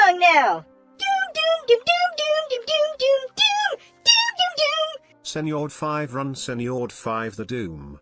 song now. Doom, doom, doom, doom, doom, doom, doom, doom, doom, doom, doom. Senord 5 run Senord 5 the Doom.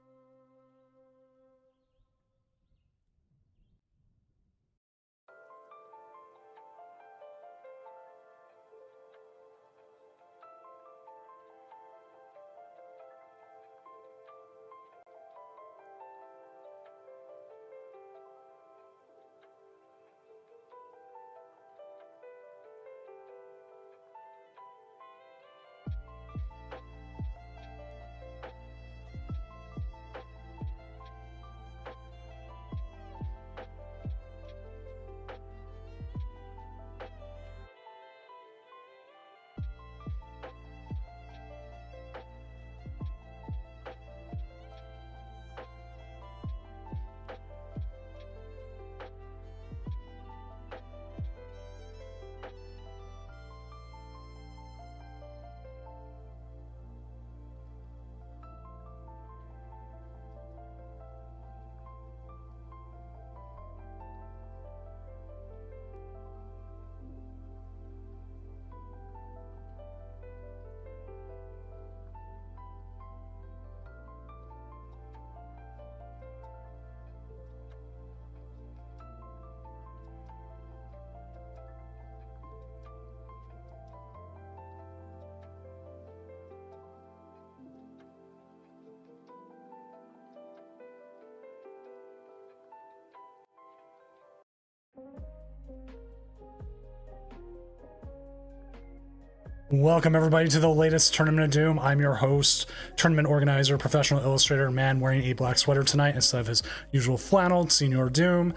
Welcome everybody to the latest Tournament of Doom. I'm your host, tournament organizer, professional illustrator, man wearing a black sweater tonight instead of his usual flannel, Senior Doom.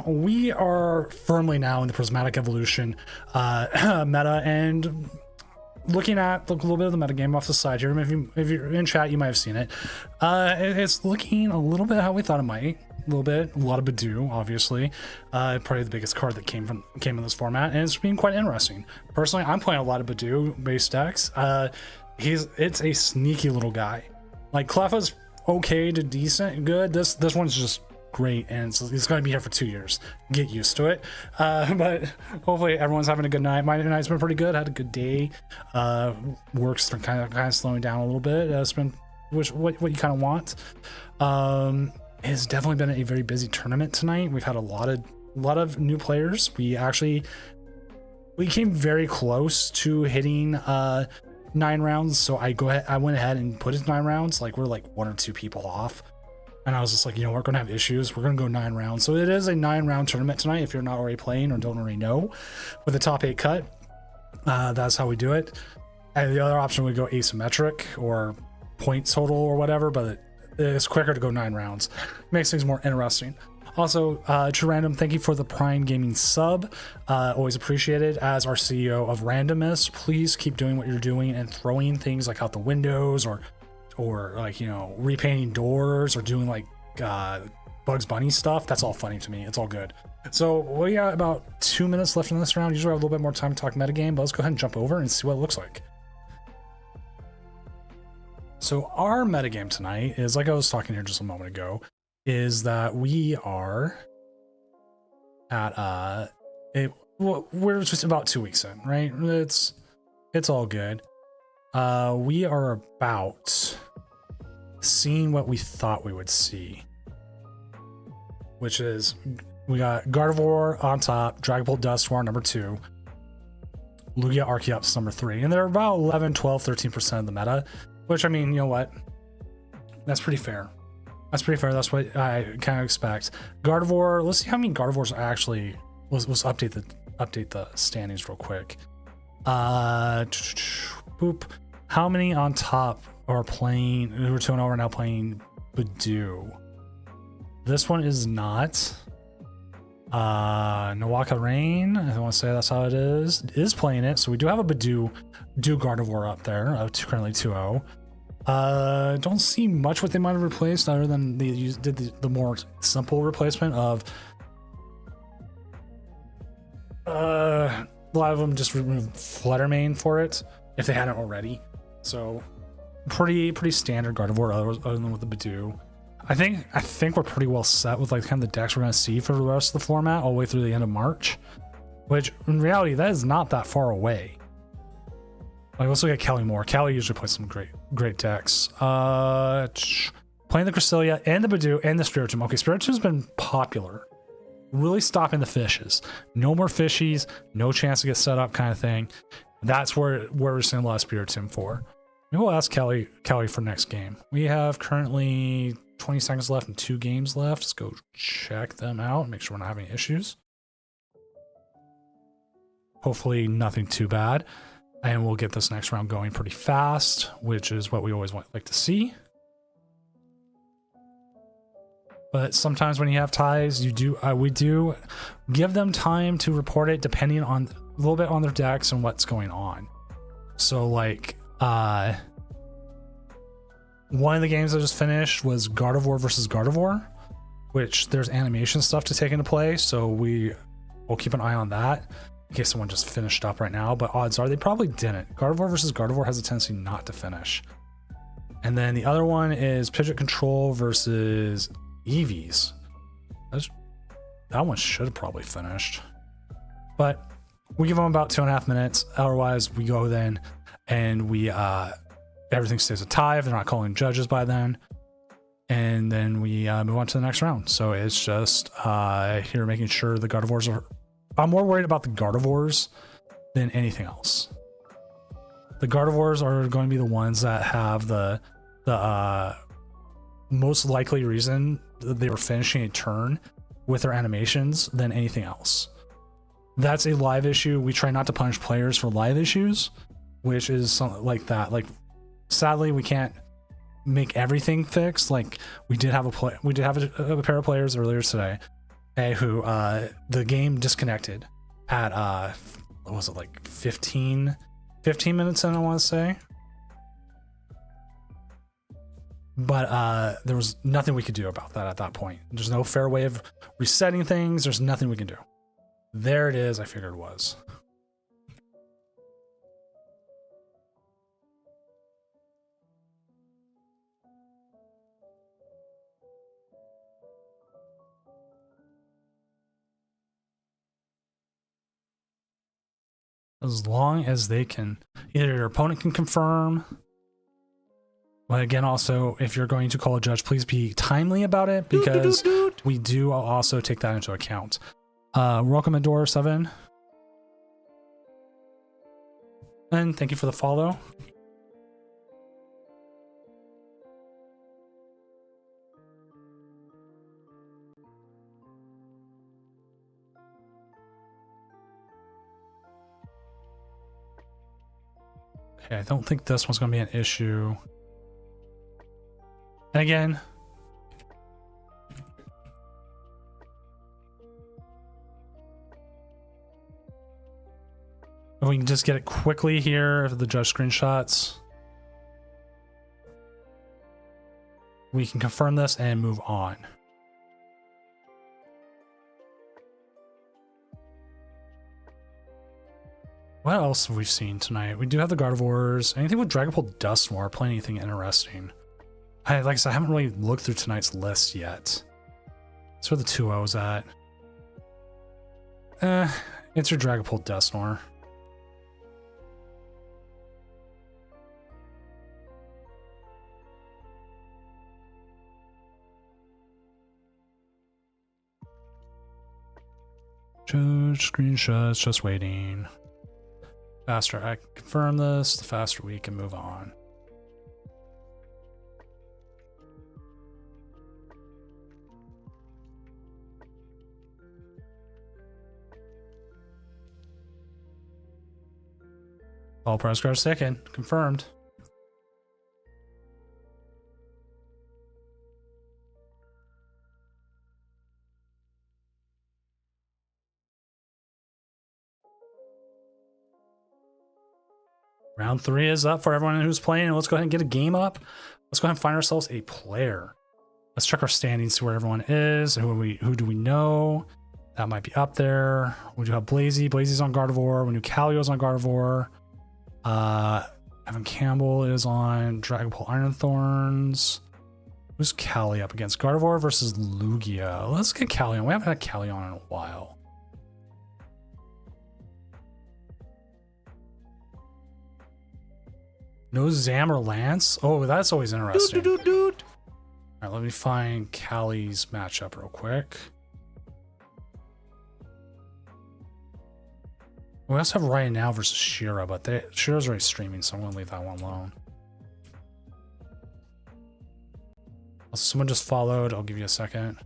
We are firmly now in the Prismatic Evolution meta, and looking at a little bit of the metagame off the side here. If you're in chat, you might have seen it. It's looking a little bit how we thought it might. A little bit, a lot of Badoo, obviously. Probably the biggest card that came in this format, and it's been quite interesting. Personally, I'm playing a lot of Badoo based decks. It's a sneaky little guy. Like Cleffa's okay to decent, good. This one's just great, and it's going to be here for 2 years. Get used to it. But hopefully everyone's having a good night. My night's been pretty good. Had a good day. Work's kind of slowing down a little bit. It's been what you kind of want. It's definitely been a very busy tournament tonight. We've had a lot of new players. We came very close to hitting 9 rounds, so I went ahead and put it 9 rounds. Like we're like 1 or 2 people off, and I was just like, we're gonna have issues. We're gonna go 9 rounds. So it is a 9-round tournament tonight. If you're not already playing or don't already know, with a top 8 cut, that's how we do it. And the other option would go asymmetric or point total or whatever, but it's quicker to go 9 rounds. Makes things more interesting. Also, True Random, thank you for the Prime Gaming sub. Always appreciated. As our CEO of Randomness, please keep doing what you're doing and throwing things like out the windows or like, repainting doors or doing like Bugs Bunny stuff. That's all funny to me. It's all good. So we got about 2 minutes left in this round. Usually I have a little bit more time to talk metagame, but let's go ahead and jump over and see what it looks like. So our metagame tonight is, like I was talking here just a moment ago, is that we are at we're just about 2 weeks in, right? It's all good. We are about seeing what we thought we would see, which is we got Gardevoir on top, Dragapult Dusknoir number 2, Lugia Archeops number 3, and they're about 11, 12, 13% of the meta. Which, I mean, you know what? That's pretty fair. That's what I kind of expect. Gardevoir, let's see how many Gardevoirs actually let's update the standings real quick. Boop. How many on top are playing, who are 2-0 are now playing Badoo? This one is not. Nawaka Rain, I want to say that's how it is playing it. So we do have a Badoo Gardevoir up there, currently 2-0. Don't see much what they might have replaced other than they did the more simple replacement of a lot of them just removed Fluttermane for it if they hadn't already. So pretty standard Gardevoir other than with the Badoo. I think we're pretty well set with like kind of the decks we're going to see for the rest of the format all the way through the end of March. which in reality, that is not that far away. Like, let's look at Callie more. Callie usually plays some great decks. Playing the Cresselia and the Badoo and the Spiritomb. Okay, Spiritomb's been popular. Really stopping the fishes. No more fishies, no chance to get set up kind of thing. That's where we're seeing a lot of Spiritomb for. Maybe we'll ask Callie for next game. We have currently 20 seconds left and 2 games left. Let's go check them out and make sure we're not having issues. Hopefully nothing too bad. And we'll get this next round going pretty fast, which is what we always like to see. But sometimes when you have ties, we do give them time to report it depending on a little bit on their decks and what's going on. So like, one of the games I just finished was Gardevoir versus Gardevoir, which there's animation stuff to take into play. So we'll keep an eye on that in case someone just finished up right now, but odds are they probably didn't. Gardevoir versus Gardevoir has a tendency not to finish. And then the other one is Pidgeot Control versus Eevees. That one should have probably finished, but we give them about 2.5 minutes. Otherwise, we go then and we everything stays a tie if they're not calling judges by then, and then we move on to the next round. So it's just here making sure the Gardevoirs are. I'm more worried about the Gardevoirs than anything else. The Gardevoirs are going to be the ones that have the most likely reason that they were finishing a turn with their animations than anything else. That's a live issue. We try not to punish players for live issues, which is something like that. Like, sadly, we can't make everything fixed. Like, we did have a pair of players earlier today, who the game disconnected at what was it, like 15 minutes in, I want to say. But there was nothing we could do about that at that point. There's no fair way of resetting things. There's nothing we can do. There it is. I figured it was. As long as they can, either your opponent can confirm. But again, also, if you're going to call a judge, please be timely about it, because we do also take that into account. Welcome Adore 7. And thank you for the follow. Okay, I don't think this one's going to be an issue. And again, if we can just get it quickly here, if the judge screenshots, we can confirm this and move on. What else have we seen tonight? We do have the Gardevoirs. Anything with Dragapult Dusknoir, playing anything interesting? Like I said, I haven't really looked through tonight's list yet. That's where the 2-0's at. It's your Dragapult Dusknoir. Judge screenshots, just waiting. Faster I confirm this, the faster we can move on. All press guard second, confirmed. Round 3 is up for everyone who's playing. Let's go ahead and get a game up. Let's go ahead and find ourselves a player. Let's check our standings, see where everyone is. Who do we know? That might be up there. We do have Blazy. Blazy's on Gardevoir. We knew Callio's on Gardevoir. Evan Campbell is on Dragapult Iron Thorns. Who's Callie up against? Gardevoir versus Lugia. Let's get Callie on. We haven't had Callie on in a while. No Zam or Lance? Oh, that's always interesting. Doot, doot, doot, doot. All right, let me find Callie's matchup real quick. We also have Ryan now versus Shira, but Shira's already streaming, so I'm gonna leave that one alone. Someone just followed. I'll give you a second.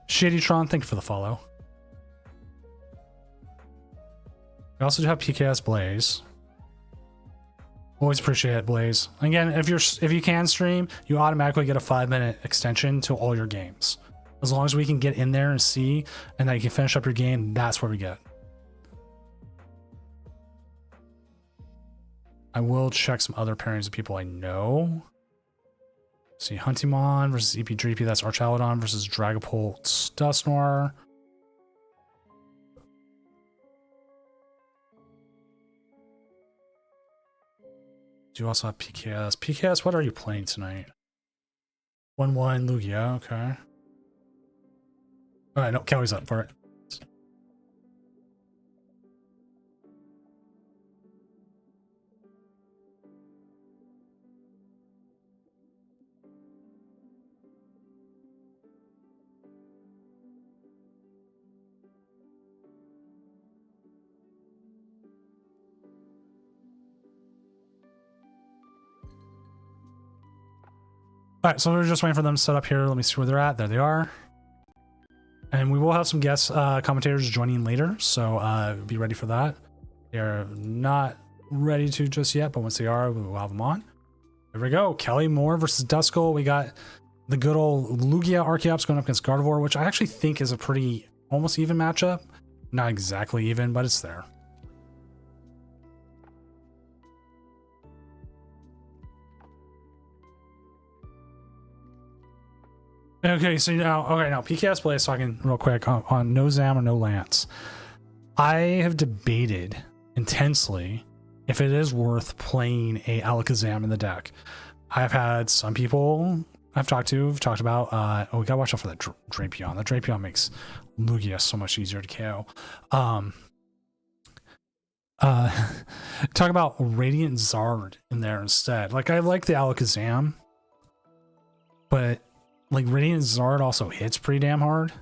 Shadytron, thank you for the follow. We also do have PKS Blaze. Always appreciate it, Blaze. Again, if you can stream, you automatically get a 5-minute extension to all your games. As long as we can get in there and see, and that you can finish up your game, that's what we get. I will check some other pairings of people I know. See, Huntimon versus EP Dreepy, that's Archalodon versus Dragapult Dusknoir. Do you also have PKS? PKS, what are you playing tonight? 1-1 Lugia, okay. Alright, no, Kelly's up for it. All right, so we're just waiting for them to set up here. Let me see where they're at. There they are. And we will have some guest commentators joining later, so be ready for that. They're not ready to just yet, but once they are, we will have them on. There we go. Kelly Moore versus Duskull. We got the good old Lugia Archeops going up against Gardevoir, which I actually think is a pretty almost even matchup. Not exactly even, but it's there. Okay, so now PKS Play is talking real quick on no Zam or no Lance. I have debated intensely if it is worth playing a Alakazam in the deck. I've had some people I've talked about, we gotta watch out for that Drapion. That Drapion makes Lugia so much easier to KO. Talk about Radiant Zard in there instead. Like, I like the Alakazam, but like Radiant Zard also hits pretty damn hard.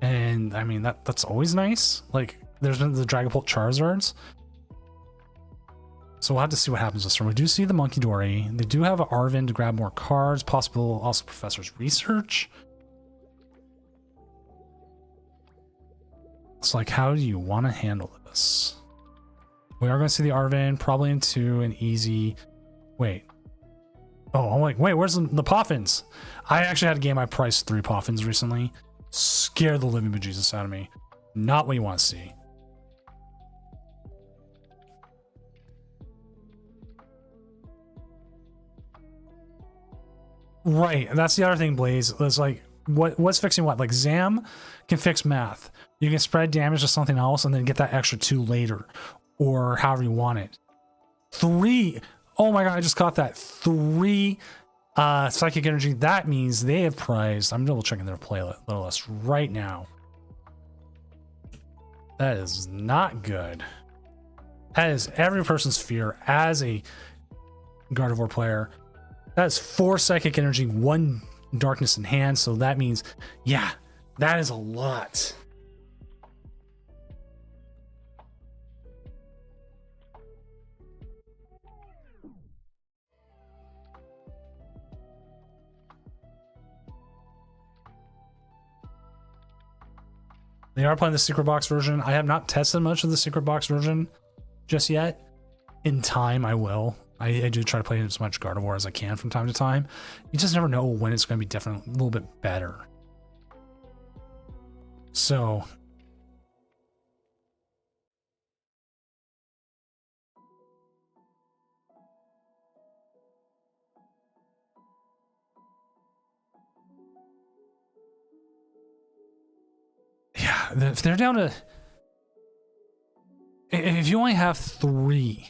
And I mean that's always nice. Like, there's been the Dragapult Charizards. So we'll have to see what happens this turn. We do see the Monkey Dory. They do have an Arvin to grab more cards. Possible also Professor's Research. It's like, how do you want to handle this? We are going to see the Arvin probably into an easy... Wait. Oh, I'm like, wait, where's the Poffins? I actually had a game I priced 3 Poffins recently. Scared the living bejesus out of me. Not what you want to see. Right, and that's the other thing, Blaze. It's like, what's fixing what? Like, Zam can fix math. You can spread damage to something else and then get that extra 2 later, or however you want it. 3. Oh my god, I just caught that. 3 psychic energy. That means they have prized. I'm double checking their playlist right now. That is not good. That is every person's fear as a Gardevoir player. That's 4 psychic energy, 1 darkness in hand. So that means, yeah, that is a lot. They are playing the secret box version. I have not tested much of the secret box version just yet. In time, I will. I do try to play as much Gardevoir as I can from time to time. You just never know when it's going to be different, a little bit better. So... yeah, if they're down to... If you only have 3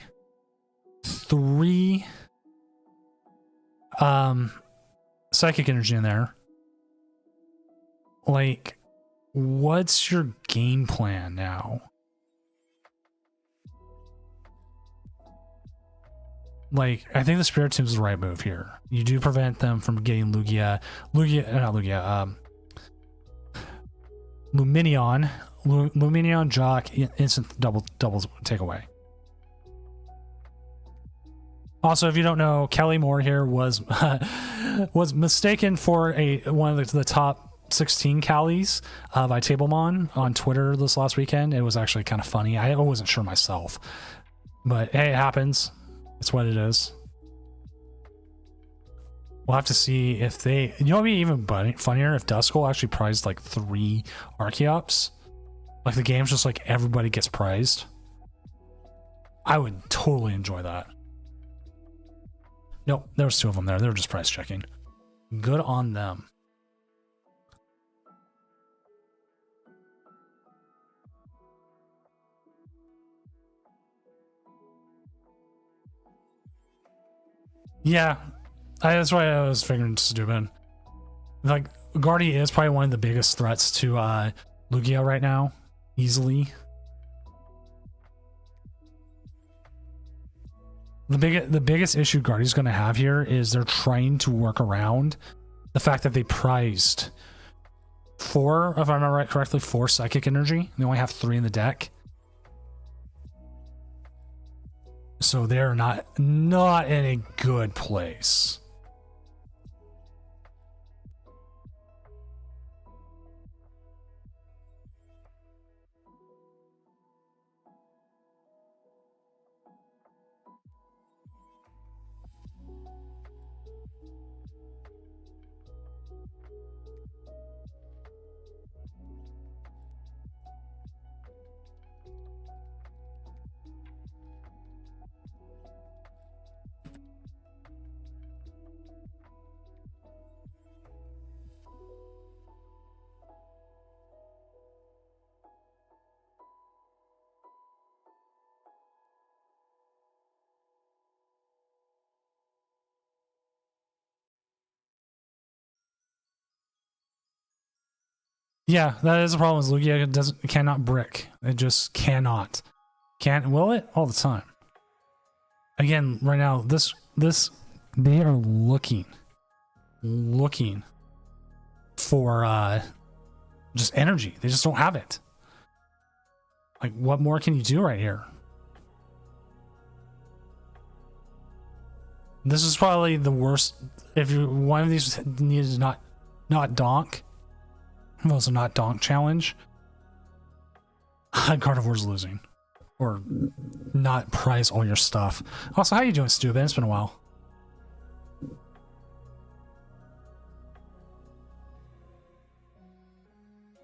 psychic energy in there, like, what's your game plan now? Like, I think the Spiritomb is the right move here. You do prevent them from getting Lugia, Luminion, Jock, instant doubles takeaway. Also, if you don't know, Kelly Moore here was was mistaken for one of the top 16 Callies by Tablemon on Twitter this last weekend. It was actually kind of funny. I wasn't sure myself, but hey, it happens. It's what it is. We'll have to see if they... You know what would be even funnier? If Duskull actually prized like 3 Archeops. Like the game's just like everybody gets prized. I would totally enjoy that. Nope, there was 2 of them there. They were just prize checking. Good on them. Yeah, that's why I was figuring stupid. Like, Guardy is probably one of the biggest threats to Lugia right now, easily. The biggest issue Guardy's going to have here is they're trying to work around the fact that they prized 4, if I remember right correctly, 4 Psychic Energy. They only have 3 in the deck. So they're not in a good place. Yeah, that is the problem. Is Lugia cannot brick. It just cannot. Will it? All the time. Again, right now, this they are looking for just energy. They just don't have it. Like, what more can you do right here? This is probably the worst. If one of these needs not donk. Well, it's a not donk challenge. Carnivore's losing. Or not prize all your stuff. Also, how you doing, Stu? It's been a while.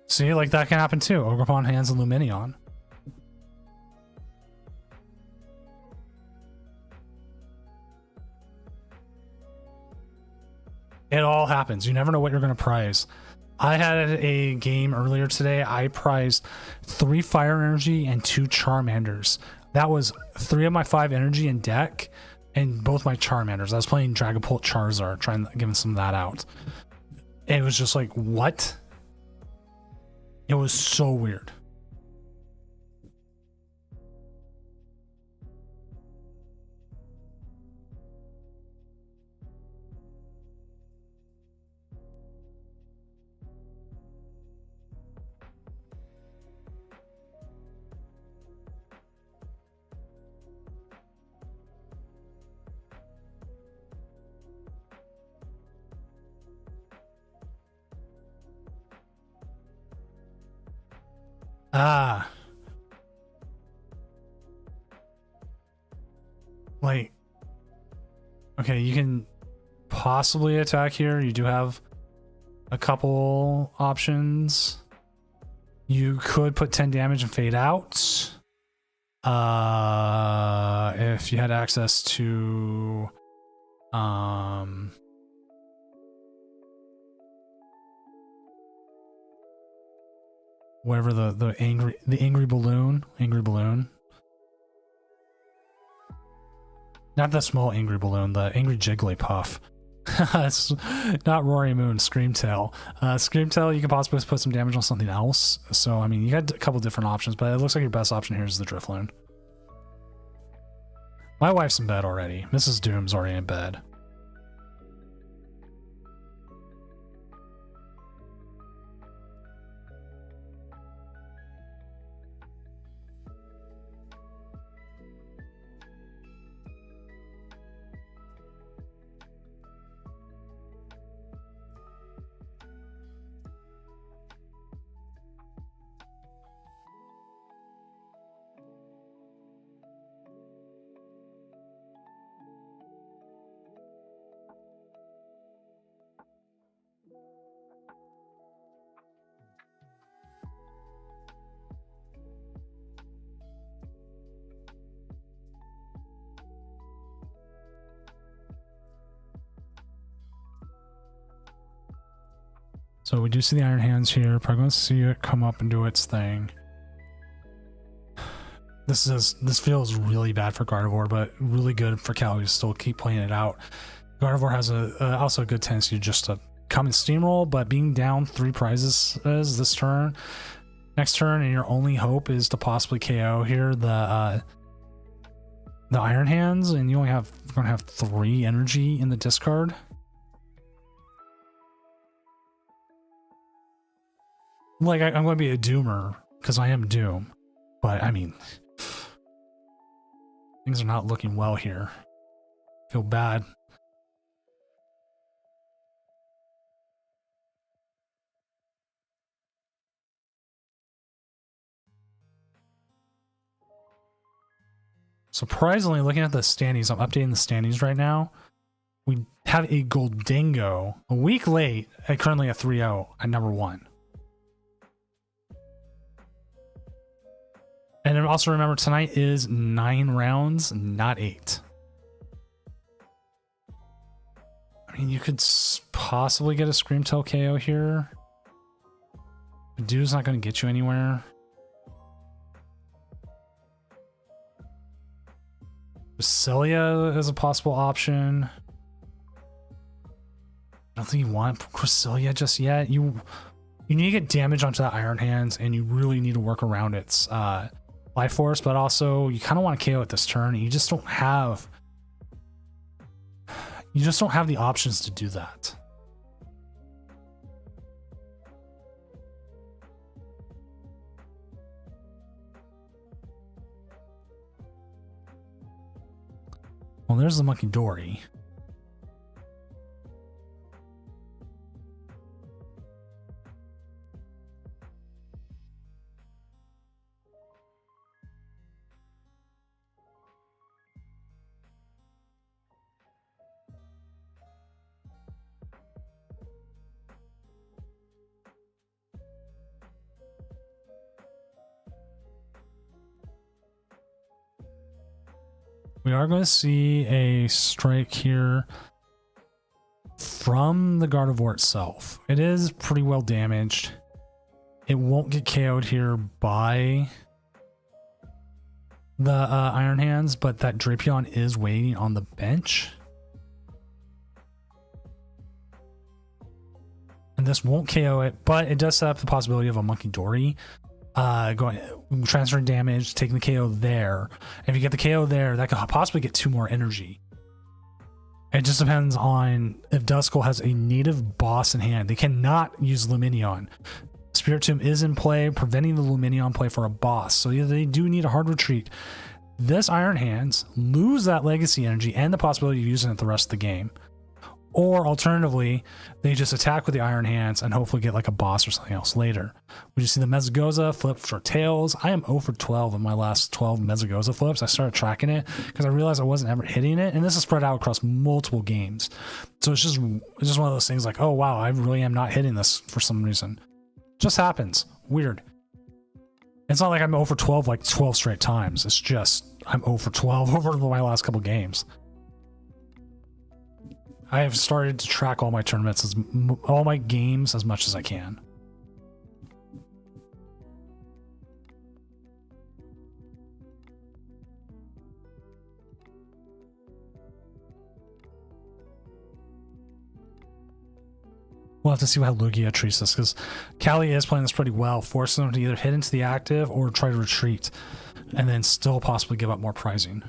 See, like that can happen too. Ogerpon hands and Luminion. It all happens. You never know what you're going to prize. I had a game earlier today. I prized 3 Fire Energy and 2 Charmanders. That was 3 of my 5 energy in deck and both my Charmanders. I was playing Dragapult Charizard, trying to give some of that out. It was just like, what? It was so weird. Ah. Like, okay, you can possibly attack here. You do have a couple options. You could put 10 damage and fade out. If you had access to whatever the angry balloon. Not the small angry balloon, the angry Jigglypuff. It's not Rory Moon, Screamtail. Screamtail, you can possibly put some damage on something else. So, I mean, you got a couple different options, but it looks like your best option here is the Drifloon. My wife's in bed already. Mrs. Doom's already in bed. So we do see the Iron Hands here. Probably going to see it come up and do its thing. This feels really bad for Gardevoir, but really good for Callie to still keep playing it out. Gardevoir has also a good tendency just to come and steamroll, but being down 3 prizes this turn, next turn, and your only hope is to possibly KO here the Iron Hands, and you only have going to have 3 energy in the discard. Like, I'm going to be a Doomer, because I am Doom. But, I mean, things are not looking well here. Feel bad. Surprisingly, looking at the standings, I'm updating the standings right now. We have a Goldango, a week late, currently at 3-0 at number 1. And then also remember, tonight is 9 rounds, not 8. I mean, you could possibly get a Screamtail KO here. But dude's not going to get you anywhere. Cresselia is a possible option. I don't think you want Cresselia just yet. You need to get damage onto that Iron Hands, and you really need to work around its Life Force, but also you kind of want to KO it this turn, and you just don't have the options to do that. Well, there's the Monkey Dory. We are going to see a strike here from the Gardevoir itself. It is pretty well damaged. It won't get KO'd here by the Iron Hands, but that Drapion is waiting on the bench. And this won't KO it, but it does set up the possibility of a Monkey Dory. Transferring damage, taking the KO there. If you get the KO there, that could possibly get 2 more energy. It just depends on if Duskull has a native boss in hand. They cannot use Lumineon. Spiritomb is in play, preventing the Lumineon play for a boss. So yeah, they do need a hard retreat. This Iron Hands lose that legacy energy and the possibility of using it the rest of the game. Or alternatively, they just attack with the Iron Hands and hopefully get like a boss or something else later. We just see the Mezagoza flip for Tails. I am 0 for 12 in my last 12 Mezagoza flips. I started tracking it because I realized I wasn't ever hitting it, and this is spread out across multiple games. So it's just one of those things like, oh wow, I really am not hitting this for some reason. Just happens. Weird. It's not like I'm 0 for 12 like 12 straight times. It's just I'm 0 for 12 over my last couple games. I have started to track all my tournaments, all my games as much as I can. We'll have to see how Lugia treats this, because Callie is playing this pretty well, forcing them to either hit into the active or try to retreat, and then still possibly give up more prizing.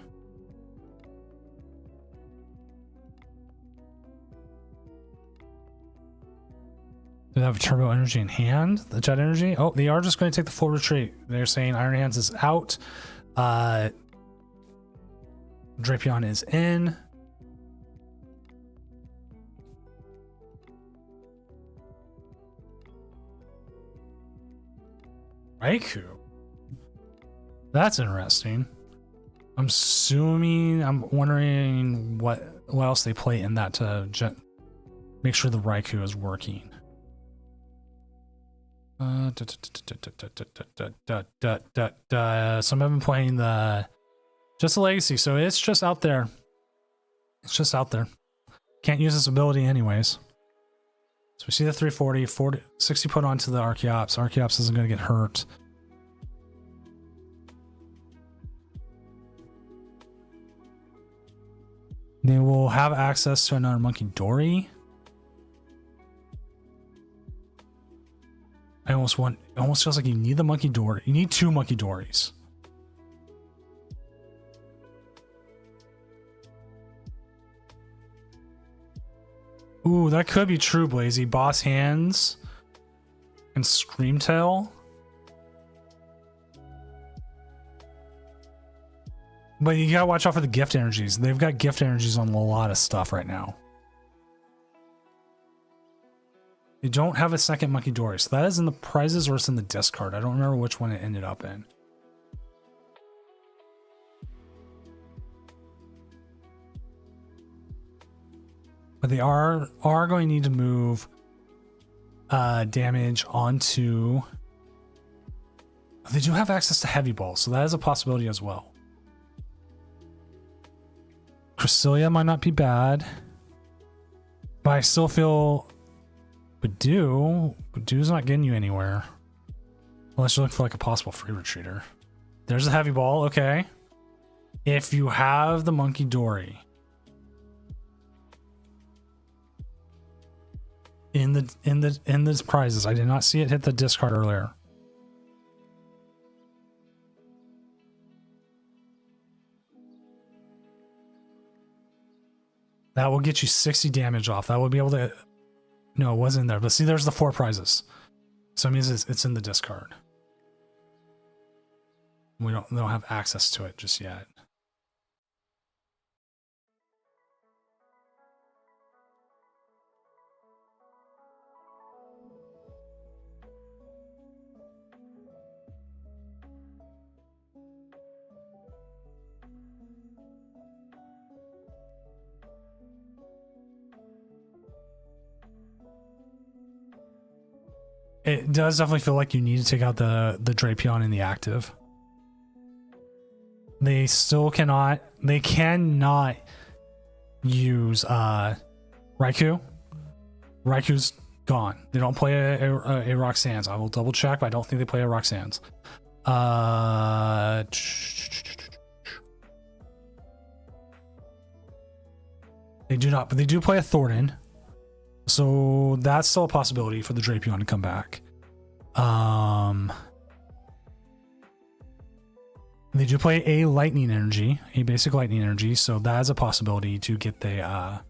Do they have Turbo Energy in hand? The Jet Energy? Oh, they are just going to take the full retreat. They're saying Iron Hands is out. Drapion is in. Raikou. That's interesting. I'm wondering what else they play in that to make sure the Raikou is working. Some have been playing just a legacy, so it's just out there. It's just out there. Can't use this ability anyways. So we see the 340, 60 put onto the Archeops. Archeops isn't going to get hurt. They will have access to another Monkey Dory. It almost feels like you need the Monkey Dory. You need 2 Monkey Dories. Ooh, that could be true, Blazy. Boss Hands and Screamtail. But you gotta watch out for the gift energies. They've got gift energies on a lot of stuff right now. You don't have a second Monkey Dory, so that is in the prizes or it's in the discard. I don't remember which one it ended up in. But they are going to need to move damage onto... They do have access to Heavy Ball, so that is a possibility as well. Cresselia might not be bad, but I still feel Badoo's not getting you anywhere. Unless you're looking for like a possible free retreater. There's a Heavy Ball, okay. If you have the Monkey Dory in the prizes, I did not see it hit the discard earlier. That will get you 60 damage off. That will be able to... No, it wasn't there. But see, there's the 4 prizes. So it means it's in the discard. We don't have access to it just yet. It does definitely feel like you need to take out the Drapion in the active. They still cannot... They cannot use Raikou. Raikou's gone. They don't play a Roxanne's. I will double check, but I don't think they play a Roxanne's. They do not, but they do play a Thornton. So that's still a possibility for the Drapion to come back. They do play a Lightning Energy, a basic Lightning Energy, so that is a possibility to get the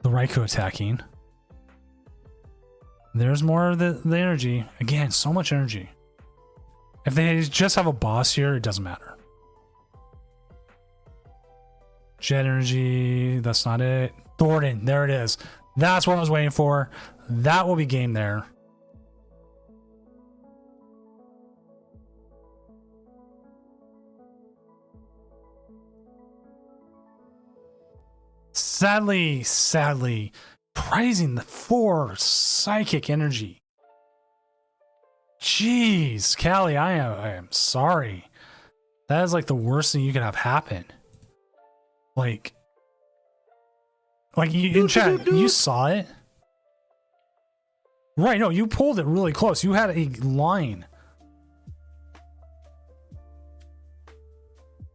Raikou attacking. There's more of the energy. Again, so much energy. If they just have a boss here, it doesn't matter. Jet Energy, that's not it. Thornton, there it is. That's what I was waiting for. That will be game there. Sadly, prizing the 4 psychic energy. Jeez, Callie, I am sorry. That is like the worst thing you could have happen. Like you in chat, you saw it? Right, no, you pulled it really close. You had a line.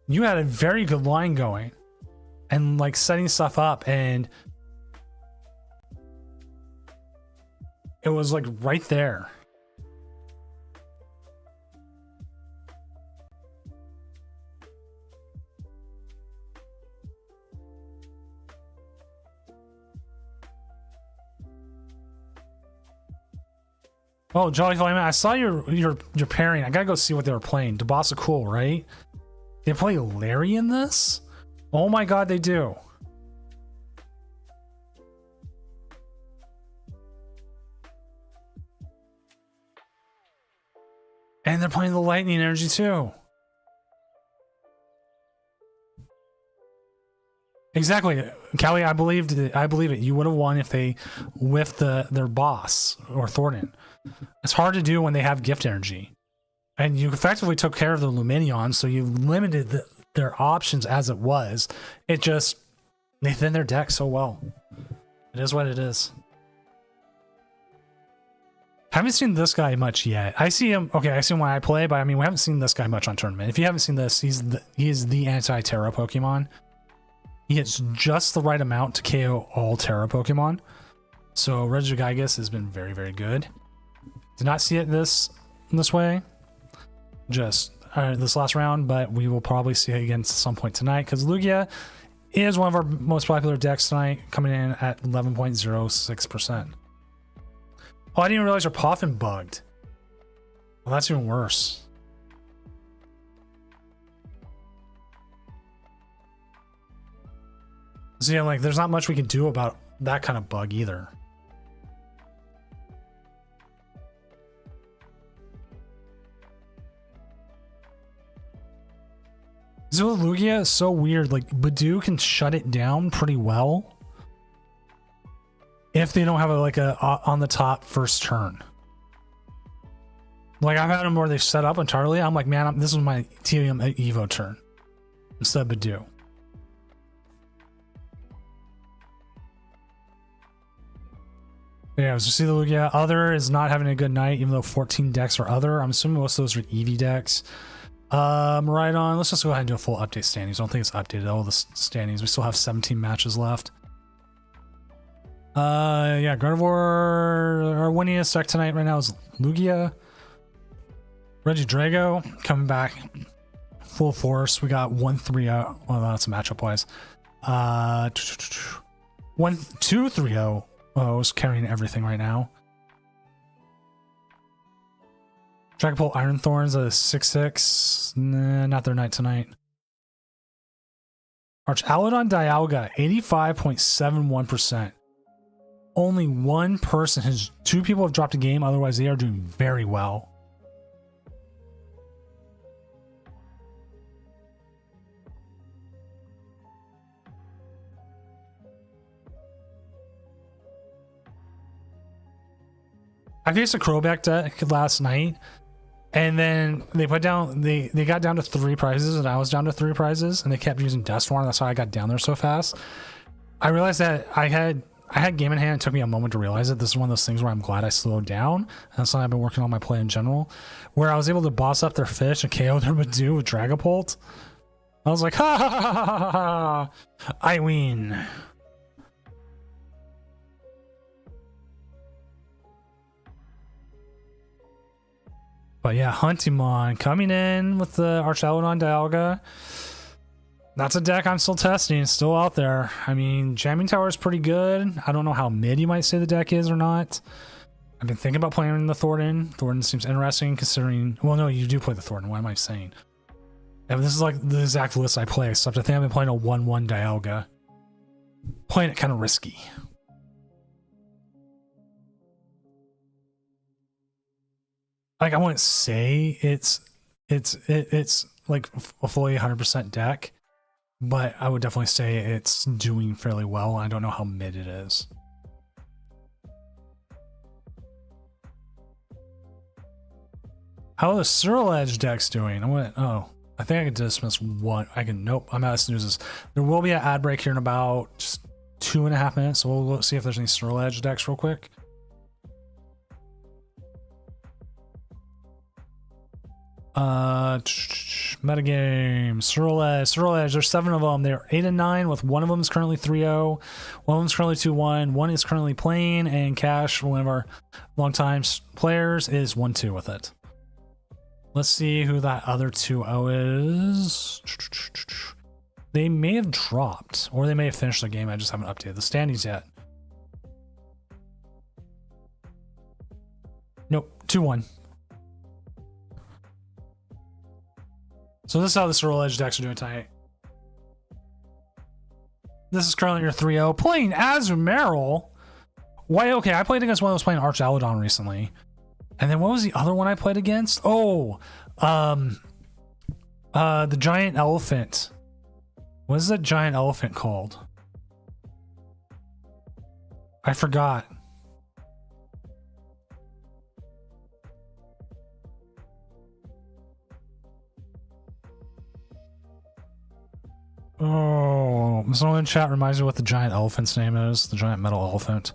You had a very good line going. And like setting stuff up, and It was like right there. Oh, Jolly Flyman, I saw your pairing. I gotta go see what they were playing. Dabasa cool, right? They play Larry in this? Oh my god, they do. And they're playing the lightning energy too. Exactly, Callie. I believe it. You would have won if they whiffed their boss or Thornton. It's hard to do when they have gift energy, and you effectively took care of the Luminion, so you limited their options as it was. It just they thin their deck so well. It is what it is. Haven't seen this guy much yet. I see him. Okay, I see him when I play, but I mean, we haven't seen this guy much on tournament. If you haven't seen this, he is the anti-Terra Pokemon. He hits just the right amount to KO all Terra Pokemon. So Regigigas has been very, very good. Did not see it this way, just this last round, but we will probably see it again at some point tonight because Lugia is one of our most popular decks tonight, coming in at 11.06%. Oh, I didn't even realize our Poffin bugged. Well, that's even worse. So yeah, like there's not much we can do about that kind of bug either. Lugia is so weird. Like Badoo can shut it down pretty well if they don't have a on the top first turn. Like I've had them where they've set up entirely. I'm like, man, this is my TM Evo turn instead of Badoo. Yeah, so see the Lugia. Other is not having a good night, even though 14 decks are other. I'm assuming most of those are Eevee decks. Right on. Let's just go ahead and do a full update standings. I don't think it's updated all the standings. We still have 17 matches left. Yeah, Gardevoir, our winningest deck tonight right now is Lugia. Regidrago coming back full force. We got 1-3-0. Well, that's a matchup wise. 1-2-3-0. Oh, is carrying everything right now. Dragapult Iron Thorns a 6-6. Nah, not their night tonight. Archaludon Dialga 85.71%. Only one person has. 2 people have dropped a game. Otherwise, they are doing very well. I faced a Crobat deck last night, and then they put down they got down to 3 prizes, and I was down to 3 prizes, and they kept using Duskthorn. That's why I got down there so fast. I realized that I had game in hand. It took me a moment to realize it. This is one of those things where I'm glad I slowed down. And that's why I've been working on my play in general, where I was able to boss up their fish and KO their Badoo with Dragapult. I was like, ha ha ha ha ha ha! I win. But yeah, Huntimon coming in with the Archaludon Dialga. That's a deck I'm still testing. It's still out there. I mean, Jamming Tower is pretty good. I don't know how mid you might say the deck is or not. I've been thinking about playing the Thornton. Thornton seems interesting considering... Well, no, you do play the Thornton. What am I saying? Yeah, this is like the exact list I play, except I think I've been playing a 1-1 Dialga. Playing it kind of risky. Like, I wouldn't say it's like a fully 100% deck, but I would definitely say it's doing fairly well. I don't know how mid it is. How are the Cyril Edge decks doing? I think I can dismiss one. Nope, I'm out of snoozes. There will be an ad break here in about just 2.5 minutes, so we'll see if there's any Cyril Edge decks real quick. Metagame, Surreal Edge, there's 7 of them. They're 8 and 9, with one of them is currently 3-0, one of them is currently 2-1, one is currently playing, and Cash, one of our longtime players, is 1-2 with it. Let's see who that other 2-0 is. They may have dropped, or they may have finished the game. I just haven't updated the standings yet. Nope, 2-1. So this is how the Surreal Edge decks are doing tonight. This is currently your 3-0. Playing Azumarill. Why? Okay, I played against one that was playing Arch Alodon recently. And then what was the other one I played against? Oh, the giant elephant. What is that giant elephant called? I forgot. Oh, someone in chat reminds me what the giant elephant's name is. The giant metal elephant.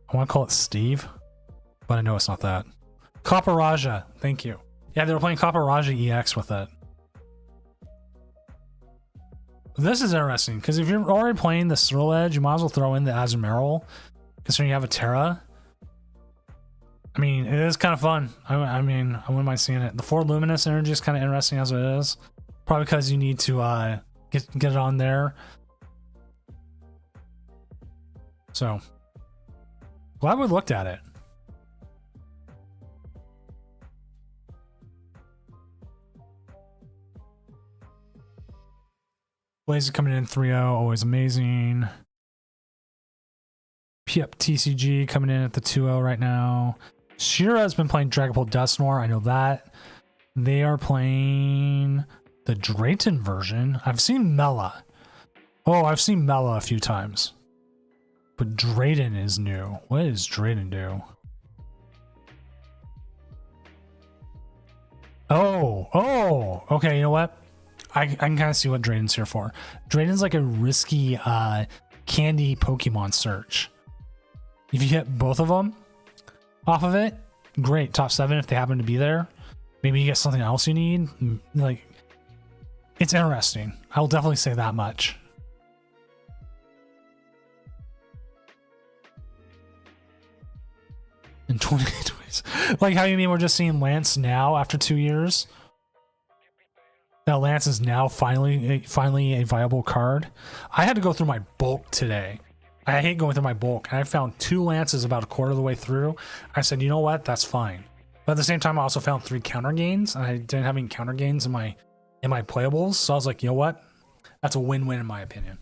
I want to call it Steve, but I know it's not that. Copperaja, thank you. Yeah, they were playing Copperaja EX with it. This is interesting, because if you're already playing the Surreal Edge, you might as well throw in the Azumarill, considering you have a Terra. I mean, it is kind of fun. I mean, I wouldn't mind seeing it. The 4 Luminous energy is kind of interesting as it is. Probably because you need to get it on there. So, glad we looked at it. Blaze coming in 3-0, always amazing. Yep, TCG coming in at the 2-0 right now. Shira has been playing Dragapult Dusknoir, I know that. They are playing the Drayton version. I've seen Mela. Oh, I've seen Mela a few times. But Drayton is new. What does Drayton do? Oh, okay, you know what? I can kind of see what Drayton's here for. Drayton's like a risky candy Pokemon search. If you hit both of them off of it, great. Top 7 if they happen to be there. Maybe you get something else you need. Like, it's interesting. I'll definitely say that much. In 2020s. Like how you mean we're just seeing Lance now after 2 years? That Lance is now finally a viable card. I had to go through my bulk today. I hate going through my bulk, and I found 2 Lances about a quarter of the way through. I said, you know what? That's fine. But at the same time, I also found 3 counter gains, and I didn't have any counter gains in my playables. So I was like, you know what? That's a win-win in my opinion.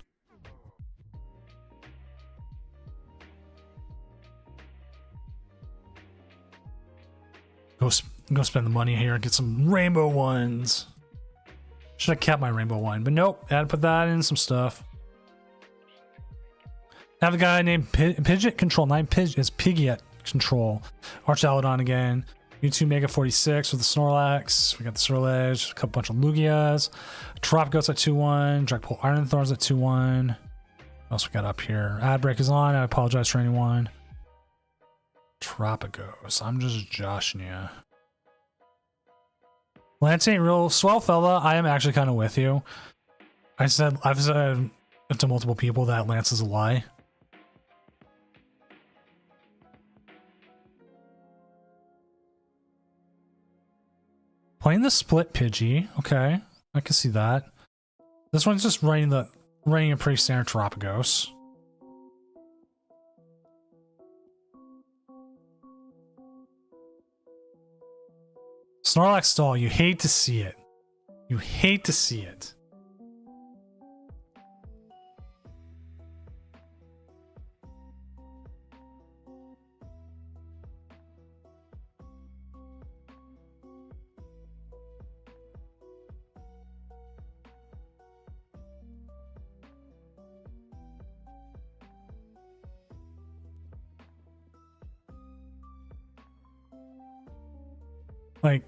Go spend the money here and get some rainbow ones. Should have kept my rainbow one, but nope. Had to put that in some stuff. I have a guy named Pidgeot Control. 9 Pidgeot is Pidgeot Control. Arch Alodon again. U2 Mega 46 with the Snorlax. We got the Surreal Edge. A couple bunch of Lugias. Tropico's at 2-1. Dragapult Iron Thorn's at 2-1. What else we got up here? Ad break is on. I apologize for anyone. Tropicos. I'm just joshing you. Lance ain't real swell, fella. I am actually kind of with you. I've said to multiple people that Lance is a lie. Playing the split Pidgey. Okay, I can see that. This one's just running a pretty standard Tropicos. Snorlax stall, you hate to see it. You hate to see it. Like,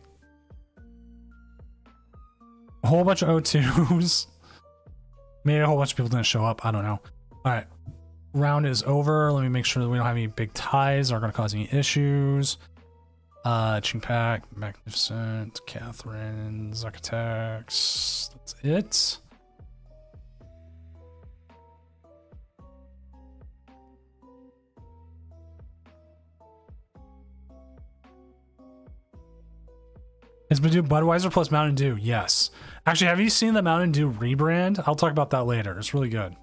a whole bunch of O2s. Maybe a whole bunch of people didn't show up. I don't know. All right. Round is over. Let me make sure that we don't have any big ties that are going to cause any issues. Chingpak, Magnificent, Catherine, Zacatax. That's it. Is Budweiser plus Mountain Dew? Yes. Actually, have you seen the Mountain Dew rebrand? I'll talk about that later. It's really good.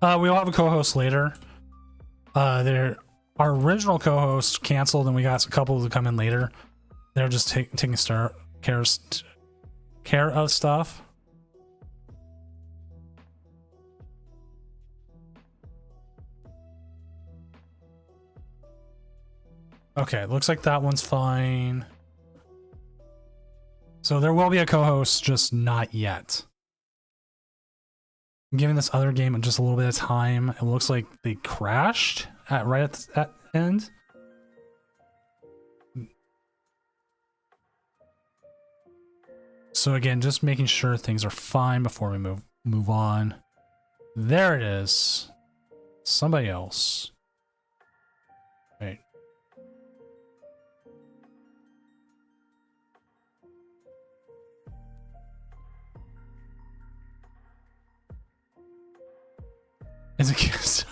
We'll have a co-host later. Our original co-host canceled, and we got a couple to come in later. They're just taking care of stuff. Okay, looks like that one's fine. So there will be a co-host, just not yet. I'm giving this other game just a little bit of time. It looks like they crashed right at the end. So again, just making sure things are fine before we move on. There it is. Somebody else. Wait.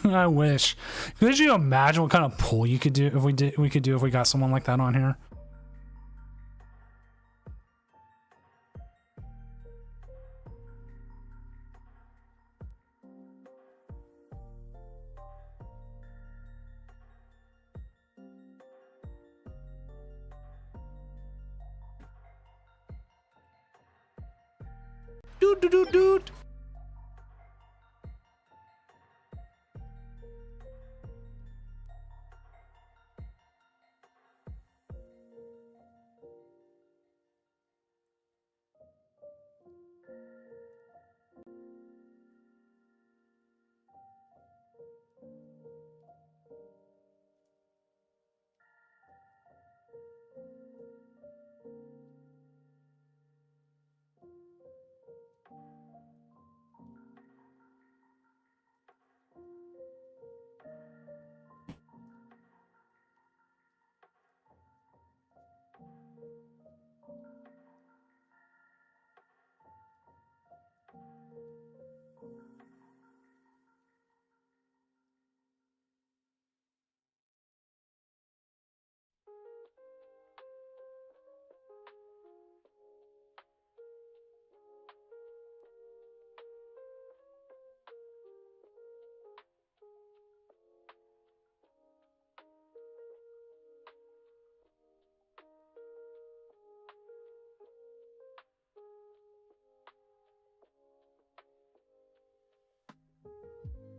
I wish. Could you imagine what kind of pull you could do if we got someone like that on here? Dude.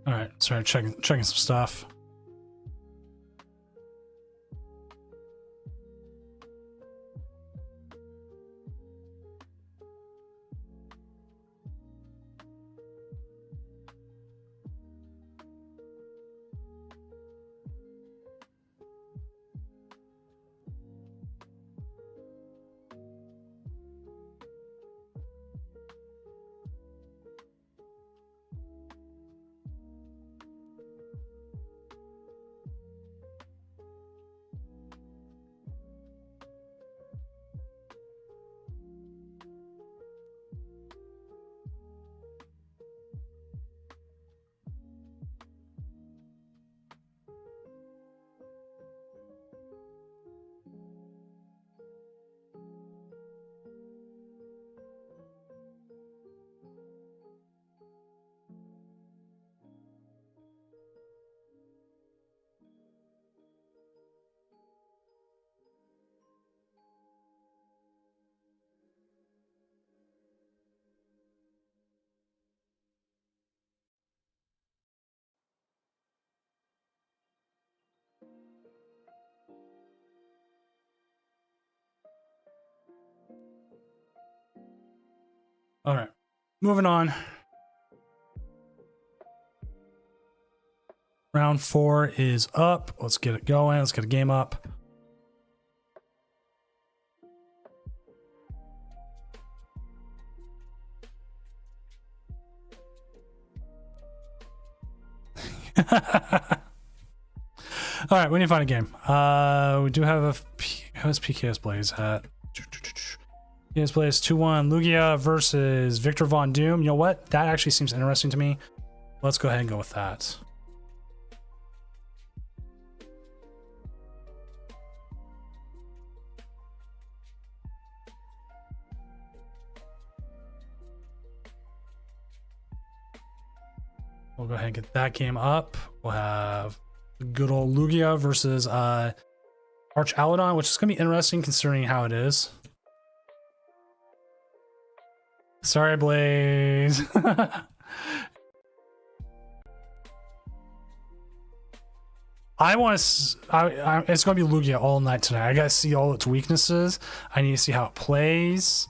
All right, sorry, checking some stuff. All right, moving on. Round 4 is up. Let's get it going. Let's get a game up. All right, we need to find a game. We do have a how's PKS Blaze at? PKS Blaze 2-1 Lugia versus Victor Von Doom. You know what? That actually seems interesting to me. Let's go ahead and go with that. We'll go ahead and get that game up. We'll have good old Lugia versus Arch Alladon, which is going to be interesting considering how it is. Sorry, Blaze. I want to. It's going to be Lugia all night tonight. I got to see all its weaknesses. I need to see how it plays.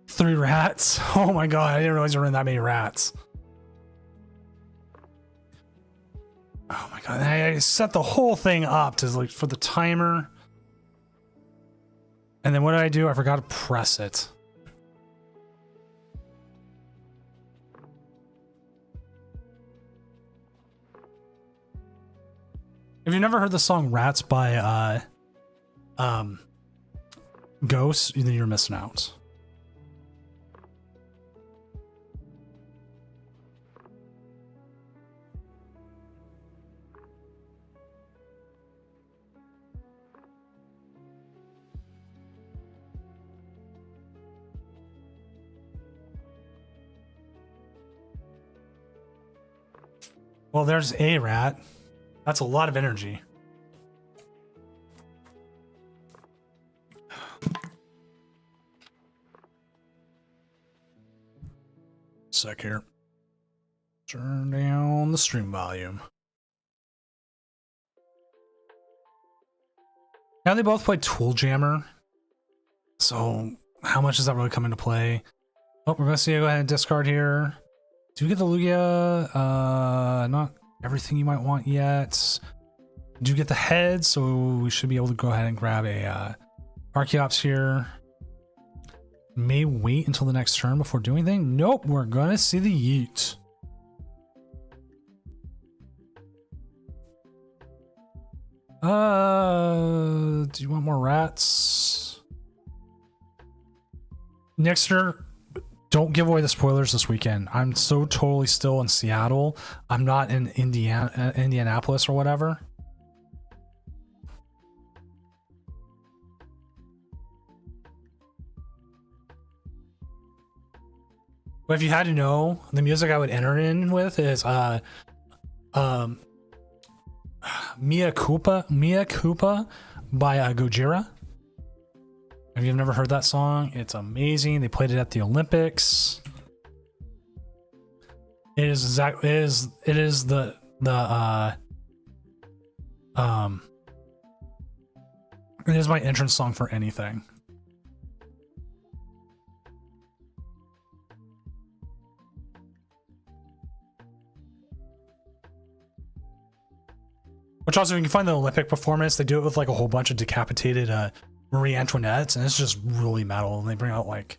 Three rats. Oh my god, I didn't realize there were that many rats. Oh my god, I set the whole thing up to like for the timer. And then what did I do? I forgot to press it. If you've never heard the song Rats by Ghost, then you're missing out. Well, there's a rat. That's a lot of energy. Sec here. Turn down the stream volume. Now they both play Tool Jammer. So how much does that really come into play? Oh, we're gonna see. Go ahead and discard here. Do you get the Lugia? Not everything you might want yet. Do you get the head? So we should be able to go ahead and grab a Archeops here. May wait until the next turn before doing anything. Nope, we're gonna see the Yeet. Do you want more rats? Next turn. Don't give away the spoilers this weekend. I'm so totally still in Seattle. I'm not in Indianapolis or whatever. But if you had to know, the music I would enter in with is Mia Koopa by Gojira. If you've never heard that song, it's amazing. They played it at the Olympics. It is exactly it is the it is my entrance song for anything. Which also, if you can find the Olympic performance, they do it with like a whole bunch of decapitated Marie Antoinettes, and it's just really metal. And they bring out like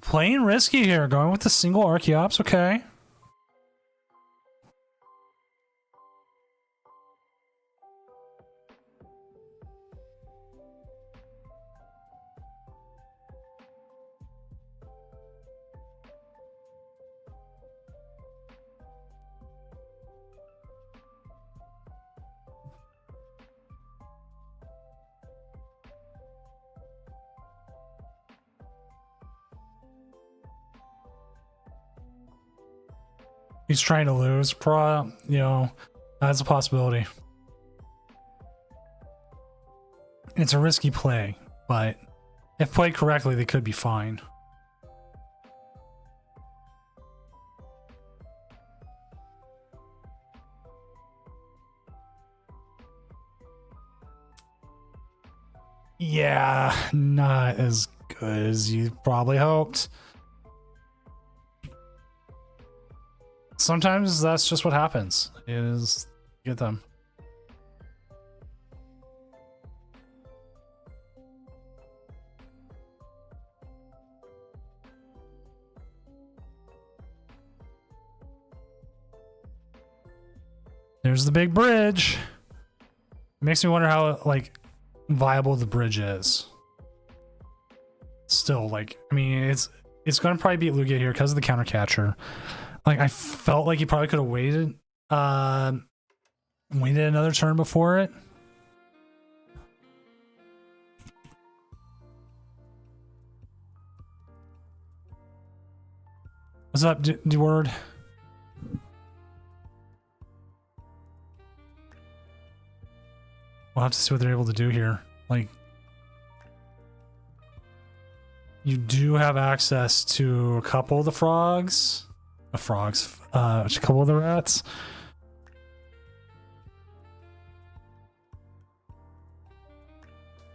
playing risky here, going with the single Archeops. Okay. He's trying to lose. You know, that's a possibility. It's a risky play, but if played correctly, they could be fine. Yeah, not as good as you probably hoped. Sometimes that's just what happens. Is you get them. There's the big bridge. It makes me wonder how like viable the bridge is. Still, like, I mean, it's gonna probably beat Lugia here because of the counter catcher. Like, I felt like he probably could have waited another turn before it. What's up, D-Word? We'll have to see what they're able to do here. Like, you do have access to a couple of the frogs. A couple of the rats.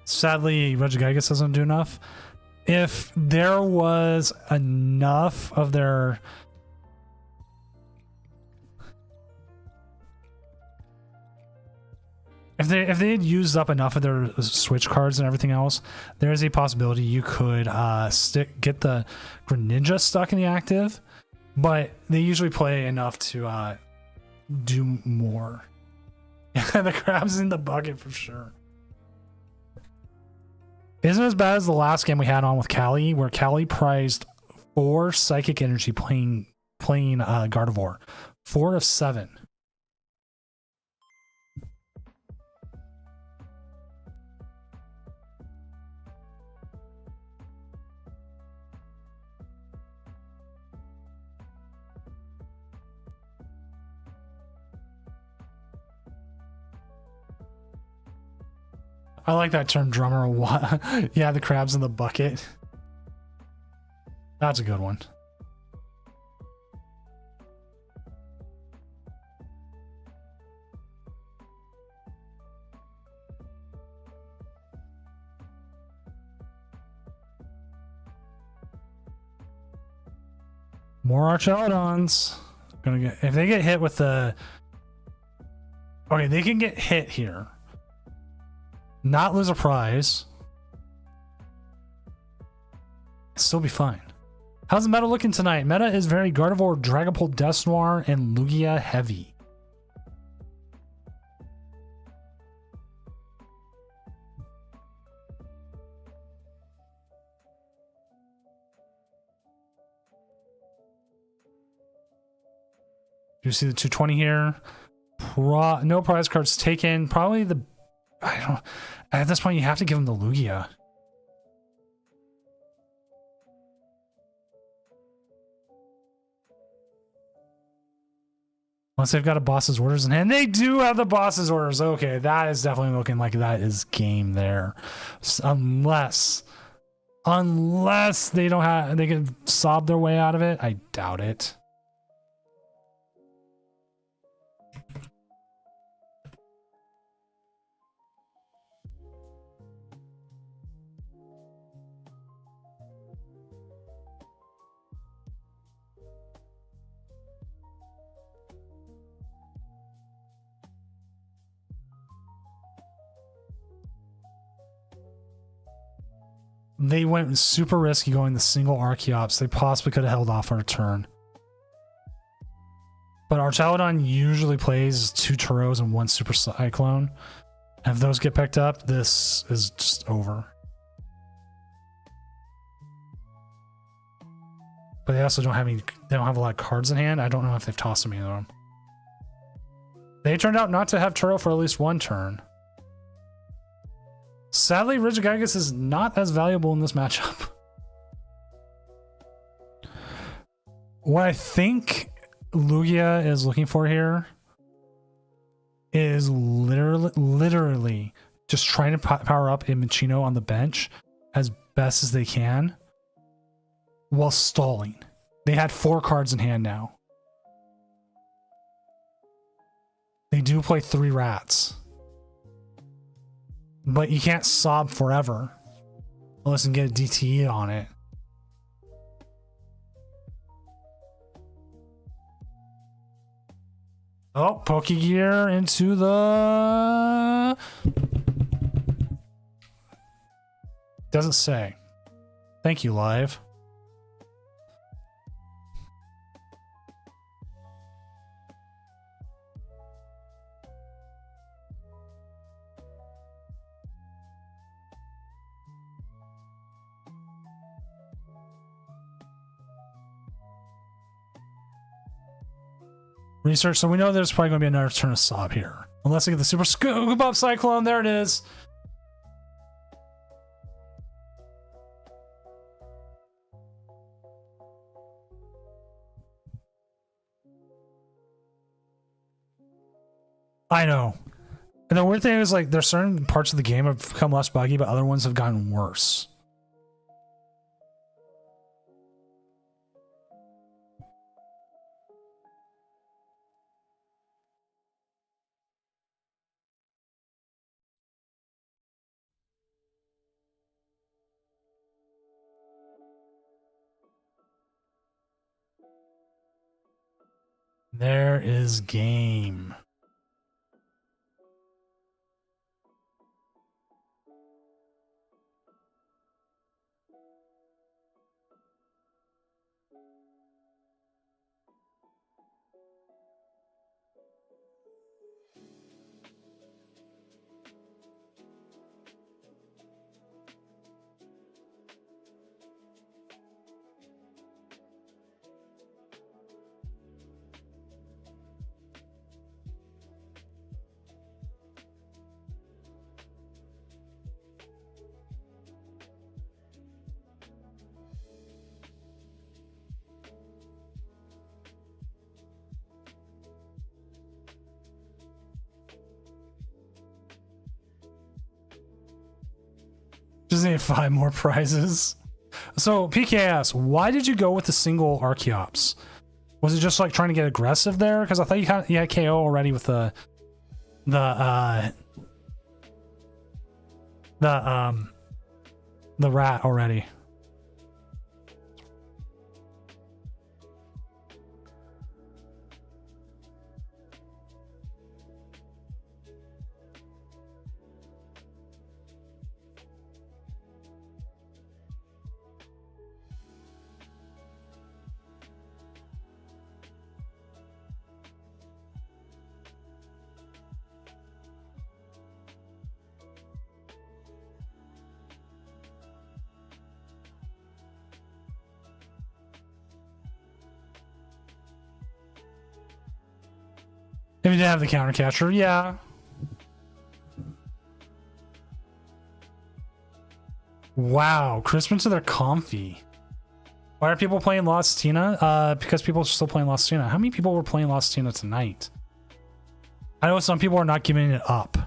Sadly, Regigigas doesn't do enough. If there was enough of their... If they had used up enough of their switch cards and everything else, there's a possibility you could get the Greninja stuck in the active, but they usually play enough to do more. The crab's in the bucket for sure. Isn't as bad as the last game we had on with Callie, where Callie prized 4 Psychic Energy playing Gardevoir. 4 of 7. I like that term, drummer. Yeah, the crabs in the bucket. That's a good one. More Archelodons. If they get hit with the... Okay, they can get hit here. Not lose a prize. Still be fine. How's the meta looking tonight? Meta is very Gardevoir, Dragapult, Dusknoir, and Lugia heavy. You see the 220 here. No prize cards taken. Probably the... I don't... At this point, you have to give him the Lugia. Unless they've got a boss's orders in hand. They do have the boss's orders. Okay, that is definitely looking like that is game there. Unless they don't have... They can sob their way out of it. I doubt it. They went super risky going the single Archeops. They possibly could have held off on a turn. But Archelodon usually plays 2 Turos and 1 Super Cyclone. And if those get picked up, this is just over. But they also don't have any... They don't have a lot of cards in hand. I don't know if they've tossed any of them. They turned out not to have Turo for at least 1 turn. Sadly, Regigigas is not as valuable in this matchup. What I think Lugia is looking for here is literally just trying to power up a Machino on the bench as best as they can while stalling. They had 4 cards in hand now. They do play 3 rats. But you can't sob forever unless you can get a DTE on it. Oh, Pokegear into the... Doesn't say. Thank you, live. Research, so we know there's probably going to be another turn of Sob here. Unless I get the Super Scoop Up Cyclone. There it is. I know. And the weird thing is, like, there's certain parts of the game have become less buggy, but other ones have gotten worse. There is game. Just need 5 more prizes. So PKS, why did you go with the single Archeops? Was it just like trying to get aggressive there? Because I thought you had KO already with the rat already. If you didn't have the counter catcher, yeah. Wow, Crispin to their comfy. Why are people playing Lost Tina? Because people are still playing Lost Tina. How many people were playing Lost Tina tonight? I know some people are not giving it up.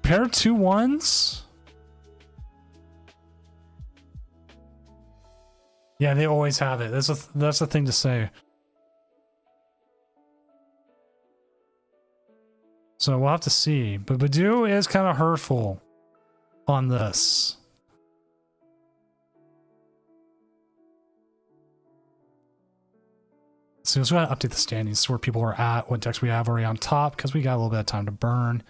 Pair of 2 1s? Yeah, they always have it. That's the thing to say. So we'll have to see. But Badoo is kind of hurtful on this. So let's go ahead and update the standings, where people are at, what decks we have already on top, because we got a little bit of time to burn.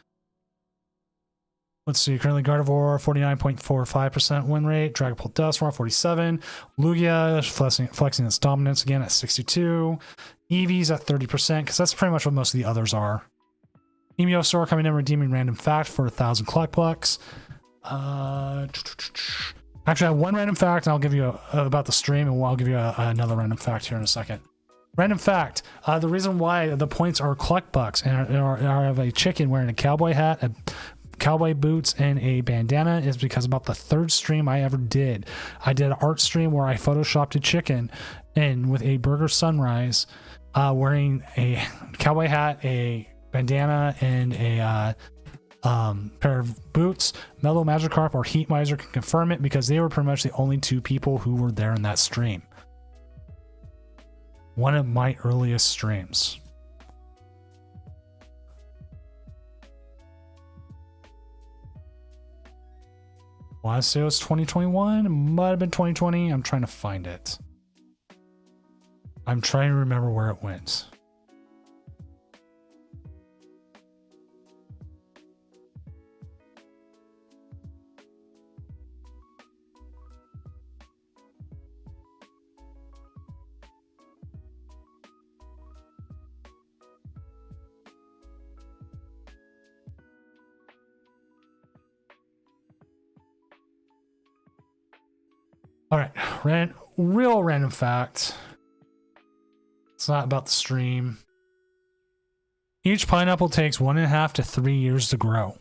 Let's see, currently Gardevoir, 49.45% win rate. Dragapult Dusknoir, 47. Lugia flexing its dominance again at 62. Eevee's at 30%, because that's pretty much what most of the others are. Emiosaur coming in redeeming random fact for 1,000 Cluckbucks. Actually, I have one random fact, and I'll give you about the stream, and I'll give you another random fact here in a second. Random fact: the reason why the points are Cluckbucks and are of a chicken wearing a cowboy hat, a cowboy boots, and a bandana is because about the 3rd stream I ever did. I did an art stream where I photoshopped a chicken and with a burger sunrise. wearing a cowboy hat, a bandana, and a pair of boots. Mellow Magikarp or Heat Miser can confirm it because they were pretty much the only two people who were there in that stream. One of my earliest streams. I want to say it was 2021. It might have been 2020. I'm trying to find it. I'm trying to remember where it went. All right, real random fact. It's not about the stream. Each pineapple takes 1.5 to 3 years to grow,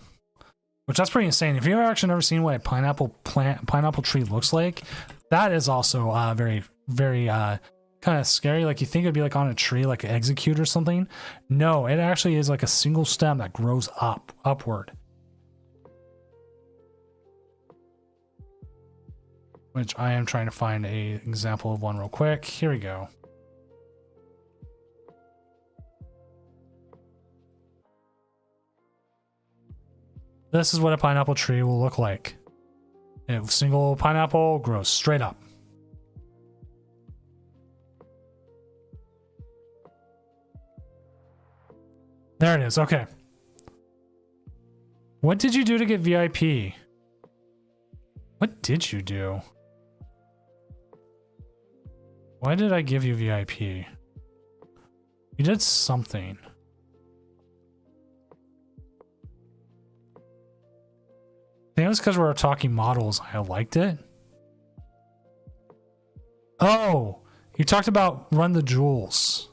which that's pretty insane. If you've actually never seen what a pineapple tree looks like, that is also very, very kind of scary. Like you think it'd be like on a tree, like an execute or something. No, it actually is like a single stem that grows upward. Which I am trying to find a example of one real quick. Here we go. This is what a pineapple tree will look like. A single pineapple grows straight up. There it is. Okay. What did you do to get VIP? What did you do? Why did I give you VIP? You did something. I think it was because we were talking models. I liked it. Oh, you talked about Run the Jewels.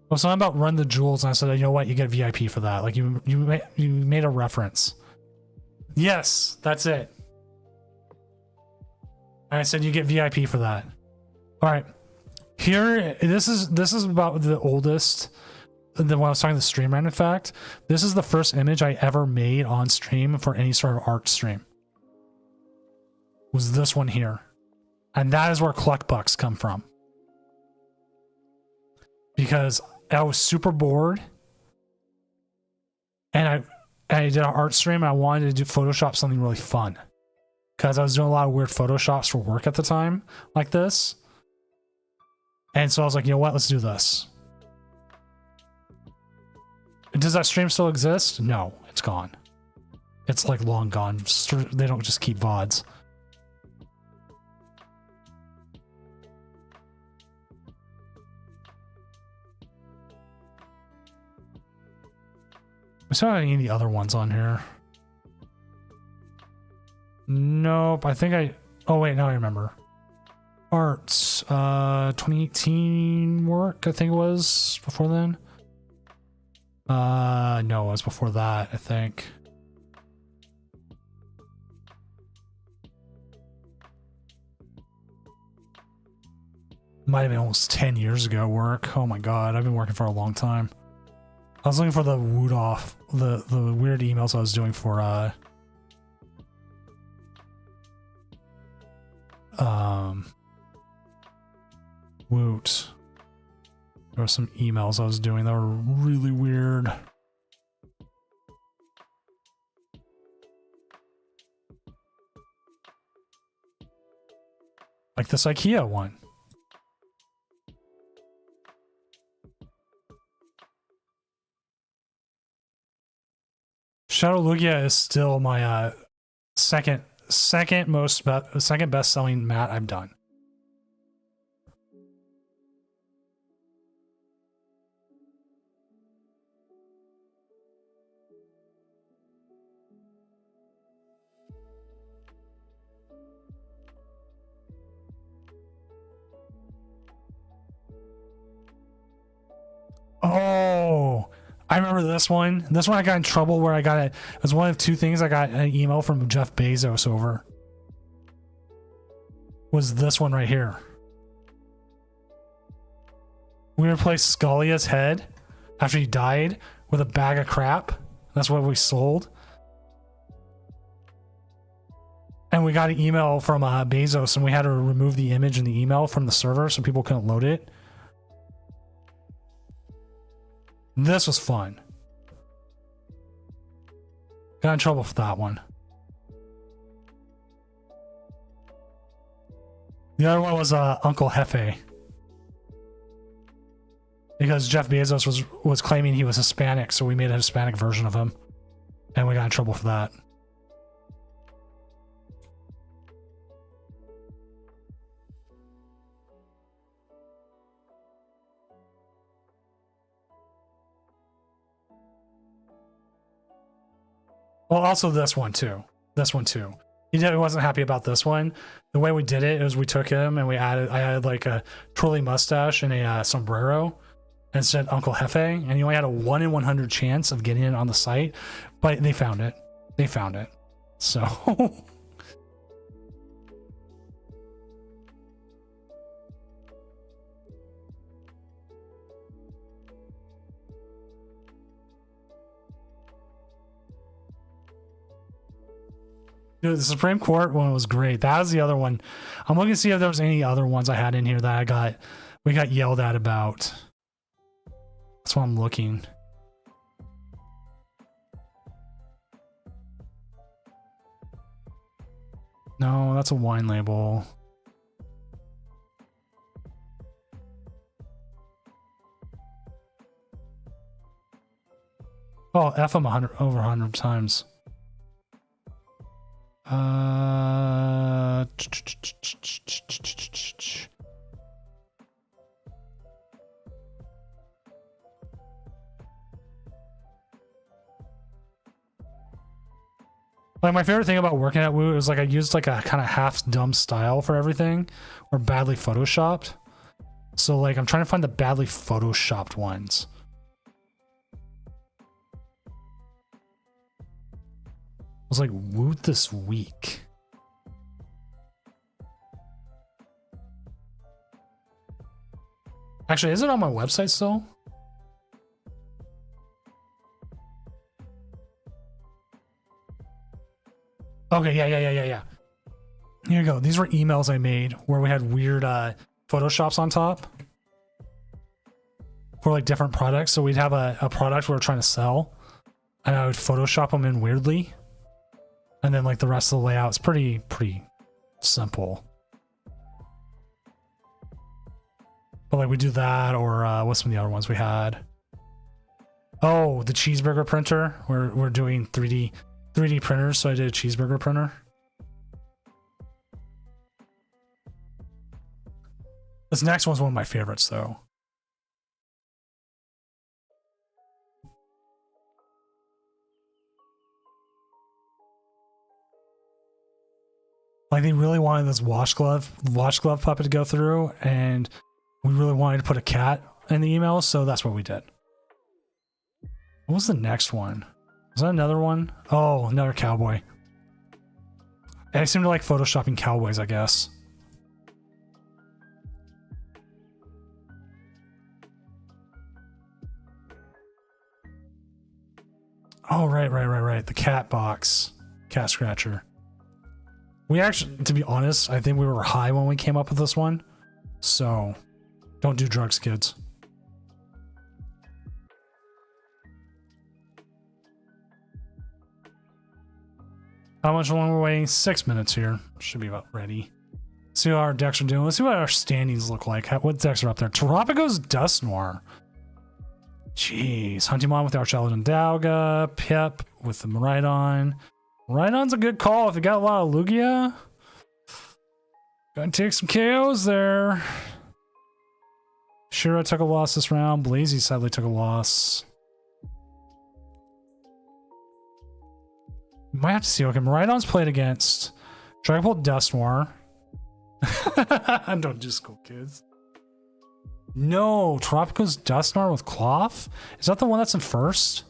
Well, something about Run the Jewels, and I said, you know what, you get VIP for that. Like you made a reference. Yes, that's it. And I said you get VIP for that. All right, here this is about the oldest. When I was talking the stream random fact, this is the first image I ever made on stream for any sort of art stream. Was this one here, and that is where Cluck Bucks come from. Because I was super bored, and I did an art stream, and I wanted to do Photoshop something really fun, because I was doing a lot of weird Photoshops for work at the time, like this. And so I was like, you know what, let's do this. Does that stream still exist? No, it's gone. It's like long gone. They don't just keep VODs. I saw any of the other ones on here. Nope. I think I... Oh, wait. Now I remember. Arts. 2018 work, I think it was. Before then. No, it was before that, I think. Might have been almost 10 years ago work. Oh my god. I've been working for a long time. I was looking for the woot off, the weird emails I was doing for Woot. There were some emails I was doing that were really weird. Like this IKEA one. Shadow Lugia is still my second best selling mat I've done. Oh, I remember this one. This one I got in trouble where I got it. It was one of two things I got an email from Jeff Bezos over. Was this one right here. We replaced Scalia's head after he died with a bag of crap. That's what we sold. And we got an email from Bezos, and we had to remove the image in the email from the server so people couldn't load it. This was fun. Got in trouble for that one. The other one was Uncle Hefe. Because Jeff Bezos was claiming he was Hispanic, so we made a Hispanic version of him. And we got in trouble for that. Well, also this one too. This one too. He wasn't happy about this one. The way we did it is we took him and I added like a twirly mustache and a sombrero and said Uncle Hefe, and he only had a 1 in 100 chance of getting it on the site, but they found it. They found it. So dude, the Supreme Court one was great. That was the other one. I'm looking to see if there was any other ones I had in here that we got yelled at about. That's why I'm looking. No, that's a wine label. Oh, F them over 100 times. Like my favorite thing about working at Woo is like I used like a kind of half dumb style for everything, or badly photoshopped. So like I'm trying to find the badly photoshopped ones. I was like, Woo this week. Actually, is it on my website still? Okay, yeah. Here you go. These were emails I made where we had weird photoshops on top for like different products. So we'd have a product we were trying to sell, and I would Photoshop them in weirdly. And then like the rest of the layout is pretty simple. But like we do that, or what's some of the other ones we had? Oh, the cheeseburger printer. We're doing 3D printers, so I did a cheeseburger printer. This next one's one of my favorites though. Like they really wanted this washcloth puppet to go through, and we really wanted to put a cat in the email, so that's what we did. What was the next one? Was that another one? Oh, another cowboy. I seem to like photoshopping cowboys, I guess. Oh, right. The cat box. Cat scratcher. We actually, to be honest, I think we were high when we came up with this one. So, don't do drugs, kids. How much longer we're waiting? 6 minutes here. Should be about ready. See how our decks are doing. Let's see what our standings look like. What decks are up there? Tarapago's Dust Noir. Jeez. Hunting Mon with the Archelid Dauga. Pip with the Miraidon. Miraidon's a good call if you got a lot of Lugia. Gonna take some KOs there. Shura took a loss this round. Blazy sadly took a loss. Might have to see. Okay, Miraidon's played against Dragapult Dust Noir. Don't do school kids. No, Tropico's Dusknoir with Cloth? Is that the one that's in first?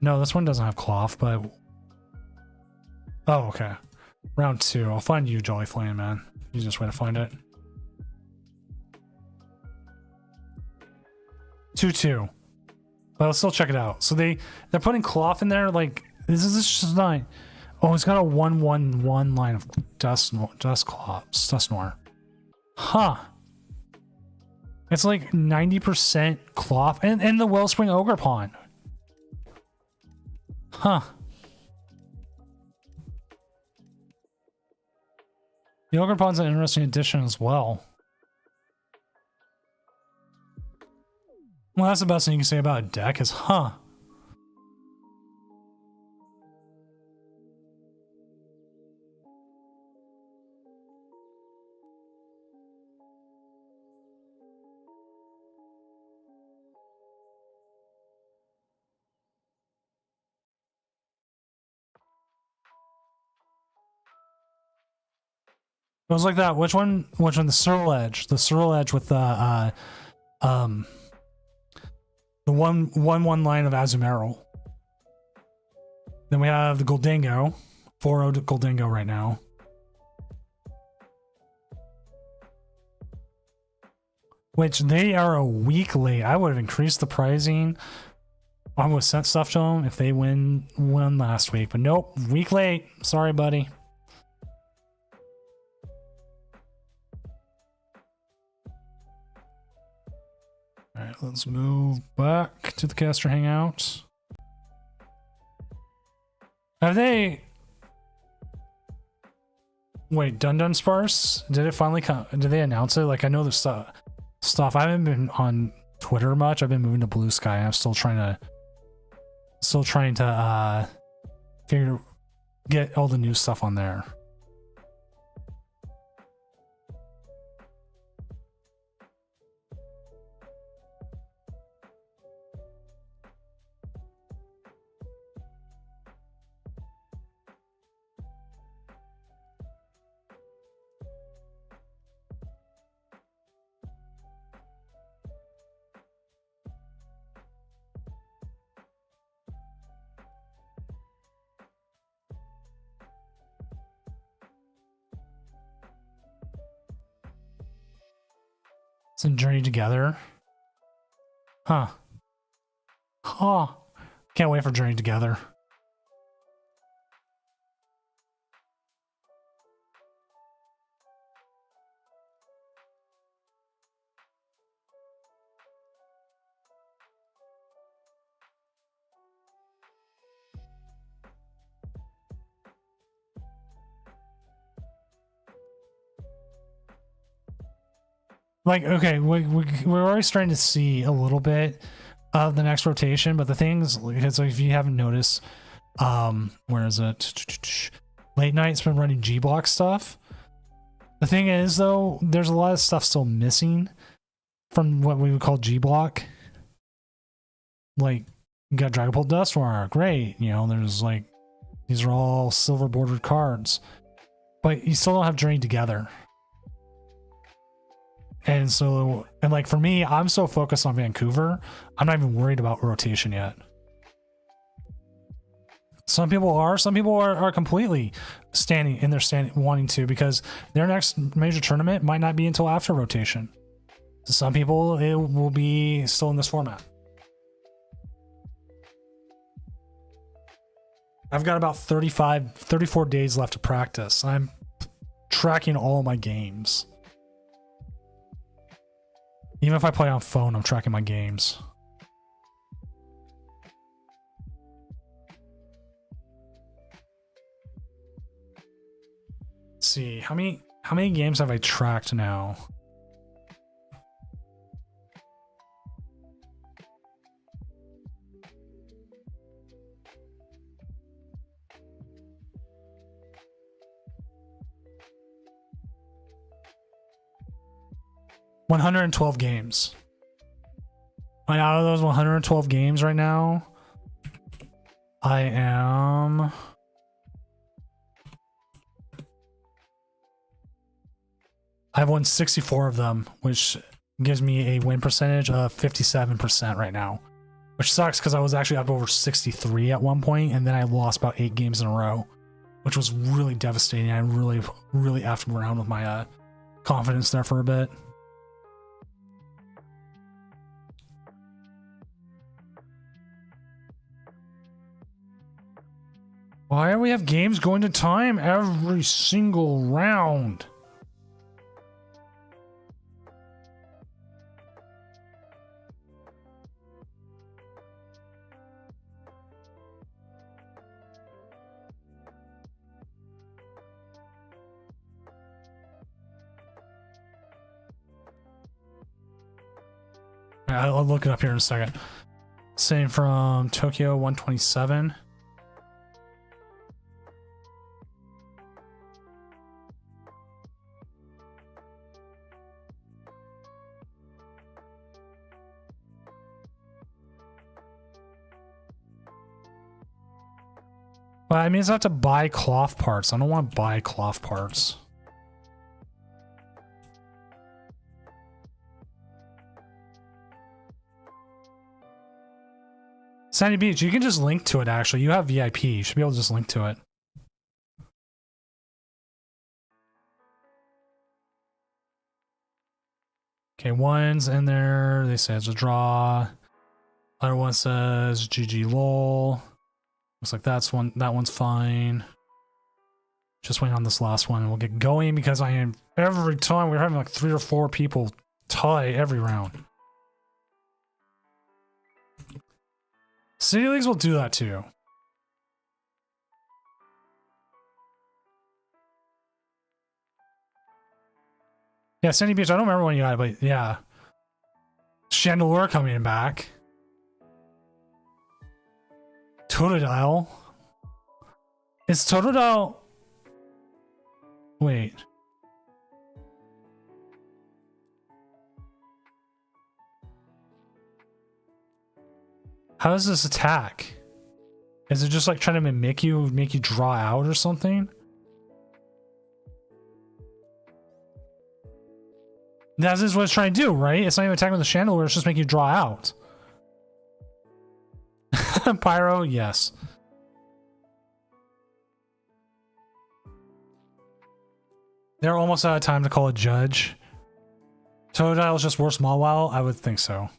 No, this one doesn't have Cloth, but... Oh, okay. Round 2. I'll find you, Jolly Flame, man. Easiest way to find it. 2-2. But I'll still check it out. So they're putting Cloth in there, like... This is just not... Oh, it's got a 1-1-1 line of Dusknoir. Huh. It's like 90% Cloth and the Wellspring Ogerpon. Huh. The Ogerpon's an interesting addition as well. Well, that's the best thing you can say about a deck is, huh. It was like that. Which one? The Surl Edge. The Surl Edge with the 1-1 line of Azumarill. Then we have the Goldingo. 4-0 Goldingo right now. Which they are a week late. I would have increased the pricing. I would have sent stuff to them if they won last week. But nope, week late. Sorry, buddy. Alright, let's move back to the caster hangout. Have they... Wait, Dun Sparse? Did it finally come? Did they announce it? Like, I know the stuff. I haven't been on Twitter much. I've been moving to Blue Sky. I'm still trying to get all the new stuff on there. It's a journey together. Huh. Can't wait for Journey Together. Like, okay, we're already starting to see a little bit of the next rotation, but the things, because if you haven't noticed, where is it? Late Night's been running G-Block stuff. The thing is, though, there's a lot of stuff still missing from what we would call G-Block. Like, you got Dragapult Dusknoir, great. You know, there's like, these are all silver bordered cards. But you still don't have Journey Together. And so, and like for me, I'm so focused on Vancouver, I'm not even worried about rotation yet. Some people are completely wanting to, because their next major tournament might not be until after rotation. Some people, it will be still in this format. I've got about 34 days left to practice. I'm tracking all my games. Even if I play on phone, I'm tracking my games. Let's see, how many games have I tracked now? $112 games. And out of those 112 games right now, I am... I've won 64 of them, which gives me a win percentage of 57% right now. Which sucks because I was actually up over 63 at one point, and then I lost about 8 games in a row, which was really devastating. I really effed around with my confidence there for a bit. Why do we have games going to time every single round? I'll look it up here in a second. Same from Tokyo 127. Well, I mean, I have to buy cloth parts. I don't want to buy cloth parts. Sandy Beach, you can just link to it, actually. You have VIP. You should be able to just link to it. Okay, one's in there. They say it's a draw. Other one says GG lol. Looks like that one's fine. Just waiting on this last one and we'll get going because I am every time we're having like 3 or 4 people tie every round. City Leagues will do that too. Yeah, Sandy Beach, I don't remember when you got it, but yeah. Chandelure coming back. Totodile. Is Totodile... Wait. How does this attack? Is it just like trying to make you draw out or something? That is what it's trying to do, right? It's not even attacking with the Chandelure, it's just making you draw out. Pyro, yes. They're almost out of time to call a judge. Totodile is just worse Mawile? I would think so.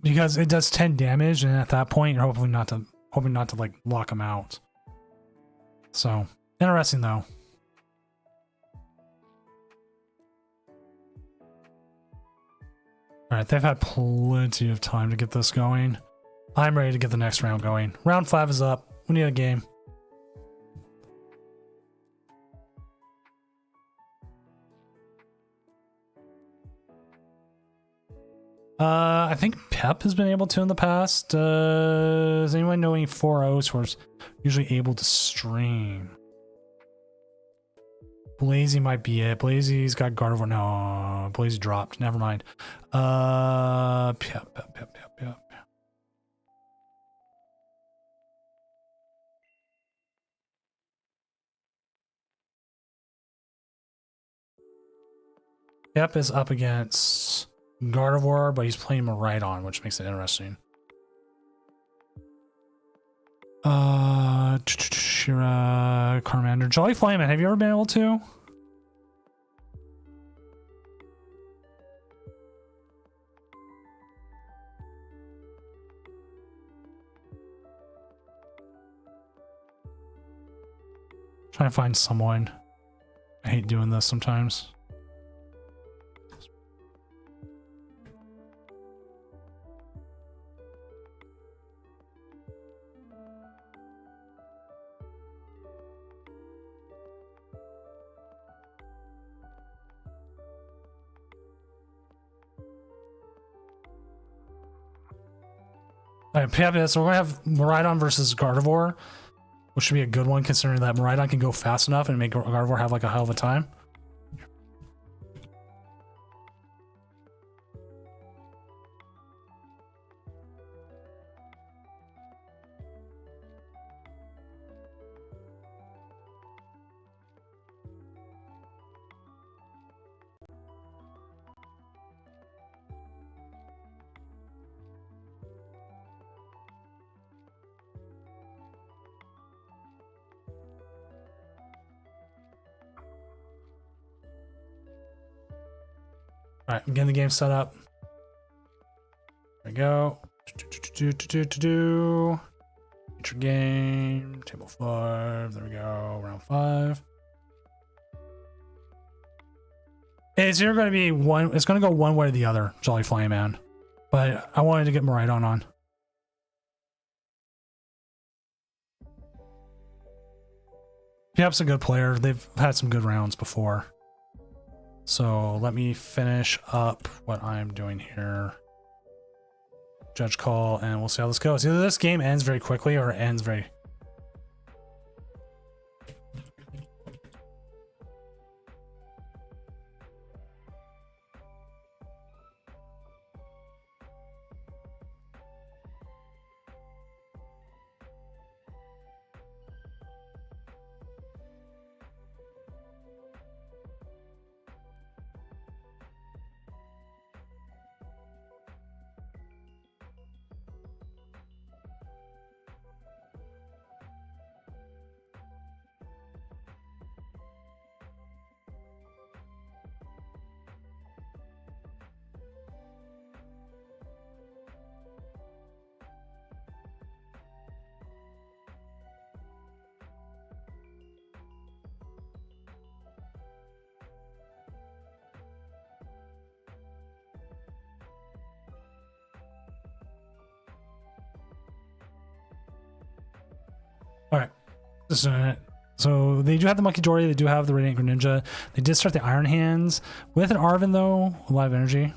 Because it does 10 damage, and at that point, you're hoping not to like lock him out. So interesting though. All right, they've had plenty of time to get this going. I'm ready to get the next round going. Round 5 is up. We need a game. I think Pep has been able to in the past. Does anyone know any 4-0s who are usually able to stream? Blazy might be it. Blazy's got Gardevoir. No, Blazy dropped. Never mind. Pep. Pep is up against Gardevoir, but he's playing Miraidon, which makes it interesting. Shira, Charmander, Jolly Flamin', have you ever been able to? Trying to find someone. I hate doing this sometimes. Alright, so we're gonna have Miraidon versus Gardevoir, which should be a good one considering that Miraidon can go fast enough and make Gardevoir have like a hell of a time. All right, I'm getting the game set up. There we go. Feature game, table 5. There we go. Round 5. It's either going to be one. It's going to go one way or the other, Jolly Flying Man. But I wanted to get Maridon on. Piap's a good player. They've had some good rounds before. So let me finish up what I'm doing here. Judge call, and we'll see how this goes. Either this game ends very quickly or it ends very... All right, so they do have the Monkey Dory, they do have the Radiant Greninja. They did start the Iron Hands with an Arven though, a lot of energy.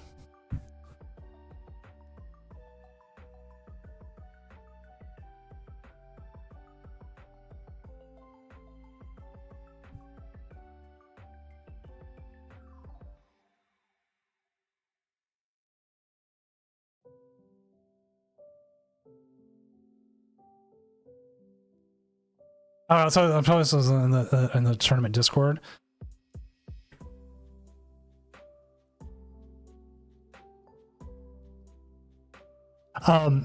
Oh, so I'm probably this in the tournament Discord. I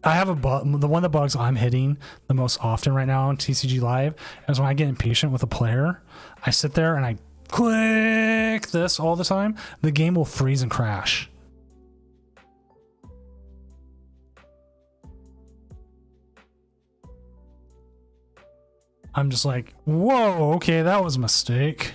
have a bug. The one of the bugs I'm hitting the most often right now on TCG Live is when I get impatient with a player. I sit there and I click this all the time. The game will freeze and crash. I'm just like, whoa, okay, that was a mistake.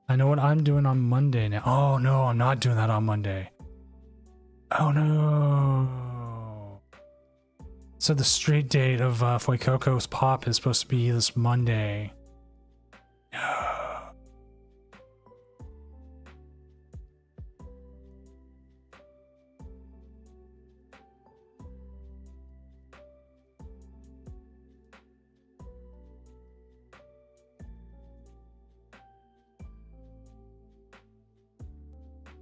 I know what I'm doing on Monday now. Oh no, I'm not doing that on Monday. Oh no. So the street date of Fuecoco's pop is supposed to be this Monday.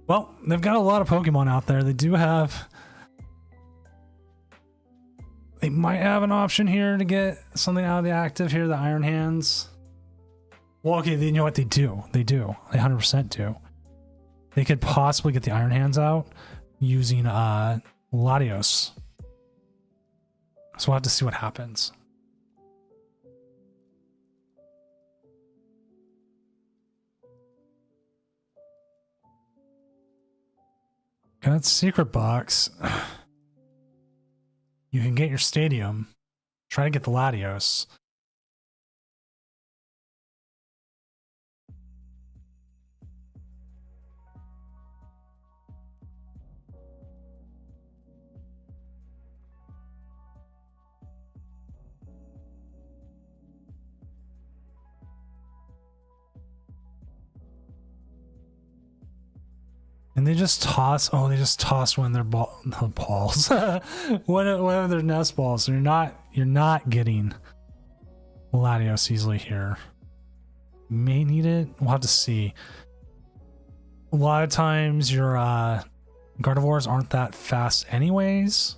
Well, they've got a lot of Pokemon out there. They do have... They might have an option here to get something out of the active here, the Iron Hands. Well, okay, you know what they do? They do. They 100% do. They could possibly get the Iron Hands out using Latios. So we'll have to see what happens. Got Secret Box. You can get your Stadium. Try to get the Latios. And they just toss. Oh, they just toss one of their balls. one of their nest balls. So you're not getting Latios easily here. May need it. We'll have to see. A lot of times your Gardevoirs aren't that fast, anyways.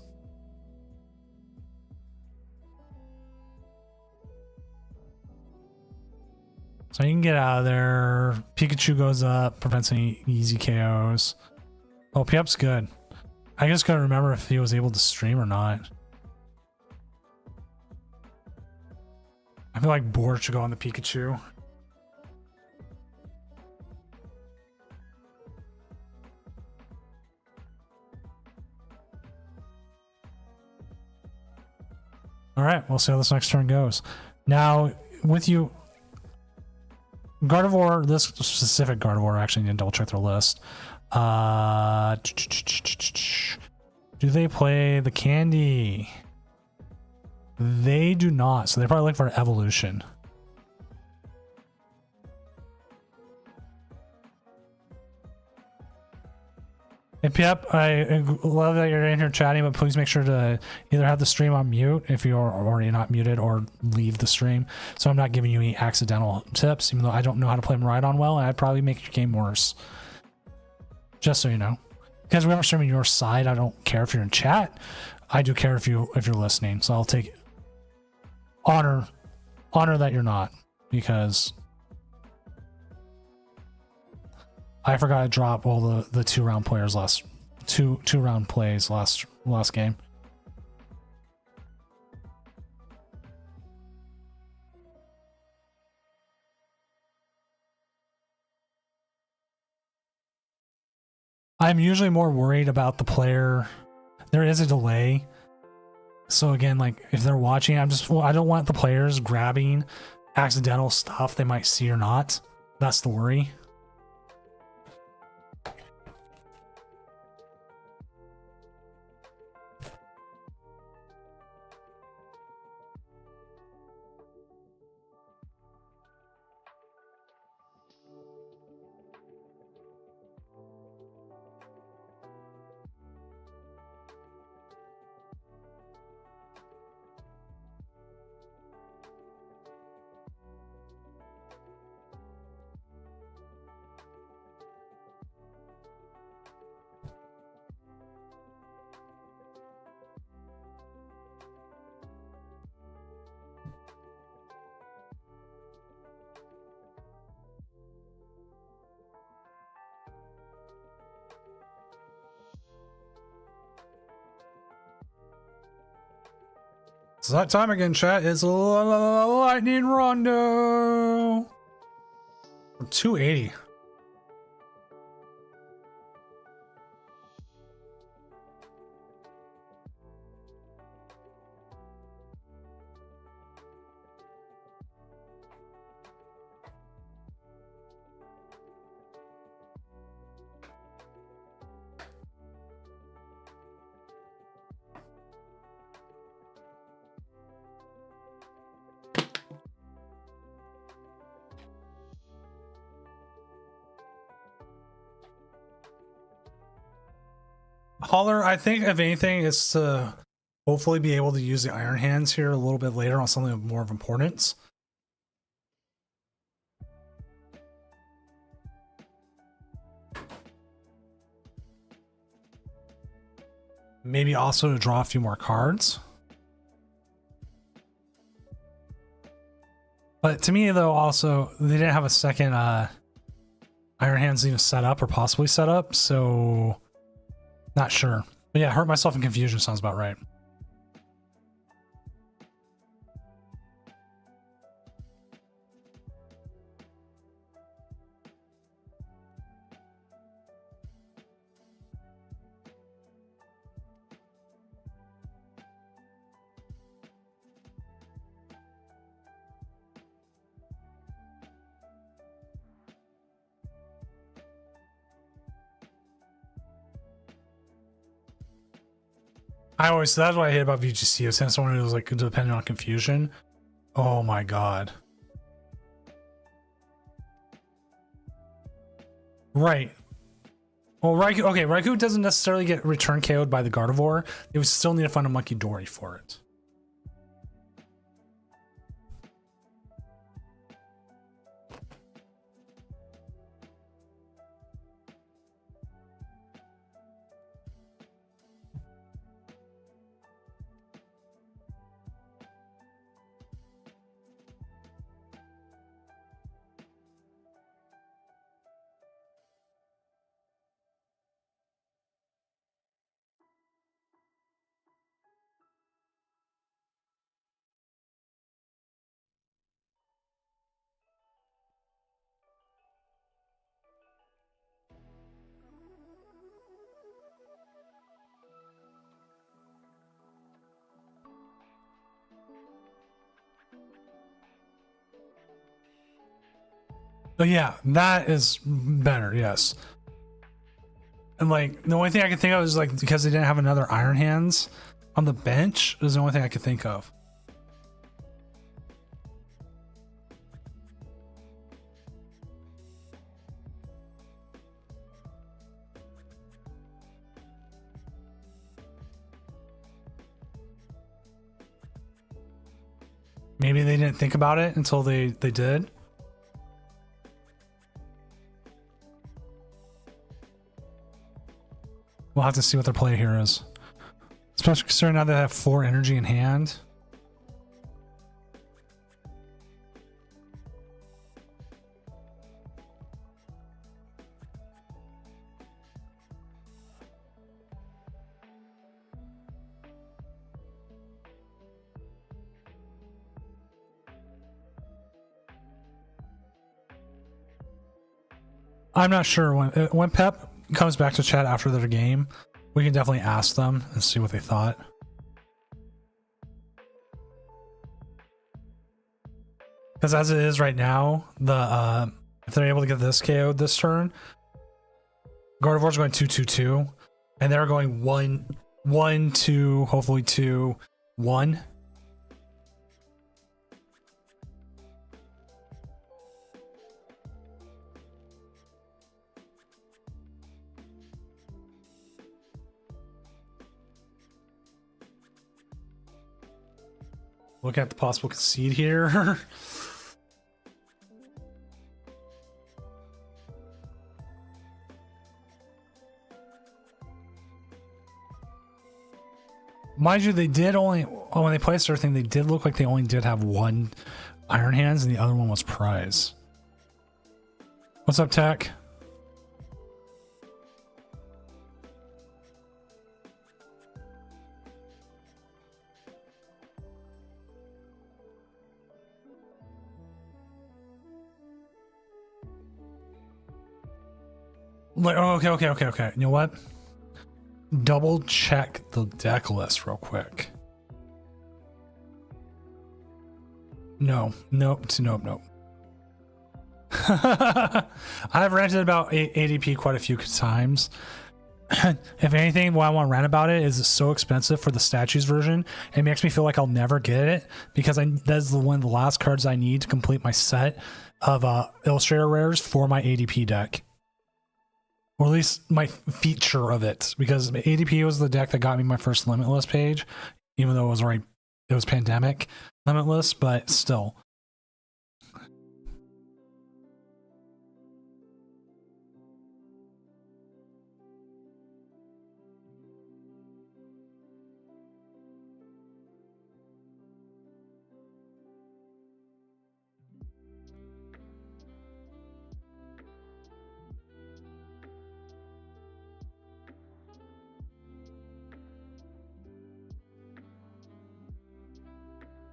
So you can get out of there. Pikachu goes up, prevents any easy KOs. Oh, Piep's good. I just couldn't remember if he was able to stream or not. I feel like Board should go on the Pikachu. All right, we'll see how this next turn goes. Now, with you, Gardevoir, this specific Gardevoir, actually need to double check their list. Do they play the candy? They do not, so they're probably looking for an evolution. Hey, Piep, I love that you're in here chatting, but please make sure to either have the stream on mute if you're already not muted, or leave the stream, so I'm not giving you any accidental tips, even though I don't know how to play Miraidon well, and I'd probably make your game worse. Just so you know. Because we're streaming your side, I don't care if you're in chat. I do care if you're listening, so I'll take honor that you're not, because I forgot to drop all the two round plays last game. I'm usually more worried about the player. There is a delay. So again, like if they're watching, I don't want the players grabbing accidental stuff they might see or not. That's the worry. So that time again, chat, is Lightning Rondo. 280. Holler, I think if anything, is to hopefully be able to use the Iron Hands here a little bit later on something of more of importance. Maybe also to draw a few more cards. But to me, though, also, they didn't have a second Iron Hands even set up or possibly set up, so not sure. But yeah, hurt myself in confusion sounds about right. That's what I hate about VGC. Is someone who's like dependent on confusion. Oh my god. Right. Well, Raikou, okay, Raikou doesn't necessarily get return KO'd by the Gardevoir. They would still need to find a Monkey Dory for it. Oh yeah, that is better, yes. And like the only thing I could think of is like because they didn't have another Iron Hands on the bench is the only thing I could think of. Maybe they didn't think about it until they did. We'll have to see what their play here is. Especially considering now they have 4 energy in hand. I'm not sure when Pep comes back to chat after their game, we can definitely ask them and see what they thought. Because as it is right now, the if they're able to get this KO'd this turn, Gardevoir's going 2-2-2, and they're going 1-1-2, hopefully 2-1. Look at the possible concede here. Mind you, they did only, when they placed everything, they did look like they only did have 1 Iron Hands and the other one was Prize. What's up, Tech? Like, oh, okay. You know what? Double check the deck list real quick. Nope. I've ranted about ADP quite a few times. If anything, what I want to rant about it is it's so expensive for the statues version. It makes me feel like I'll never get it because that's one of the last cards I need to complete my set of Illustrator rares for my ADP deck. Or at least my feature of it, because ADP was the deck that got me my first Limitless page, even though it was pandemic Limitless, but still.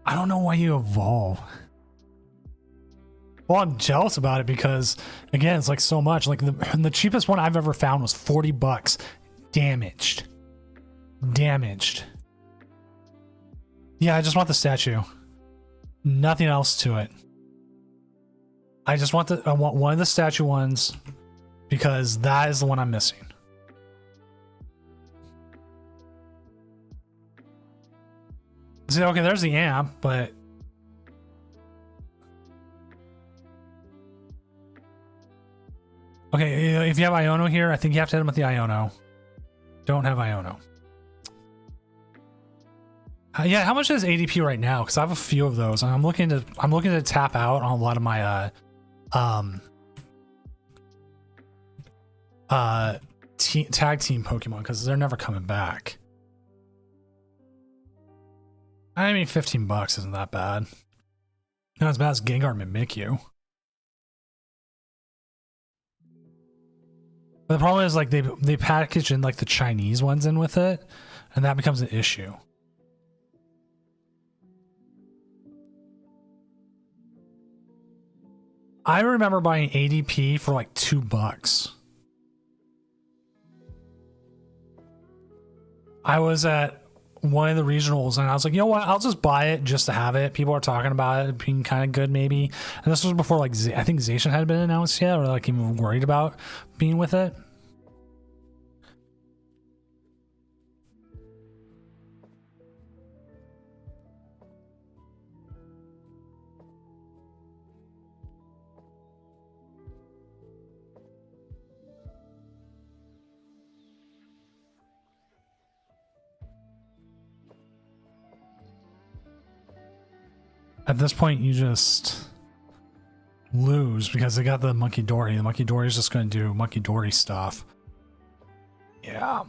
I don't know why you evolve. Well, I'm jealous about it because, again, it's like so much. Like the cheapest one I've ever found was $40. Damaged. Yeah, I just want the statue. Nothing else to it. I want one of the statue ones because that is the one I'm missing. See, okay, there's the amp, but okay, if you have Iono here, I think you have to hit him with the Iono. Don't have Iono. Yeah, how much is ADP right now? Because I have a few of those, and I'm looking to tap out on a lot of my tag team Pokemon because they're never coming back. I mean, $15 isn't that bad. Not as bad as Gengar and Mimikyu. But the problem is, like, they package in like the Chinese ones in with it, and that becomes an issue. I remember buying ADP for like $2. I was at one of the regionals, and I was like, you know what? I'll just buy it just to have it. People are talking about it being kind of good, maybe. And this was before, like, I think Zacian had been announced yet, or like even worried about being with it. At this point, you just lose because they got the Monkey Dory. The Monkey Dory is just going to do Monkey Dory stuff. Yeah.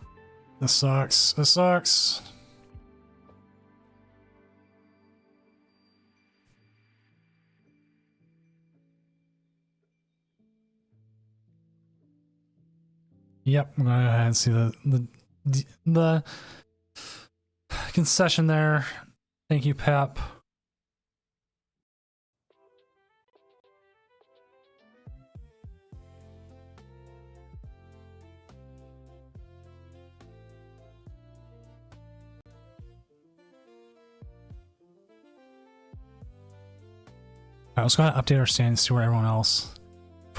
This sucks. This sucks. Yep, I'm going to go ahead and see the concession there. Thank you, Pep. All right, let's go ahead and update our standings, see where everyone else.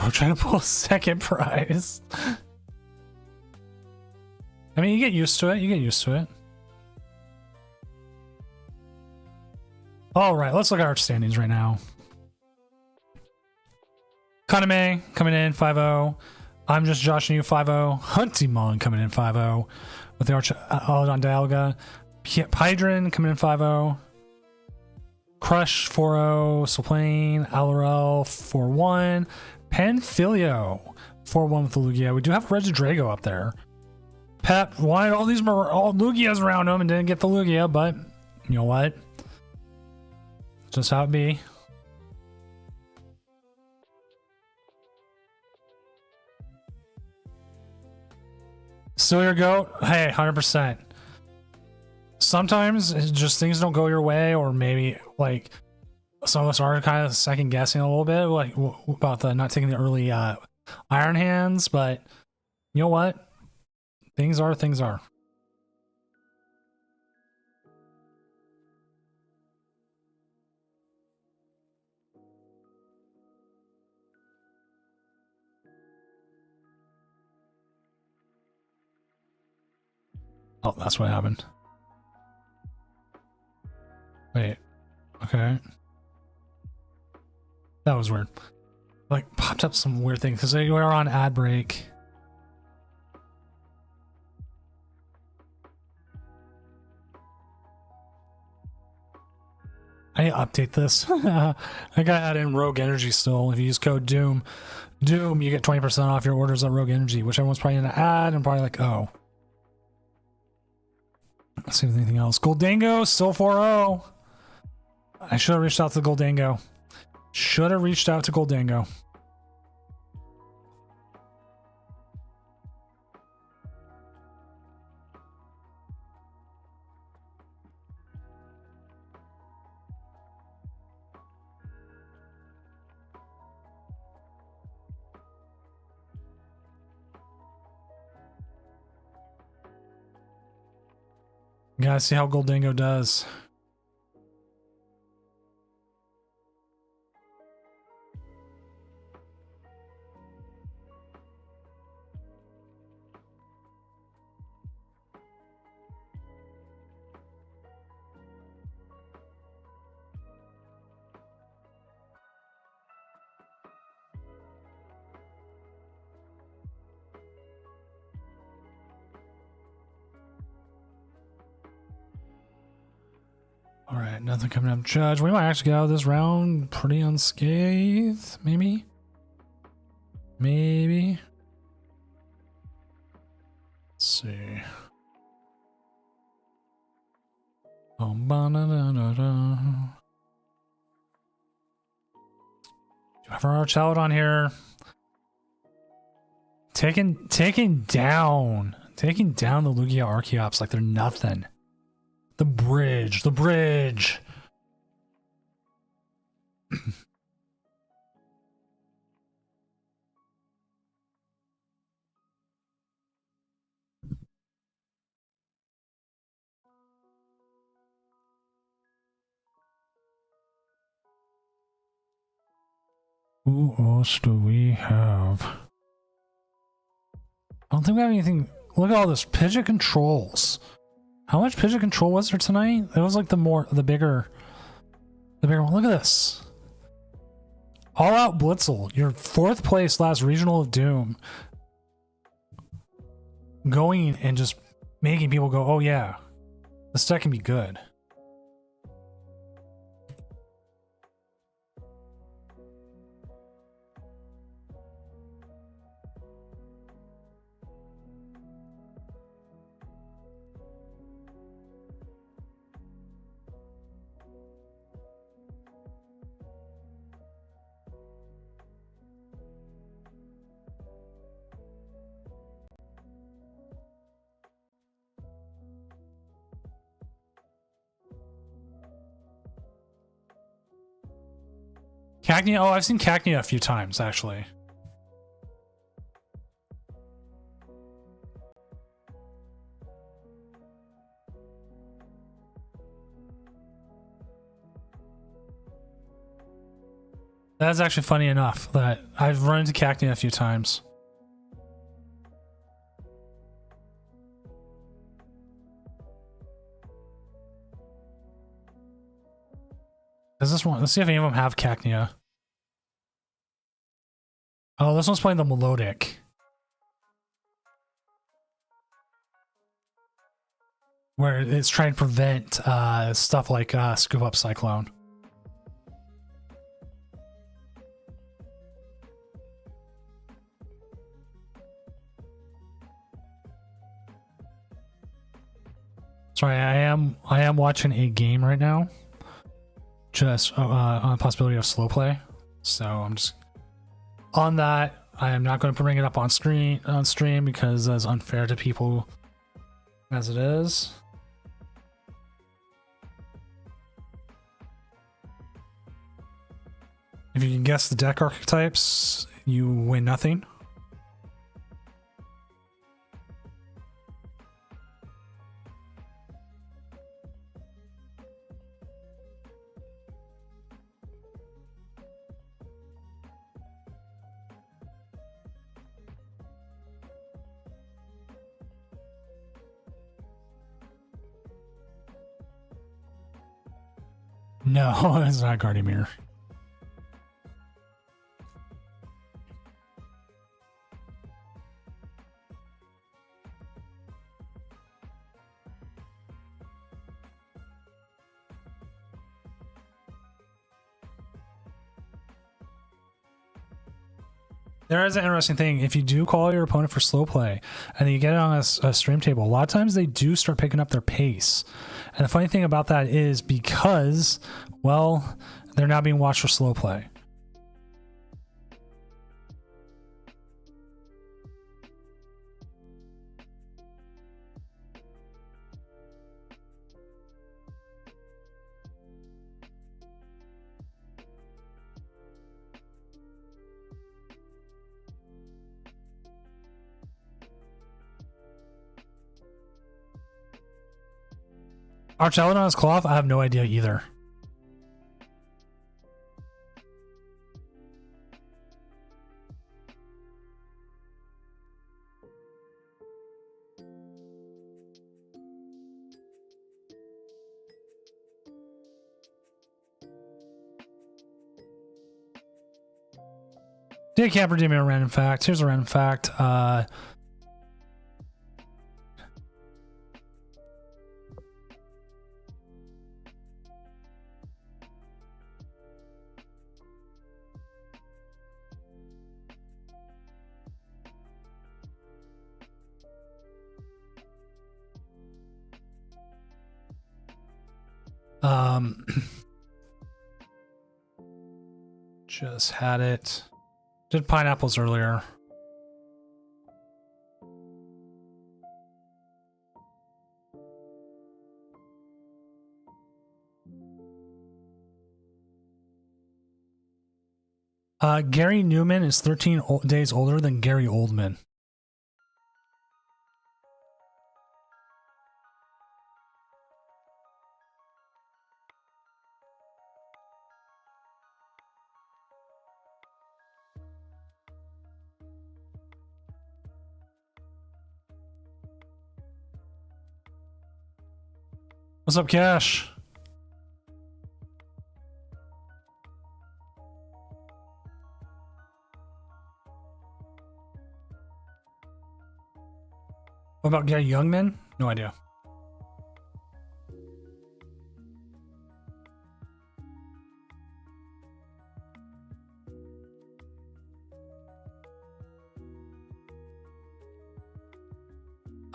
We're trying to pull a second prize. I mean, you get used to it. You get used to it. All right, let's look at our standings right now. Kaname coming in 5-0. I'm just joshing you 5-0. Huntimon coming in 5-0 with the Archon Dialga. Pydrin coming in 5-0. Crush 4-0. Soplane. Alorel 4-1. Panfilio 4-1 with the Lugia. We do have Regidrago up there. Pep wanted all these all Lugias around him and didn't get the Lugia, but you know what? Just how it be. Still your goat? Hey, 100%. Sometimes it's just things don't go your way, or maybe like some of us are kind of second guessing a little bit, like about the not taking the early Iron Hands, but you know what? Things are things are. Oh, that's what happened. Wait. Okay. That was weird. Like, popped up some weird things because we were on ad break. I need to update this. I gotta add in Rogue Energy still. If you use code DOOM, you get 20% off your orders at Rogue Energy, which everyone's probably gonna add and probably like, oh. Let's see if there's anything else. Goldango, still 4-0. I should have reached out to Goldango. Should have reached out to Goldango. Gotta see how Goldango does. All right, nothing coming up. Judge, we might actually get out of this round pretty unscathed. Maybe. Maybe. Let's see. Oh, ba-na-na-na-na. Do I have our child on here? Taking down the Lugia Archeops like they're nothing. The bridge. Who else do we have? I don't think we have anything. Look at all this Pidgeot controls. How much Pidgeot control was there tonight? It was like the bigger one. Look at this. All Out Blitzel, your 4th place last regional of Doom. Going and just making people go, oh yeah, this deck can be good. Cacnea, oh, I've seen Cacnea a few times, actually. That's actually funny enough that I've run into Cacnea a few times. Does this one? Let's see if any of them have Cacnea. Oh, this one's playing the Melodic. Where it's trying to prevent stuff like Scoop Up Cyclone. Sorry, I am watching a game right now. Just on the possibility of slow play. So I'm just on that. I am not going to bring it up on stream because that's unfair to people as it is. If you can guess the deck archetypes, you win nothing. No, it's not Gardymir. There is an interesting thing. If you do call your opponent for slow play and then you get it on a stream table, a lot of times they do start picking up their pace. And the funny thing about that is because, well, they're not being watched for slow play. Archelodon's Cloth? I have no idea either. Day Camper gave me a random fact. Here's a random fact. Just had it. Did pineapples earlier. Gary Newman is 13 days older than Gary Oldman. What's up, Cash? What about Gary Youngman? No idea.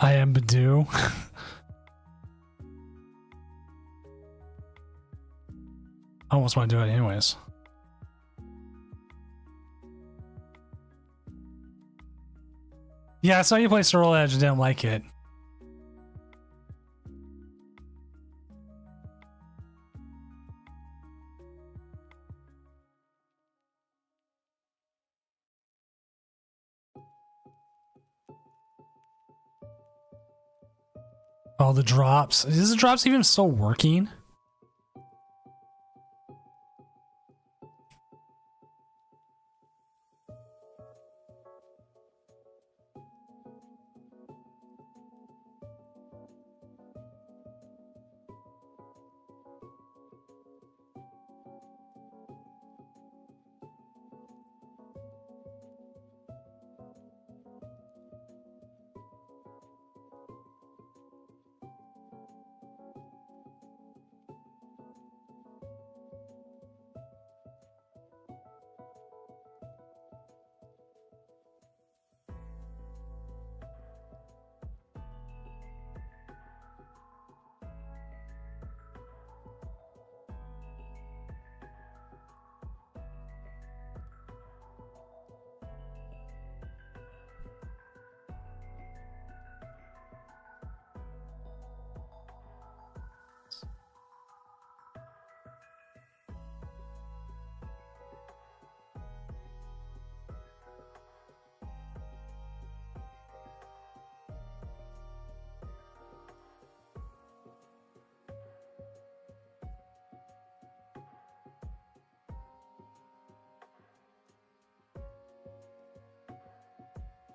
I am Badu. I almost want to do it anyways. Yeah, I saw you play Sterile Edge and didn't like it. Oh, the drops. Is the drops even still working?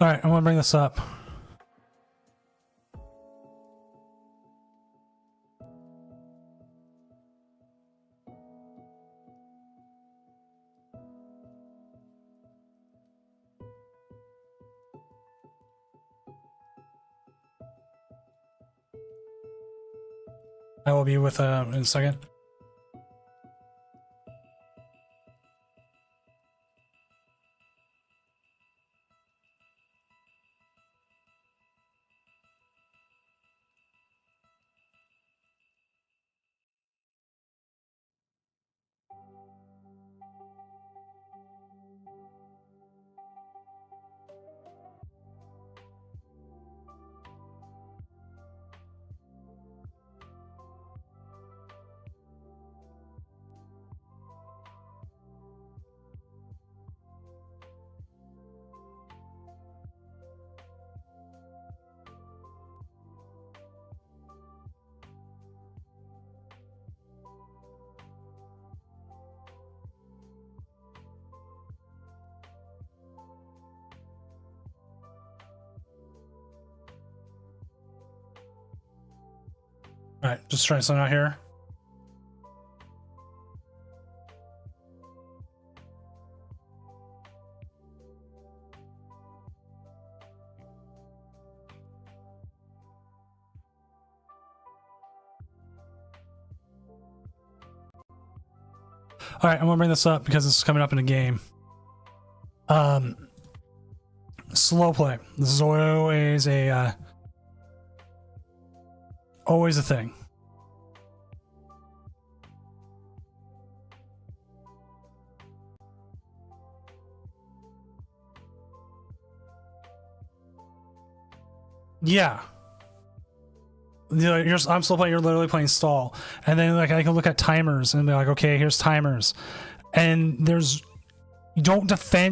All right, I'm gonna bring this up. I will be with in a second. All right, just trying something out here. All right, I'm gonna bring this up because this is coming up in a game. Slow play. This is always a thing. Yeah. I'm still playing. You're literally playing stall, and then like I can look at timers and be like, okay, here's timers, and you don't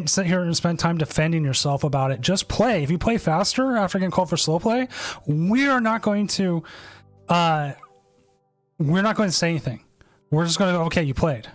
sit here and spend time defending yourself about it. Just play. If you play faster after getting called for slow play, we're not going to say anything. We're just going to go, okay, you played.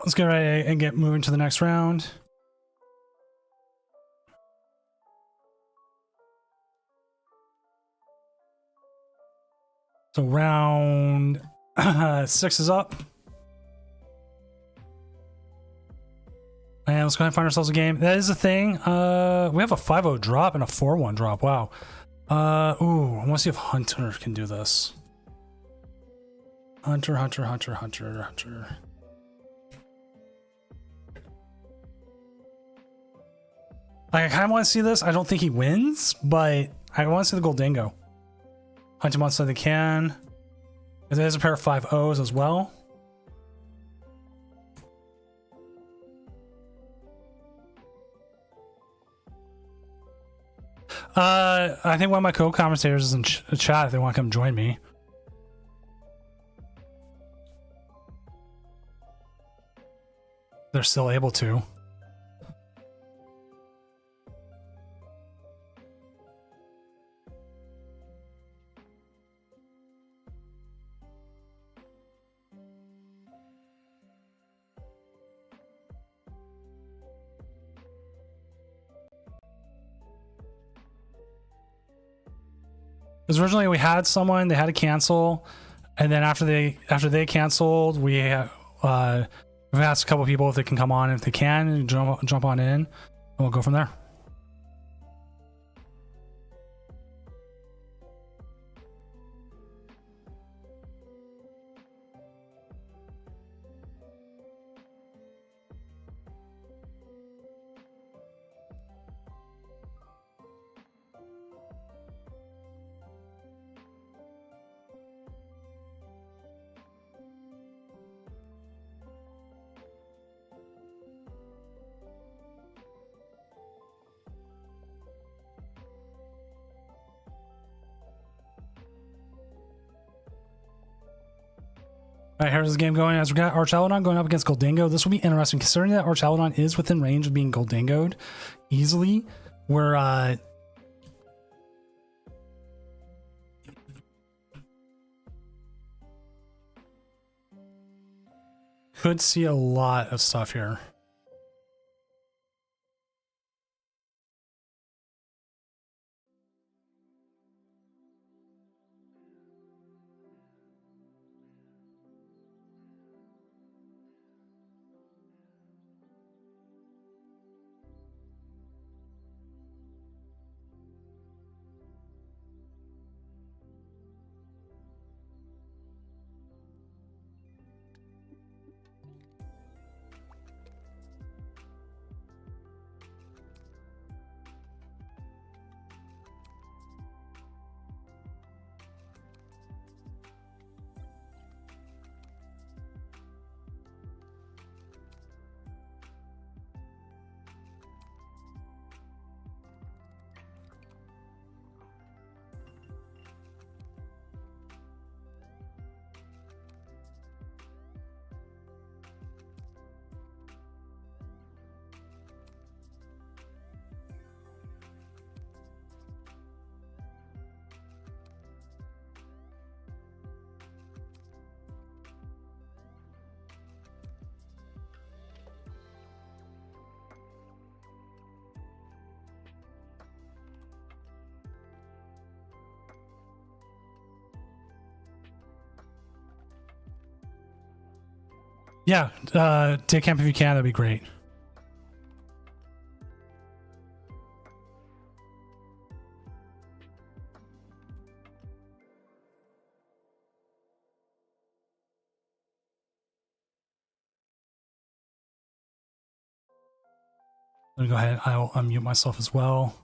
let's get ready and get moving to the next round. So round 6 is up. And let's go ahead and find ourselves a game. That is a thing. We have a 5-0 drop and a 4-1 drop. Wow. Ooh, I want to see if Hunter can do this. Hunter. I kind of want to see this. I don't think he wins, but I want to see the Goldingo. Hunter wants so they can. There's a pair of 5-0s as well. I think one of my co-commentators is in chat if they want to come join me. They're still able to. Because originally we had someone, they had to cancel, and then after they canceled, we've asked a couple people if they can come on, if they can, and jump on in, and we'll go from there. All right, here's the game going. As we got Archaludon going up against Goldingo, this will be interesting considering that Archaludon is within range of being Goldingoed easily. We're could see a lot of stuff here. Yeah, take camp if you can. That'd be great. Let me go ahead. I'll unmute myself as well.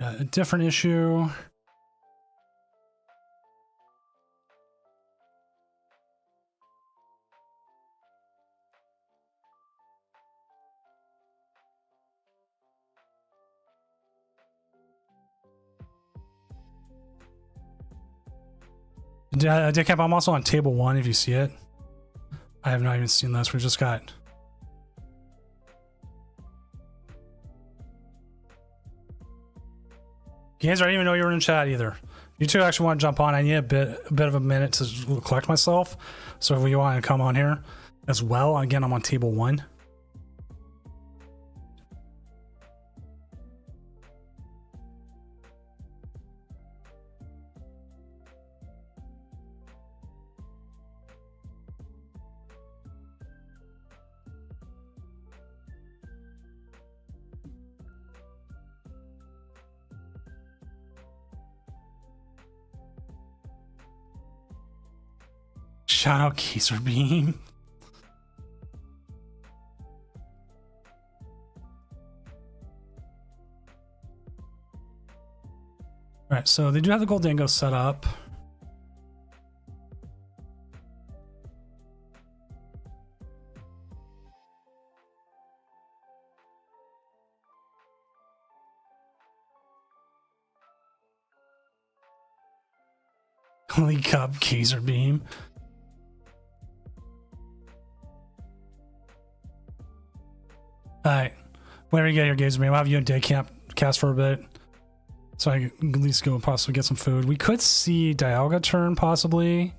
A different issue. Dickcap, I'm also on table 1 if you see it. I have not even seen this. We just got... You guys, I didn't even know you were in chat either. You two actually want to jump on? I need a bit of a minute to collect myself. So if you want to come on here as well, again, I'm on table 1. Shout out Kaiser Beam. Alright, so they do have the Goldango set up. Leak up Kaiser Beam. Alright, whenever you get your Kaiser Beam, I'll have you in day camp cast for a bit. So I can at least go and possibly get some food. We could see Dialga turn, possibly.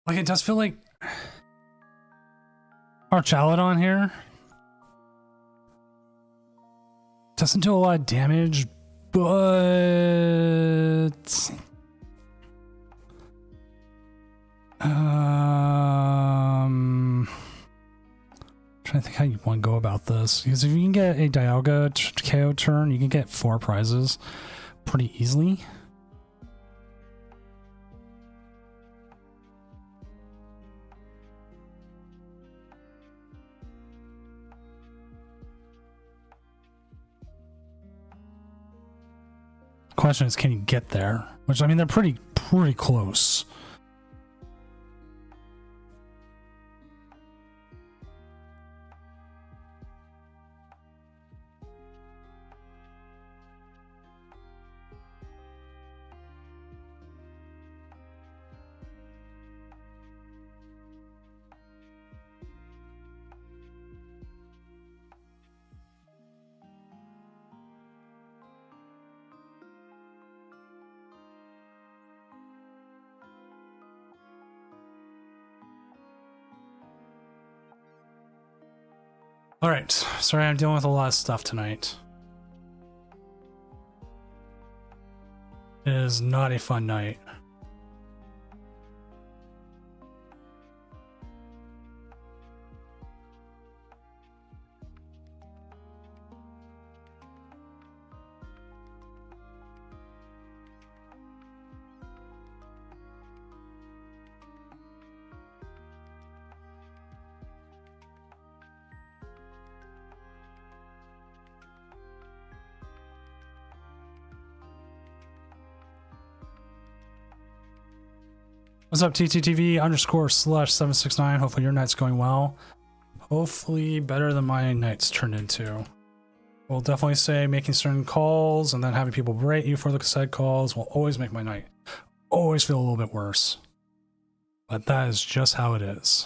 Like, it does feel like our Chaladon here doesn't do a lot of damage, but trying to think how you want to go about this, because if you can get a Dialga KO turn, you can get 4 prizes pretty easily. Question is, can you get there? Which, I mean, they're pretty close. All right, sorry, I'm dealing with a lot of stuff tonight. It is not a fun night. What's up, TTTV_/769? Hopefully your night's going well. Hopefully better than my night's turned into. We'll definitely say making certain calls and then having people berate you for the said calls will always make my night always feel a little bit worse. But that is just how it is.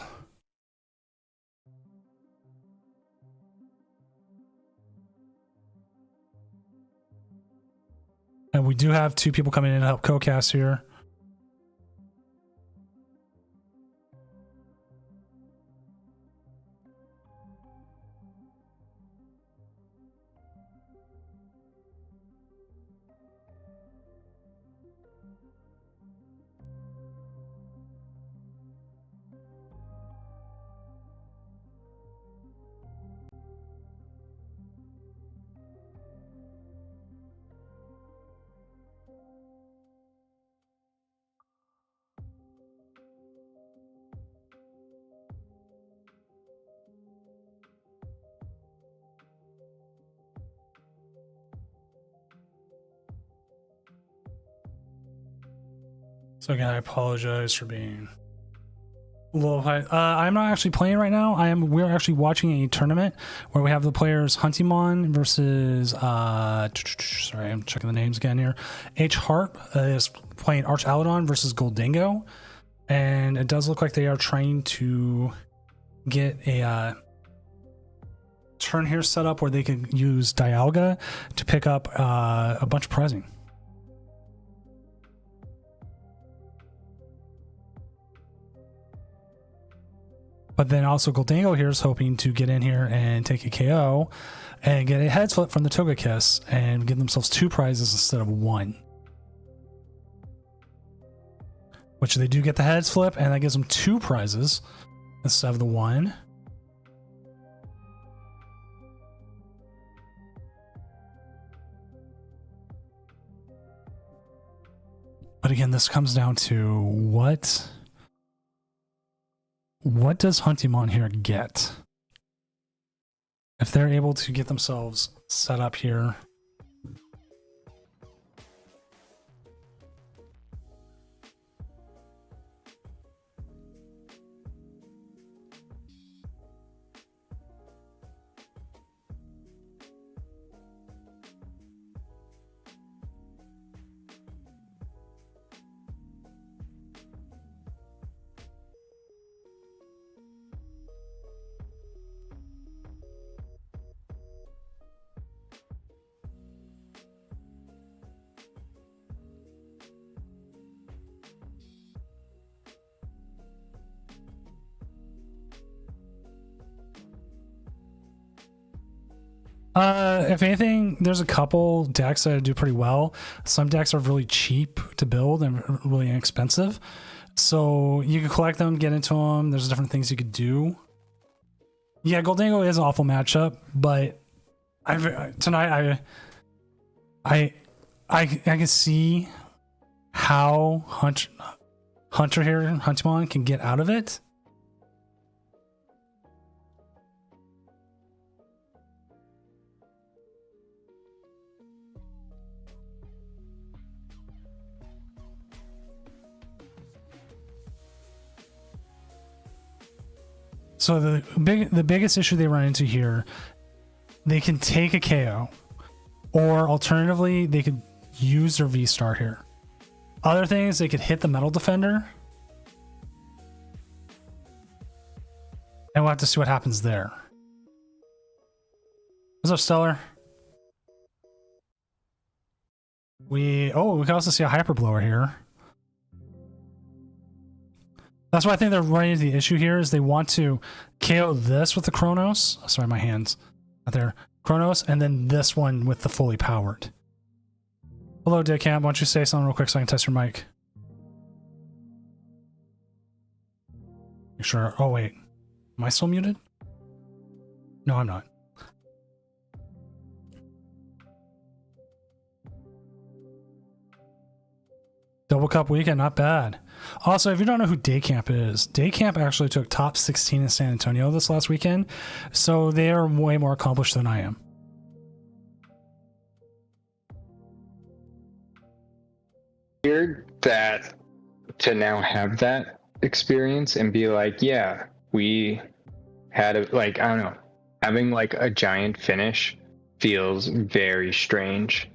And we do have 2 people coming in to help co-cast here. So again, I apologize for being I'm not actually playing right now. We're actually watching a tournament where we have the players Huntimon versus sorry, I'm checking the names again here. H Harp is playing Arch Aladon versus Goldingo, and it does look like they are trying to get a turn here set up where they can use Dialga to pick up a bunch of prizing. But then also Goldingo here is hoping to get in here and take a KO and get a heads flip from the Togekiss and give themselves 2 prizes instead of 1. Which they do get the heads flip, and that gives them 2 prizes instead of the 1. But again, this comes down to what does Huntimon here get? If they're able to get themselves set up here. If anything, there's a couple decks that do pretty well. Some decks are really cheap to build and really inexpensive. So you can collect them, get into them. There's different things you could do. Yeah, Goldingo is an awful matchup, but tonight I can see how Hunter here, Huntimon, can get out of it. So the biggest issue they run into here, they can take a KO, or alternatively, they could use their V-Star here. Other things, they could hit the Metal Defender, and we'll have to see what happens there. What's up, Stellar? We can also see a Hyper Blower here. That's why I think they're running into the issue here is they want to KO this with the Chronos. Sorry, my hands out there. Chronos, and then this one with the fully powered. Hello, Daycamp. Why don't you say something real quick so I can test your mic? Make sure. Oh, wait. Am I still muted? No, I'm not. Double Cup weekend, not bad. Also, if you don't know who Daycamp is, Daycamp actually took top 16 in San Antonio this last weekend, so they are way more accomplished than I am. Weird that to now have that experience and be like, yeah, we had I don't know, having like a giant finish feels very strange.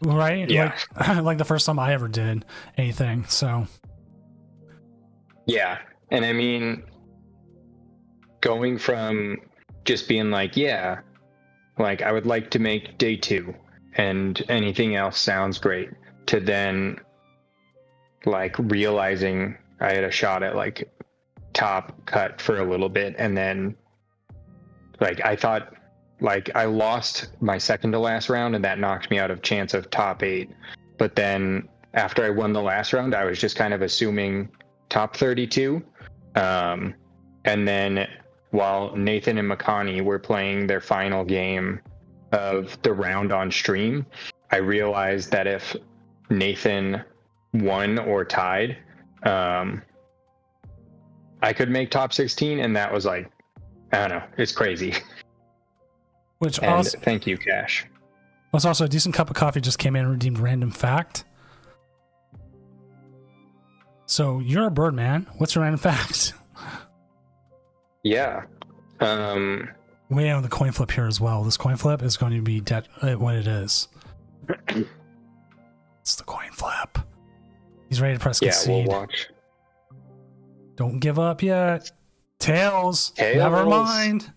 Right? Yeah. Like the first time I ever did anything, so. Yeah. And I mean, going from just being like, yeah, like I would like to make day 2 and anything else sounds great, to then like realizing I had a shot at like top cut for a little bit, and then like I thought like I lost my second to last round and that knocked me out of chance of top 8, but then after I won the last round I was just kind of assuming top 32, and then while Nathan and Makani were playing their final game of the round on stream, I realized that if Nathan won or tied, I could make top 16, and that was like, I don't know, it's crazy. Which and also, thank you, Cash. was also a decent cup of coffee just came in and redeemed random fact. So you're a bird man. What's your random fact? Yeah. We have the coin flip here as well. This coin flip is going to be what it is. It's the coin flip. He's ready to press concede. We'll watch. Don't give up yet. Tails. Tails. Never mind.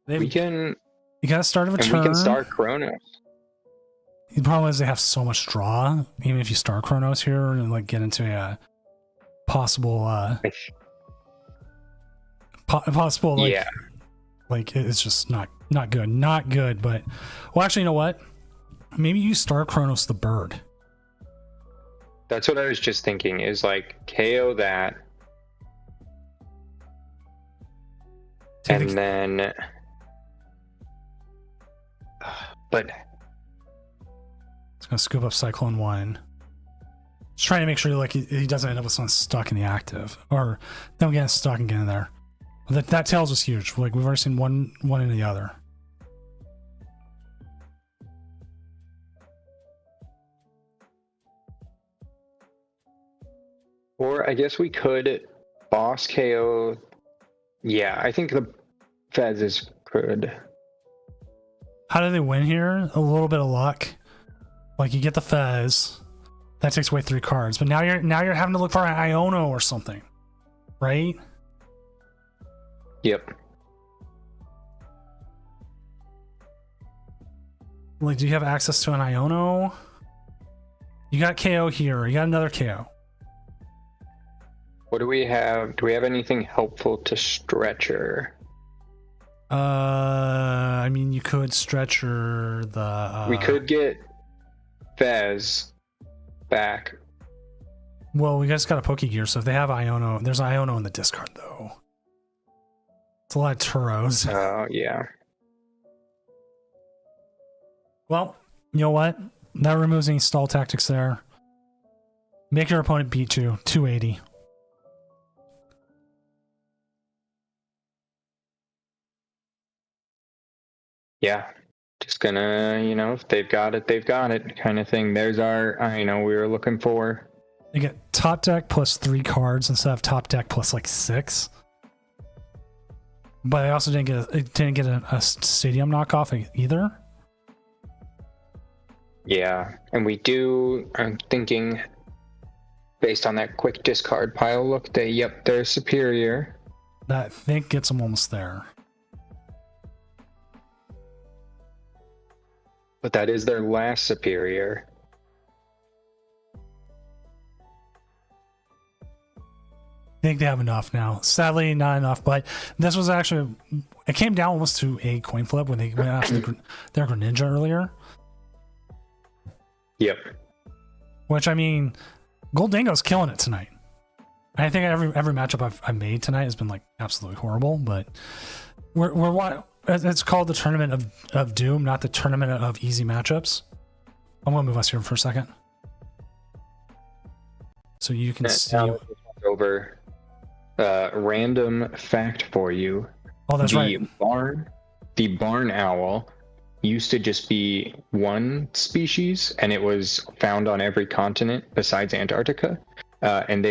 We can. You gotta start of a and turn. we can start Chronos. The problem is they have so much draw. Even if you start Chronos here and like get into a possible, possible like, yeah, like it's just not good, not good. But well, actually, you know what? Maybe you start Chronos the bird. that's what I was just thinking. Is like KO that, and then, but. It's gonna scoop up Cyclone 1. Just trying to make sure like he doesn't end up with someone stuck in the active, or them getting stuck and getting there. That tails was huge. Like we've already seen one in the other. Or I guess we could boss KO. Yeah, I think the Fez is good. How do they win here? A little bit of luck. Like you get the Fez, that takes away 3 cards, but now you're having to look for an Iono or something, right? Yep. Like, do you have access to an Iono? You got KO here. You got another KO. What do we have? Do we have anything helpful to Stretcher? I mean, you could Stretcher the. We could get Fez back. Well, we just got a Pokegear, so if they have Iono, there's Iono in the discard though. It's a lot of Turos. Oh yeah. Well, you know what? That removes any stall tactics there. Make your opponent beat you. 280. Yeah. Just gonna, if they've got it, they've got it kind of thing. There's our, we were looking for. You get top deck plus 3 cards instead of top deck plus like 6. But I also didn't get a stadium knockoff either. Yeah, and we do. I'm thinking, based on that quick discard pile look, they're superior. That I think gets them almost there. But that is their last superior. I think they have enough now. Sadly, not enough, but this was actually, it came down almost to a coin flip when they went after their Greninja earlier. Yep. Which, I mean, Goldingo's killing it tonight. I think every matchup I've made tonight has been like absolutely horrible, but it's called the Tournament of Doom, not the Tournament of Easy Matchups. I'm going to move us here for a second. So you can see. Over. Random fact for you. Oh, that's right. The barn owl used to just be one species, and it was found on every continent besides Antarctica. And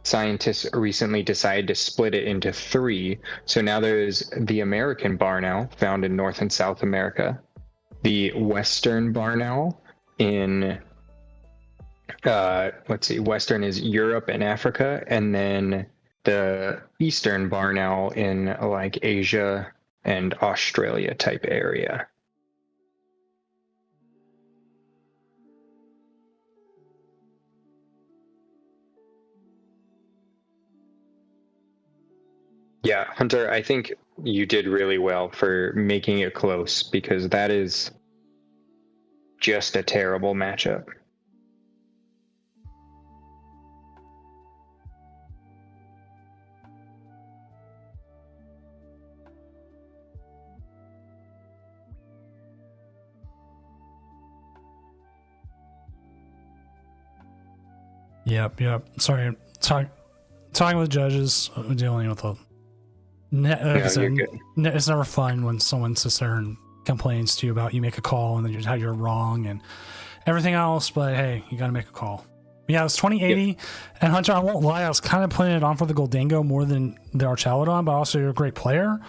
scientists recently decided to split it into 3. So now there's the American barn owl found in North and South America, the Western barn owl in Western is Europe and Africa, and then the Eastern barn owl in like Asia and Australia type area. Yeah, Hunter, I think you did really well for making it close, because that is just a terrible matchup. Yep. Sorry, talking with judges, dealing with it's never fun when someone sits there and complains to you about you make a call and then how you're wrong, and everything else, but hey, you got to make a call. But yeah, it was 2080, and Hunter, I won't lie, I was kind of putting it on for the Goldango more than the Archaludon, but also you're a great player,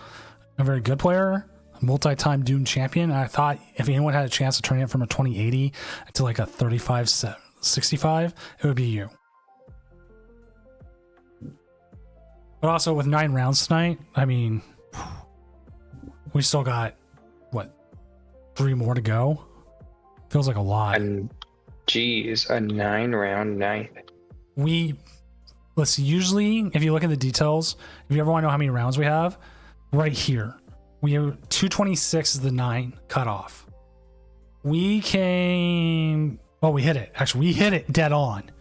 a very good player, multi-time Doom champion. And I thought if anyone had a chance to turn it from a 2080 to like a 3565, it would be you. But also with 9 rounds tonight, I mean, we still got, what, 3 more to go? Feels like a lot. And geez, a 9-round night. Let's see, usually, if you look at the details, if you ever want to know how many rounds we have, right here, we have 226 is the 9 cutoff. We came, well, we hit it. Actually, we hit it dead on.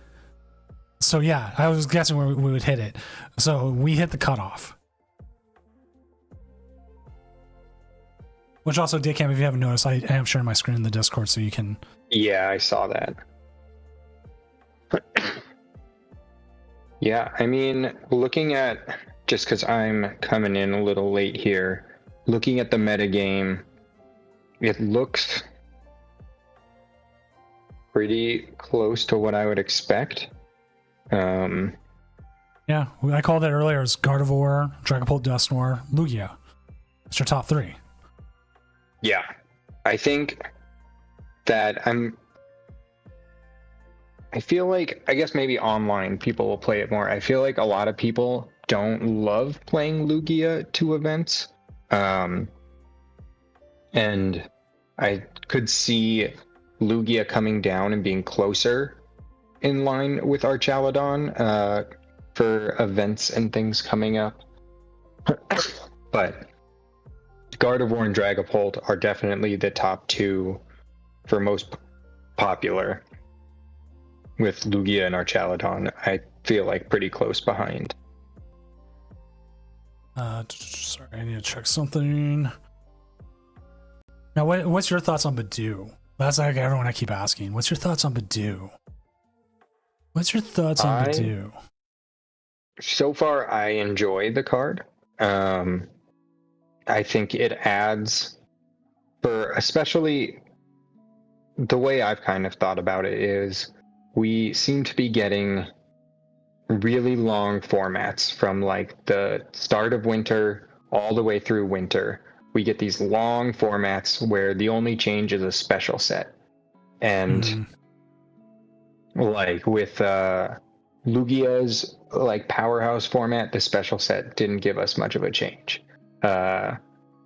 So yeah, I was guessing where we would hit it. So we hit the cutoff. Which also, Daycam, if you haven't noticed, I am sharing my screen in the Discord so you can... Yeah, I saw that. Yeah, I mean, looking at, just because I'm coming in a little late here, looking at the metagame, it looks pretty close to what I would expect. Yeah, I called it earlier as Gardevoir, Dragapult, Dusknoir, Lugia. It's your top 3. Yeah, I think that I feel like, I guess maybe online people will play it more. I feel like a lot of people don't love playing Lugia to events. And I could see Lugia coming down and being closer in line with Archaludon for events and things coming up. But Gardevoir and Dragapult are definitely the top 2 for most popular, with Lugia and Archaludon, I feel like pretty close behind. Sorry, I need to check something. Now, what's your thoughts on Badoo? That's like everyone I keep asking. What's your thoughts on Badoo? What's your thoughts on Badoo? So far, I enjoy the card. I think it adds, for especially the way I've kind of thought about it is, we seem to be getting really long formats from like the start of winter all the way through winter. We get these long formats where the only change is a special set. And like with Lugia's like powerhouse format, the special set didn't give us much of a change.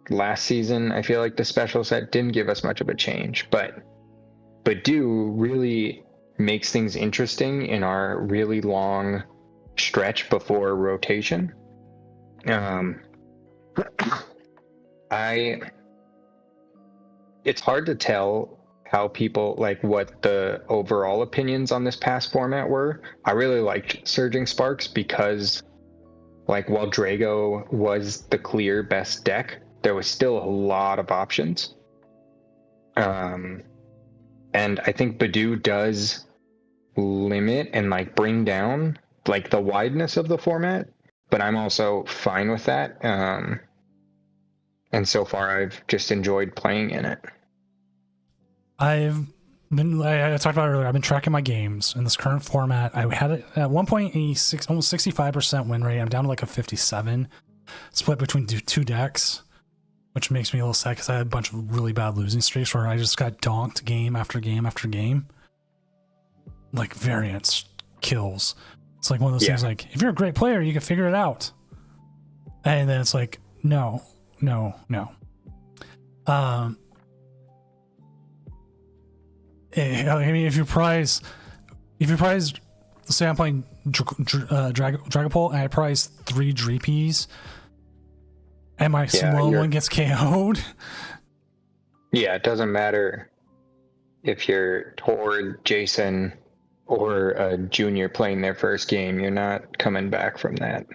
Last season, I feel like the special set didn't give us much of a change, but Badoo really makes things interesting in our really long stretch before rotation. It's hard to tell how people, like, what the overall opinions on this past format were. I really liked Surging Sparks because, like, while Drago was the clear best deck, there was still a lot of options. And I think Badoo does limit and like bring down like the wideness of the format, but I'm also fine with that. And so far I've just enjoyed playing in it. I talked about it earlier, I've been tracking my games in this current format. I had it at one point almost 65% win rate. I'm down to like a 57, split between 2 decks, which makes me a little sad because I had a bunch of really bad losing streaks where I just got donked game after game after game. Like variance kills. It's like one of those things like, if you're a great player, you can figure it out. And then it's like, no. I mean, if you prize, say I'm playing Dragapult and I prize 3 Dreepies and my slow one gets KO'd. Yeah, it doesn't matter if you're Tord, Jason, or a junior playing their first game, you're not coming back from that.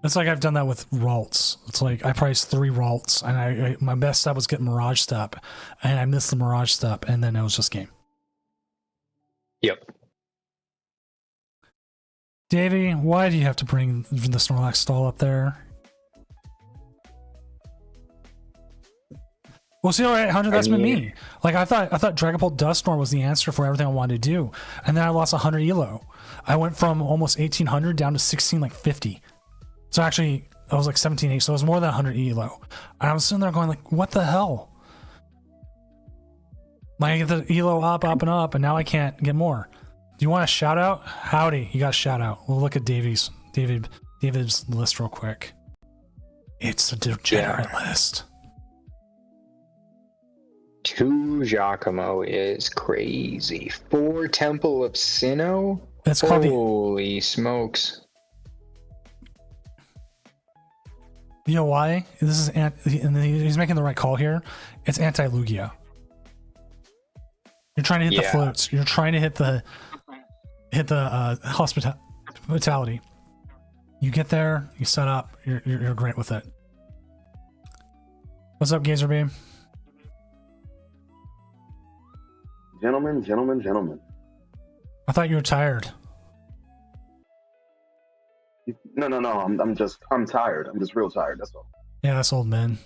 It's like I've done that with Ralts. It's like I priced 3 Ralts, and my best step was getting Mirage Step, and I missed the Mirage Step, and then it was just game. Yep. Davey, why do you have to bring the Snorlax stall up there? Well, see, all right, Hunter, that's been mean- me. Like I thought Dragapult Duststorm was the answer for everything I wanted to do, and then I lost 100 elo. I went from almost 1800 down to 1650. So actually, I was like 1780, so it was more than 100 elo. And I was sitting there going like, what the hell? Like I get the elo up, and now I can't get more. Do you want a shout out? Howdy, you got a shout out. We'll look at David's list real quick. It's a degenerate list. 2 Giacomo is crazy. 4 Temple of Sinnoh? It's called the. Holy smokes. You know why? This is and he's making the right call here. It's anti-Lugia. You're trying to hit the floats. You're trying to hit the hospitality. You get there, you set up. You're great with it. What's up, Gazer Beam? Gentlemen. I thought you were tired. No. I'm tired. I'm just real tired. That's all. Yeah, that's old man.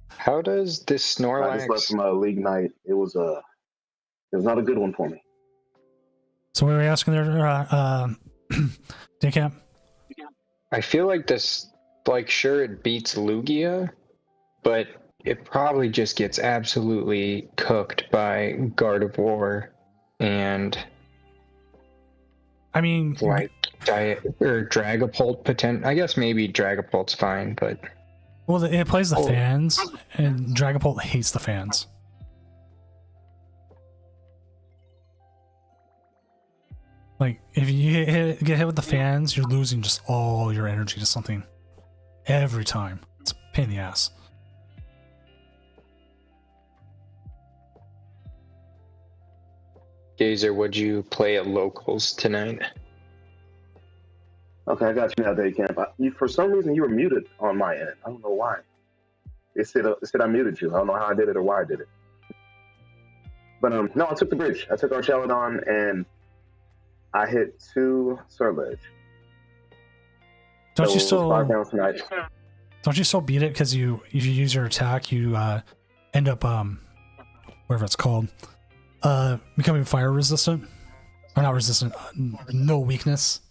How does this Snorlax... I just left from a league night. It was not a good one for me. So we were asking there, Daycamp? I feel like this, like, sure, it beats Lugia, but it probably just gets absolutely cooked by Gardevoir and... I mean... like, Dragapult I guess maybe Dragapult's fine, but... Well, it plays the fans, and Dragapult hates the fans. Like, if you get hit with the fans, you're losing just all your energy to something. Every time. It's a pain in the ass. Gazer, would you play at locals tonight? Okay, I got you now, Daycamp. For some reason, you were muted on my end. I don't know why. It said I muted you. I don't know how I did it or why I did it. But no, I took the bridge. I took our Chaladon and I hit 2 Surledge. Don't so you still 5 down tonight. Don't you still beat it because if you use your attack, you end up whatever it's called, becoming fire resistant or not resistant, no weakness.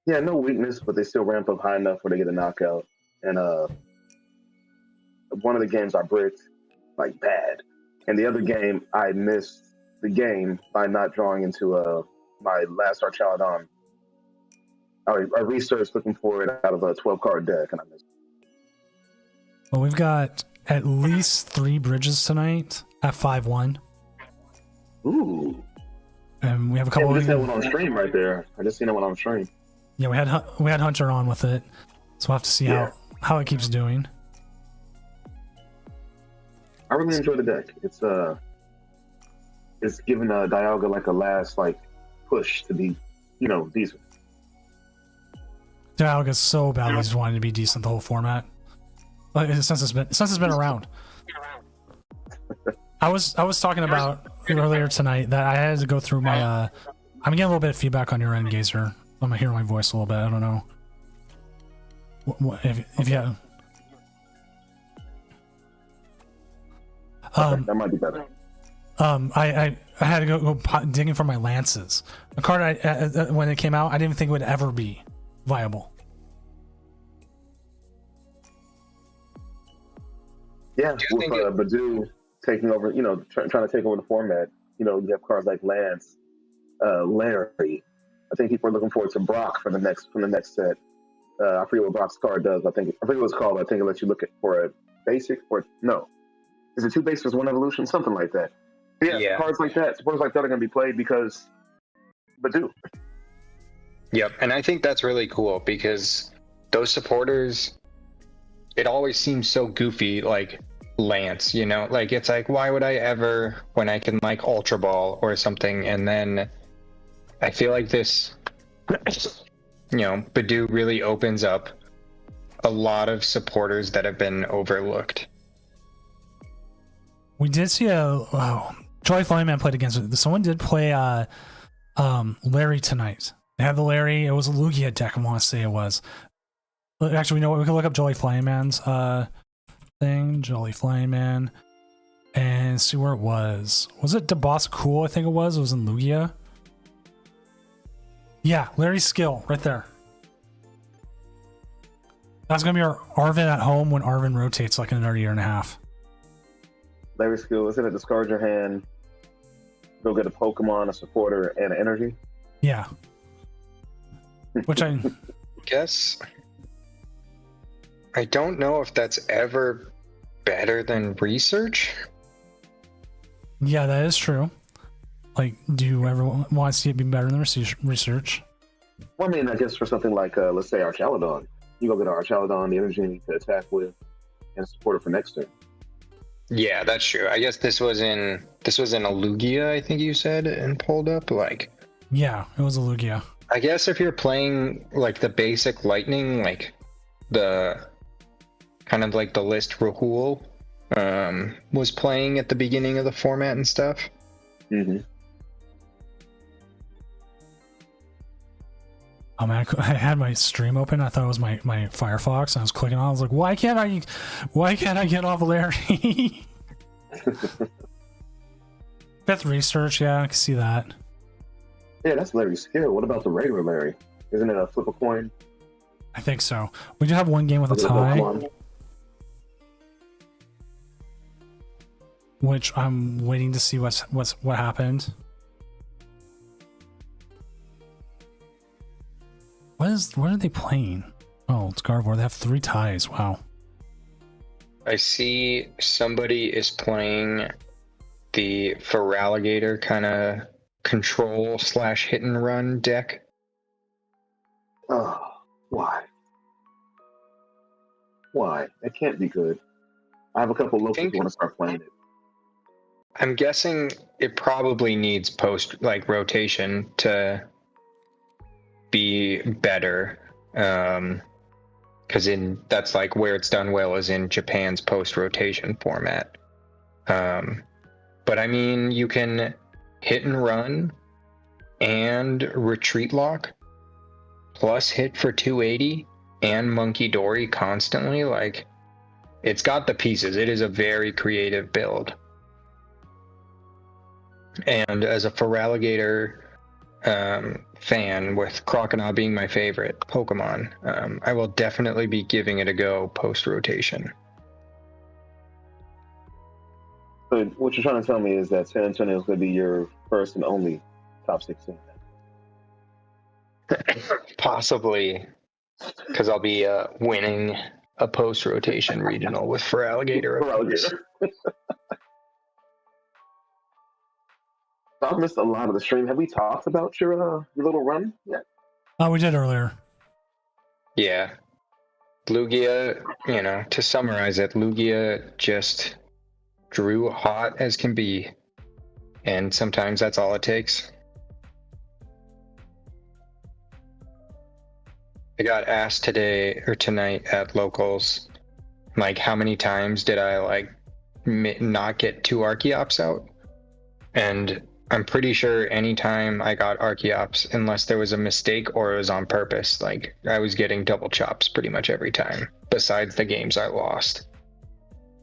Yeah, no weakness, but they still ramp up high enough where they get a knockout. And one of the games I bricked like bad, and the other game I missed the game by not drawing into my last Archaladon. I researched looking for it out of a 12-card deck, and I missed it. Well, we've got at least 3 bridges tonight at 5-1. Ooh. And we have a couple. Yeah, we just had one on stream right there. I just seen that one on stream. Yeah, we had Hunter on with it, so we'll have to see how it keeps doing. I really enjoy the deck. It's giving Dialga like a last push to be, decent. Dialga's so badly just wanting to be decent the whole format. Like, since it's been around. I was talking about earlier tonight that I had to go through my I'm getting a little bit of feedback on your end, Gazer. I'm gonna hear my voice a little bit. I don't know. If you have... that might be better. I had to go digging for my lances. A card when it came out, I didn't think it would ever be viable. Yeah, with Badu taking over, trying to take over the format. You have cards like Lance, Larry. I think people are looking forward to Brock from the next set. I forget what Brock's card does. I forget what it's called. I think it lets you look for a basic or no. Is it 2 basics, 1 evolution? Something like that. Yeah, cards like that, supporters like that are going to be played because Badu. Yep, and I think that's really cool because those supporters, it always seems so goofy, like Lance, like it's like, why would I ever, when I can Ultra Ball or something, and then I feel like this, Badu really opens up a lot of supporters that have been overlooked. We did see Joy Flyman played against it. Someone did play Larry tonight. They had the Larry. It was a Lugia deck, I want to say it was. Actually, we can look up Joy Flyman's thing, Jolly Flying Man, and see where it was. Was it DeBoss Cool? I think it was. It was in Lugia. Yeah, Larry's skill right there. That's gonna be our Arvin at home when Arvin rotates like in another year and a half. Larry skill, isn't it discard your hand, go get a Pokemon, a supporter, and an energy? Yeah. Which I guess I don't know if that's ever better than research. Yeah, that is true. Like, do you ever want to see it be better than research? Well, I mean, I guess for something like, let's say, Archaladon, you go get Archaladon, the energy to attack with, and a supporter for next turn. Yeah, that's true. I guess this was in a Lugia, I think you said, and pulled up like. Yeah, it was a Lugia. I guess if you're playing like the basic Lightning, like the kind of like the list Rahul was playing at the beginning of the format and stuff. Mm-hmm. Oh man, I had my stream open. I thought it was my Firefox, and I was clicking on. I was like, why can't I get off Larry? Fifth research, yeah, I can see that. Yeah, that's Larry's skill. What about the regular Larry? Isn't it a flip a coin? I think so. We do have one game with a tie, which I'm waiting to see what happened. What are they playing? Oh, it's Gardevoir. They have 3 ties. Wow. I see somebody is playing the Feraligatr kind of control / hit and run deck. Oh, why? Why? It can't be good. I have a couple locals who want to start playing it. I'm guessing it probably needs rotation to be better, because that's like where it's done well is in Japan's post rotation format. But I mean, you can hit and run and retreat lock plus hit for 280 and Monkey Dory constantly. Like, it's got the pieces. It is a very creative build. And as a Feraligatr fan, with Crocodile being my favorite Pokemon, I will definitely be giving it a go post-rotation. So what you're trying to tell me is that San Antonio is going to be your first and only top 16? Possibly, because I'll be winning a post-rotation regional with Feraligatr. I missed a lot of the stream. Have we talked about your little run yet? Oh, we did earlier. Yeah. Lugia, to summarize it, Lugia just drew hot as can be. And sometimes that's all it takes. I got asked tonight at locals, like, how many times did I not get 2 Archeops out? And I'm pretty sure anytime I got Archeops, unless there was a mistake or it was on purpose, like, I was getting double chops pretty much every time, besides the games I lost.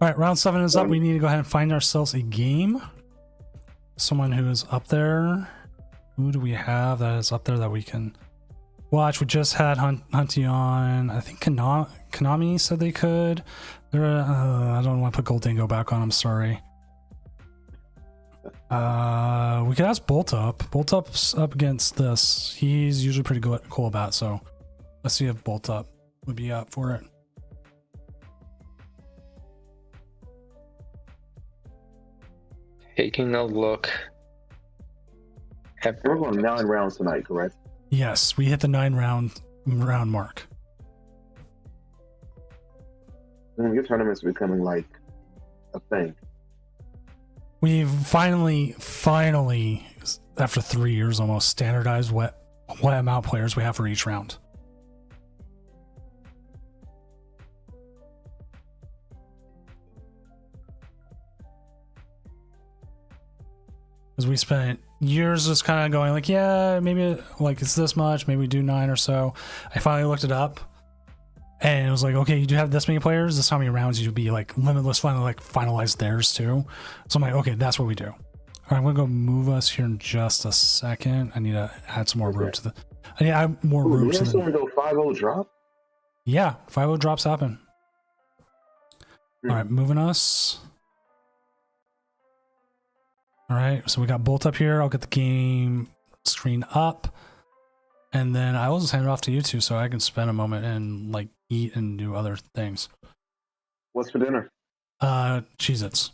All right, round 7 is up. We need to go ahead and find ourselves a game. Someone who is up there. Who do we have that is up there that we can watch? We just had Hunty on. I think Konami said they could. I don't want to put Goldingo back on. I'm sorry. We could ask Bolt Up. Bolt Up's up against this. He's usually pretty cool about it, so let's see if Bolt Up would be up for it. Taking a look. We're going 9 rounds tonight, correct? Yes, we hit the 9 round mark. Your tournament's becoming like a thing. We've finally, after 3 years almost, standardized what amount of players we have for each round. Because we spent years just kind of going like, yeah, maybe like it's this much, maybe we do 9 or so. I finally looked it up, and And it was like, okay, you do have this many players. This how many rounds you be like limitless. Finally, like finalize theirs too. So I'm like, okay, that's what we do. All right, I'm gonna go move us here in just a second. I need to add some more room to the. I need to add more room to the. Go 5-0 drop. Yeah, 5-0 drops happen. All right, moving us. All right, so we got Bolt up here. I'll get the game screen up. And then I will just hand it off to you two so I can spend a moment and like eat and do other things. What's for dinner? Cheez-Its.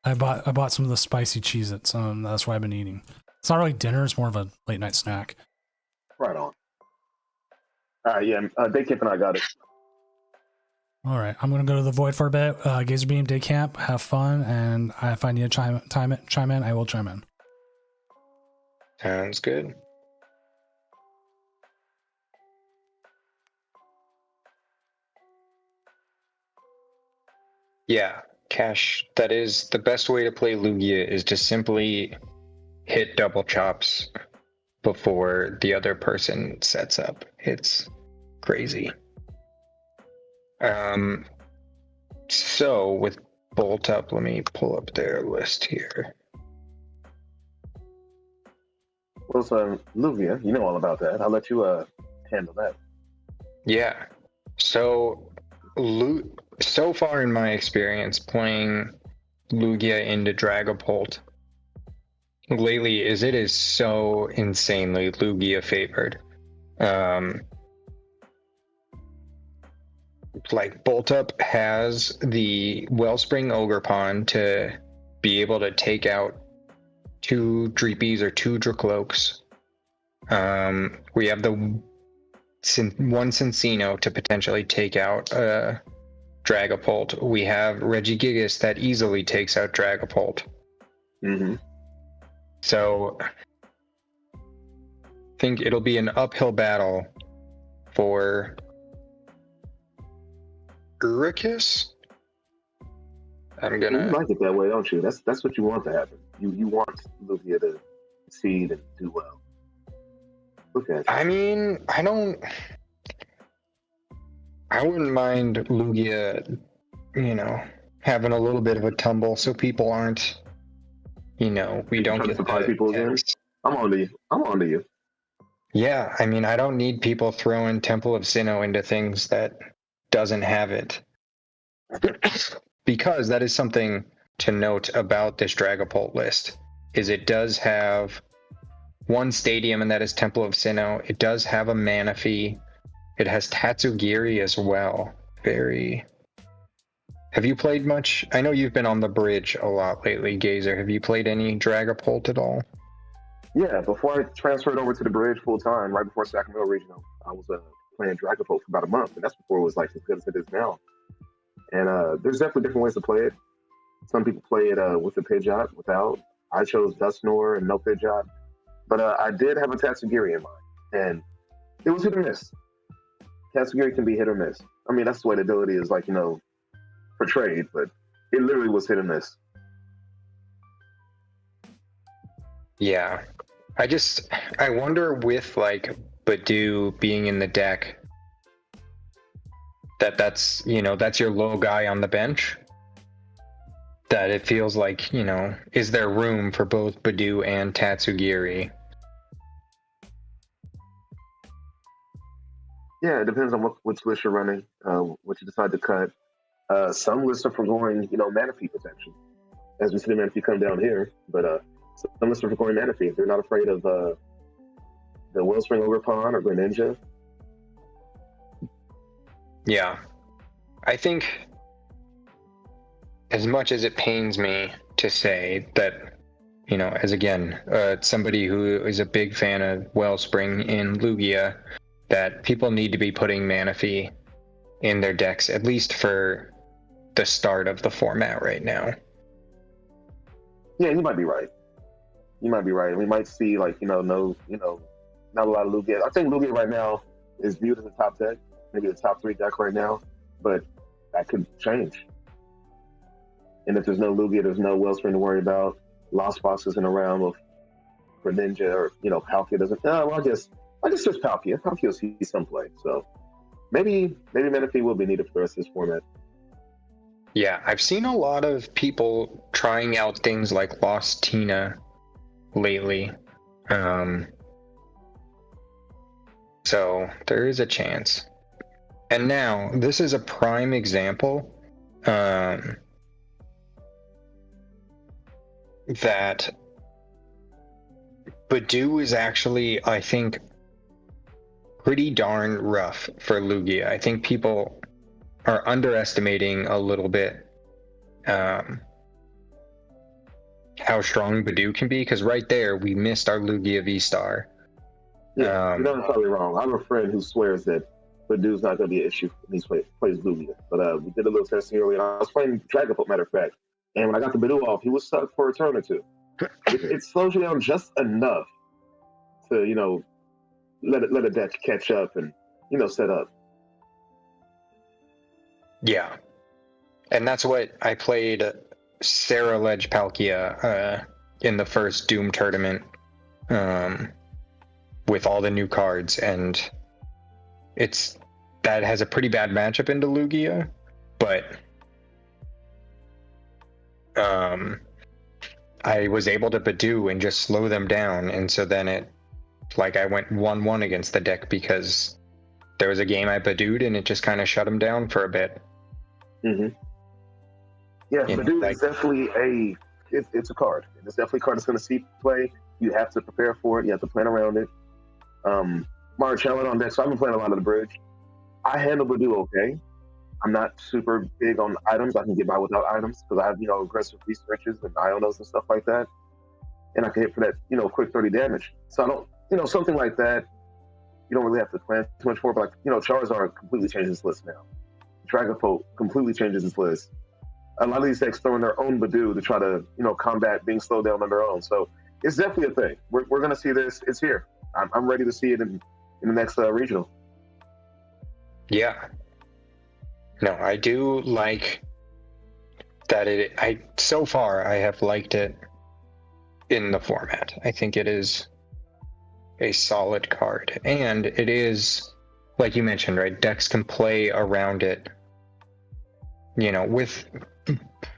I bought some of the spicy Cheez-Its. That's what I've been eating. It's not really dinner, it's more of a late night snack. Right on. All right, yeah, Day Camp and I got it. All right, I'm gonna go to the void for a bit. Gazer Beam, Day Camp, have fun, and if I need to chime in, I will chime in. Sounds good. Yeah, Cash, that is the best way to play Lugia is to simply hit double chops before the other person sets up. It's crazy. So with Bolt up, let me pull up their list here. Well, so Lugia, you know all about that. I'll let you handle that. Yeah. So so far in my experience playing Lugia into Dragapult lately it is so insanely Lugia favored. Like Bolt Up has the Wellspring Ogre Pond to be able to take out 2 Dreepies or 2 Dracloaks. We have the 1 Cincino to potentially take out Dragapult. We have Regigigas that easily takes out Dragapult. Mm-hmm. So I think it'll be an uphill battle for Uricus. You like it that way, don't you? That's what you want to happen. You want Lugia to succeed and do well. Look at you. I mean, I wouldn't mind Lugia, having a little bit of a tumble so people aren't, we don't get surprise people again. I'm on to you. Yeah, I mean, I don't need people throwing Temple of Sinnoh into things that doesn't have it. Because that is something to note about this Dragapult list, is it does have 1 stadium, and that is Temple of Sinnoh. It does have a Manaphy. It has Tatsugiri as well. Have you played much? I know you've been on the bridge a lot lately, Gazer. Have you played any Dragapult at all? Yeah, before I transferred over to the bridge full time, right before Sacramento Regional, I was playing Dragapult for about a month, and that's before it was like as good as it is now. And there's definitely different ways to play it. Some people play it with a Pidgeot, without. I chose Dusknoir and no Pidgeot. But I did have a Tatsugiri in mind, and it was hit or miss. Tatsugiri can be hit or miss. I mean, that's the way the ability is, portrayed, but it literally was hit or miss. Yeah. I wonder with, Badoo being in the deck, that's your low guy on the bench, that it feels like, is there room for both Badoo and Tatsugiri? Yeah, it depends on which list you're running, what you decide to cut. Some lists are for going, Manaphy potential, as we see the Manaphy come down here. But some lists are for going Manaphy if they're not afraid of the Wellspring Ogre Pond or Greninja. Yeah. I think, as much as it pains me to say that, as somebody who is a big fan of Wellspring in Lugia, that people need to be putting Manaphy in their decks, at least for the start of the format right now. Yeah, you might be right. We might see not a lot of Lugia. I think Lugia right now is viewed as a top deck, maybe the top 3 deck right now, but that could change. And if there's no Lugia, there's no Wellspring to worry about. Lost Box isn't around with Greninja, or Palkia doesn't. I guess I just searched Palkia. Palkia's see some play. So maybe Manaphy will be needed for the rest of this format. Yeah, I've seen a lot of people trying out things like Lost Tina lately. So there is a chance. And now, this is a prime example that Badoo is actually, I think, pretty darn rough for Lugia. I think people are underestimating a little bit how strong Badoo can be, because right there we missed our Lugia V-Star. Yeah, you're not probably wrong. I have a friend who swears that Badoo's not going to be an issue when he plays Lugia. But we did a little testing earlier. I was playing Dragapult, matter of fact, and when I got the Badoo off, he was stuck for a turn or two. It slows you down just enough to, let a deck catch up and, set up. Yeah. And that's what I played Sarah Ledge Palkia in the first Doom tournament with all the new cards, and that has a pretty bad matchup into Lugia, but I was able to Badoo and just slow them down, and so then I went 1-1 against the deck because there was a game I Badooed and it just kind of shut them down for a bit. Mm-hmm. Yeah, Badoo is definitely it's a card. It's definitely a card that's going to see play. You have to prepare for it. You have to plan around it. Marcellin on deck, so I've been playing a lot of the bridge. I handle Badoo okay. I'm not super big on items. I can get by without items because I have, aggressive researches and Ionos and stuff like that. And I can hit for that, quick 30 damage. So I don't, something like that, you don't really have to plan too much for. But, Charizard completely changes his list now. Dragapult completely changes his list. A lot of these decks throw in their own Badoo to try to, combat being slowed down on their own. So it's definitely a thing. We're going to see this. It's here. I'm ready to see it in the next regional. Yeah. No, I do like that so far I have liked it in the format. I think it is a solid card, and it is, like you mentioned, right? Decks can play around it, with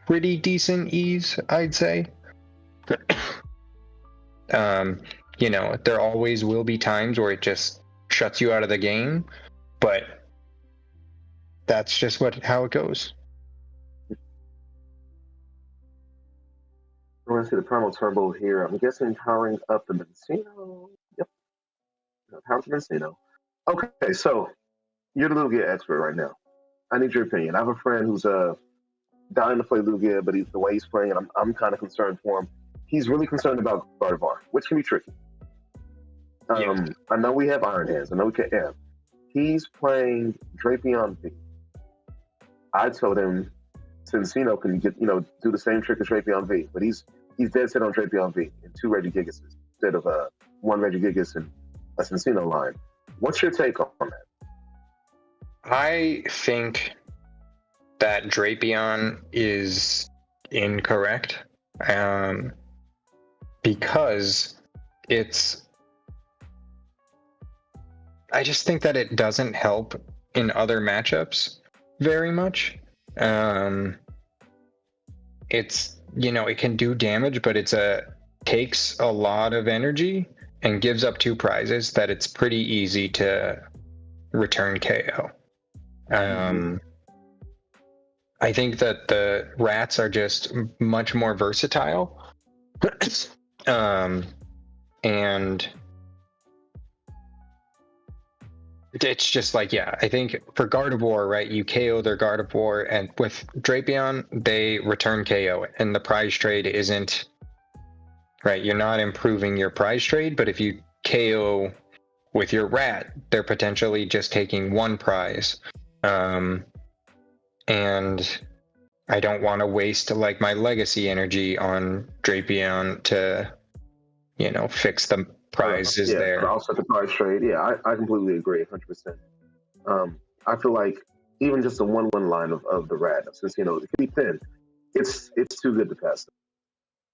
pretty decent ease, I'd say. There always will be times where it just shuts you out of the game, but that's just how it goes. We're going to see the Primal Turbo here. I'm guessing powering up the Mencino. Yep. Powering the Mencino. Okay, so you're the Lugia expert right now. I need your opinion. I have a friend who's dying to play Lugia, but the way he's playing it, I'm kind of concerned for him. He's really concerned about Gardevoir, which can be tricky. Yeah. I know we have Iron Hands. I know we can amp. He's playing Drapion V. I told him Cincino can do the same trick as Drapion V, but he's dead set on Drapion V and 2 Regigigas instead of 1 Regigigas and a Cincino line. What's your take on that? I think that Drapion is incorrect because I just think that it doesn't help in other matchups very much. It's, it can do damage, but takes a lot of energy and gives up 2 prizes that it's pretty easy to return KO. I think that the rats are just much more versatile. And it's just I think for Gardevoir, right, you KO their Gardevoir, and with Drapion, they return KO, and the prize trade isn't, right, you're not improving your prize trade, but if you KO with your rat, they're potentially just taking 1 prize. And I don't want to waste my legacy energy on Drapion to, fix the prizes there. But also the prize trade. Yeah, I completely agree, 100%. I feel like even just a 1-1 line of the rat, since it can be thin, it's too good to pass.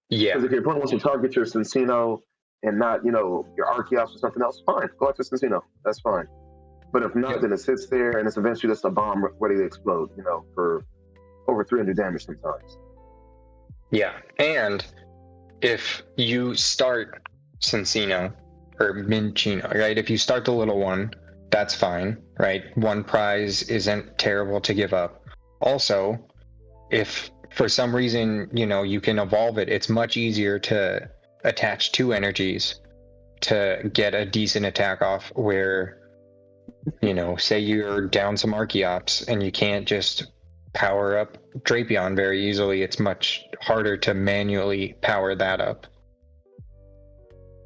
Yeah. Because if your opponent wants to target your Cincino and not, your Archeops or something else, fine. Go after Cincino. That's fine. But if not, then it sits there and it's eventually just a bomb ready to explode, for over 300 damage sometimes. Yeah, and if you start Cincino or Minccino, right? If you start the little one, that's fine, right? One prize isn't terrible to give up. Also, if for some reason, you can evolve it, it's much easier to attach 2 energies to get a decent attack off where, say you're down some Archeops and you can't just power up Drapion very easily. It's much harder to manually power that up.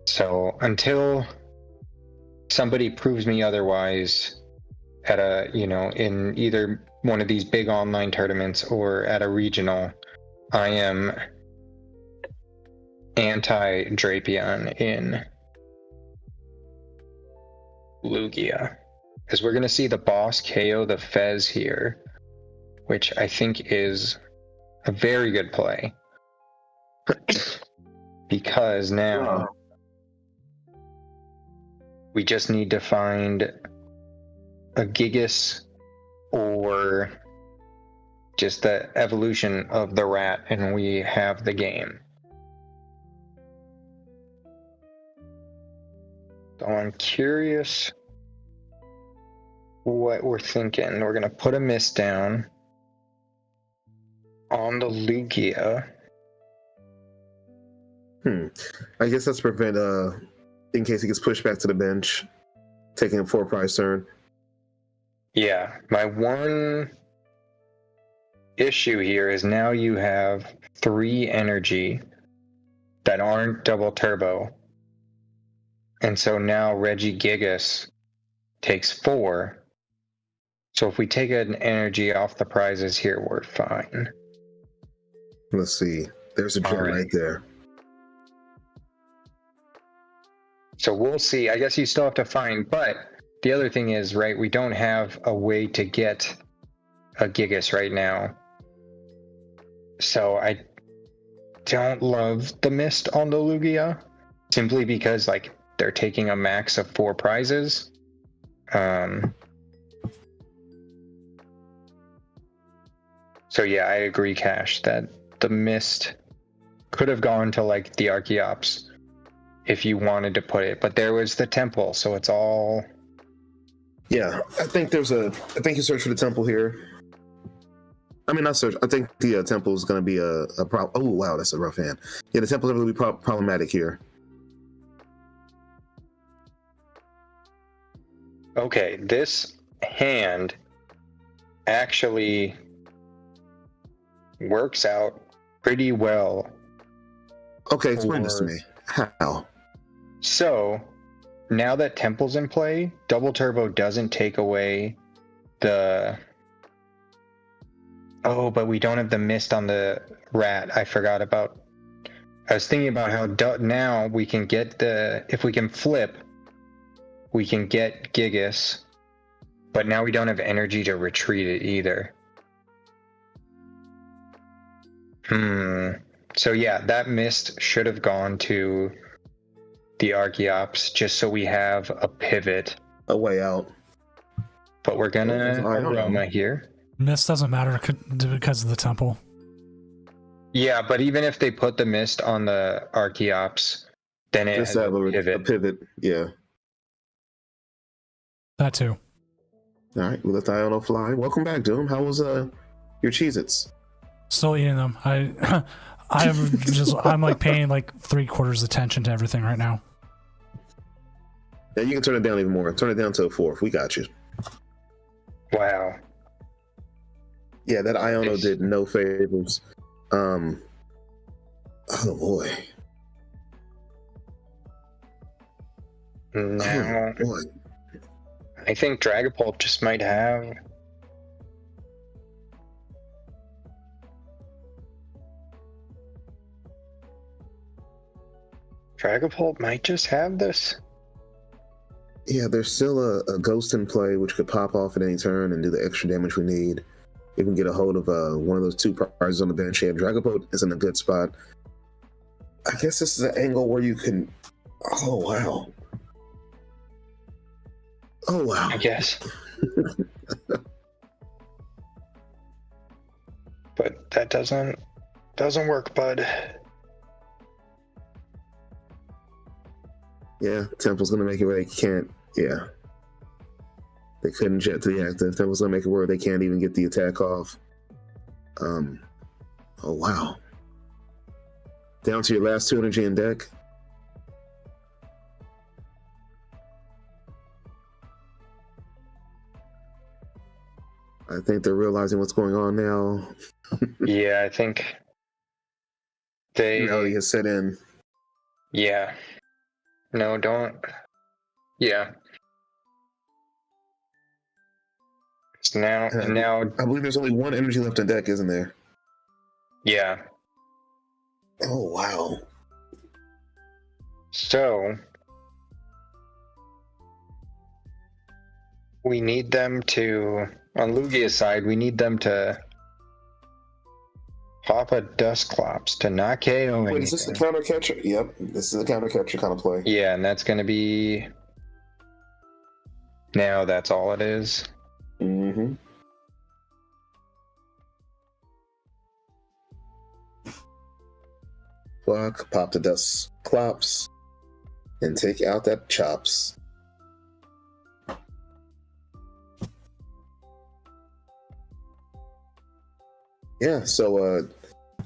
So until somebody proves me otherwise at in either one of these big online tournaments or at a regional, I am anti-Drapion in Lugia. Because we're going to see the boss KO the Fez here, which I think is a very good play. Because now we just need to find a Gigas or just the evolution of the rat, and we have the game. So I'm curious what we're thinking. We're going to put a mist down on the Lugia. I guess that's prevent, in case he gets pushed back to the bench, taking a 4-prize turn. Yeah, my one issue here is now you have 3 energy that aren't double turbo. And so now Regigigas takes 4. So if we take an energy off the prizes here, we're fine. Let's see. There's a gem right there. So we'll see. I guess you still have to find, but the other thing is, right, we don't have a way to get a Gigas right now. So I don't love the mist on the Lugia, simply because, they're taking a max of 4 prizes. So yeah, I agree, Cash, that the mist could have gone to, the Archeops if you wanted to put it, but there was the temple, so it's all... Yeah, I think you search for the temple here. I mean, not search. I think the temple is going to be a problem. Oh, wow, that's a rough hand. Yeah, the temple is going to be problematic here. Okay, this hand actually works out pretty well. Okay, explain this to me. How? So, now that Temple's in play, Double Turbo doesn't take away the... Oh, but we don't have the mist on the rat. I forgot about... I was thinking about how now we can get if we can flip, we can get Gigas, but now we don't have energy to retreat it either. So yeah, that mist should have gone to the Archeops just so we have a pivot. A way out. But we're gonna Aroma here. Mist doesn't matter because of the temple. Yeah, but even if they put the mist on the Archeops, then it has a pivot. A pivot, yeah. That too. All right, we let the Iono fly. Welcome back, Doom. How was your Cheez-Its? Still eating them. I'm paying 3/4 attention to everything right now. Yeah, you can turn it down even more. Turn it down to a 4th. We got you. Wow. Yeah, that Iono did no favors. Oh boy. Now, oh boy. I think Dragapult just might have... Dragapult might just have this. Yeah, there's still a ghost in play which could pop off at any turn and do the extra damage we need. We can get a hold of one of those 2 prizes on the bench here. Dragapult is in a good spot. I guess this is an angle where you can Oh wow. Oh wow. I guess. But that doesn't work, bud. Yeah, Temple's gonna make it where they can't. Yeah, they couldn't jet to the active. Temple's gonna make it where they can't even get the attack off. Oh wow. Down to your last 2 energy in deck. I think they're realizing what's going on now. Yeah, I think they Reality has set in. Yeah. No, don't. Yeah. So now, I believe there's only 1 energy left in deck, isn't there? yeah. Oh wow. So we need them to, on Lugia's side, we need them to pop a Dusclops to not KO anything. Wait, is this the counter catcher? Yep, this is a counter catcher kind of play. Yeah, and that's going to be. Now that's all it is. Mm-hmm. Block, pop the Dusclops, and take out that Chops. Yeah, so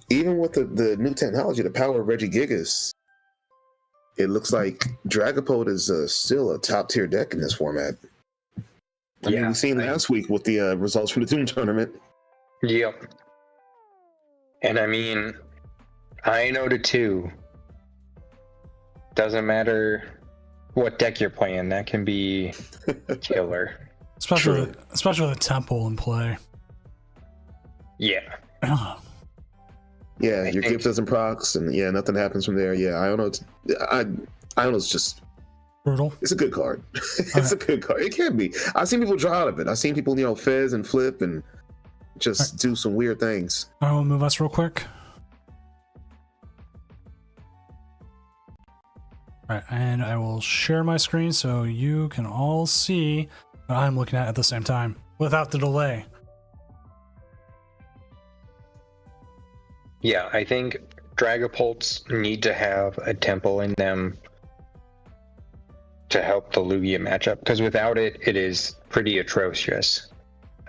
even with the new technology, the power of Regigigas, it looks like Dragapult is still a top tier deck in this format. I mean, we've seen last week with the results from the Doom tournament. Yep. And I mean, I know to 2. Doesn't matter what deck you're playing, that can be killer. Especially with a Temple in play. Yeah. Yeah, your gift doesn't procs, and yeah, nothing happens from there. Yeah, I don't know. I don't know. It's just brutal. It's a good card. It's a good card. It can be. I've seen people draw out of it. I've seen people, fizz and flip and just do some weird things. I will move us real quick. All right, and I will share my screen so you can all see what I'm looking at the same time without the delay. Yeah, I think Dragapults need to have a Temple in them to help the Lugia matchup, because without it, it is pretty atrocious.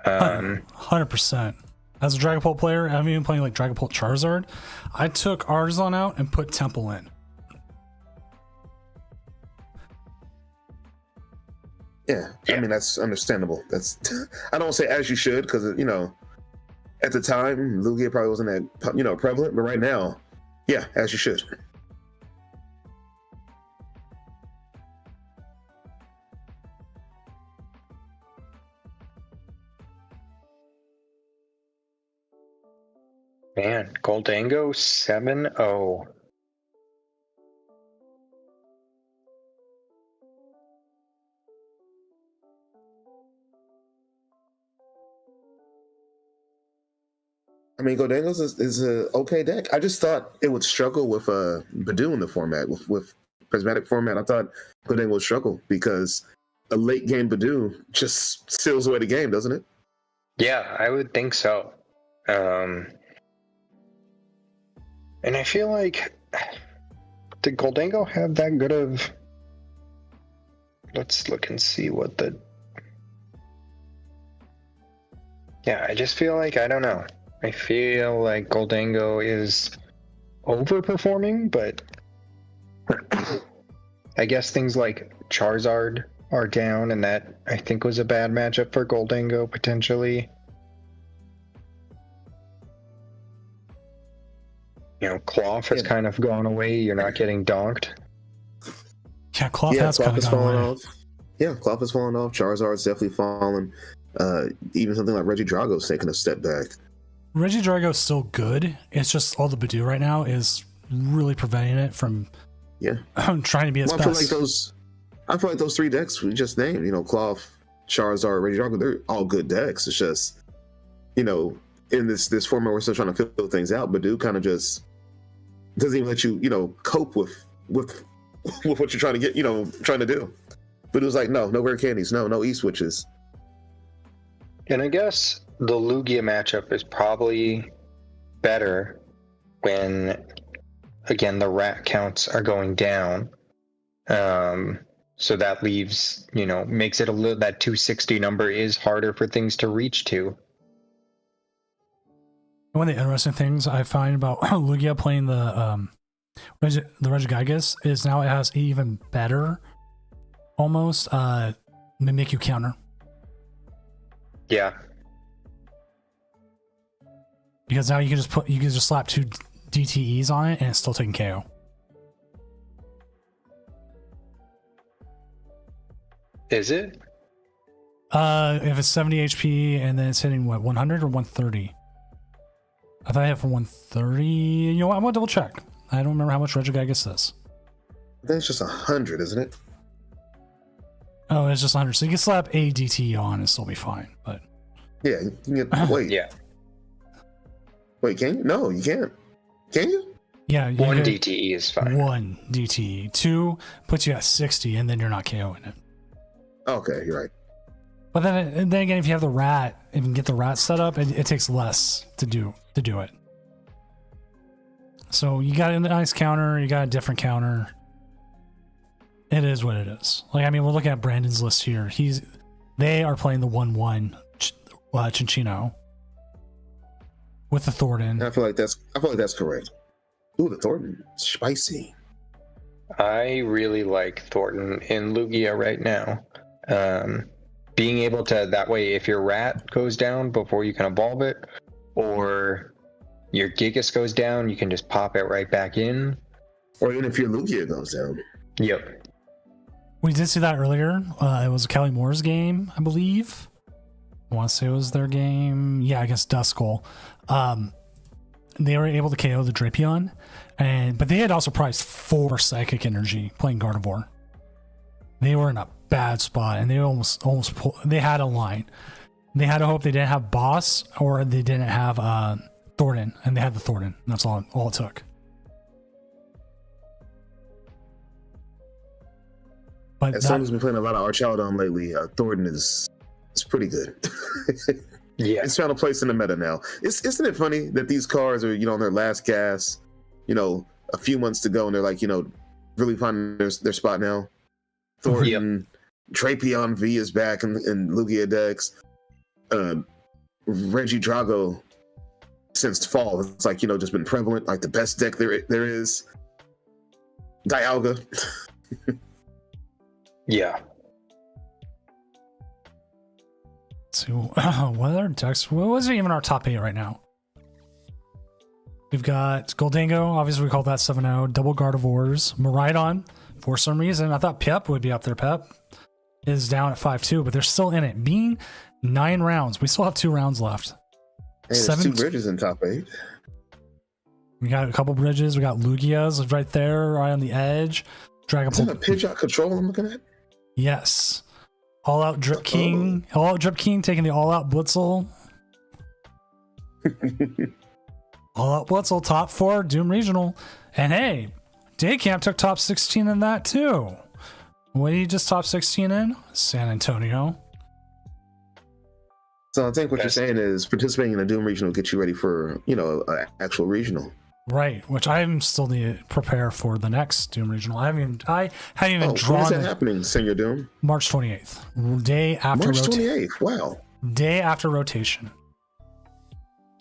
100%. As a Dragapult player, I've been playing like Dragapult Charizard. I took Artisan out and put Temple in. Yeah, I mean, that's understandable. That's I don't say as you should, because at the time Lugia probably wasn't that prevalent, but right now, yeah, as you should. Man, Goldango 7-0. I mean, Goldango's is a okay deck. I just thought it would struggle with Badoo in the format, with prismatic format. I thought Goldango would struggle because a late game Badoo just seals away the game, doesn't it? Yeah, I would think so. And I feel like, did Goldango have that good of... Let's look and see what the... Yeah, I just feel like, I don't know. I feel like Goldango is overperforming, but I guess things like Charizard are down, and that I think was a bad matchup for Goldango potentially. Cloth has kind of gone away. You're not getting donked. Yeah, Cloth has kind of gone away. Off. Yeah, Cloth has fallen off. Charizard's definitely fallen. Even something like Regidrago's taken a step back. Regidrago's still good. It's just all the Badoo right now is really preventing it from trying to be its best. I feel like those 3 decks we just named, Cloth, Charizard, Regidrago, they're all good decks. It's just, in this format we're still trying to fill things out. Badoo kind of just doesn't even let you, cope with with what you're trying to get, trying to do. But it was like, no rare candies, no E-switches. And I guess the Lugia matchup is probably better when, again, the rat counts are going down. So that leaves, makes it a little, that 260 number is harder for things to reach to. One of the interesting things I find about Lugia playing the Regigigas is now it has even better, almost, Mimikyu counter. Yeah. Because now you can just slap 2 DTEs on it and it's still taking KO. Is it? If it's 70 HP and then it's hitting what, 100 or 130? I thought I hit for 130. You know what? I'm gonna double check. I don't remember how much Regigigas is. I think it's just 100, isn't it? Oh, it's just 100. So you can slap a DTE on and still be fine. But yeah, you can get, wait. Yeah. Wait, can you? No, you can't. Can you? Yeah, one DTE is fine. 1 DTE. 2 puts you at 60, and then you're not KOing it. Okay, you're right. But then again, if you have the rat, if you can get the rat set up, it takes less to do it. So you got a nice counter, you got a different counter. It is what it is. Like, I mean, we're looking at Brandon's list here. They are playing the 1/1 Chinchino with the Thornton. I feel like that's correct. Ooh, the Thornton, spicy. I really like Thornton in Lugia right now. Being able to, that way, if your rat goes down before you can evolve it, or your Gigas goes down, you can just pop it right back in. Or even if your Lugia goes down. Yep. We did see that earlier. It was Kelly Moore's game, I believe. I want to say it was their game. Yeah, against Duskull. They were able to KO the Drapion, but they had also priced 4 Psychic Energy playing Gardevoir. They were in a bad spot, and they almost they had a line. They had to hope they didn't have Boss or they didn't have Thornton, and they had the Thornton. That's all it took. But as someone who's been playing a lot of Archaludon lately, Thornton is pretty good. Yeah, it's found a place in the meta now. Isn't it funny that these cards are on their last gas, a few months to go, and they're like really finding their spot now. Thornton, Drapion V is back in Lugia decks. Reggie Drago since fall, it's like just been prevalent, like the best deck there is. Dialga. Yeah. So, what other decks? What was even our top 8 right now? We've got Goldango, obviously we call that 7-0, double Gardevoirs, Miraidon, for some reason. I thought Pep would be up there. Pep is down at 5-2, but they're still in it. Being 9 rounds. We still have 2 rounds left. Hey, there's 2 bridges in top 8. We got a couple bridges. We got Lugia's right there, right on the edge. Dragon Is that a Pidgeot control I'm looking at? Yes. All Out Drip King. All Out Drip King taking the All Out Blitzel. All Out Blitzel, top 4, Doom Regional. And hey, Daycamp took top 16 in that too. What did he just top 16 in? San Antonio. So I think what you're saying is participating in a Doom Regional will get you ready for, an actual regional. Right, which I'm still need to prepare for the next Doom Regional. I haven't even drawn. When is that happening, Senior Doom? March 28th, day after March 28th. Wow. Day after rotation.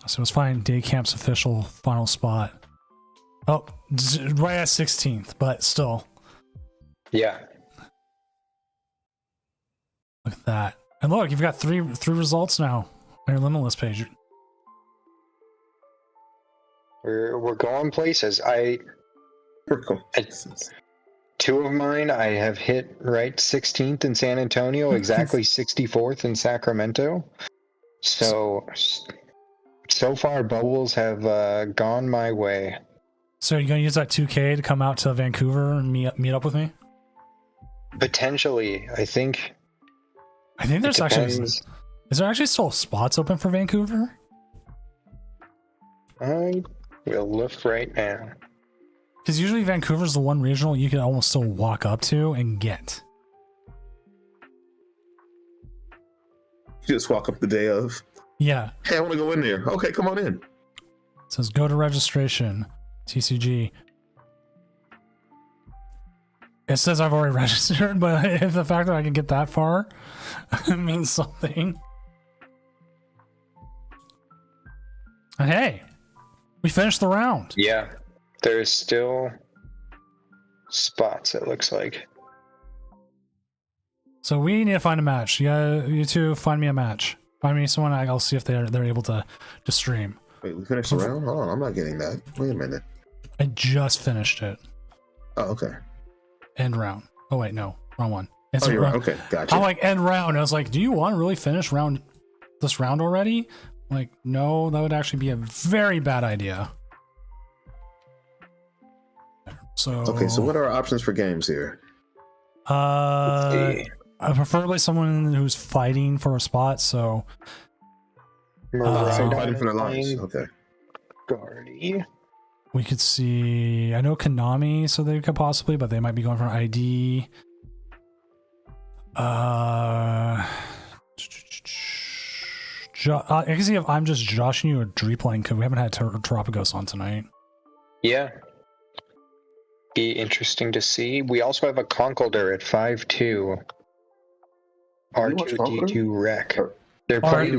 So let's find Daycamp's official final spot. Oh, right at 16th, but still. Yeah. Look at that. And look, you've got three results now on your Limitless page. We're going places. We're going places. 2 of mine I have hit right 16th in San Antonio, exactly 64th in Sacramento. So far bubbles have gone my way. So you're gonna use that 2K to come out to Vancouver and meet up with me? Potentially, I think there's actually. Is there actually still spots open for Vancouver? I will look right now. Because usually Vancouver's the one regional you can almost still walk up to and get. You just walk up the day of. Yeah. Hey, I want to go in there. Okay, come on in. It says go to registration. TCG. It says I've already registered, but if the fact that I can get that far means something. And hey, we finished the round. Yeah, there's still spots, it looks like. So we need to find a match. You two find me a match. Find me someone. I'll see if they're able to stream. Wait, we finished the round? Hold on, I'm not getting that. Wait a minute. I just finished it. Oh, okay. End round. Oh wait, no, wrong one. It's You're right. Okay, gotcha. I'm like end round. I was like, do you want to really finish this round already? I'm like, no, that would actually be a very bad idea. So Okay, so what are our options for games here? Preferably someone who's fighting for a spot. So Fighting for their lives. Okay. Guardy. we could see. I know Konami, so they could possibly, but they might be going for an ID. I can see if I'm just joshing you or Dreepling because we haven't had Terapagos on tonight. Yeah. Be interesting to see. We also have a Conkeldurr at 5-2. R2D2 Rec. They're playing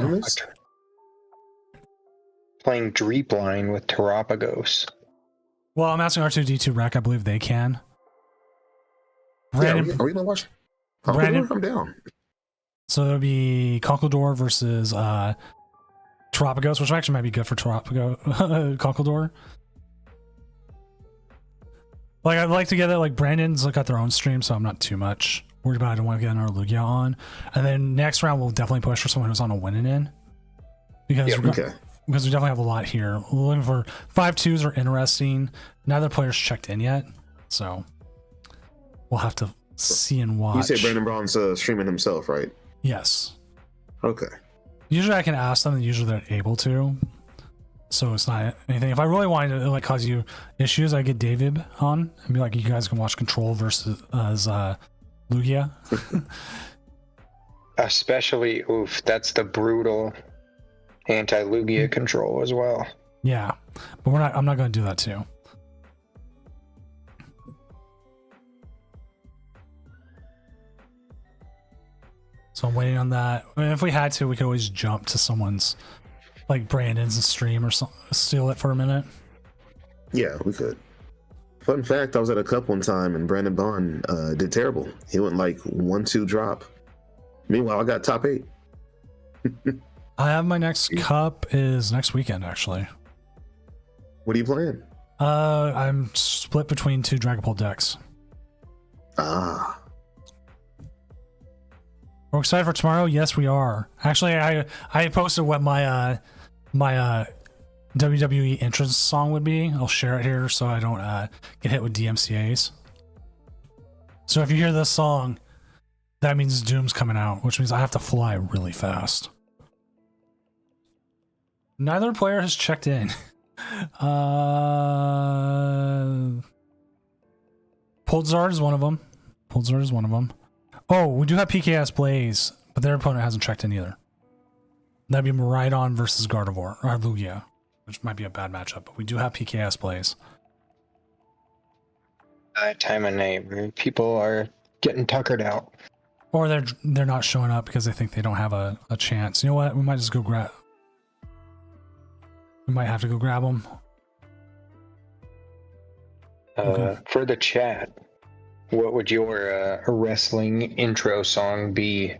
Dreepline with Terapagos. Well, I'm asking R2D2 Rec. I believe they can. Brandon, yeah, are we gonna watch? Brandon, I'm down. So it'll be Conkeldurr versus Terapagos, which actually might be good for Conkeldurr. Like I'd like to get it. Like Brandon's got their own stream, so I'm not too much worried about it. I don't want to get another Lugia on. And then next round we'll definitely push for someone who's on a winning in. Because because we definitely have a lot here. We're looking for 5-2s are interesting. Neither player's checked in yet, so we'll have to see and watch. You say Brandon Braun's streaming himself, right? Yes. Okay. Usually I can ask them, and usually they're able to. So it's not anything. If I really wanted to like cause you issues, I get David on and be like, you guys can watch Control versus Lugia. Especially, that's the brutal anti-Lugia control as well. Yeah, but I'm not going to do that too. So I'm waiting on that. I mean, if we had to, we could always jump to someone's, like Brandon's stream or something, steal it for a minute. Yeah, we could. Fun fact, I was at a cup one time and Brandon Bond did terrible. He went like 1-2 drop. Meanwhile, I got top 8. I have my next cup is next weekend, actually. What are you playing? I'm split between 2 Dragapult decks. Ah. We're excited for tomorrow. Yes, we are. Actually, I posted what my my WWE entrance song would be. I'll share it here so I don't get hit with DMCA's. So if you hear this song, that means Doom's coming out, which means I have to fly really fast. Neither player has checked in. Poldzard is one of them. Oh, we do have PKS Blaze, but their opponent hasn't checked in either. That'd be Miraidon versus Gardevoir, or Lugia, which might be a bad matchup, but we do have PKS Blaze. That time of night, people are getting tuckered out. Or they're not showing up because they think they don't have a chance. You know what? We might just go grab... We might have to go grab them. Okay. For the chat, what would your wrestling intro song be?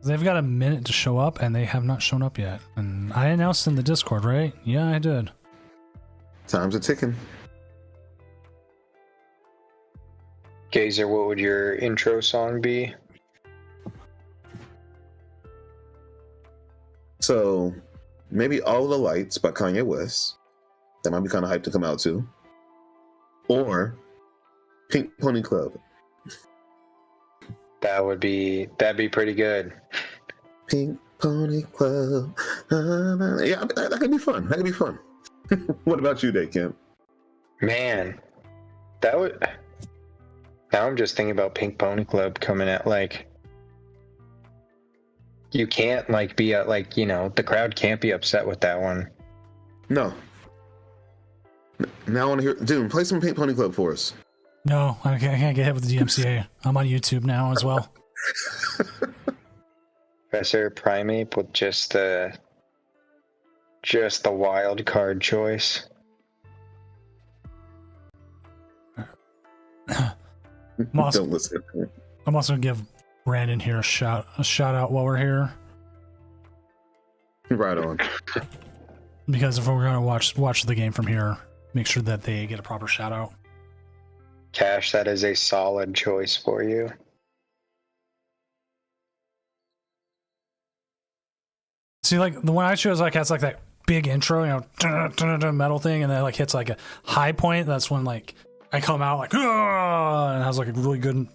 They've got a minute to show up, and they have not shown up yet. And I announced in the Discord, right? Yeah, I did. Time's a ticking. Gazer, what would your intro song be? So, maybe All the Lights by Kanye West. That might be kind of hyped to come out too. Or Pink Pony Club. That'd be pretty good. Pink Pony Club. Yeah, that could be fun. What about you, Day Camp? Man, that would. Now I'm just thinking about Pink Pony Club coming at like. You can't like be like the crowd can't be upset with that one. No. Now I want to hear Doom. Play some Pink Pony Club for us. No, I can't get hit with the DMCA. I'm on YouTube now as well. Professor Primeape with just the wild card choice. Don't listen. I'm also gonna give Brandon here a shout out while we're here. Right on. Because if we're gonna watch the game from here, make sure that they get a proper shout out. Cash, that is a solid choice for you. See, like the one I chose, like has like that big intro, metal thing, and then it like hits like a high point. That's when like I come out like, and it has like a really good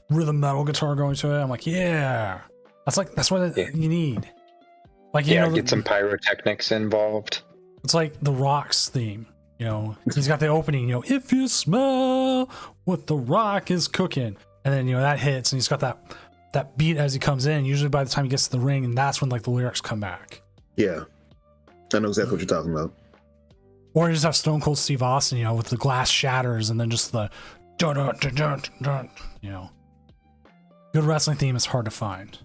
rhythm metal guitar going to it. I'm like, yeah, that's what you need. Like get some pyrotechnics involved. It's like the Rock's theme. He's got the opening. If you smell what the Rock is cooking, and then that hits, and he's got that beat as he comes in. Usually by the time he gets to the ring, and that's when like the lyrics come back. Yeah, I know exactly what you're talking about. Or you just have Stone Cold Steve Austin, with the glass shatters, and then just the dun dun dun dun dun. Good wrestling theme is hard to find.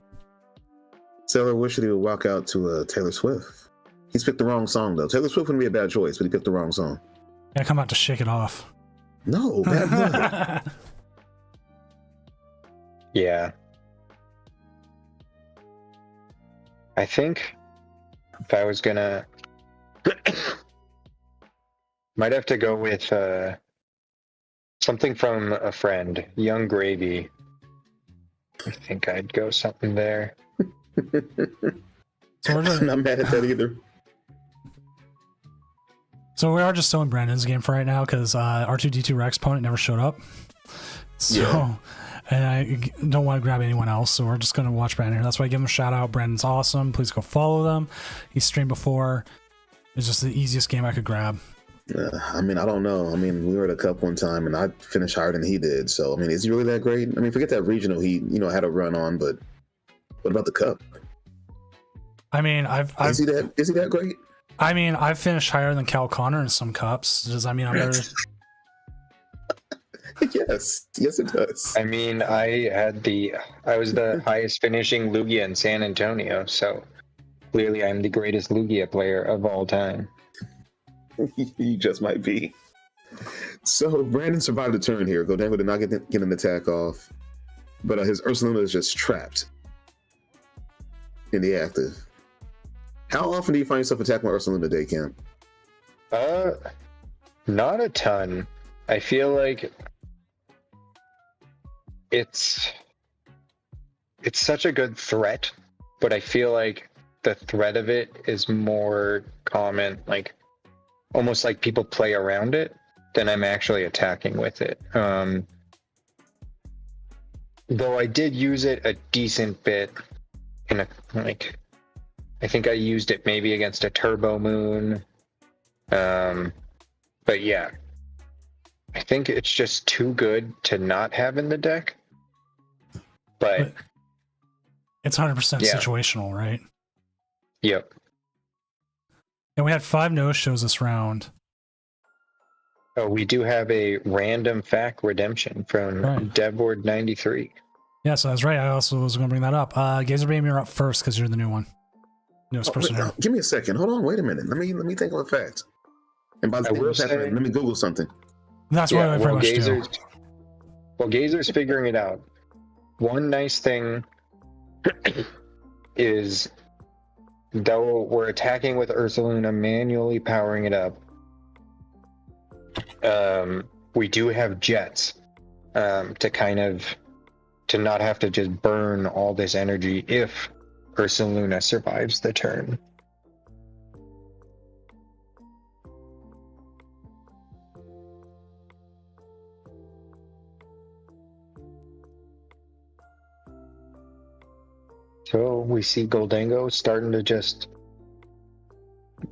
Sailor wished he would walk out to Taylor Swift. He's picked the wrong song though. Taylor Swift wouldn't be a bad choice, but he picked the wrong song. Yeah, come out to Shake It Off. No, bad blood. Yeah. I think if I was gonna might have to go with something from a friend, Young Gravy. I think I'd go something there. So I'm not mad at that either. So we are just still in Brandon's game for right now because R2D2 Rex opponent never showed up. So, yeah. And I don't want to grab anyone else, so we're just going to watch Brandon here. That's why I give him a shout out. Brandon's awesome. Please go follow them. He streamed before. It's just the easiest game I could grab. I don't know. We were at a cup one time, and I finished higher than he did. So, is he really that great? Forget that regional he, had a run on, but what about the cup? Is he that great? I've finished higher than Cal Connor in some cups. Does that mean I'm better? Yes, it does. I was the highest finishing Lugia in San Antonio, so clearly I'm the greatest Lugia player of all time. You just might be. So Brandon survived the turn here. Goldango did not get an attack off, but his Ursaluna is just trapped in the active. How often do you find yourself attacking Ursaluna day camp? Not a ton. I feel like it's such a good threat, but I feel like the threat of it is more common, like almost like people play around it than I'm actually attacking with it. Though I did use it a decent bit I think I used it maybe against a Turbo Moon. But yeah, I think it's just too good to not have in the deck. But it's 100% situational, right? Yep. And we had 5 no-shows this round. Oh, we do have a random fact redemption from Devward 93. Yeah, so that's right. I also was going to bring that up. Gazerbeam, you're up first because you're the new one. Newest person here. Give me a second. Hold on. Wait a minute. Let me think of a fact. And by the way, let me Google something. That's what I pretty much do. While Gazer's figuring it out, one nice thing is, though we're attacking with Ursaluna, manually powering it up, we do have jets to not have to just burn all this energy if Ursaluna survives the turn. So we see Goldango starting to just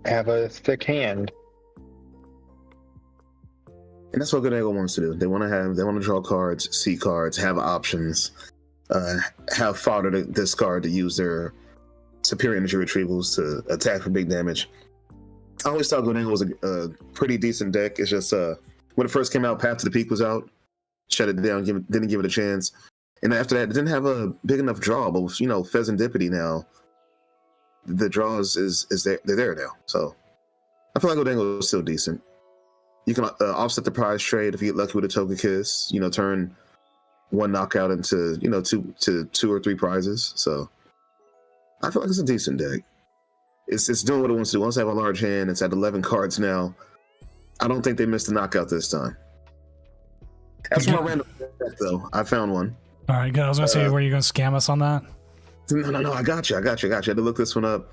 have a thick hand. And that's what Ganago wants to do. They want to draw cards, see cards, have options, have fodder to discard to use their superior energy retrievals to attack for big damage. I always thought Ganago was a pretty decent deck. It's just when it first came out, Path to the Peak was out, shut it down, didn't give it a chance. And after that, it didn't have a big enough draw. But with, Pheasantipity now, the draws is there, they're there now. So I feel like Ganago is still decent. You can offset the prize trade if you get lucky with a Togekiss. Turn one knockout into two or three prizes. So I feel like it's a decent deck. It's doing what it wants to do. Once I have a large hand, it's at 11 cards now. I don't think they missed the knockout this time. That's my random deck, though. I found one. All right, good. I was gonna say, were you gonna scam us on that? No. I got you. I had to look this one up.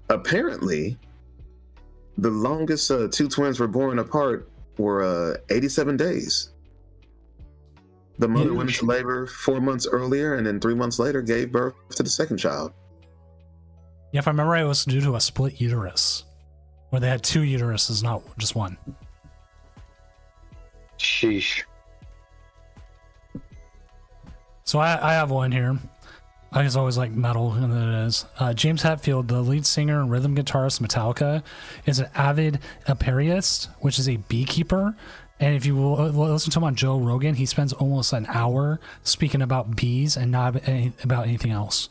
Apparently, the longest two twins were born apart were 87 days. The mother went into labor 4 months earlier, and then 3 months later gave birth to the second child. Yeah, if I remember right, it was due to a split uterus, where they had two uteruses, not just one. Sheesh. So I have one here. I just always like metal, and it is. James Hetfield, the lead singer and rhythm guitarist of Metallica, is an avid apiarist, which is a beekeeper. And if you listen to him on Joe Rogan, he spends almost an hour speaking about bees and not about anything else.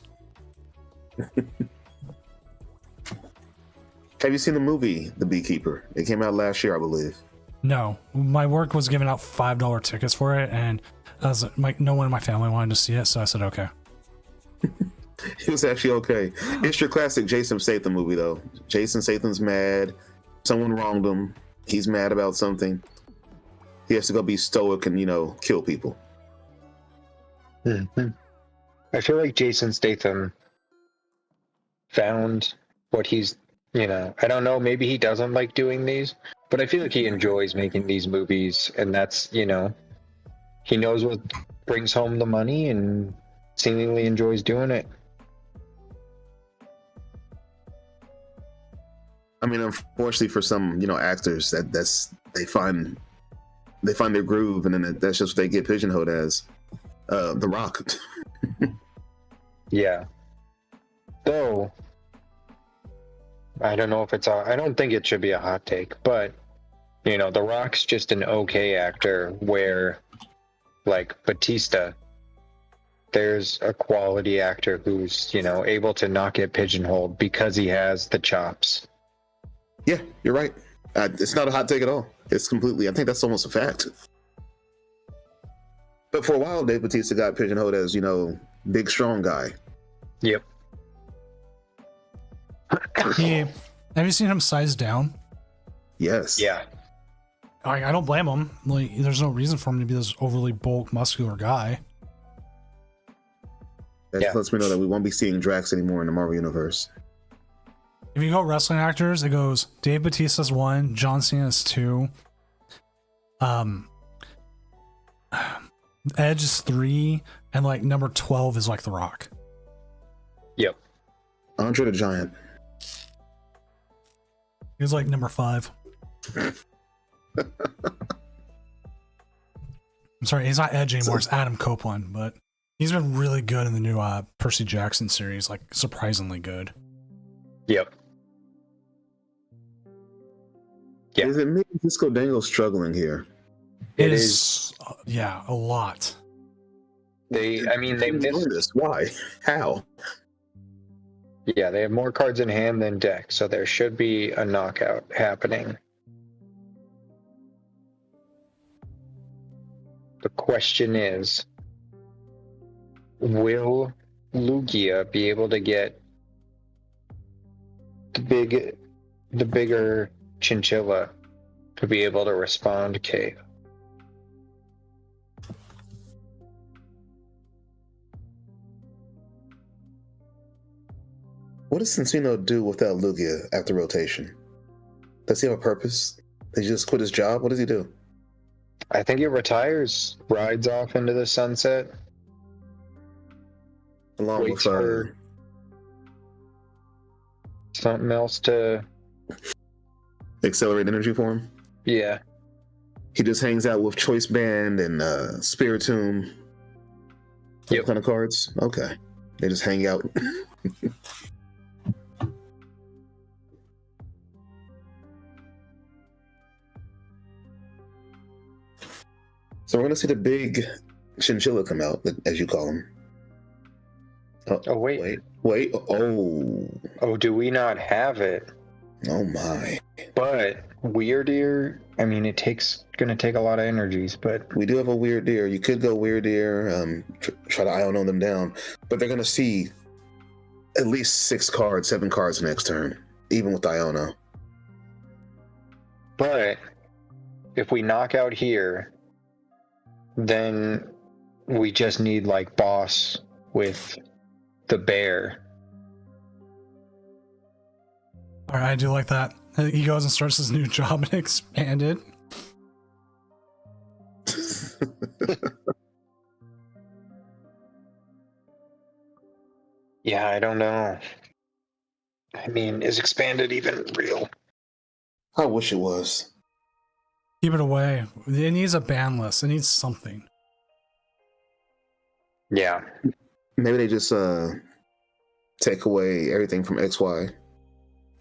Have you seen the movie The Beekeeper? It came out last year, I believe. No, my work was giving out $5 tickets for it, and no one in my family wanted to see it, so I said okay. It was actually okay. It's your classic Jason Statham movie, though. Jason Statham's mad. Someone wronged him. He's mad about something. He has to go be stoic and, kill people. Mm-hmm. I feel like Jason Statham found what he's, I don't know, maybe he doesn't like doing these, but I feel like he enjoys making these movies, and that's, he knows what brings home the money and seemingly enjoys doing it. I mean, unfortunately for some, actors, they find their groove, and then that's just what they get pigeonholed as. The Rock. Yeah. Though, I don't know if I don't think it should be a hot take, but, The Rock's just an okay actor, where, like Batista, there's a quality actor who's, able to not get pigeonholed because he has the chops. Yeah, you're right. It's not a hot take at all. It's completely, I think that's almost a fact. But for a while, Dave Bautista got pigeonholed as, big, strong guy. Yep. Have you seen him size down? Yes. Yeah. I don't blame him. Like, there's no reason for him to be this overly bulk, muscular guy. That just lets me know that we won't be seeing Drax anymore in the Marvel Universe. If you go wrestling actors, it goes Dave Bautista's 1, John Cena's 2, Edge is 3, and like number 12 is like The Rock. Yep. Andre the Giant. He was like number 5. I'm sorry, he's not Edge anymore. It's Adam Copeland, but he's been really good in the new Percy Jackson series, like surprisingly good. Yep. Yeah. Is it me, Disco Dango, struggling here? It is. Yeah, a lot. They missed this. Why? How? Yeah, they have more cards in hand than deck, so there should be a knockout happening. The question is, will Lugia be able to get the bigger chinchilla to be able to respond K? What does Cincino do without Lugia after rotation? Does he have a purpose? Does he just quit his job? What does he do? I think he retires, rides off into the sunset. Along Waits with for something else to accelerate energy for him? Yeah. He just hangs out with Choice Band and Spiritomb. What kind of cards? Okay. They just hang out. So we're gonna see the big chinchilla come out, as you call him. Oh wait. Oh, do we not have it? Oh my. But Weird Ear, I mean, gonna take a lot of energies, but we do have a Weird Ear. You could go Weird Ear, try to Iono them down, but they're gonna see at least 7 cards next turn, even with Iono. But if we knock out here, then we just need like boss with the bear. All right, I do like that. He goes and starts his new job and expanded. Yeah, I don't know. I mean, is expanded even real? I wish it was. Keep it away. It needs a ban list. It needs something. Yeah. Maybe they just take away everything from XY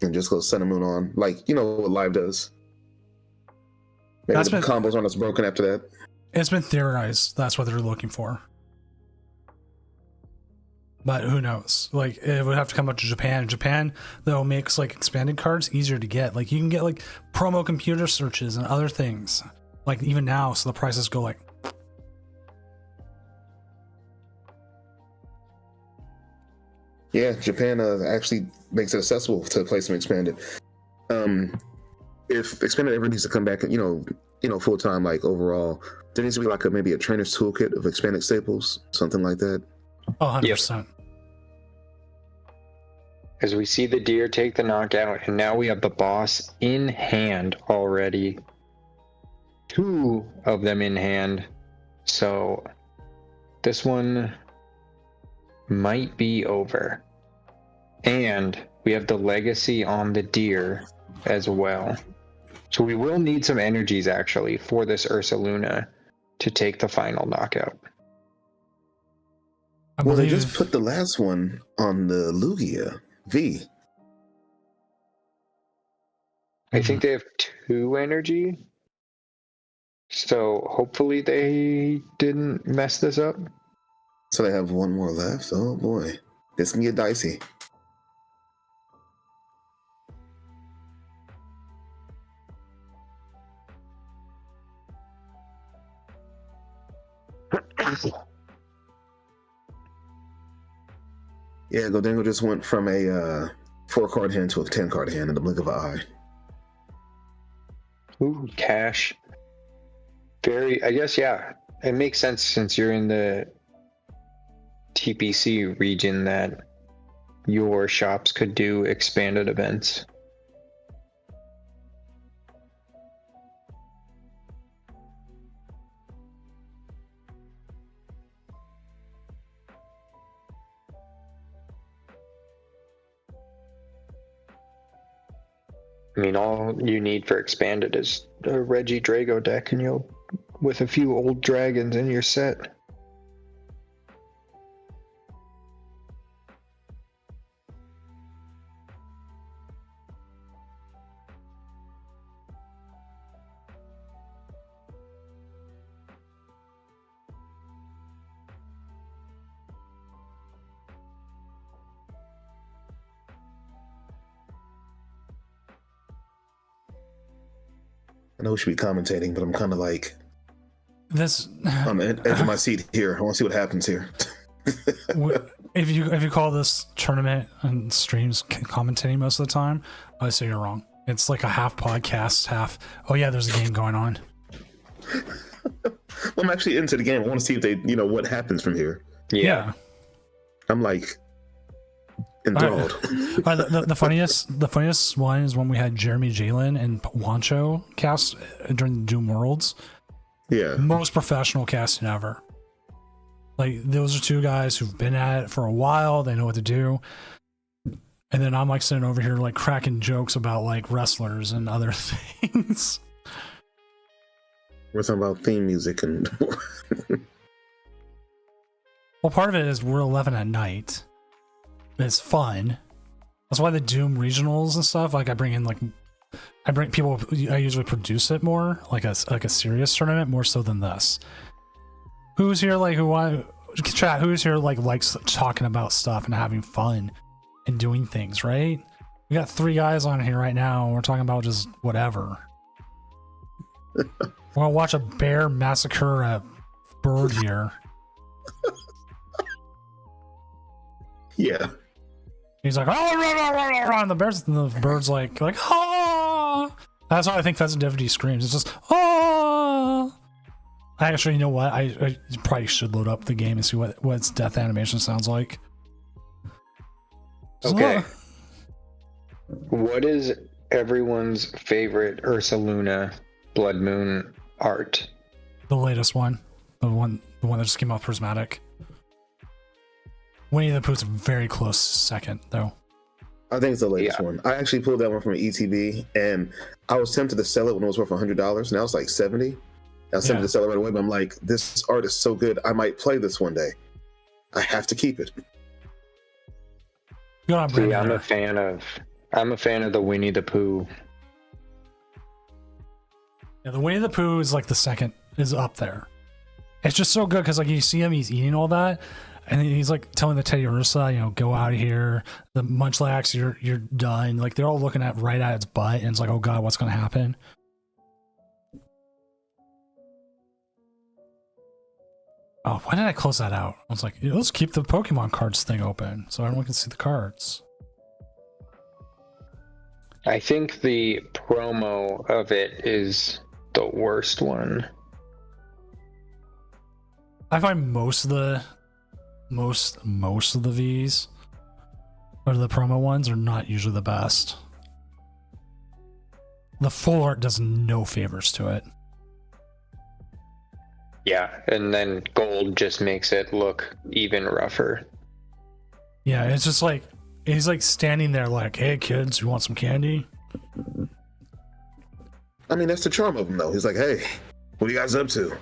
and just go Sun and Moon on, like, you know what Live does. Maybe the combos aren't as broken after that. It's been theorized that's what they're looking for. But who knows? Like, it would have to come up to Japan. Japan, though, makes like expanded cards easier to get. Like, you can get like promo computer searches and other things. Like, even now, so the prices go like. Yeah, Japan actually makes it accessible to play some expanded. If expanded ever needs to come back, you know, full time, like overall, there needs to be like maybe a trainer's toolkit of expanded staples, something like that. Oh, 100%. As we see the deer take the knockout, and now we have the boss in hand already. 2 of them in hand. So this one might be over. And we have the legacy on the deer as well. So we will need some energies actually for this Ursaluna to take the final knockout. Well, they just put the last one on the Lugia V. I think they have 2 energy. So hopefully they didn't mess this up. So they have 1 more left. Oh boy, this can get dicey. Yeah, Goldango just went from a 4-card hand to a 10-card hand in the blink of an eye. Ooh, cash. I guess, yeah. It makes sense since you're in the TPC region that your shops could do expanded events. I mean, all you need for expanded is a Reggie Drago deck, and you'll, with a few old dragons in your set. I know we should be commentating, but I'm kind of like this on the edge of my seat here. I want to see what happens here. If you call this tournament and streams commentating most of the time, I say you're wrong. It's like a half podcast, half. Oh yeah, there's a game going on. Well, I'm actually into the game. I want to see if they, what happens from here. Yeah. I'm like enthralled. The funniest one is when we had Jeremy Jalen and Wancho cast during the Doom Worlds. Yeah. Most professional casting ever. Like, those are 2 guys who've been at it for a while. They know what to do. And then I'm like sitting over here like cracking jokes about like wrestlers and other things. We're talking about theme music and Well, part of it is we're 11 at night. It's fun. That's why the Doom regionals and stuff, like I bring people, I usually produce it more, like a serious tournament, more so than this. Who's here chat, who's here likes talking about stuff and having fun and doing things, right? We got 3 guys on here right now, and we're talking about just whatever. We're gonna watch a bear massacre a bird here. yeah. He's like, oh, rah, rah, rah, rah, and the bird's like, oh. That's how I think Pheasant Deputy screams. It's just, oh. Actually, you know what? I probably should load up the game and see what its death animation sounds like. Okay. What is everyone's favorite Ursa Luna Blood Moon art? The latest one. The one that just came out Prismatic. Winnie the Pooh's a very close second, though. I think it's the latest one. I actually pulled that one from an ETB, and I was tempted to sell it when it was worth $100. Now it's like $70. I was tempted to sell it right away, but I'm like, this art is so good. I might play this one day. I have to keep it. See, I'm a fan of the Winnie the Pooh. Yeah, the Winnie the Pooh is like the second, is up there. It's just so good because like you see him, he's eating all that, and he's like telling the Teddy Ursa, go out of here. The Munchlax, you're done. Like they're all looking right at its butt, and it's like, oh god, what's gonna happen? Oh, why did I close that out? I was like, let's keep the Pokemon cards thing open so everyone can see the cards. I think the promo of it is the worst one. I find most of the Vs or the promo ones are not usually the best. The full art does no favors to it. Yeah, and then gold just makes it look even rougher. Yeah, it's just like he's like standing there like, hey kids, you want some candy? I mean, that's the charm of him though. He's like, hey, what are you guys up to?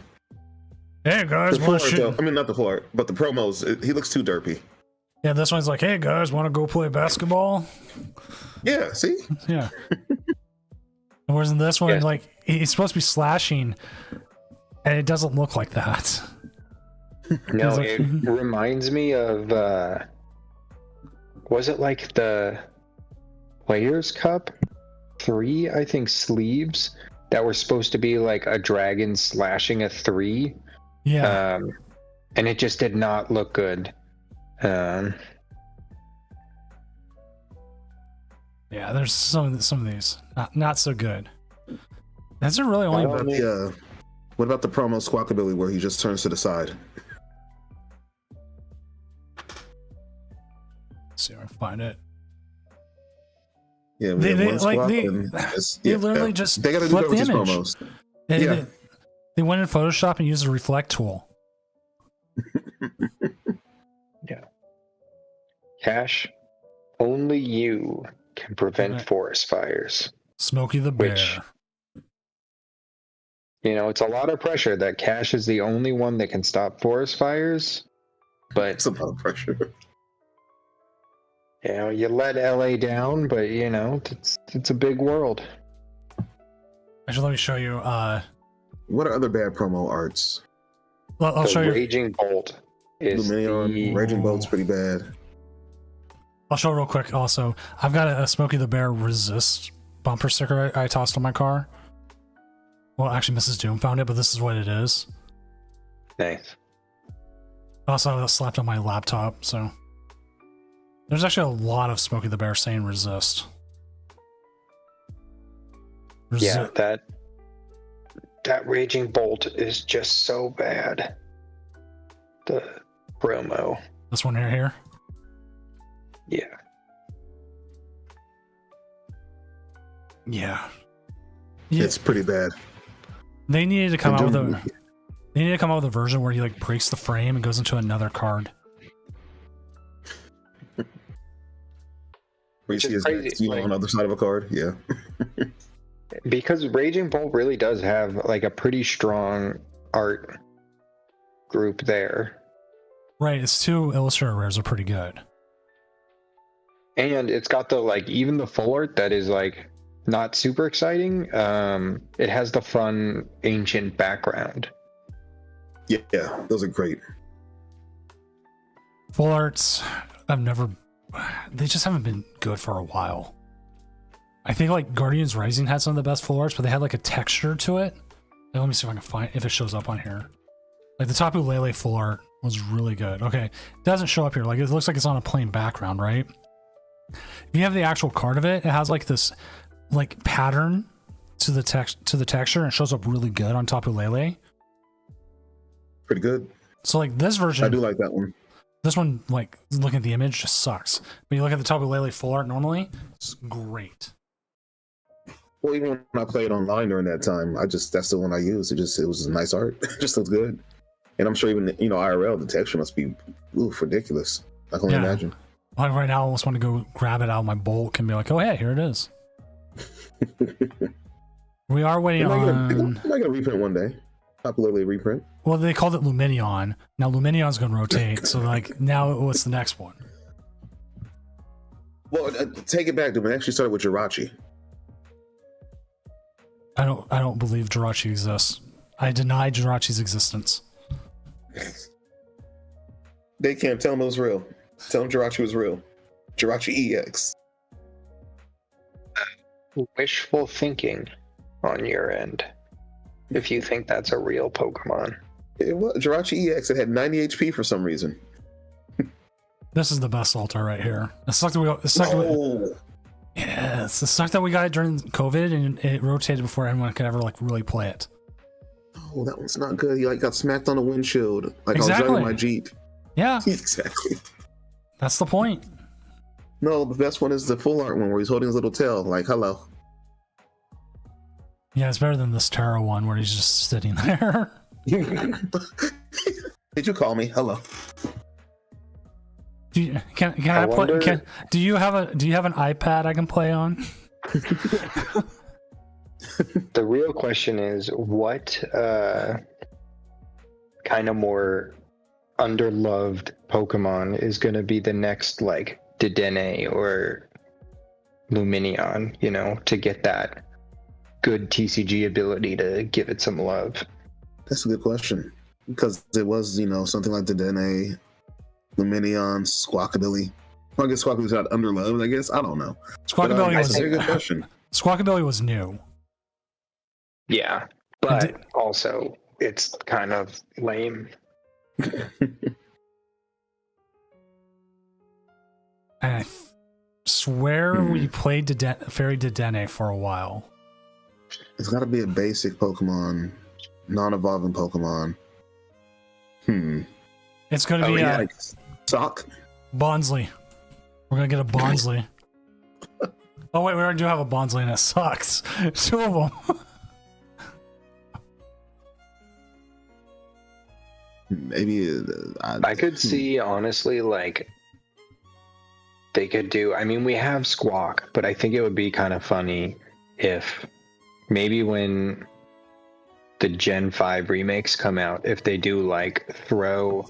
Hey guys, the full art, though, I mean, not the full art, but the promos, he looks too derpy. Yeah, this one's like, hey guys, want to go play basketball? Yeah, see? Yeah. Whereas in this one, like, he's supposed to be slashing, and it doesn't look like that. No, like, it reminds me of, was it like the Players Cup 3, I think, sleeves that were supposed to be like a dragon slashing a 3? Yeah. And it just did not look good. Yeah, there's some of these not so good. That's a really only. What about the promo Squawkabilly where he just turns to the side? Let's see if I can find it. Yeah, they literally just they got to do that with these promos. They went in Photoshop and used the reflect tool. Yeah. Cash, only you can prevent forest fires. Smokey the Bear. Which, it's a lot of pressure that Cash is the only one that can stop forest fires. But it's a lot of pressure. You let LA down, but it's a big world. Actually, let me show you. What are other bad promo arts? Well, I'll show you. Raging Bolt is Raging Bolt's pretty bad. I'll show real quick. Also, I've got a Smokey the Bear resist bumper sticker I tossed on my car. Well, actually, Mrs. Doom found it, but this is what it is. Nice. Also, I slapped on my laptop, so there's actually a lot of Smokey the Bear saying resist. Yeah, that Raging Bolt is just so bad. The promo. This one here? Yeah. Yeah. It's pretty bad. They needed to come out with a version where he like breaks the frame and goes into another card. Where you see his on the other side of a card, yeah. because Raging Bull really does have like a pretty strong art group there. Right, its 2 illustrator rares are pretty good. And it's got the like even the full art that is like not super exciting. It has the fun ancient background. Yeah, those are great. Full arts, they just haven't been good for a while. I think like Guardians Rising had some of the best full arts, but they had like a texture to it. Like, let me see if I can find if it shows up on here. Like the Tapu Lele full art was really good. Okay, it doesn't show up here. Like it looks like it's on a plain background, right? If you have the actual card of it, it has like this like pattern to the texture, and it shows up really good on Tapu Lele. Pretty good. So like this version, I do like that one. This one, like looking at the image, just sucks. But you look at the Tapu Lele full art normally, it's great. Well, even when I played online during that time, that's the one I used. It was nice art. It just looks good. And I'm sure even IRL, the texture must be ridiculous. I can only imagine. Right now, I almost want to go grab it out of my bulk and be like, oh yeah, here it is. We are waiting on. I might get a reprint one day. Popularly reprint. Well, they called it Luminion. Now Luminion's going to rotate. So like now, what's the next one? Well, take it back. Dude. It actually started with Jirachi. I don't believe Jirachi exists. I deny Jirachi's existence. They can't tell him it was real. Tell him Jirachi was real. Jirachi EX. Wishful thinking on your end. If you think that's a real Pokemon. It was Jirachi EX. It had 90 HP for some reason. This is the best altar right here. It sucked that we got. Yes, it sucked that we got it during COVID and it rotated before anyone could ever like really play it. Oh, that one's not good. He like got smacked on the windshield. Like exactly. I was driving my Jeep. Yeah. Exactly. That's the point. No, the best one is the full art one where he's holding his little tail, like hello. Yeah, it's better than this Terra one where he's just sitting there. Did you call me? Hello. Do you have an iPad I can play on? The real question is what kind of more underloved Pokemon is going to be the next like Dedenne or Luminion, to get that good TCG ability to give it some love? That's a good question. Because it was, something like Dedenne, Luminion, Squawkabilly. Well, I guess Squawkabilly's not underloved, I guess. I don't know. Squawkabilly was a good question. Squawkabilly was new. Yeah, but also it's kind of lame. And I swear we played Fairy Dedenne for a while. It's got to be a basic Pokemon, non-evolving Pokemon. It's going to be a like Sock. Bonsley. We're going to get a Bonsley. Oh wait, we already do have a Bonsley and it sucks. 2 of them. Maybe I could see, honestly, like they could do. I mean, we have Squawk, but I think it would be kind of funny if maybe when the Gen 5 remakes come out, if they do like Throw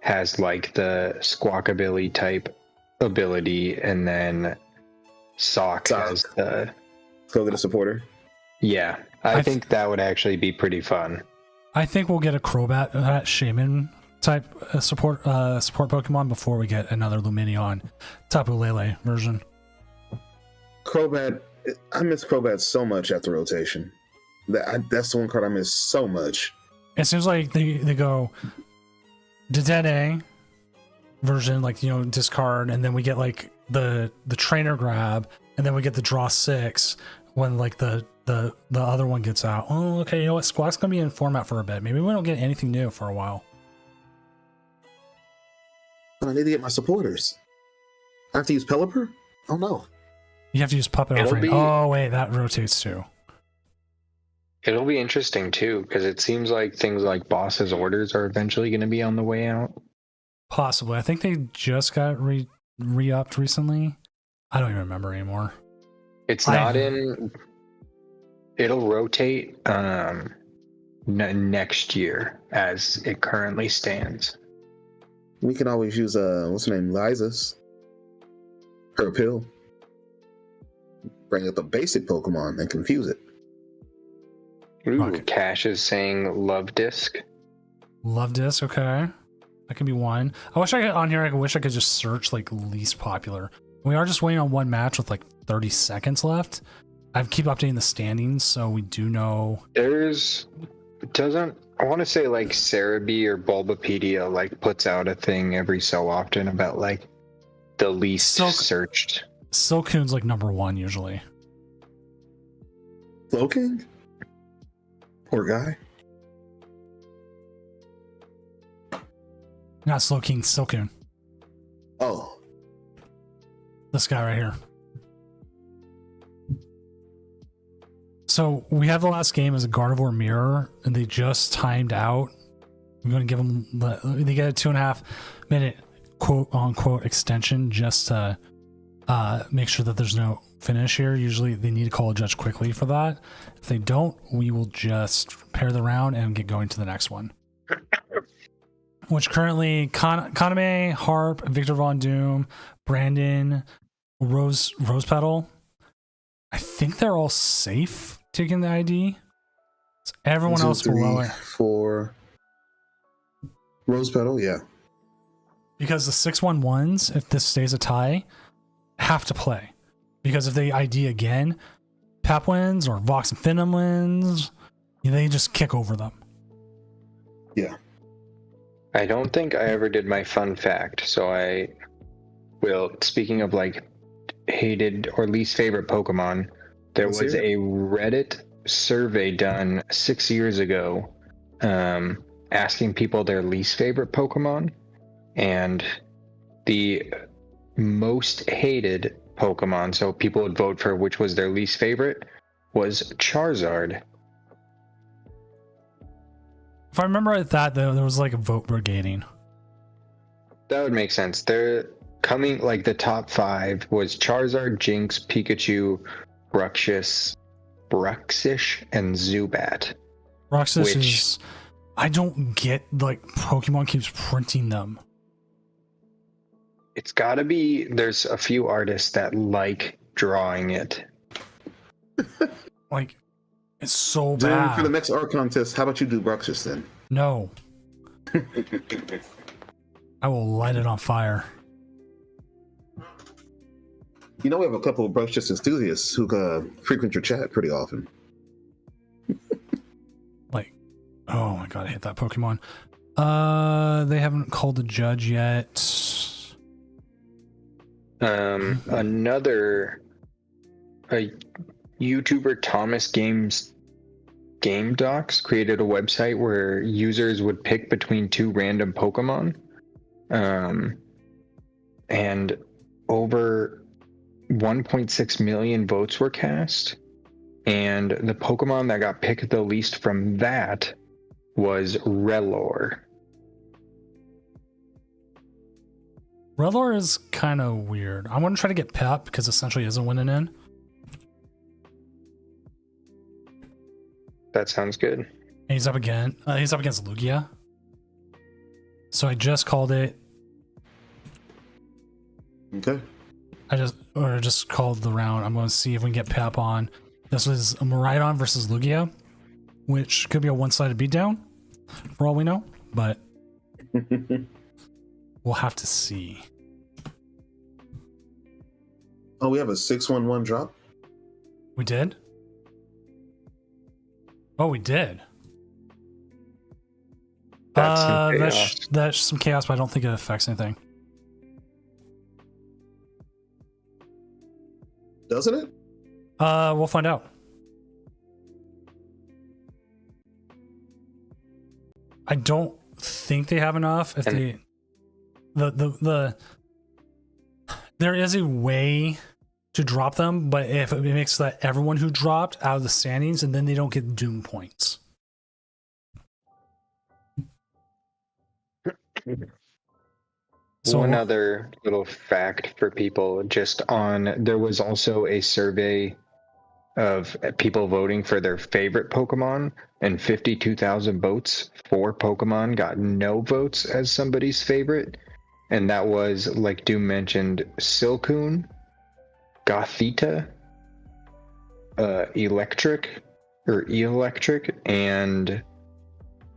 has like the Squawkabilly type ability, and then Sock has the go get a supporter. Yeah, I think that would actually be pretty fun. I think we'll get a Crobat Shaman type support Pokemon before we get another Luminion Tapu Lele version. Crobat, I miss Crobat so much after rotation. That's the one card I miss so much. It seems like they go Dedenne version, like discard, and then we get like the trainer grab, and then we get the draw 6 when like the other one gets out. Oh, okay, you know what? Squawk's gonna be in format for a bit. Maybe we don't get anything new for a while. I need to get my supporters. I have to use Pelipper? Oh no. You have to use Puppet Offering. Oh wait, that rotates too. It'll be interesting too, because it seems like things like Boss's Orders are eventually going to be on the way out. Possibly. I think they just got re-upped recently. I don't even remember anymore. It's not in It'll rotate next year as it currently stands. We can always use what's her name, Liza's. Her pill. Bring up a basic Pokemon and confuse it. Ooh, Okay. Cash is saying Love Disc. Love Disc, okay. That could be one. I wish I could on here. I wish I could just search like least popular. We are just waiting on one match with like 30 seconds left. I keep updating the standings, so we do know. I want to say like Cerebi or Bulbapedia like puts out a thing every so often about like the least searched. Silcoon's like number one usually. Slowking? Poor guy. Not Slowking, Silcoon. Oh. This guy right here. So we have the last game as a Gardevoir Mirror, and they just timed out. I'm going to give them they get a 2.5 minute quote unquote extension just to make sure that there's no finish here. Usually they need to call a judge quickly for that. If they don't, we will just pair the round and get going to the next one. Which currently Kaname, Harp, Victor Von Doom, Brandon, Rose Petal. I think they're all safe taking the ID. So everyone else below it. 4 Rose Petal, yeah. Because the 6-1-1s, if this stays a tie, have to play. Because if they ID again, Pap wins or Vox and Phenom wins, they just kick over them. Yeah. I don't think I ever did my fun fact, so I will. Speaking of like hated or least favorite Pokemon, there was a Reddit survey done 6 years ago asking people their least favorite Pokemon, and the most hated Pokemon, so people would vote for which was their least favorite, was Charizard. If I remember right, there was like a vote brigading. That would make sense. They're coming like the top 5 was Charizard, Jinx, Pikachu, Bruxish, and Zubat. Roxas is... I don't get, like, Pokemon keeps printing them. It's gotta be, there's a few artists that like drawing it. Like, it's so Dude, bad. for the next art contest, how about you do Bruxish then? No. I will light it on fire. You know, we have a couple of Bruxish enthusiasts who frequent your chat pretty often. Like, oh my god, I hate that Pokemon. They haven't called the judge yet. Another YouTuber, Thomas Game Docs, created a website where users would pick between 2 random Pokemon, and over 1.6 million votes were cast, and the Pokemon that got picked the least from that was Rellor. Rellor is kind of weird. I want to try to get Pep because essentially isn't winning in. That sounds good. And he's up again. He's up against Lugia. So I just called it. Okay. I just called the round. I'm going to see if we can get Pep on. This was a Miraidon versus Lugia, which could be a one-sided beatdown, for all we know. But we'll have to see. Oh, we have a 6-1-1 drop? We did? Oh, we did. That's some chaos. That's some chaos, but I don't think it affects anything. Doesn't it? We'll find out. I don't think they have enough. If they, there is a way to drop them, but if it makes that everyone who dropped out of the standings, and then they don't get Doom points. So one other little fact for people, just on, there was also a survey of people voting for their favorite Pokemon, and 52,000 votes for Pokemon got no votes as somebody's favorite. And that was, like Doom mentioned, Silcoon, Gothita, Electric, and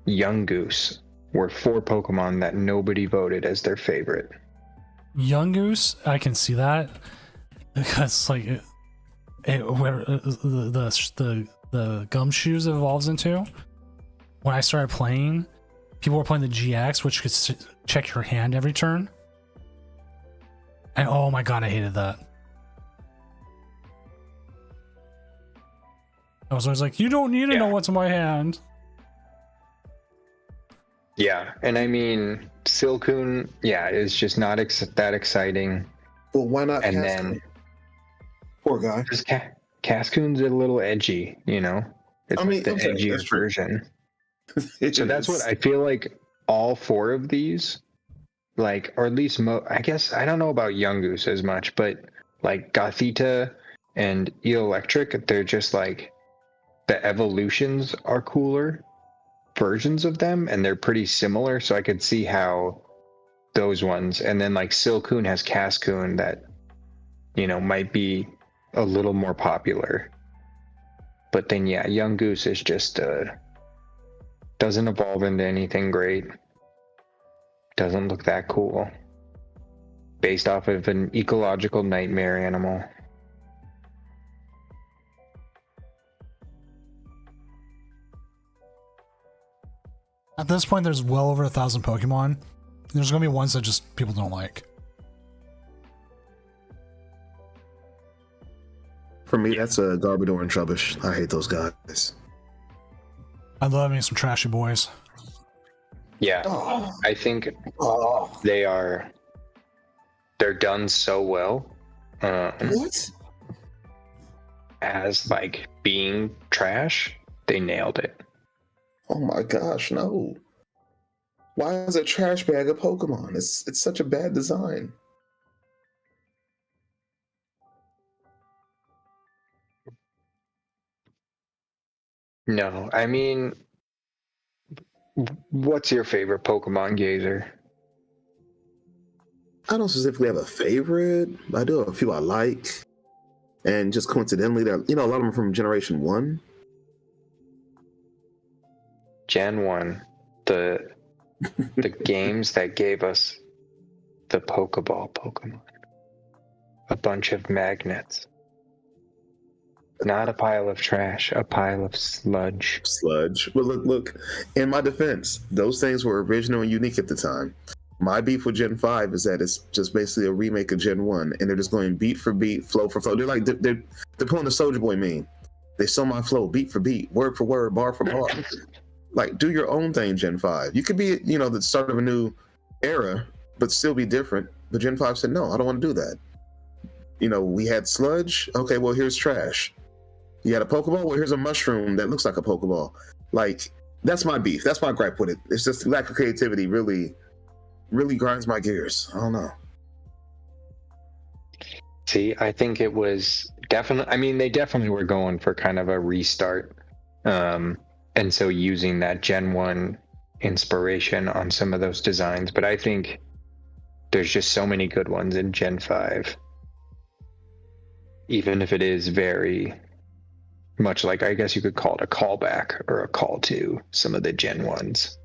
Yungoos were 4 Pokemon that nobody voted as their favorite. Yungoos, I can see that because like where the gumshoes evolves into. When I started playing, people were playing the GX, which could check your hand every turn, and oh my god, I hated that. I was always like, you don't need to know what's in my hand. Yeah, and I mean, Silcoon, is just not that exciting. Well, why not? And Cascoon? then, poor guy. Just Cascoon's a little edgy, you know? It's the edgier version. So that's what I feel like all 4 of these, like, or at least, I guess, I don't know about Yungoos as much, but like Gothita and Electric, they're just like, the evolutions are cooler versions of them, and they're pretty similar, so I could see how those ones, and then like Silcoon has Cascoon that, you know, might be a little more popular. But then Yungoos is just doesn't evolve into anything great, doesn't look that cool, based off of an ecological nightmare animal. At this point, there's well over 1,000 Pokemon. There's gonna be ones that just people don't like. For me, that's a Garbodor and Trubbish. I hate those guys. I love me some trashy boys. Yeah, I think they're done so well. What? As like being trash, they nailed it. Oh my gosh, no. Why is a trash bag a Pokemon? It's such a bad design. No, I mean, what's your favorite Pokemon, Gazer? I don't specifically have a favorite. I do have a few I like. And just coincidentally, they're, a lot of them are from Generation 1. Gen 1, the games that gave us the Pokeball Pokemon. A bunch of magnets. Not a pile of trash, a pile of sludge. Well, look. In my defense, those things were original and unique at the time. My beef with Gen 5 is that it's just basically a remake of Gen 1, and they're just going beat for beat, flow for flow. They're pulling the Soldier Boy meme. They stole my flow, beat for beat, word for word, bar for bar. Like, do your own thing, Gen 5. You could be, the start of a new era, but still be different. But Gen 5 said, no, I don't want to do that. We had sludge. Okay, well, here's trash. You had a Pokeball? Well, here's a mushroom that looks like a Pokeball. Like, that's my beef. That's my gripe with it. It's just lack of creativity really grinds my gears. I don't know. See, I think it was definitely, they definitely were going for kind of a restart. And so using that Gen 1 inspiration on some of those designs. But I think there's just so many good ones in Gen 5. Even if it is very much like, I guess you could call it a callback or a call to some of the Gen 1s.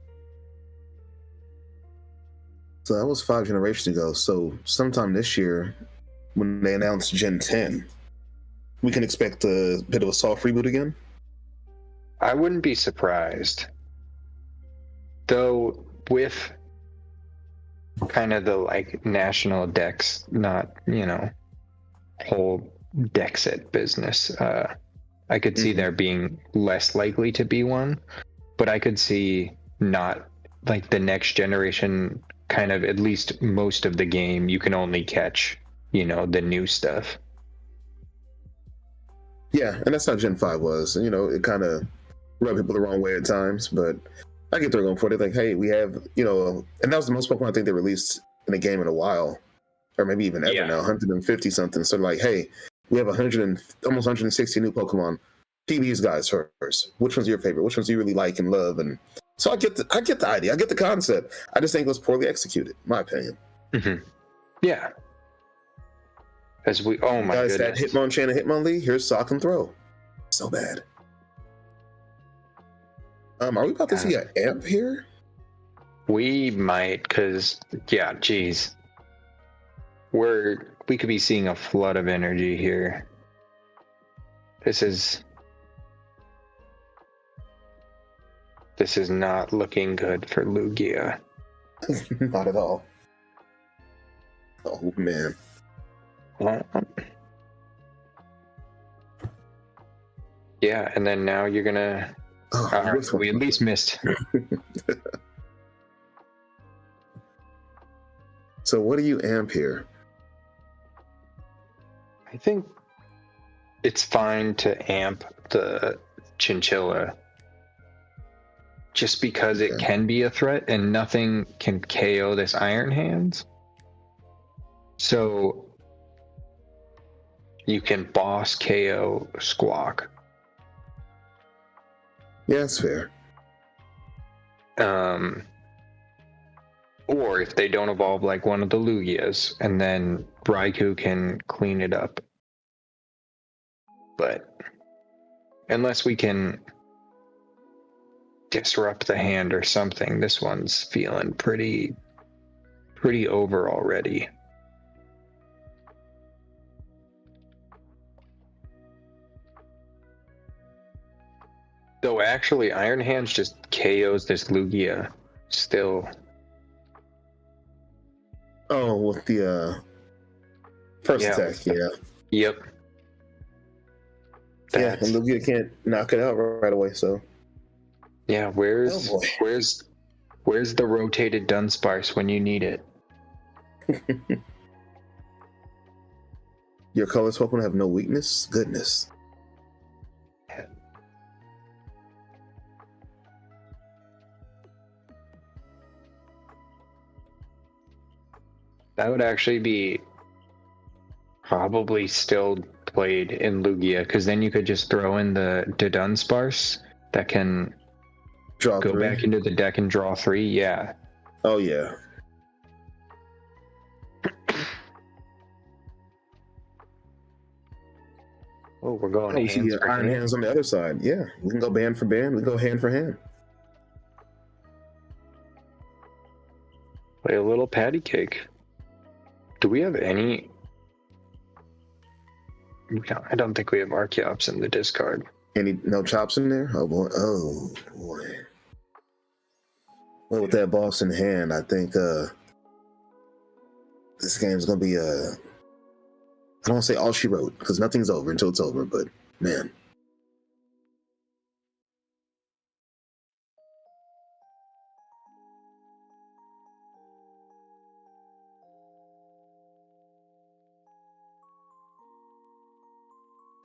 So that was 5 generations ago. So sometime this year, when they announce Gen 10, we can expect a bit of a soft reboot again? I wouldn't be surprised. Though with kind of the like national decks, not, whole deck set business, I could see there being less likely to be one, but I could see not like the next generation kind of, at least most of the game, you can only catch, the new stuff. Yeah, and that's how Gen 5 was. It kind of rubbed people the wrong way at times, but I get they're going for it. They're like, hey, we have, and that was the most Pokemon I think they released in a game in a while, or maybe even ever now, 150 something. So like, hey, We have 100 and almost 160 new Pokemon. See these guys first. Which one's your favorite? Which ones do you really like and love? And so I get the idea. I get the concept. I just think it was poorly executed, in my opinion. Mm-hmm. Yeah. As we, oh my guys, goodness. that Hitmonchan and Hitmonlee, here's Sock and Throw. So bad. Are we about to see an amp here? We might, because, yeah, geez. We could be seeing a flood of energy here. This is not looking good for Lugia. Not at all. Oh, man. Yeah, and then now you're gonna... we at least missed. So what do you amp here? I think it's fine to amp the Chinchilla just because it can be a threat and nothing can KO this Iron Hands. So you can boss KO Squawk. Yeah, that's fair. Or if they don't evolve like one of the Lugias, and then Raikou can clean it up. But unless we can disrupt the hand or something, this one's feeling pretty over already. Though actually Iron Hands just KOs this Lugia still. Oh, with the first attack, yeah. Yep. Yeah, and Lugia can't knock it out right away, so. Yeah, where's the rotated Dunsparce when you need it? Your colors Pokemon have no weakness? Goodness. That would actually be probably still played in Lugia, because then you could just throw in the Dunsparce that can go back into the deck and draw 3. Yeah. Oh, yeah. Oh, we're going hands for Iron Hands on the other side. Yeah, we can go band for band. We can go hand for hand. Play a little patty cake. Do we have any? I don't think we have Archeops in the discard. No chops in there? Oh boy. Oh boy. Well, with that boss in hand, I think this game's gonna be I don't want to say all she wrote, because nothing's over until it's over, but man.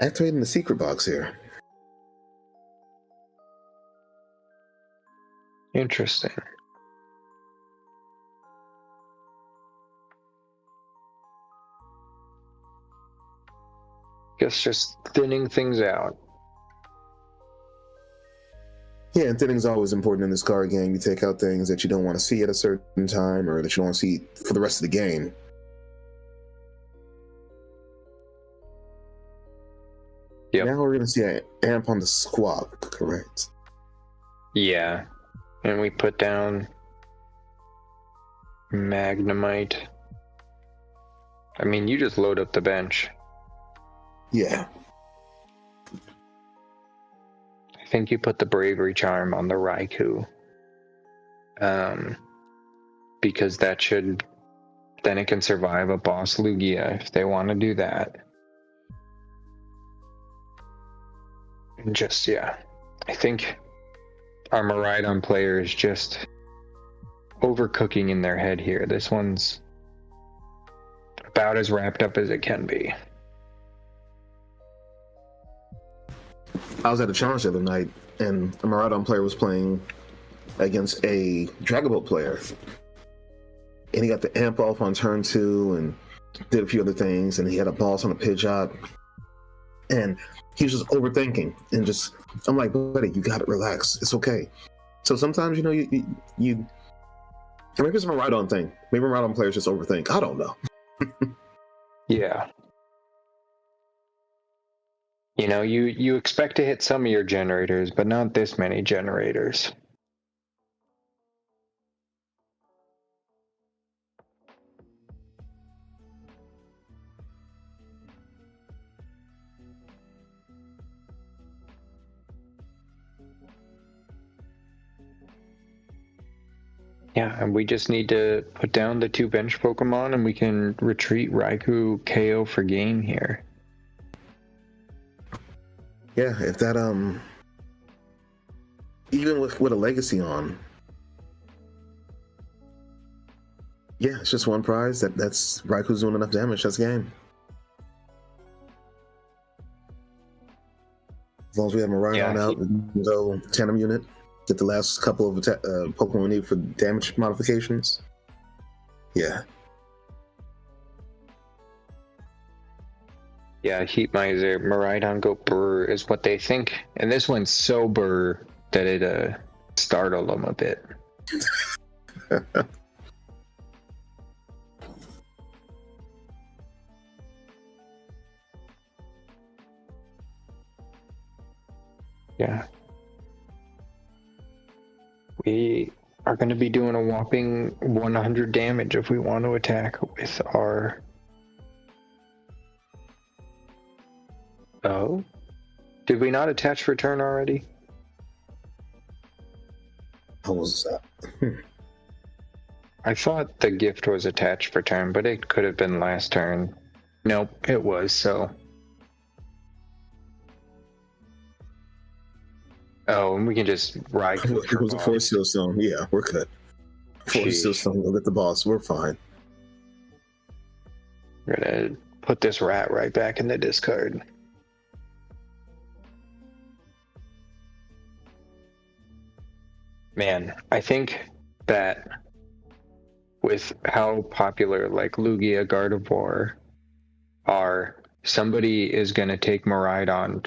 Activating the secret box here. Interesting. Guess just thinning things out. Yeah, and thinning's always important in this card game. You take out things that you don't want to see at a certain time, or that you don't want to see for the rest of the game. Yep. Now we're going to see an amp on the Squawk, correct? Yeah. And we put down Magnemite. I mean, you just load up the bench. Yeah. I think you put the Bravery Charm on the Raikou. Because that should... Then it can survive a boss Lugia if they want to do that. And just, yeah. I think our Miraidon player is just overcooking in their head here. This one's about as wrapped up as it can be. I was at a challenge the other night, and a Miraidon player was playing against a Dragon Ball player. And he got the amp off on turn 2 and did a few other things, and he had a boss on a Pidgeot. and he's just overthinking and just. I'm like, buddy, you got to relax. It's okay. So sometimes, you know, you maybe it's a Maridon thing. Maybe Maridon players just overthink. I don't know. Yeah. You know, you expect to hit some of your generators, but not this many generators. Yeah, and we just need to put down the 2 bench Pokemon and we can retreat Raikou KO for game here. Yeah, if that even with a legacy on, yeah, it's just one prize. That's Raikou's doing enough damage. That's game. As long as we have Maridon out, we can go Tandem unit, get the last couple of Pokemon we need for damage modifications. Yeah. Yeah, Heat Miser, Maridon go brr is what they think. And this one's so brr that it startled them a bit. Yeah. We are going to be doing a whopping 100 damage if we want to attack with our... Oh? Did we not attach for turn already? How was that? I thought the gift was attached for turn, but it could have been last turn. Nope, it was, so... Oh, and we can just ride. It was a Force Seal Stone. Yeah, we're good. Force Seal Stone, we'll get the boss. We're fine. We're gonna put this rat right back in the discard. Man, I think that with how popular like Lugia, Gardevoir are, somebody is going to take Maridon,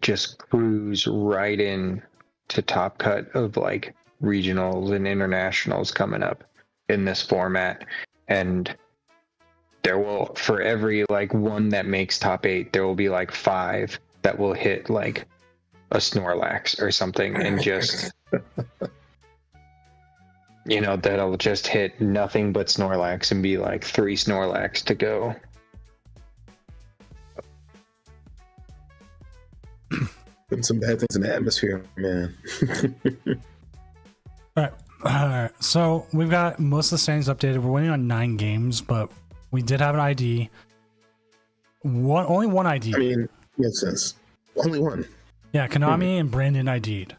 just cruise right in to top cut of like regionals and internationals coming up in this format. And there will, for every like one that makes top 8, there will be like 5 that will hit like a Snorlax or something and just, you know, that'll just hit nothing but Snorlax and be like 3 Snorlax to go. Putting some bad things in the atmosphere, man. All right. So we've got most of the standings updated. We're winning on 9 games, but we did have an ID. Only one ID. I mean, makes sense. Only one. Yeah, Konami and Brandon ID'd,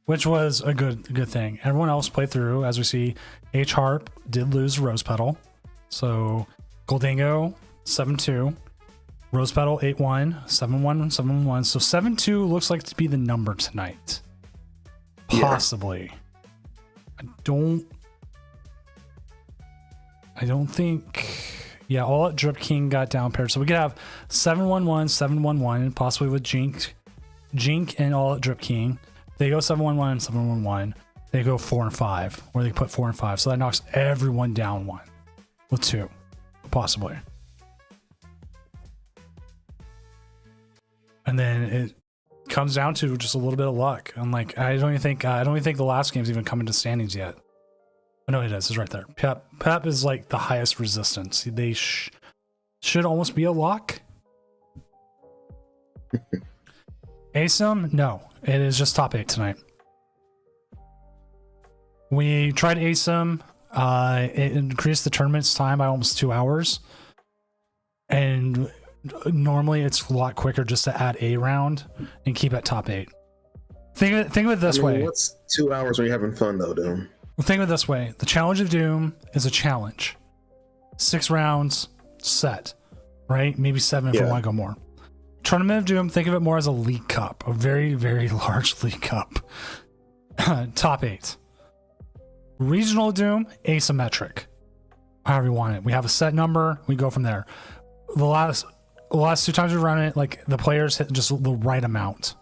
which was a good thing. Everyone else played through. As we see, H Harp did lose Rose Petal, so Goldango 7-2. Rose Petal 8-1, 7-1, 7-1. So 7-2 looks like to be the number tonight. Possibly. Yeah. I don't think. Yeah, all at Drip King got down paired. So we could have 7-1-1, 7-1-1, possibly with Jink and all at Drip King. They go 7-1-1, 7-1-1. They go 4-5, or they put 4-5. So that knocks everyone down 1 with 2, possibly. And then it comes down to just a little bit of luck. I'm like, I don't even think the last game's even come into standings yet. Oh, no, it is. It's right there. Pep is like the highest resistance. They should almost be a lock. ASIM, no, it is just top 8 tonight. We tried ASIM. It increased the tournament's time by almost 2 hours, and normally it's a lot quicker just to add a round and keep it top 8. Think of it this way. What's 2 hours when you're having fun though, Doom? Think of it this way. The Challenge of Doom is a challenge. 6 rounds set, right? Maybe 7 if we want to go more. Tournament of Doom, think of it more as a League Cup, a very, very large League Cup. Top 8. Regional Doom, asymmetric. However you want it. We have a set number, we go from there. The last the last 2 times we run it, like the players hit just the right amount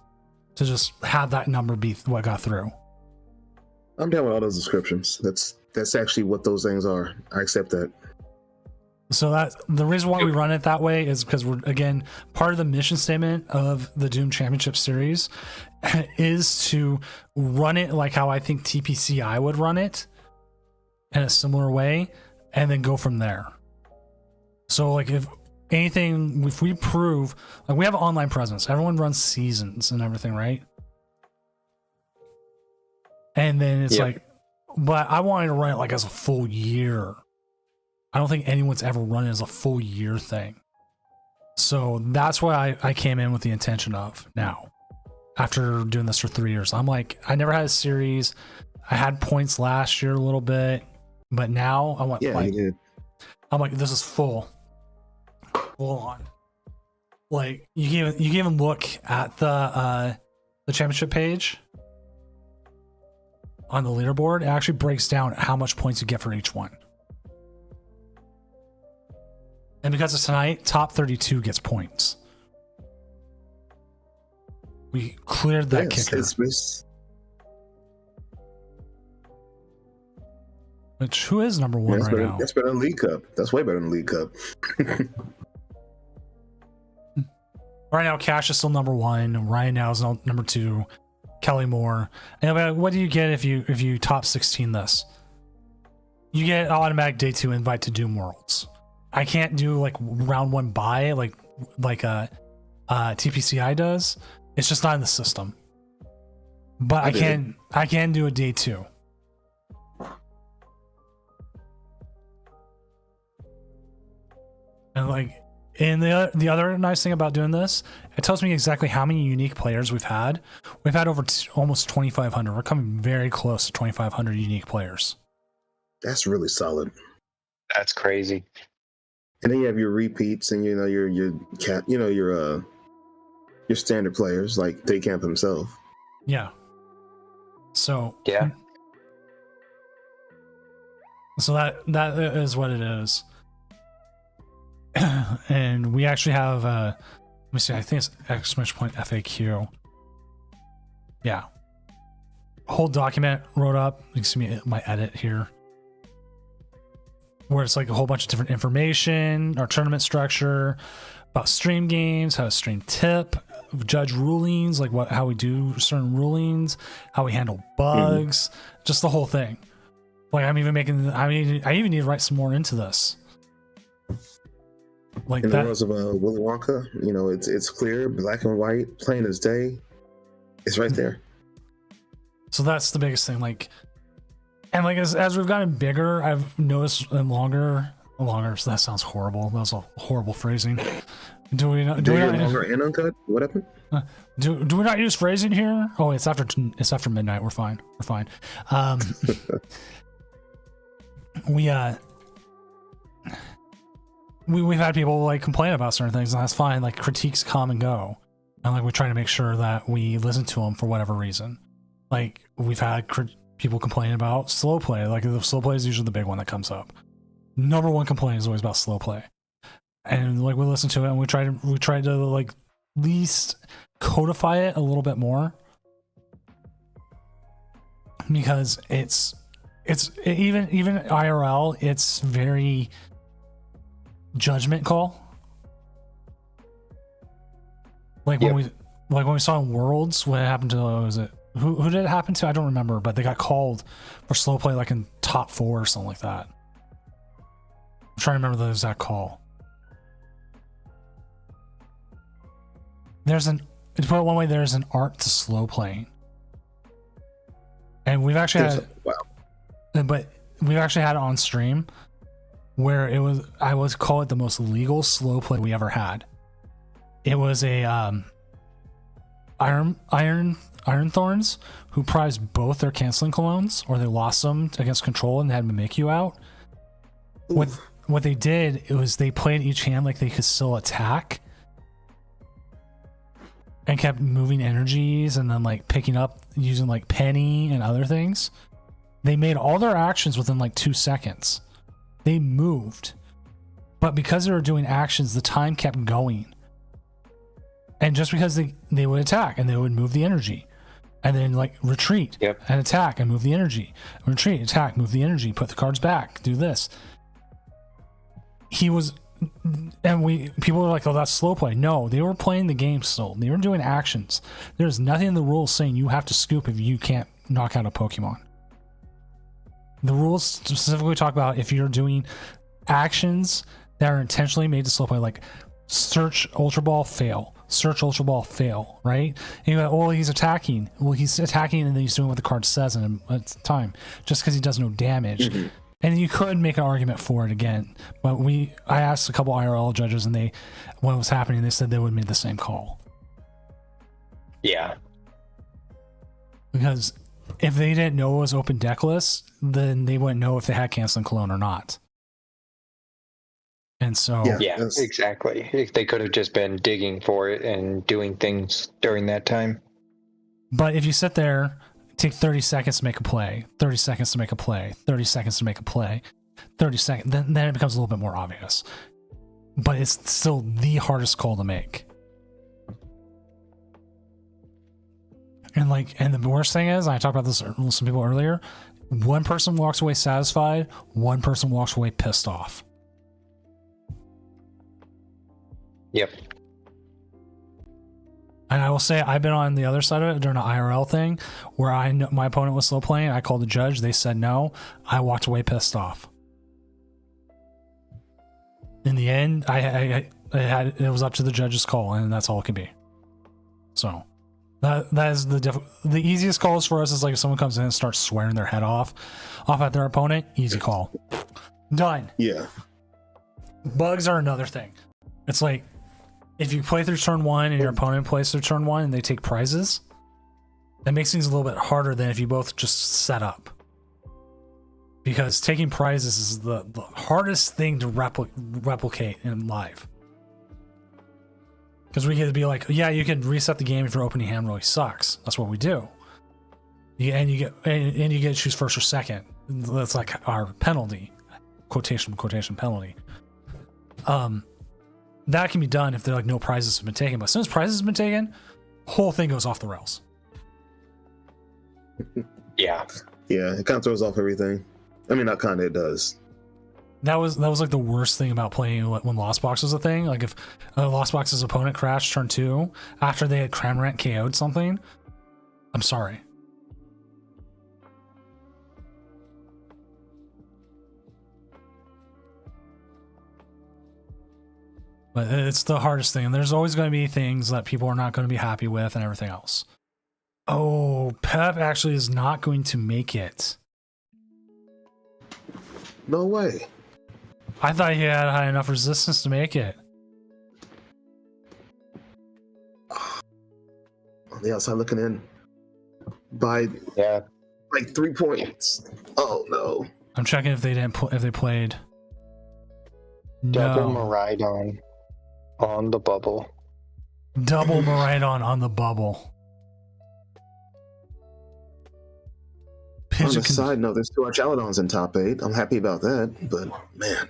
to just have that number be what got through. I'm down with all those descriptions. That's actually what those things are. I accept that. So that the reason why we run it that way is because we're, again, part of the mission statement of the Doom Championship Series is to run it like how I think TPCI would run it in a similar way, and then go from there. So like if we prove, like we have an online presence, everyone runs seasons and everything, right? And then it's like, but I wanted to run it like as a full year. I don't think anyone's ever run it as a full year thing. So that's why I came in with the intention of now, after doing this for 3 years. I'm like, I never had a series. I had points last year a little bit, but now I want, you did. I'm like, this is full on. Like you can even look at the championship page on the leaderboard. It actually breaks down how much points you get for each one. And because it's tonight, top 32 gets points. We cleared that kicker. Which, who is number 1 right now? That's better than League Cup. That's way better than League Cup. Right now, Cash is still number 1. Ryan now is number 2. Kelly Moore. And what do you get if you top 16 this? You get automatic day 2 invite to Doom Worlds. I can't do like round 1 buy like TPCI does. It's just not in the system. But I can do a day 2. And the other nice thing about doing this, it tells me exactly how many unique players we've had. We've had over almost 2,500. We're coming very close to 2,500 unique players. That's really solid. That's crazy. And then you have your repeats, and your standard players like Daycamp himself. Yeah. So yeah. So that is what it is. And we actually have let me see, I think it's exclamation point FAQ. Yeah. Whole document wrote up. You can see my edit here, where it's like a whole bunch of different information, our tournament structure, about stream games, how to stream tip, judge rulings, like how we do certain rulings, how we handle bugs, just the whole thing. Like I even need to write some more into this. Like in the words of Willy Wonka, it's clear, black and white, plain as day. It's right there. So that's the biggest thing. Like, and like as we've gotten bigger, I've noticed longer. So that sounds horrible. That was a horrible phrasing. Do we not longer and uncut? What happened? Do we not use phrasing here? Oh, it's after midnight. We're fine. We've had people like complain about certain things, and that's fine. Like critiques come and go, and like we try to make sure that we listen to them for whatever reason. Like we've had people complain about slow play. Like the slow play is usually the big one that comes up. Number 1 complaint is always about slow play, and like we listen to it and we try to like at least codify it a little bit more, because it's even IRL, it's very judgment call. Like when we saw in Worlds, what happened to who did it happen to? I don't remember, but they got called for slow play like in top 4 or something like that. I'm trying to remember the exact call. To put it one way, there's an art to slow playing, and we've actually had it on stream where I would call it the most legal slow play we ever had. It was a Iron Thorns who prized both their canceling colognes, or they lost them against control and they had Mimikyu out. What they did was they played each hand like they could still attack, and kept moving energies and then like picking up using like penny and other things. They made all their actions within like 2 seconds. They moved, but because they were doing actions, the time kept going. And just because they would attack and they would move the energy and then like retreat and attack and move the energy, retreat, attack, move the energy, put the cards back, do this. People were like, oh, that's slow play. No, they were playing the game still. They were doing actions. There's nothing in the rules saying you have to scoop if you can't knock out a Pokemon. The rules specifically talk about if you're doing actions that are intentionally made to slow play, like search Ultra Ball, fail. Search Ultra Ball, fail, right? And you go, oh, he's attacking. Well, he's attacking and then he's doing what the card says in a time just because he does no damage. Mm-hmm. And you could make an argument for it again. But I asked a couple IRL judges and when it was happening, they said they would have made the same call. Yeah. Because if they didn't know it was open deckless, then they wouldn't know if they had Canceling Cologne or not. And so... Yeah, exactly. They could have just been digging for it and doing things during that time. But if you sit there, take 30 seconds to make a play, 30 seconds to make a play, 30 seconds to make a play, 30 seconds, then it becomes a little bit more obvious. But it's still the hardest call to make. And the worst thing is, I talked about this with some people earlier, one person walks away satisfied, one person walks away pissed off. Yep. And I will say, I've been on the other side of it during an IRL thing where I know my opponent was slow playing. I called the judge. They said no. I walked away pissed off. In the end, it was up to the judge's call, and that's all it can be. So that is the easiest calls for us is like if someone comes in and starts swearing their head off at their opponent. Easy call. Done. Yeah. Bugs are another thing. It's like, if you play through turn one and your opponent plays through turn one and they take prizes, that makes things a little bit harder than if you both just set up. Because taking prizes is the hardest thing to replicate in live. Because we could be like, yeah, you can reset the game if your opening hand really sucks. That's what we do. And you get to choose first or second. That's like our penalty, quotation penalty. That can be done if they're like no prizes have been taken. But as soon as prizes have been taken, whole thing goes off the rails. Yeah. Yeah, it kind of throws off everything. I mean, not kind of, it does. That was like the worst thing about playing when Lost Box was a thing. Like if Lost Box's opponent crashed turn 2 after they had Cramorant KO'd something, I'm sorry. But it's the hardest thing. And there's always going to be things that people are not going to be happy with and everything else. Oh, Pep actually is not going to make it. No way. I thought he had high enough resistance to make it. On the outside looking in. By like 3 points. Oh no. I'm checking if they played. Double No. Miraidon on the bubble. Double Miraidon on the bubble. On a side note, there's 2 Archaludons in top 8. I'm happy about that, but man.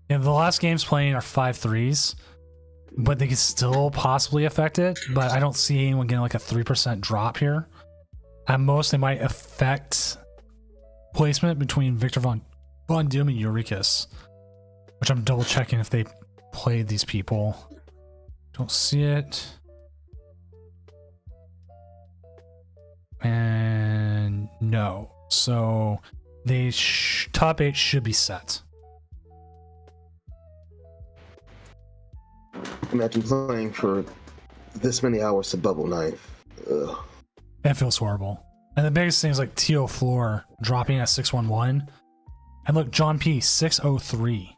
Yeah, the last games playing are 5-3s, but they could still possibly affect it. But I don't see anyone getting like a 3% drop here. At most, they might affect placement between Victor Von Doom and Eurekas, which I'm double checking if they played these people. Don't see it. And no. So they top 8 should be set. Imagine playing for this many hours to Bubble Knife. Ugh. It feels horrible. And the biggest thing is like T.O. Floor dropping at 611. And look, John P. 603.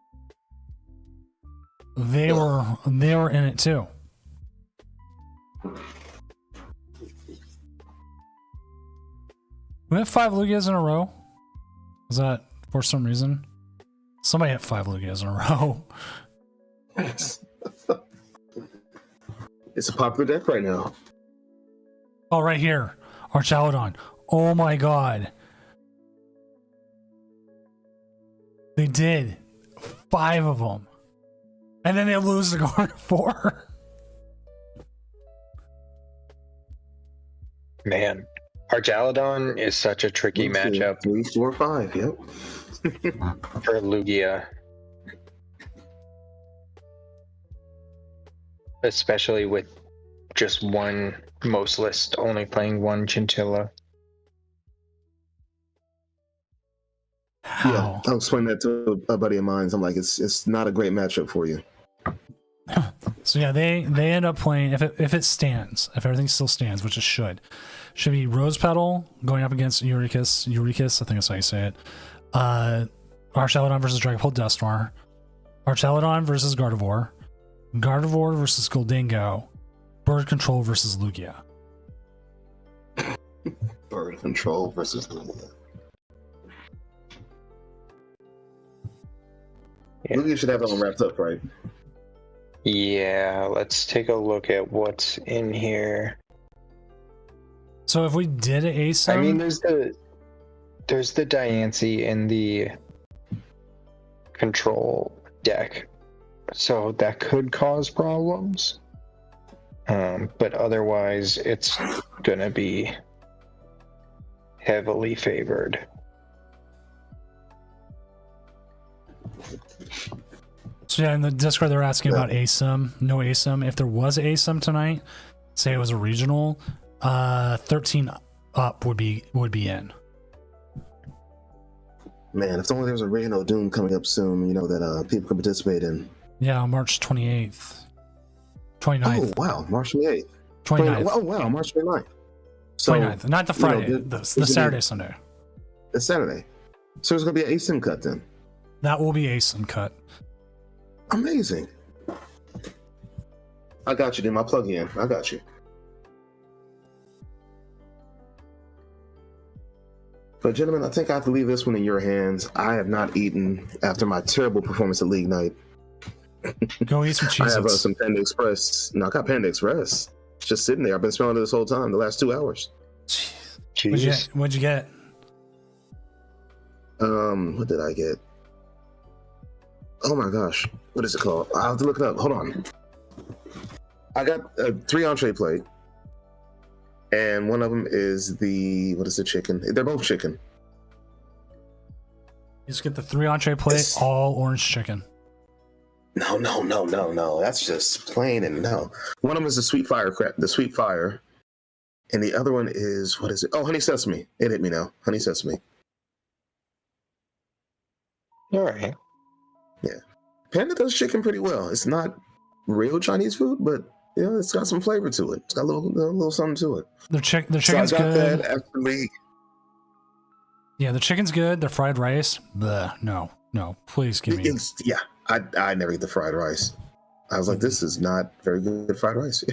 They were in it too. We have 5 Lugias in a row. Is that for some reason? Somebody hit 5 Lugias in a row. It's a popular deck right now. Oh, right here. Archaludon. Oh my god. They did. 5 of them. And then they lose to Garden 4. Man, Archaladon is such a tricky 1, 2, matchup 3, 4, 5. Yep. for Lugia. Especially with just one most list only playing one chinchilla. How? Yeah, I'll explain that to a buddy of mine. I'm like, it's not a great matchup for you. So yeah, they end up playing if it stands, if everything still stands, which it should be Rose Petal going up against Eurycus, I think that's how you say it. Archaladon versus Dragapult Dusknoir, Archaladon versus Gardevoir versus Goldingo, Bird Control versus Lugia. Bird Control versus Lugia. Yeah. Lugia should have it all wrapped up, right? Yeah, let's take a look at what's in here. So if we did an ASIM, I mean, there's the Diancie in the control deck, so that could cause problems. But otherwise, it's gonna be heavily favored. so yeah, in the Discord they're asking about ASIM. No ASIM. If there was ASIM tonight, say it was a regional, 13 up would be in. Man, if only there was a regional Doom coming up soon, you know, that people could participate in. Yeah, March 28th. 29th. Oh, wow. March 28th. 29th. Oh, wow. March 29th. So, 29th. Not the Friday. The Saturday, Sunday. It's Saturday. So there's going to be an ASIM cut then. That will be ASIM cut. Amazing. I got you, dude. I'll plug you in. I got you. But gentlemen, I think I have to leave this one in your hands. I have not eaten after my terrible performance at League Night. Go eat some I have Cheez-Its. some Panda Express. No, I got Panda Express. It's just sitting there. I've been smelling it this whole time, the last 2 hours. What'd you get? What did I get? Oh my gosh. What is it called? I'll have to look it up. Hold on. I got a 3 entree plate. And one of them is what is the chicken? They're both chicken. You just get the 3 entree plate, all orange chicken. No. That's just plain and no. One of them is the sweet fire crap, the sweet fire. And the other one is, what is it? Oh, honey sesame. It hit me now. Honey sesame. All right. Yeah. Panda does chicken pretty well. It's not real Chinese food, but you know, it's got some flavor to it. It's got a little something to it. Their chicken's so I got good. that after League. Yeah, the chicken's good. Their fried rice, bleh, no. Please give me. Yeah, I never eat the fried rice. I was like, this is not very good fried rice.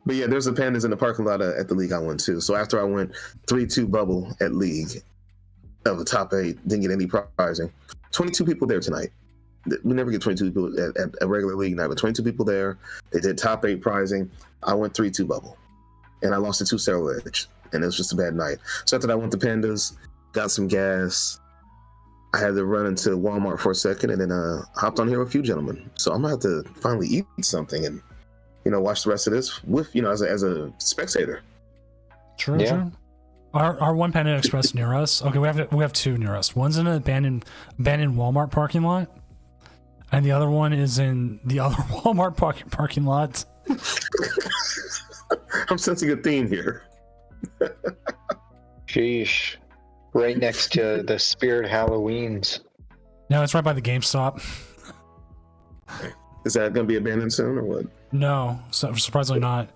But yeah, there's the pandas in the parking lot at the league I went to. So after I went 3-2 bubble at league of the top 8, didn't get any prizing. 22 people there tonight. We never get 22 people at a regular league night, but 22 people there. They did top 8 prizing. I went 3-2 bubble, and I lost to 2 Cerro Edge, and it was just a bad night. So after that, I went to Pandas, got some gas. I had to run into Walmart for a second, and then hopped on here with a few gentlemen. So I'm gonna have to finally eat something and watch the rest of this with as a spectator. True. Our one Panda Express near us. Okay, we have 2 near us. One's in an abandoned Walmart parking lot. And the other one is in the other Walmart parking lot. I'm sensing a theme here. Sheesh. Right next to the Spirit Halloweens. No, it's right by the GameStop. Is that going to be abandoned soon or what? No, surprisingly not.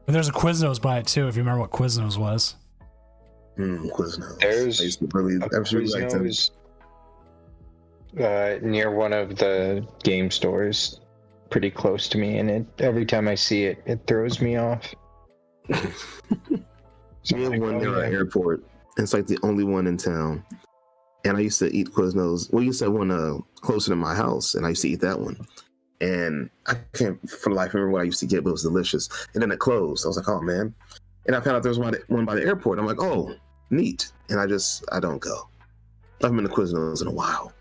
But there's a Quiznos by it too, if you remember what Quiznos was. Quiznos. There's I used to really like them. Quiznos near one of the game stores pretty close to me, and every time I see it, it throws me off. We have one near our airport. It's like the only one in town. And I used to eat Quiznos. Well, you used to have one closer to my house, and I used to eat that one. And I can't for life remember what I used to get, but it was delicious. And then it closed. I was like, oh man. And I found out there was one by the airport. I'm like, oh, neat. And I don't go. I haven't been to Quiznos in a while.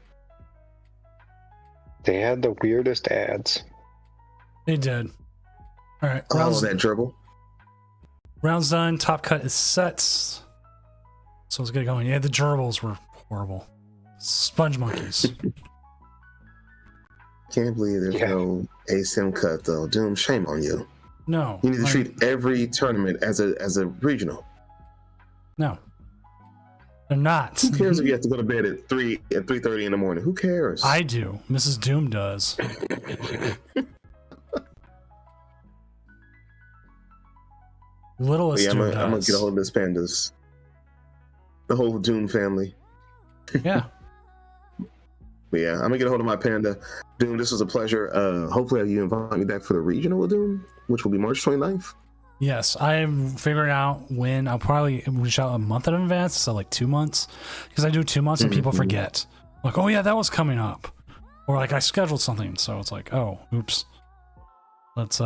They had the weirdest ads. They did. All right. Oh, that gerbil. Round's done. Top cut is set. So let's get it going. Yeah, the gerbils were horrible. Sponge monkeys. Can't believe there's no ASIM cut though. Doom, shame on you. No. You need to treat every tournament as a regional. No. They're not. Who cares if you have to go to bed at 3:30 in the morning? Who cares? I do. Mrs. Doom does. Littlest Doom does. I'm gonna get a hold of this pandas. The whole Doom family. Yeah. But yeah, I'm gonna get a hold of my panda. Doom, this was a pleasure. Hopefully you invite me back for the regional Doom, which will be March 29th. Yes, I'm figuring out when. I'll probably reach out a month in advance, so like 2 months, because I do 2 months and people forget. Like, oh yeah, that was coming up, or like I scheduled something, so it's like, oh, oops. Let's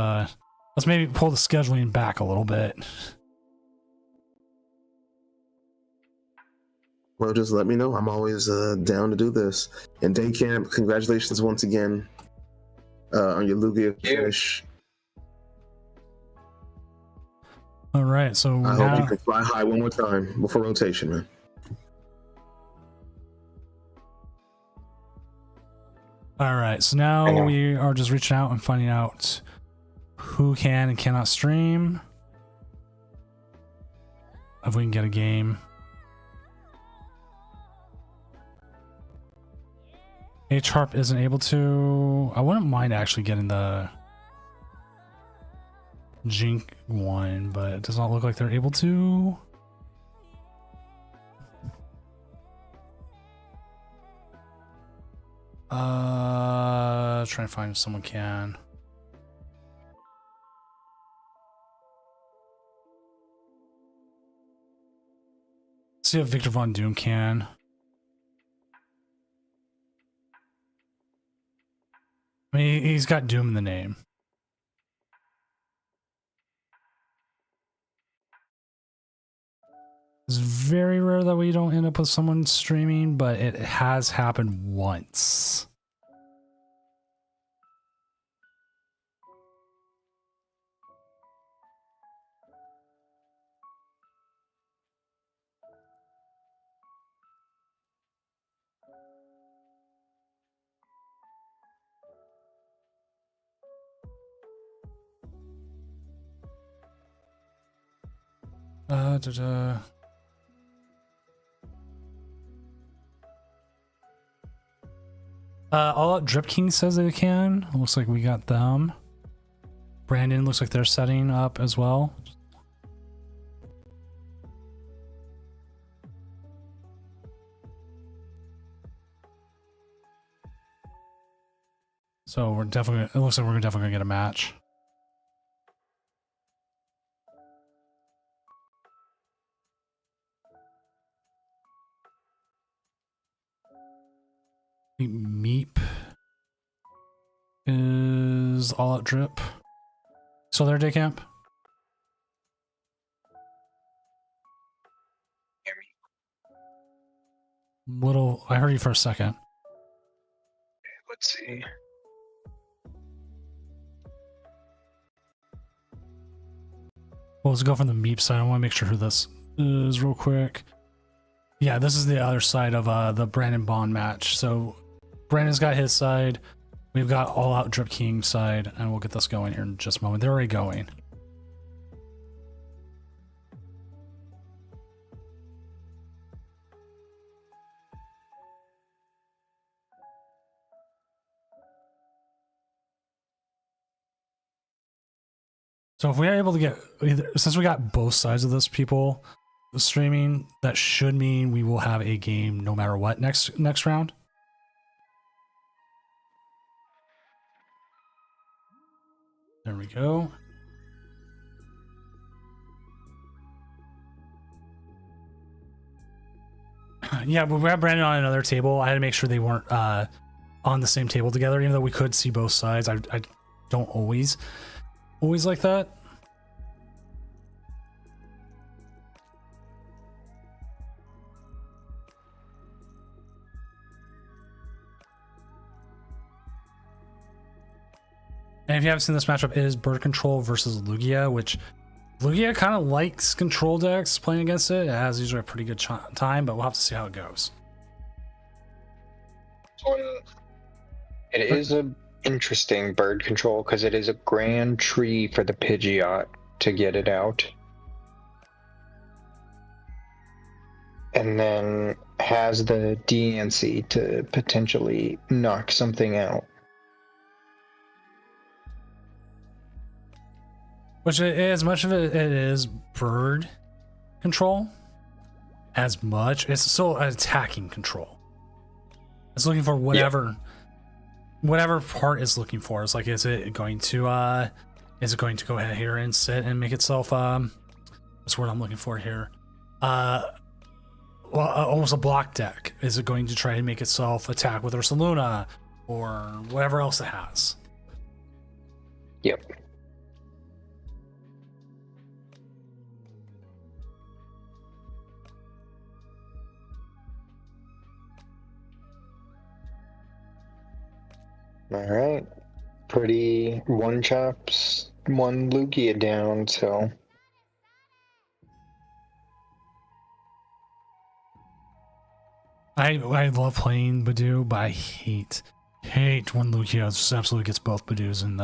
maybe pull the scheduling back a little bit. Well, just let me know. I'm always down to do this. And Day Camp, congratulations once again on your Lugia finish. All right, so I hope you can fly high one more time before rotation, man. All right, so now we are just reaching out and finding out who can and cannot stream. If we can get a game. H-Harp isn't able to. I wouldn't mind actually getting the Jink one, but it does not look like they're able to. Trying to find if someone can. See if Victor Von Doom can. I mean, he's got Doom in the name. It's very rare that we don't end up with someone streaming, but it has happened once. All Out Drip King says they can. Looks like we got them. Brandon looks like they're setting up as well. So we're definitely. It looks like we're definitely gonna get a match. Meep is All Out Drip. So there, Day Camp. Hear me? Little, I heard you for a second. Let's see. Well, let's go from the Meep side. I want to make sure who this is real quick. Yeah, this is the other side of the Brandon Bond match. So Brandon's got his side. We've got All Out Drip King side, and we'll get this going here in just a moment. They're already going. So if we are able to get, since we got both sides of this people streaming, that should mean we will have a game no matter what next round. There we go. Yeah, but we have Brandon on another table. I had to make sure they weren't on the same table together, even though we could see both sides. I don't always like that. And if you haven't seen this matchup, it is Bird Control versus Lugia, which Lugia kind of likes control decks playing against it. It has usually a pretty good time, but we'll have to see how it goes. It is a interesting bird control because it is a grand tree for the Pidgeot to get it out. And then has the DNC to potentially knock something out. Which, as much of it is bird control, it's still an attacking control. It's looking for whatever part it's looking for. It's like, is it going to go ahead here and sit and make itself what's the word I'm looking for here? Almost a block deck. Is it going to try and make itself attack with Ursaluna or whatever else it has? Yep. All right. Pretty one chops, one Lugia down, so. I love playing Badoo, but I hate when Lugia just absolutely gets both Badoos in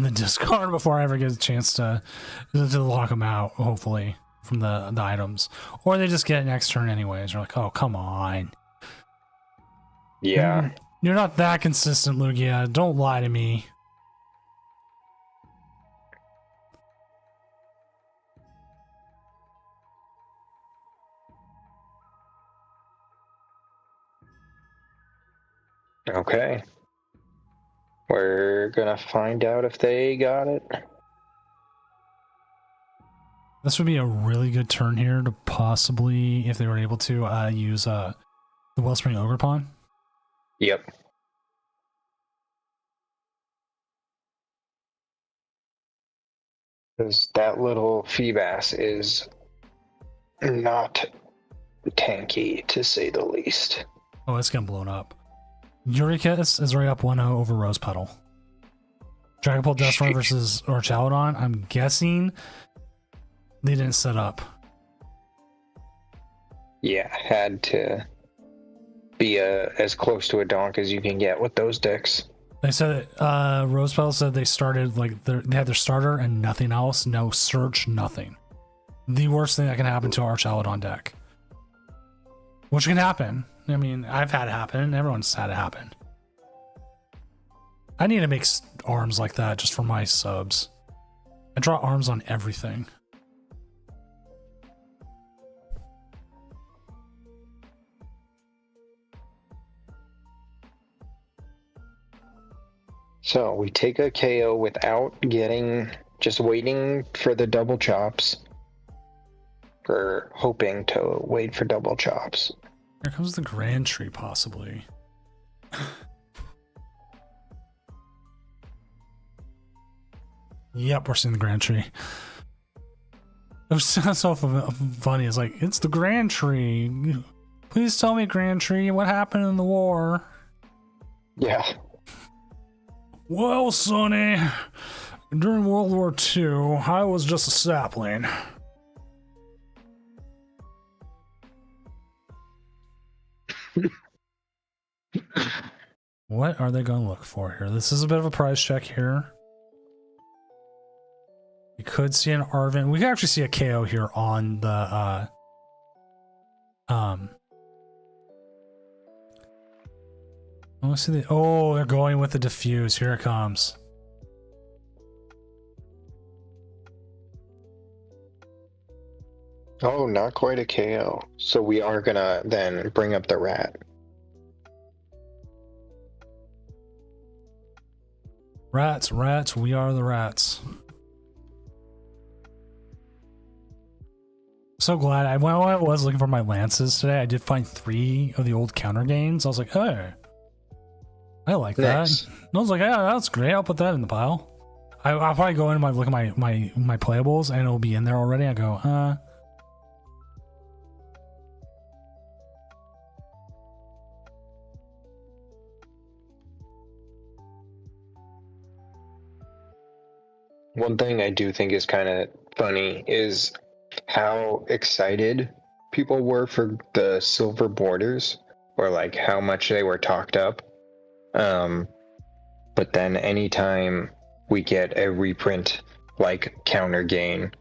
the discard before I ever get a chance to lock them out, hopefully, from the items. Or they just get it next turn anyways. You're like, oh, come on. Yeah. You're not that consistent, Lugia. Don't lie to me. Okay. We're gonna find out if they got it. This would be a really good turn here to possibly, if they were able to, use the Wellspring Ogre Pawn. Yep. Because that little Feebas is not tanky, to say the least. Oh, it's getting blown up. Eureka is right up 1-0 over Rose Petal. Dragapult Dusknoir versus Orchaludon. I'm guessing they didn't set up. Yeah, had to be as close to a donk as you can get with those decks. They said Rose Petal said they started like they had their starter and nothing else, no search, nothing. The worst thing that can happen to our Archaludon deck, which can happen. I mean, I've had it happen. Everyone's had it happen. I need to make arms like that just for my subs. I draw arms on everything. So we take a KO without just waiting for the double chops. Or hoping to wait for double chops. Here comes the Grand Tree, possibly. Yep, we're seeing the Grand Tree. It was so funny. It's like, it's the Grand Tree. Please tell me, Grand Tree, what happened in the war? Yeah. Well, Sonny, during World War II, I was just a sapling. What are they going to look for here? This is a bit of a prize check here. We could see an Arven. We could actually see a KO here on the let's see they're going with the diffuse. Here it comes. Oh, not quite a KO. So we are gonna then bring up the rat. Rats, we are the rats. So glad when I was looking for my lances today, I did find 3 of the old counter gains. I was like, hey, I like Nice. that. And I was like, yeah, that's great. I'll put that in the pile. I'll probably go in and look at my playables and it'll be in there already. I go, One thing I do think is kind of funny is how excited people were for the silver borders, or like how much they were talked up. But then anytime we get a reprint like Counter Gain,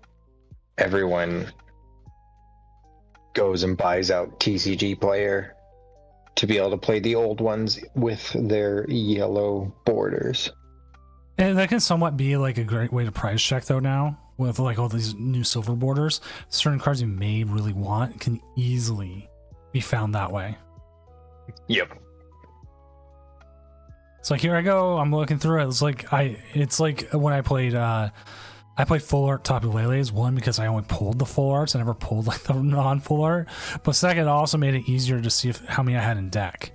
everyone goes and buys out TCG Player to be able to play the old ones with their yellow borders. And that can somewhat be like a great way to price check though now, with like all these new silver borders. Certain cards you may really want can easily be found that way. Yep. It's like, here I go, I'm looking through it. It's like when I played full art Tapu Leles, one, because I only pulled the full arts, I never pulled like the non-full art. But second, it also made it easier to see how many I had in deck.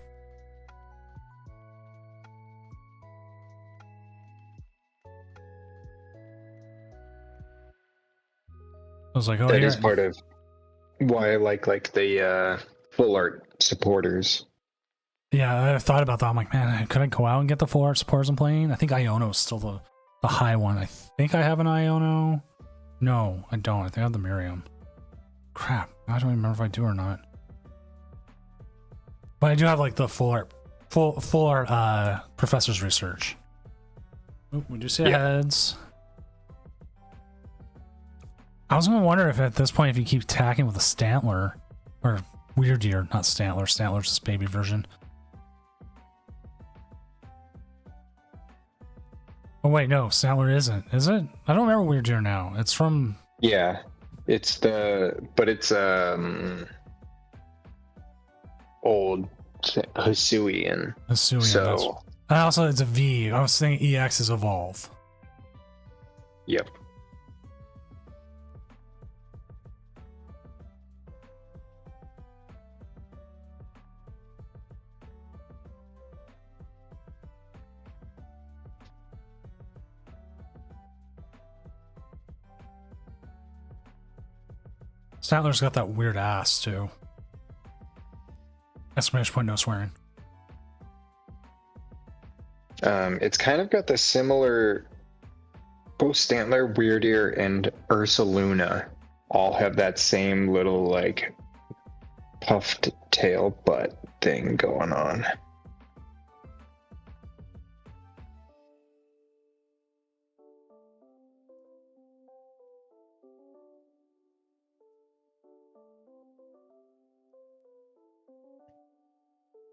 I was like, oh, that is part of why I like the full art supporters. Yeah, I thought about that. I'm like, man, could I go out and get the full art supporters I'm playing? I think Iono's still the high one. I think I have an Iono. No, I don't. I think I have the Miriam. Crap, I don't even remember if I do or not. But I do have like the full art Professor's Research. Oop, we do see heads. I was gonna wonder if at this point, if you keep attacking with a Stantler, or Weird Deer, not Stantler. Stantler's this baby version. Oh wait, no, Stantler isn't. Is it? I don't remember Weird Deer now. It's from. Yeah, it's old Hisuian. Hisuian. So. And also, it's a V. I was thinking EX is Evolve. Yep. Statler's got that weird ass too. Exclamation point, no swearing. It's kind of got the similar. Both Stantler, Weird Ear, and Ursaluna all have that same little like puffed tail butt thing going on.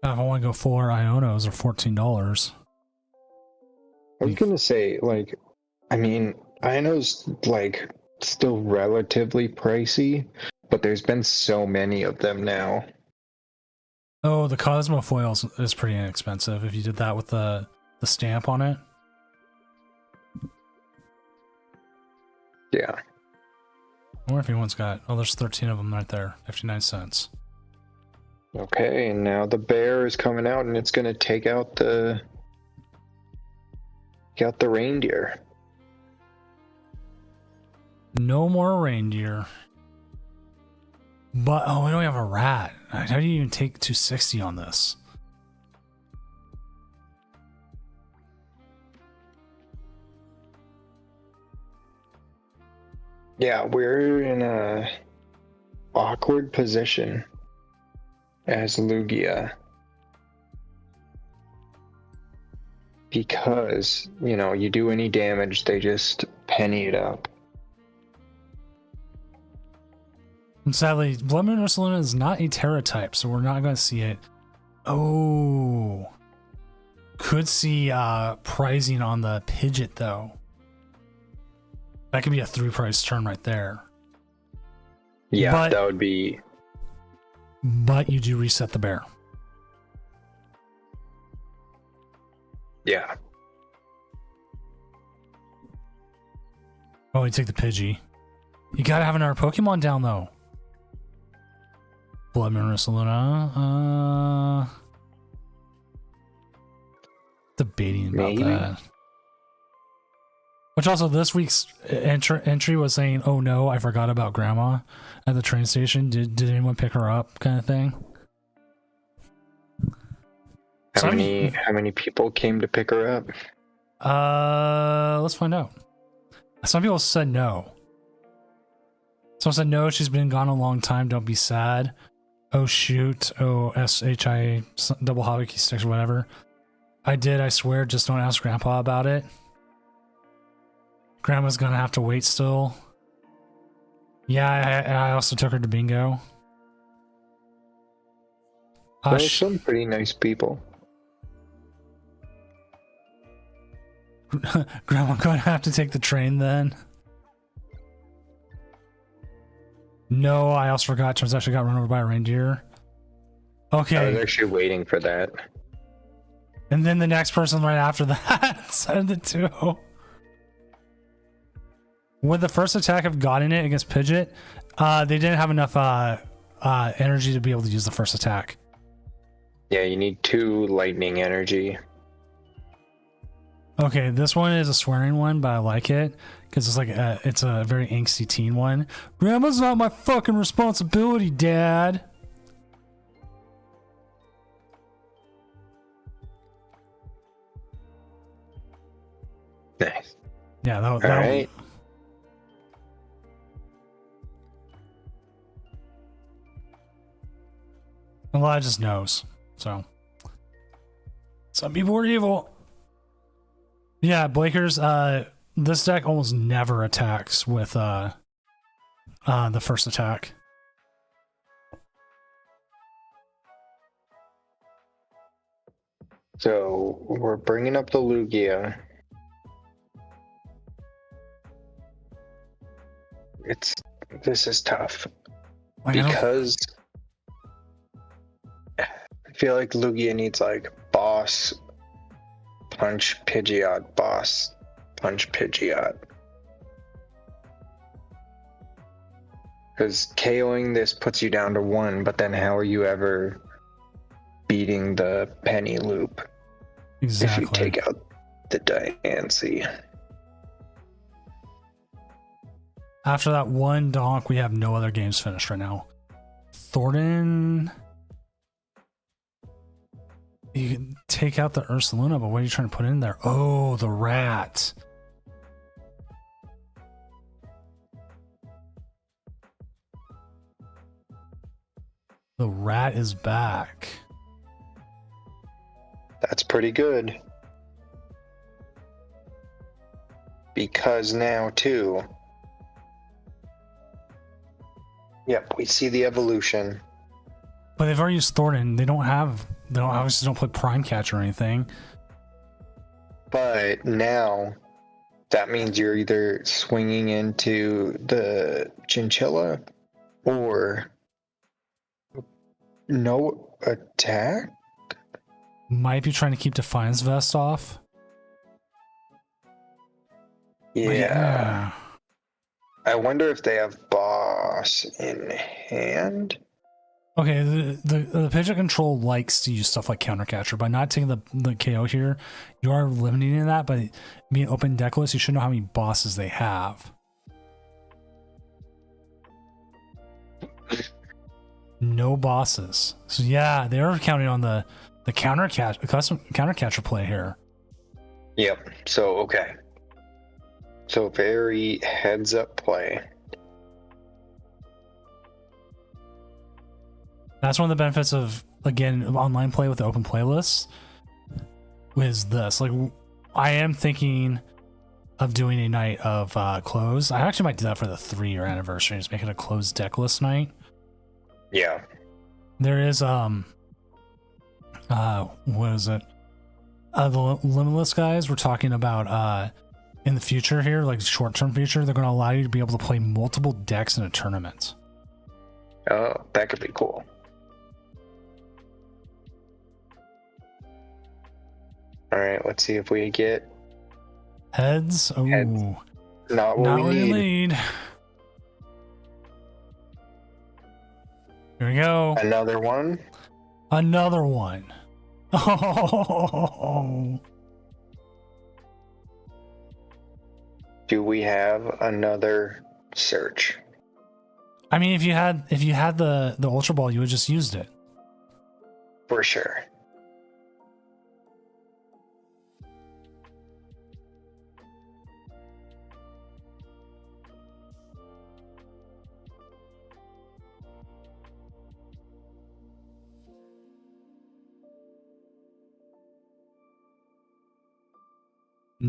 If I want to go 4 Ionos are $14. I was gonna say, like, I mean, Iono's like still relatively pricey, but there's been so many of them now. Oh, the Cosmo foils is pretty inexpensive if you did that with the stamp on it. Yeah. I wonder if anyone's got. Oh, there's 13 of them right there. 59 cents. Okay, and now the bear is coming out, and it's gonna take out the reindeer. No more reindeer. But oh, we don't have a rat. How do you even take 260 on this? Yeah, we're in a awkward position as Lugia. Because, you do any damage, they just penny it up. And sadly, Blood Moon Ursaluna is not a Terra type, so we're not going to see it. Oh. Could see pricing on the Pidgeot, though. That could be a 3-price turn right there. Yeah, that would be... But you do reset the bear. Yeah. Oh, you take the Pidgey. You gotta have another Pokemon down, though. Blood Moon Ursaluna. Debating about that. Which also, this week's entry was saying, "Oh no, I forgot about Grandma at the train station. Did anyone pick her up?" Kind of thing. How many people came to pick her up? Let's find out. Some people said no. Someone said, no, she's been gone a long time. Don't be sad. Oh, shoot. OSHIA, double hotkey sticks or whatever. I did, I swear. Just don't ask Grandpa about it. Grandma's gonna have to wait still. Yeah, I also took her to bingo. There's some pretty nice people. Grandma gonna have to take the train then. No, I also forgot. Turns out she got run over by a reindeer. Okay. I was actually waiting for that. And then the next person right after that said it too. Would the first attack have gotten it against Pidgeot? They didn't have enough energy to be able to use the first attack. Yeah, you need 2 lightning energy. Okay, this one is a swearing one, but I like it because it's like it's a very angsty teen one. Grandma's not my fucking responsibility, Dad. Nice. Yeah, that All right. A lot just knows. So some people are evil. Yeah, Blakers, this deck almost never attacks with the first attack. So we're bringing up the Lugia. This is tough because I feel like Lugia needs like boss, punch, Pidgeot, boss, punch, Pidgeot. Because KOing this puts you down to 1, but then how are you ever beating the penny loop? Exactly. If you take out the Diancie. After that one donk, we have no other games finished right now. Thornton. You can take out the Ursaluna, but what are you trying to put in there? Oh, the rat. The rat is back. That's pretty good. Because now, too... Yep, we see the evolution. But they've already used Thornton. They obviously don't play Prime Catch or anything. But now, that means you're either swinging into the Chinchilla or no attack? Might be trying to keep Defiance Vest off. Yeah. I wonder if they have boss in hand. Okay, the Pidgeot control likes to use stuff like Countercatcher. By not taking the KO here, you are limiting that. But being open deckless, you should know how many bosses they have. No bosses. So yeah, they're counting on the custom Countercatcher play here. Yep. So okay. So very heads up play. That's one of the benefits of, again, online play with the open playlists. Is this like I am thinking of doing a night of close. I actually might do that for the 3-year anniversary. Just make it a closed deck list night. Yeah. There is what is it? The Limitless guys were talking about in the future here, like short-term future, they're going to allow you to be able to play multiple decks in a tournament. Oh, that could be cool. All right, let's see if we get Heads. Oh, Heads. Not what we need. Here we go. Another one. Another one. Oh. Do we have another search? I mean, if you had the Ultra Ball, you would just used it. For sure.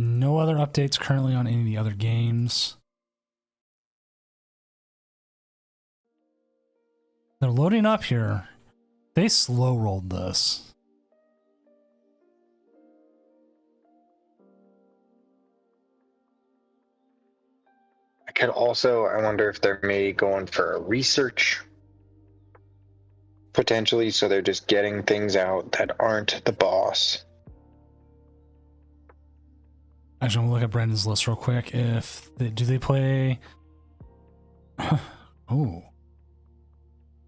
No other updates currently on any of the other games. They're loading up here. They slow rolled this. I could also, I wonder if they're maybe going for a research potentially, so they're just getting things out that aren't the boss. Actually, I'm gonna look at Brandon's list real quick. If they, do they play? Oh,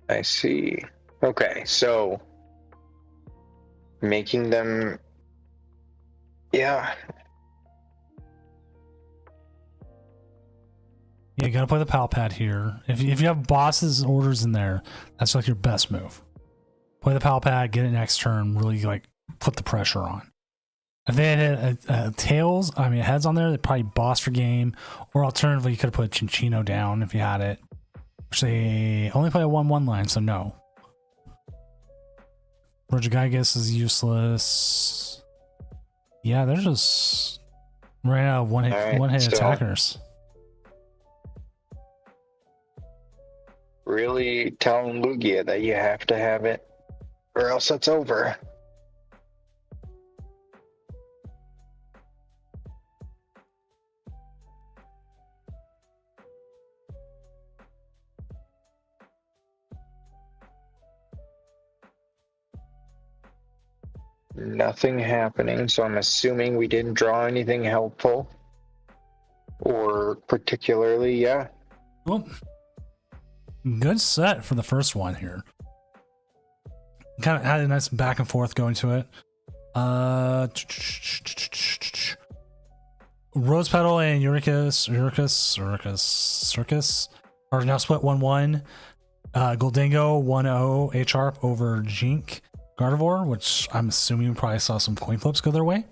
I see. Okay, so making them, yeah. yeah, you gotta play the pal pad here. If you have bosses orders in there, that's like your best move. Play the pal pad, get it next turn, really like put the pressure on. If they had tails, I mean heads on there, they'd probably boss for game, or alternatively you could have put Chinchino down if you had it. Which they only play a 1/1 line, so no. Regigigas is useless. Yeah, they're just right out of one hit so attackers. really telling Lugia that you have to have it, or else it's over. Nothing happening, so I'm assuming we didn't draw anything helpful. Or particularly, yeah. Well, good set for the first one here. Kind of had a nice back and forth going to it. Rose Petal and Circus are now split 1-1. Goldingo 1-0 H-Harp over Jink Gardevoir, which I'm assuming we probably saw some coin flips go their way.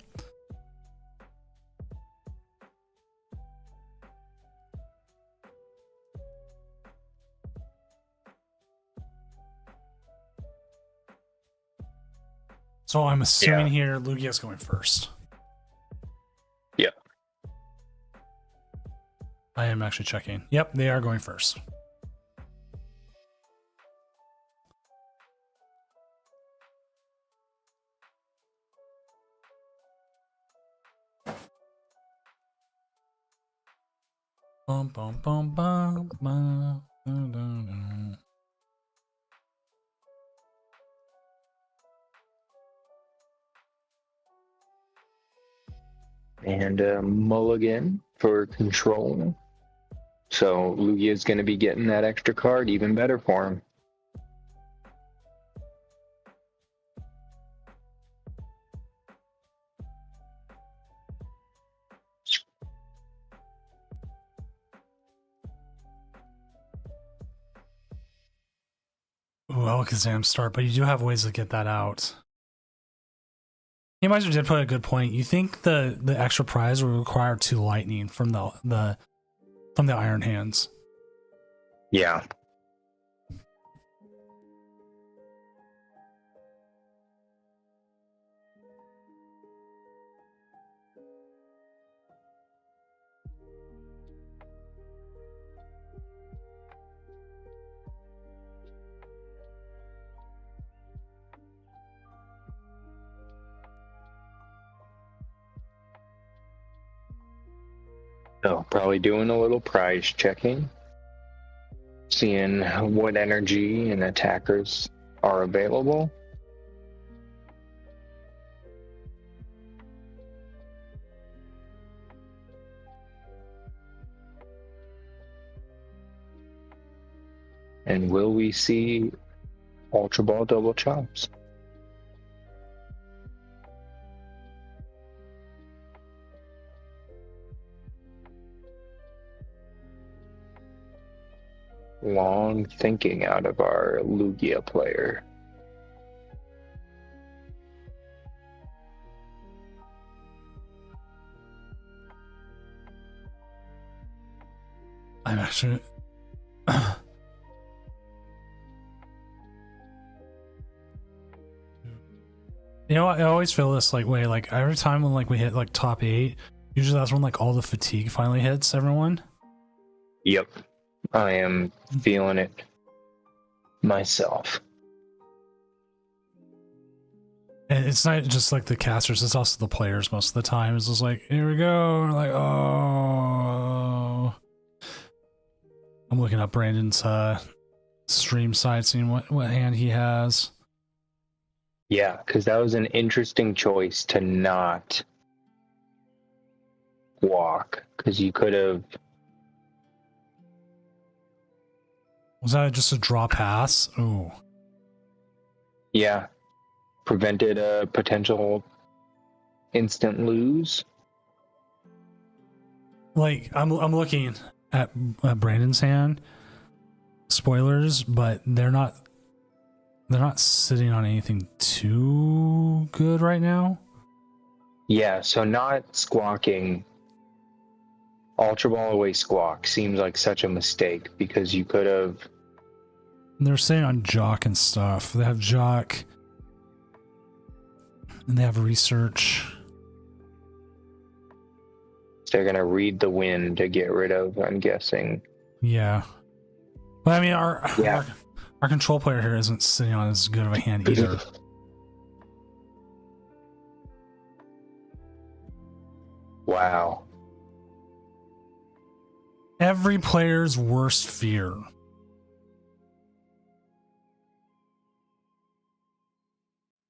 So I'm assuming here Lugia's going first. Yep. I am actually checking. Yep, they are going first. Bum, bum, bum, bum, bum, dun, dun, dun. And mulligan for control. So Lugia's going to be getting that extra card, even better for him. Ooh, Alakazam start, but you do have ways to get that out. Meister did put a good point. You think the extra prize will require 2 lightning from the Iron Hands. Yeah. So probably doing a little prize checking, seeing what energy and attackers are available. And will we see Ultra Ball double chops? Long thinking out of our Lugia player. I'm actually... You know, I always feel this like way, like every time when like we hit like top 8, Usually that's when like all the fatigue finally hits everyone. Yep. I am feeling it myself. And it's not just like the casters, it's also the players most of the time. It's just like, here we go. And like, oh. I'm looking up Brandon's stream side, seeing what hand he has. Yeah, because that was an interesting choice to not walk, because you could have. Was that just a draw pass? Ooh. Yeah, prevented a potential instant lose. Like I'm looking at Brandon's hand. Spoilers, but they're not sitting on anything too good right now. Yeah, so not squawking. Ultra Ball away squawk seems like such a mistake because you could have. They're saying on Jock and stuff. They have Jock and they have research. They're gonna read the wind to get rid of, I'm guessing. Yeah. But I mean our control player here isn't sitting on as good of a hand either. Wow. Every player's worst fear.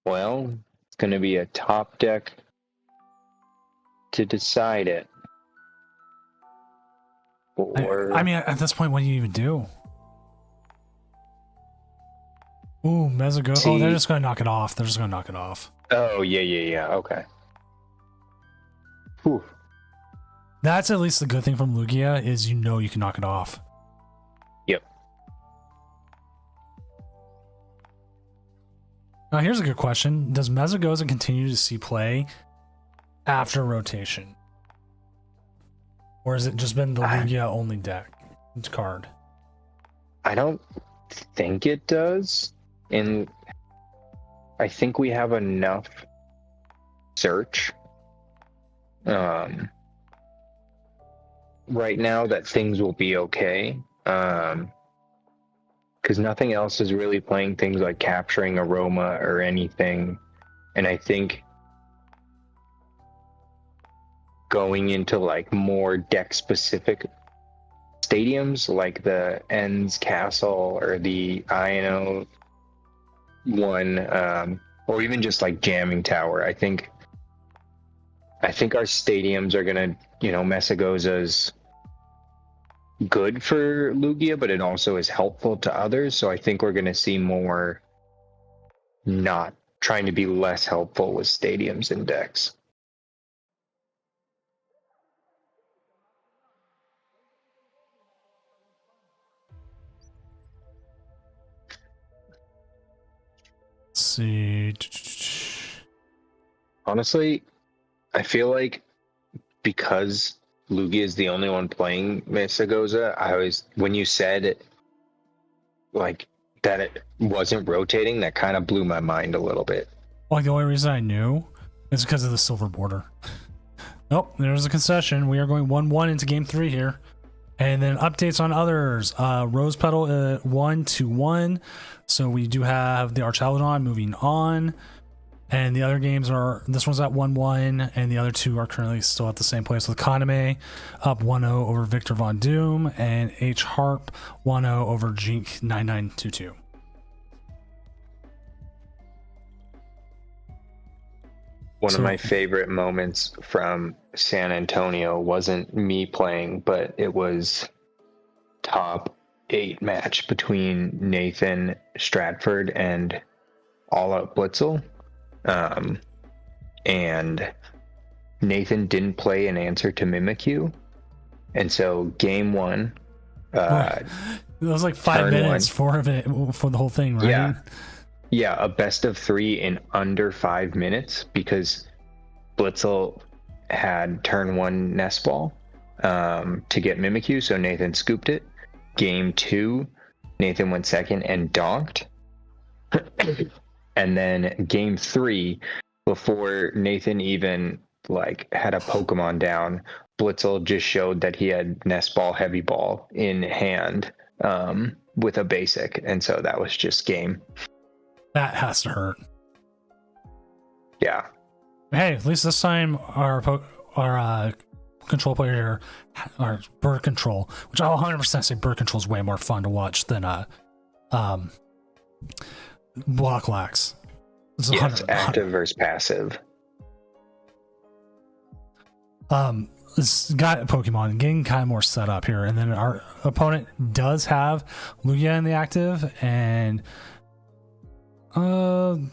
Well, it's going to be a top deck to decide it. Or... I mean, at this point, what do you even do? Ooh, Mezago. Oh, they're just going to knock it off. They're just going to knock it off. Oh, yeah. Okay. Whew. That's at least the good thing from Lugia is you can knock it off. Yep. Now here's a good question. Does Mezagoza continue to see play after rotation? Or has it just been the Lugia only deck card? I don't think it does. And I think we have enough search right now that things will be okay, because nothing else is really playing things like capturing aroma or anything. And I think going into like more deck specific stadiums like the Ends Castle or the Ino one, or even just like Jamming Tower, I think our stadiums are gonna, Mesagoza's good for Lugia, but it also is helpful to others. So I think we're gonna see more not trying to be less helpful with stadiums and decks. Let's see. Honestly, I feel like because Lugia is the only one playing Mesagoza, when you said like that it wasn't rotating, that kind of blew my mind a little bit. Like the only reason I knew is because of the silver border. Nope, there's a concession. We are going 1-1 into game 3 here. And then updates on others. Rose Petal 1-1. So we do have the Archaludon moving on. And the other games this one's at 1-1, and the other two are currently still at the same place with Kaname up 1-0 over Victor Von Doom, and H Harp 1-0 over Jink 9922. One of my favorite moments from San Antonio wasn't me playing, but it was top 8 match between Nathan Stratford and All Out Blitzel. And Nathan didn't play an answer to Mimikyu, and so game 1, it was like 5 minutes for the whole thing, right? Yeah, a best of 3 in under 5 minutes because Blitzel had turn 1 nest ball to get Mimikyu, so Nathan scooped it. Game 2, Nathan went second and donked. And then game 3, before Nathan even like had a Pokemon down. Blitzel just showed that he had Nest Ball, Heavy Ball in hand with a basic, and so that was just game. That has to hurt. Yeah. Hey, at least this time our control player here, our bird control, which I'll 100% say bird control is way more fun to watch than block lax. Yes, active versus passive. This got Pokemon getting kind of more set up here, and then our opponent does have Lugia in the active, and I'm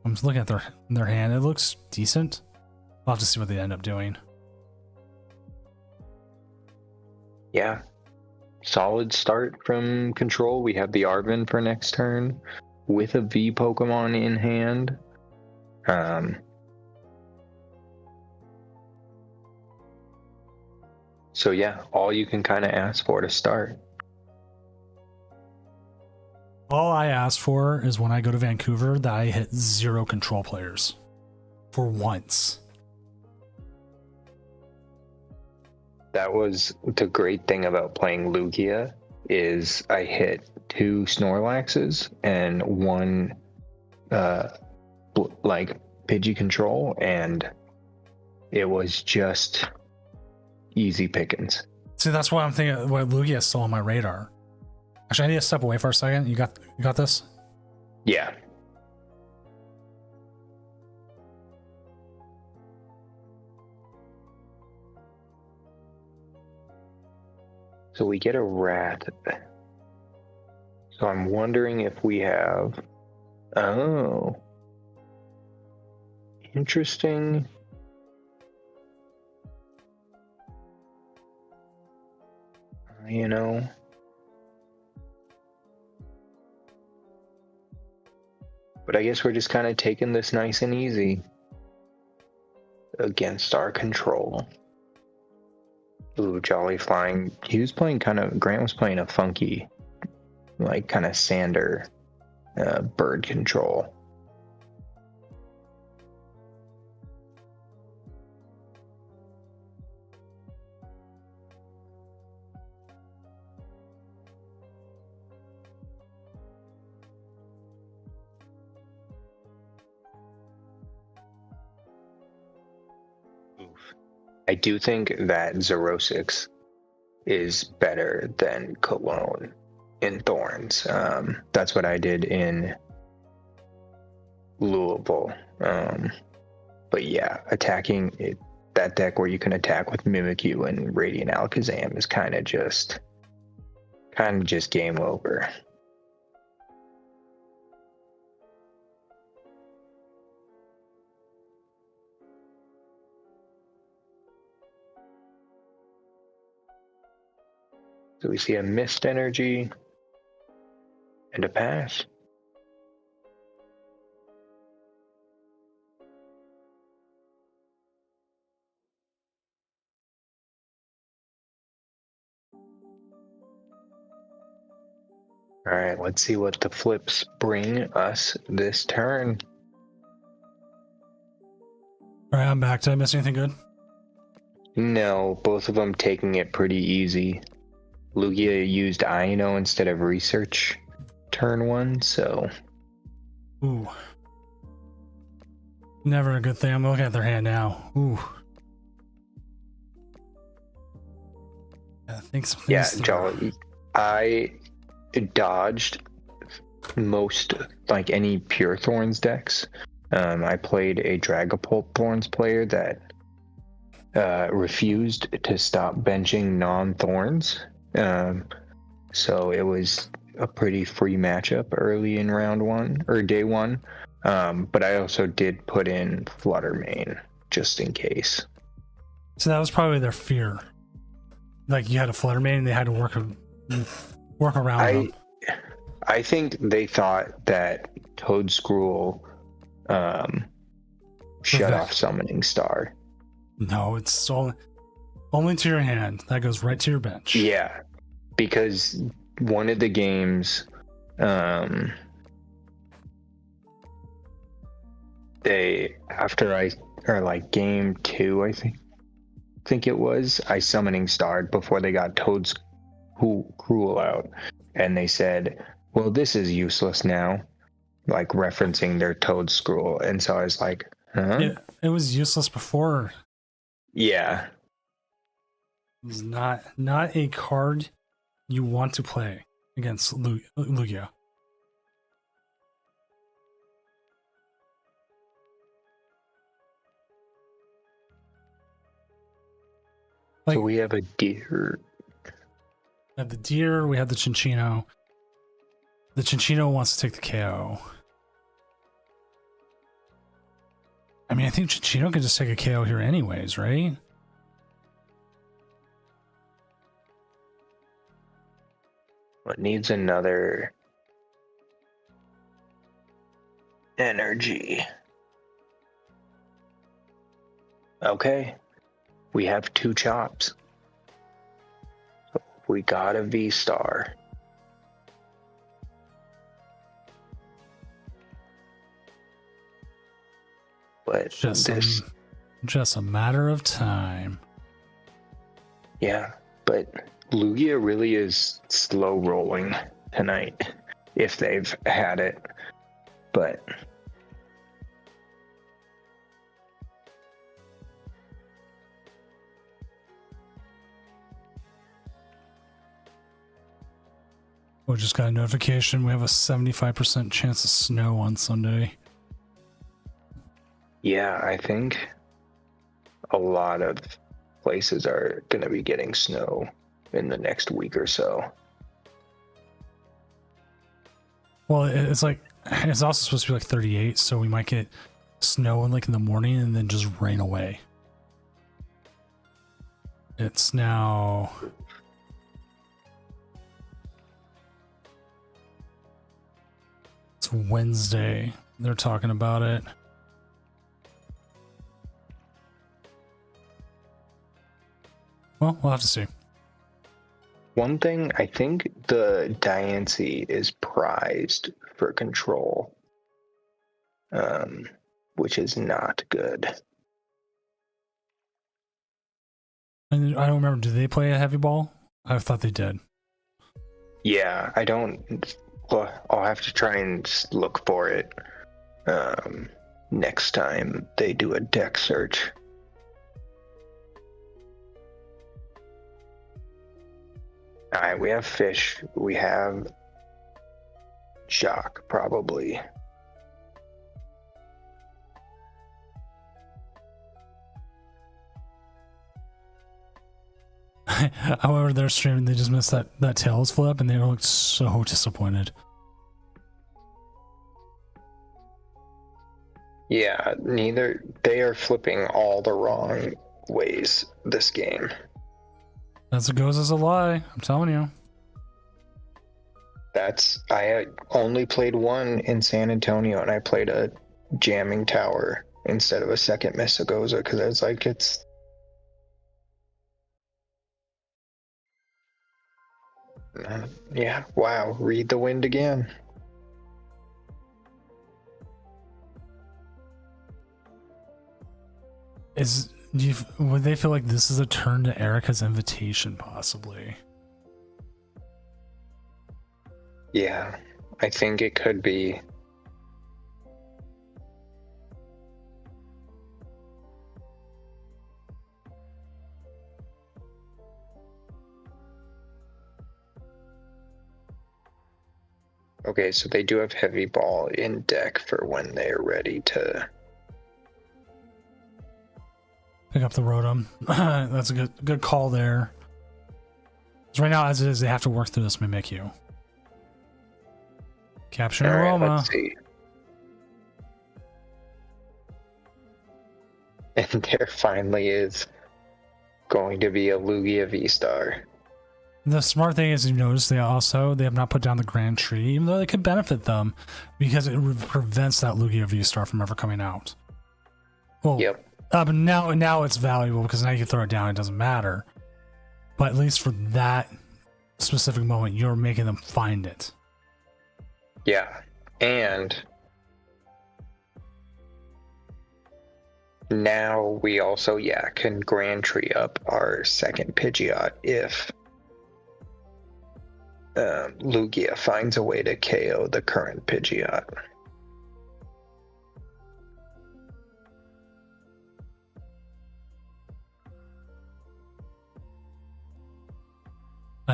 just looking at their hand. It looks decent. We'll have to see what they end up doing. Yeah. Solid start from control. We have the Arvin for next turn with a V Pokemon in hand. So yeah, all you can kind of ask for to start. All I ask for is when I go to Vancouver that I hit 0 control players for once. That was the great thing about playing Lugia is I hit 2 Snorlaxes and 1 like Pidgey control, and it was just easy pickings. See, that's why I'm thinking why Lugia is still on my radar. Actually, I need to step away for a second. You got this? Yeah. So we get a rat. So I'm wondering if we have... Oh. Interesting. You know... But I guess we're just kind of taking this nice and easy against our control. Ooh, Jolly Flying. He was playing Grant was playing a funky, like kind of Sander bird control. I do think that Zerosix is better than Cologne in Thorns. That's what I did in Louisville. But yeah, attacking it, that deck where you can attack with Mimikyu and Radiant Alakazam is kind of just game over. So we see a Mist Energy and a pass. All right, let's see what the flips bring us this turn. All right, I'm back. Did I miss anything good? No, both of them taking it pretty easy. Lugia used Ino instead of Research turn 1, so... Ooh. Never a good thing. I'm looking at their hand now. Ooh. I think some yeah, things Jolly. I dodged most, like any Pure Thorns decks. I played a Dragapult Thorns player that refused to stop benching non-Thorns. So it was a pretty free matchup early in round 1 or day 1. But I also did put in Fluttermane just in case. So that was probably their fear. Like you had a Fluttermane and they had to work around them. I think they thought that Toadscruel shut off Summoning Star. No, it's only to your hand. That goes right to your bench. Yeah, because one of the games, after or like game 2, I think it was, I summoning starred before they got Toad's Cruel out, and they said, well, this is useless now, like referencing their Toad Scroll. And so I was like, huh? It was useless before. Yeah. It was not a card you want to play against Lugia. So we have a deer. We have the deer, we have the Chinchino. The Chinchino wants to take the KO. I mean, I think Chinchino can just take a KO here anyways, right? It needs another energy. Okay. We have 2 chops. We got a V-Star. But just a matter of time. Yeah, but Lugia really is slow rolling tonight, if they've had it. But we just got a notification. We have a 75% chance of snow on Sunday. yeah, I think a lot of places are going to be getting snow in the next week or so. Well, it's also supposed to be like 38, so we might get snow in the morning and then just rain away. It's now it's Wednesday. They're talking about it. Well, we'll have to see. One thing, I think the Diancie is prized for control, which is not good. And I don't remember, do they play a heavy ball? I thought they did. Yeah, I don't. Well, I'll have to try and look for it next time they do a deck search. All right, we have Fish. We have Jacques, probably. However, they're streaming, they just missed that tails flip, and they looked so disappointed. Yeah, they are flipping all the wrong ways this game. As it goes as a lie, I'm telling you. I only played one in San Antonio, and I played a jamming tower instead of a second Misagoza, because I was like, yeah, wow, read the wind again. Would they feel like this is a turn to Erica's invitation, possibly? Yeah, I think it could be. Okay, so they do have heavy ball in deck for when they're ready to pick up the Rotom. That's a good call there. So right now, as it is, they have to work through this Mimikyu. Capture an Aroma. Let's see. And there finally is going to be a Lugia V-Star. The smart thing is, you notice they have not put down the Grand Tree, even though they could benefit them, because it prevents that Lugia V-Star from ever coming out. Well, yep. But now it's valuable because now you can throw it down, it doesn't matter. But at least for that specific moment, you're making them find it. Yeah, and now we also, can Grand Tree up our second Pidgeot if Lugia finds a way to KO the current Pidgeot.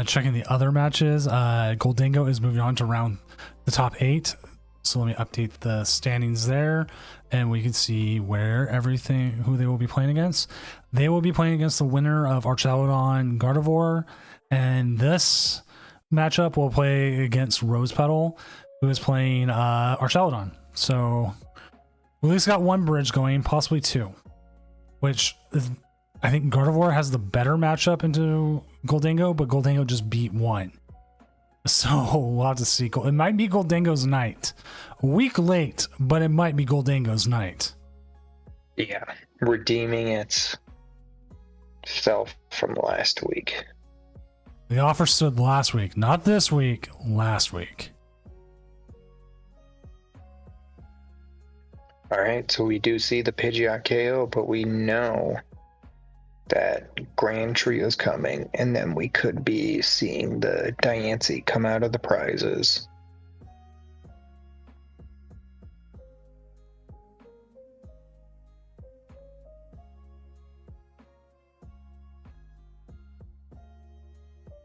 Checking the other matches, Goldingo is moving on to round the top 8. So let me update the standings there, and we can see who they will be playing against. They will be playing against the winner of Archaludon Gardevoir, and this matchup will play against Rose Petal, who is playing Archaludon. So we at least got one bridge going, possibly two, which I think Gardevoir has the better matchup into Goldingo, but Goldingo just beat one. So we'll have to see. It might be Goldingo's night. A week late, but it might be Goldingo's night. Yeah, redeeming itself from last week. The offer stood last week, not this week, last week. All right, so we do see the Pidgeot KO, but we know that Grand Trio is coming, and then we could be seeing the Diancie come out of the prizes.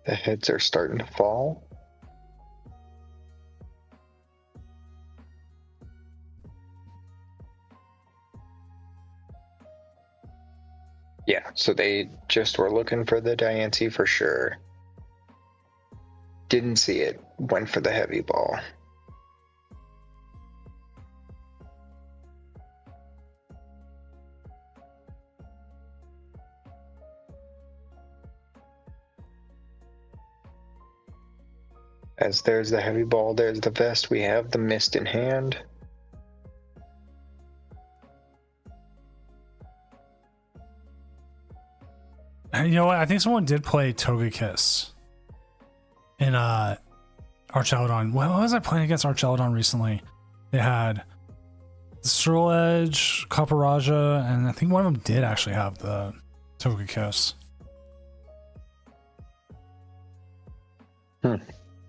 The heads are starting to fall. Yeah, so they just were looking for the Diancie for sure. Didn't see it, went for the heavy ball. As there's the heavy ball, there's the vest, we have the mist in hand. And you know what? I think someone did play Togekiss in Archaludon. What was I playing against Archaludon recently? They had the Steel Edge, Copperajah, and I think one of them did actually have the Togekiss.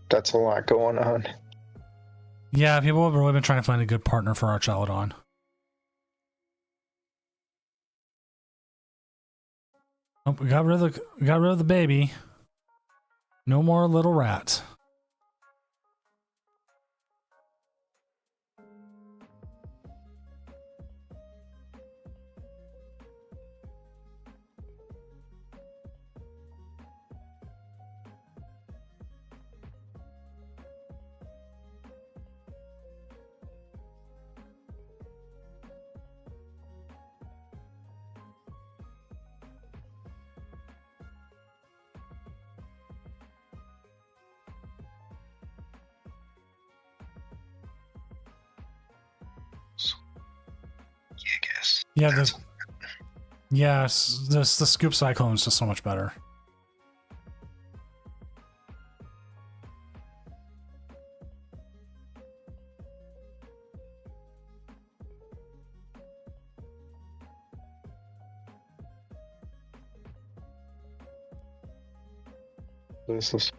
That's a lot going on. Yeah, people have really been trying to find a good partner for Archaludon. Oh, we got rid of the baby. No more little rat. Yeah, the Scoop Cyclone is just so much better. This is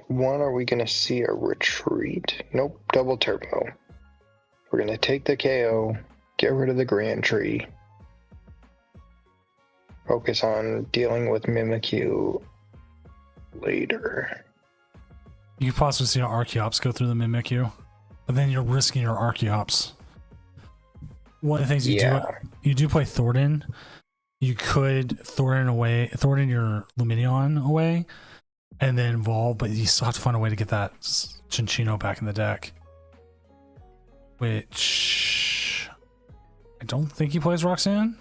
one. Are we gonna see a retreat? Nope, double turbo. We're gonna take the KO, get rid of the Grand Tree, focus on dealing with Mimikyu later. You could possibly see an Archeops go through the Mimikyu, but then you're risking your Archeops. One of the things you do play Thornton. You could Thornton your Lumineon away, and then evolve, but you still have to find a way to get that Cinccino back in the deck. Which I don't think he plays Roxanne.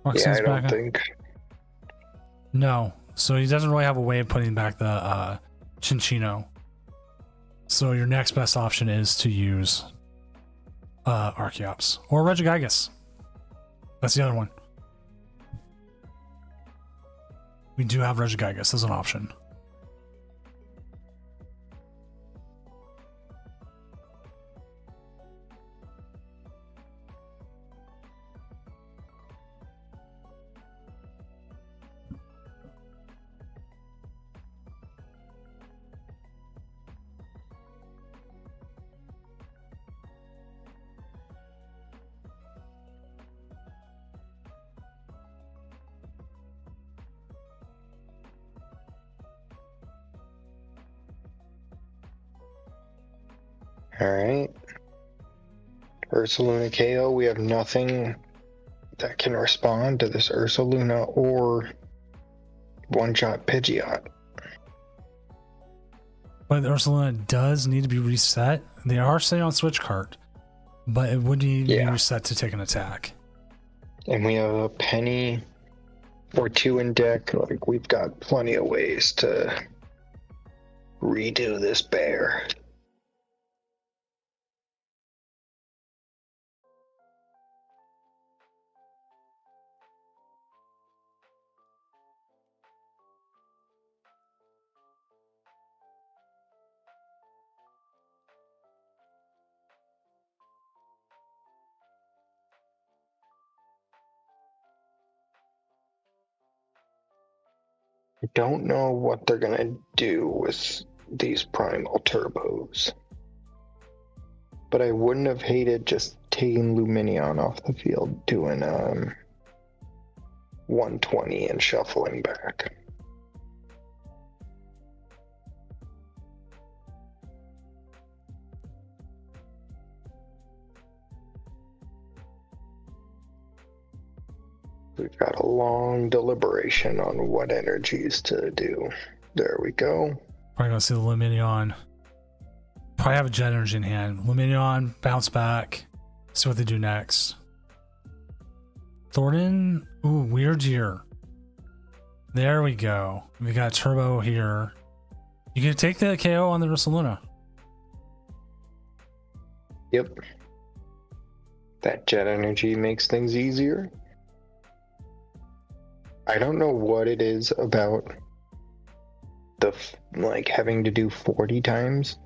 Roxanne's I don't think. No, so he doesn't really have a way of putting back the Cinccino. So your next best option is to use Archeops or Regigigas. That's the other one. We do have Regigigas as an option. All right. Ursaluna KO. We have nothing that can respond to this Ursaluna or one-shot Pidgeot. But the Ursaluna does need to be reset. They are sitting on switch cart, but it would need to be reset to take an attack. And we have a penny or two in deck. Like, we've got plenty of ways to redo this bear. I don't know what they're gonna do with these primal turbos, but I wouldn't have hated just taking Luminion off the field, doing 120 and shuffling back. We've got a long deliberation on what energies to do. There we go. Probably gonna see the Luminion. Probably have a jet energy in hand. Luminion, bounce back. See what they do next. Thornton, ooh, weird year. There we go. We got Turbo here. You can take the KO on the Ursaluna. Yep. That jet energy makes things easier. I don't know what it is about the like having to do 40 times,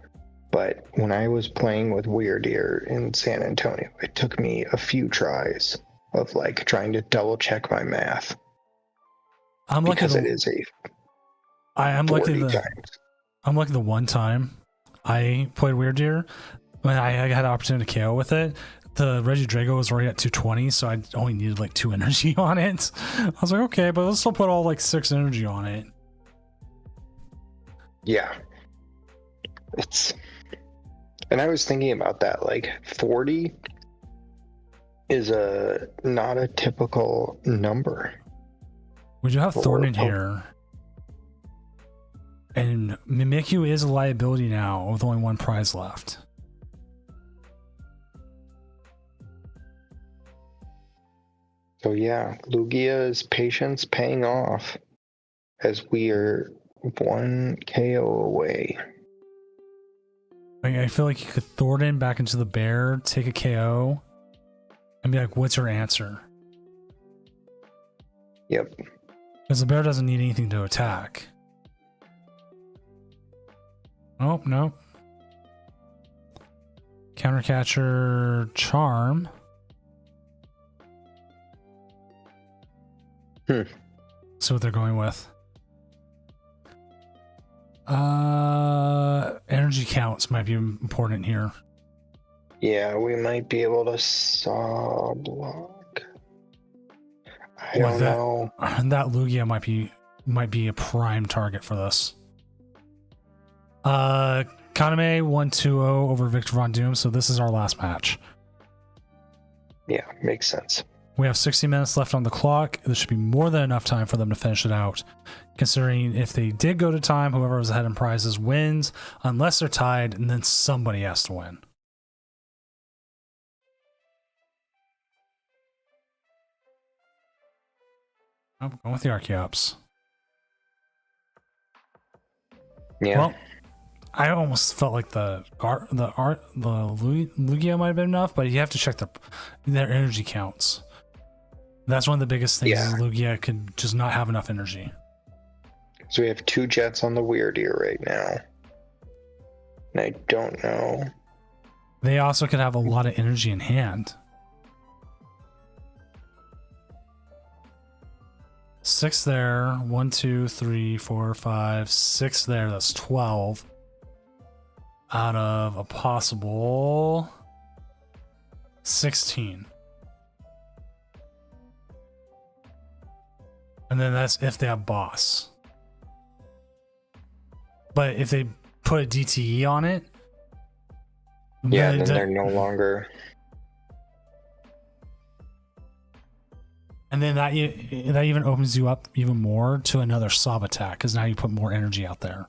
but when I was playing with Weird Ear in San Antonio, it took me a few tries of like trying to double check my math. I'm lucky because it is a I'm lucky times. I'm lucky the one time I played Weird Ear when I had an opportunity to KO with it. The Regidrago was already at 220, so I only needed like 2 energy on it. I was like, okay, but let's still put all like 6 energy on it. Yeah. And I was thinking about that, like 40 is not a typical number. We do have Thornton here. And Mimikyu is a liability now with only 1 prize left. So yeah, Lugia's patience paying off as we are 1 KO away. I feel like you could Thornton back into the bear, take a KO, and be like, what's your answer? Yep. Because the bear doesn't need anything to attack. Oh, no. Countercatcher, Charm. See what they're going with. Energy counts might be important here. Yeah, we might be able to saw block. I don't know. That Lugia might be a prime target for this. Kaname 1-2-0 over Victor Von Doom, so this is our last match. Yeah, makes sense. We have 60 minutes left on the clock. There should be more than enough time for them to finish it out. Considering if they did go to time, whoever was ahead in prizes wins, unless they're tied, and then somebody has to win. I'm going with the Archeops. Yeah. Well, I almost felt like the Lugia might have been enough, but you have to check their energy counts. That's one of the biggest things. Yeah. Is Lugia could just not have enough energy. So we have 2 jets on the Weird Ear right now. And I don't know. They also could have a lot of energy in hand. 6 there. 1, 2, 3, 4, 5, 6 there. That's 12. Out of a possible 16. And then that's if they have boss. But if they put a DTE on it, Yeah, then they're no longer. And then that even opens you up even more to another sob attack, because now you put more energy out there.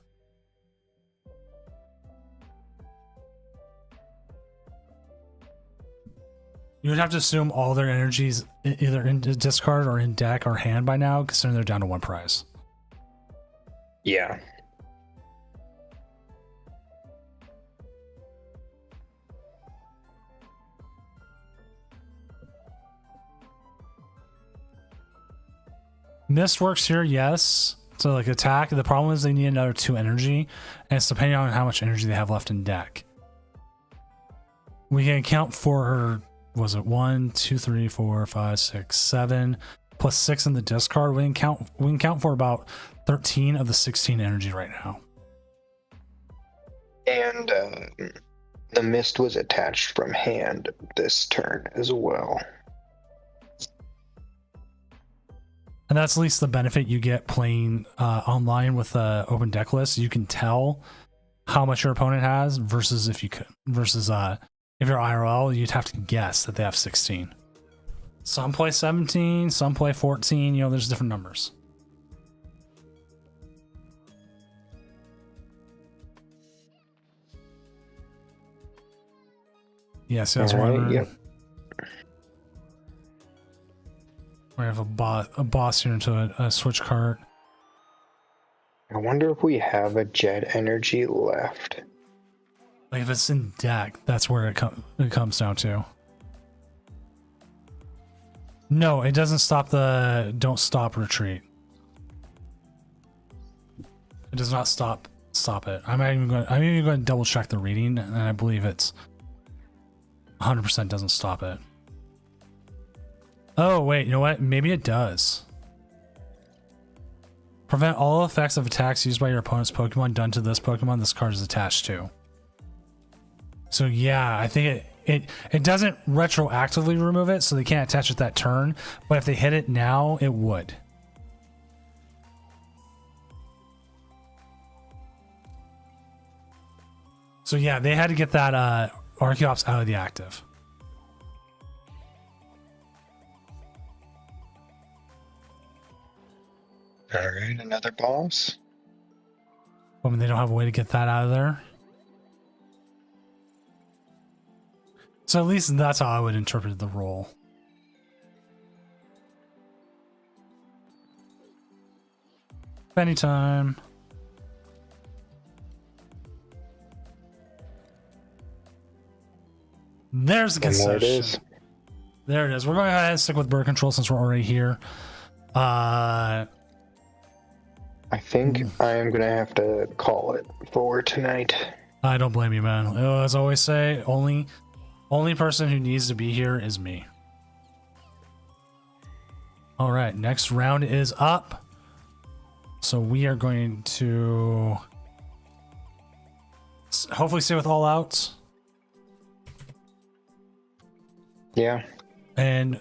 You would have to assume all their energies either in discard or in deck or hand by now, considering they're down to 1 prize. Yeah. Mist works here, yes. So like attack. The problem is they need another 2 energy, and it's depending on how much energy they have left in deck. We can account for her. Was it 1, 2, 3, 4, 5, 6, 7 plus 6 in the discard? We can count for about 13 of the 16 energy right now. And the mist was attached from hand this turn as well. And that's at least the benefit you get playing online with the open deck list. You can tell how much your opponent has versus if you're IRL, you'd have to guess that they have 16. Some play 17, some play 14. You know, there's different numbers. Yes, that's right. Yep. We have a boss here into a switch cart. I wonder if we have a jet energy left. Like if it's in deck, that's where it comes down to. No, it doesn't stop the don't stop retreat. It does not stop it. I'm even going to double check the reading, and I believe it's 100% doesn't stop it. Oh wait, you know what? Maybe it does. Prevent all effects of attacks used by your opponent's Pokemon done to this Pokemon this card is attached to. So yeah, I think it doesn't retroactively remove it, so they can't attach it that turn. But if they hit it now, it would. So yeah, they had to get that Archeops out of the active. All right, another boss. I mean, they don't have a way to get that out of there. So at least that's how I would interpret the role. Anytime. There's the concession. There it is. We're going to go ahead and stick with bird control since we're already here. I think I am going to have to call it for tonight. I don't blame you, man. As I always say, only person who needs to be here is me. All right, next round is up. So we are going to hopefully stay with all outs. Yeah. And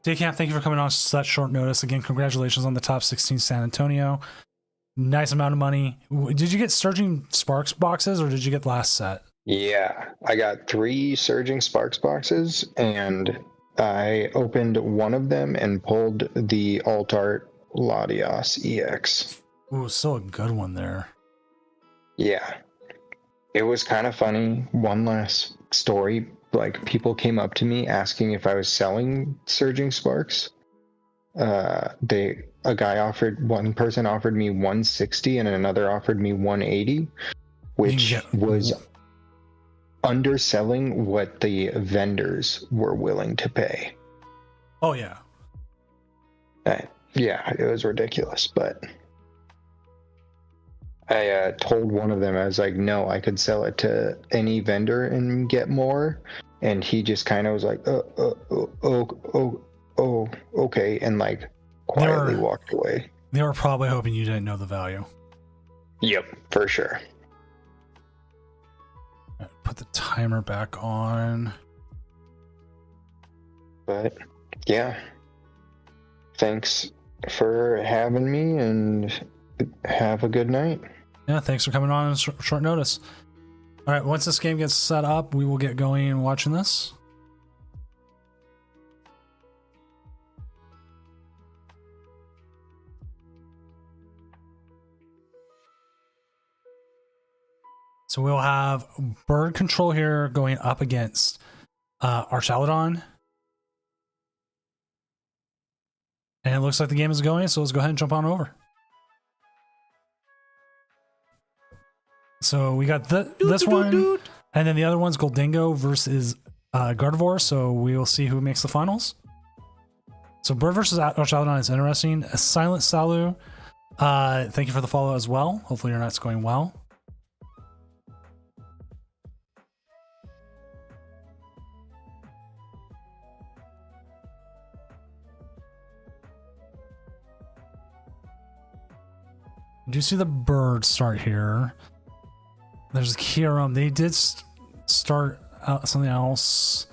Daycamp, thank you for coming on such short notice. Again, congratulations on the top 16 San Antonio. Nice amount of money. Did you get Surging Sparks boxes or did you get last set? Yeah, I got 3 Surging Sparks boxes, and I opened one of them and pulled the Alt Art Latios EX. Ooh, still a good one there. Yeah. It was kind of funny. One last story. Like, people came up to me asking if I was selling Surging Sparks. One person offered me 160 and another offered me 180, which was underselling what the vendors were willing to pay. Oh yeah. Yeah, it was ridiculous, but I told one of them, I was like, no, I could sell it to any vendor and get more. And he just kind of was like, okay. And like quietly walked away. They were probably hoping you didn't know the value. Yep, for sure. Put the timer back on. But yeah, thanks for having me and have a good night. Yeah, thanks for coming on short notice. All right, once this game gets set up, we will get going and watching this. So we'll have bird control here going up against Archaludon. And it looks like the game is going, so let's go ahead and jump on over. So we got this one, and then the other one's Goldingo versus Gardevoir, so we will see who makes the finals. So Bird versus Archaludon is interesting. A Silent Salu, thank you for the follow as well. Hopefully your night's going well. Do you see the bird start here? There's Kyurem. They did start something else.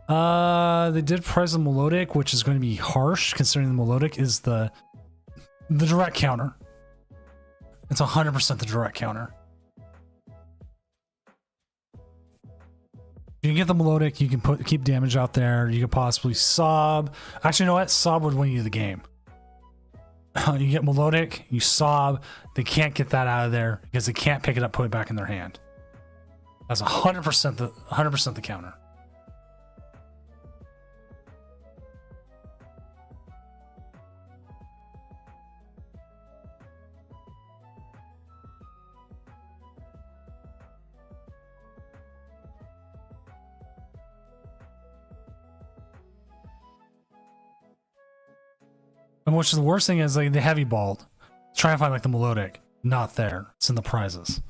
They did prize the Melodic, which is going to be harsh considering the Melodic is the direct counter. It's 100% the direct counter. You can get the Melodic, you can keep damage out there, you could possibly Sob. Actually, you know what? Sob would win you the game. You get Melodic, you Sob, they can't get that out of there because they can't pick it up, put it back in their hand. That's 100% the counter. And which is the worst thing is like the heavy balled. Try and find like the Melodic. Not there. It's in the prizes.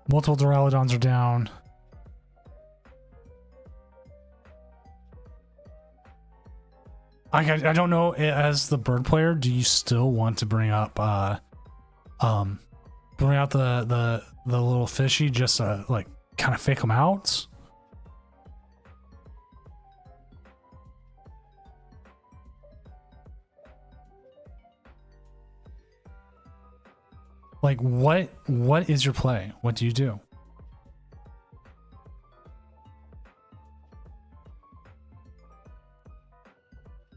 Multiple Duraludons are down. I don't know, as the bird player, do you still want to bring up bring out the little fishy just to like kind of fake them out? Like what is your play? What do you do?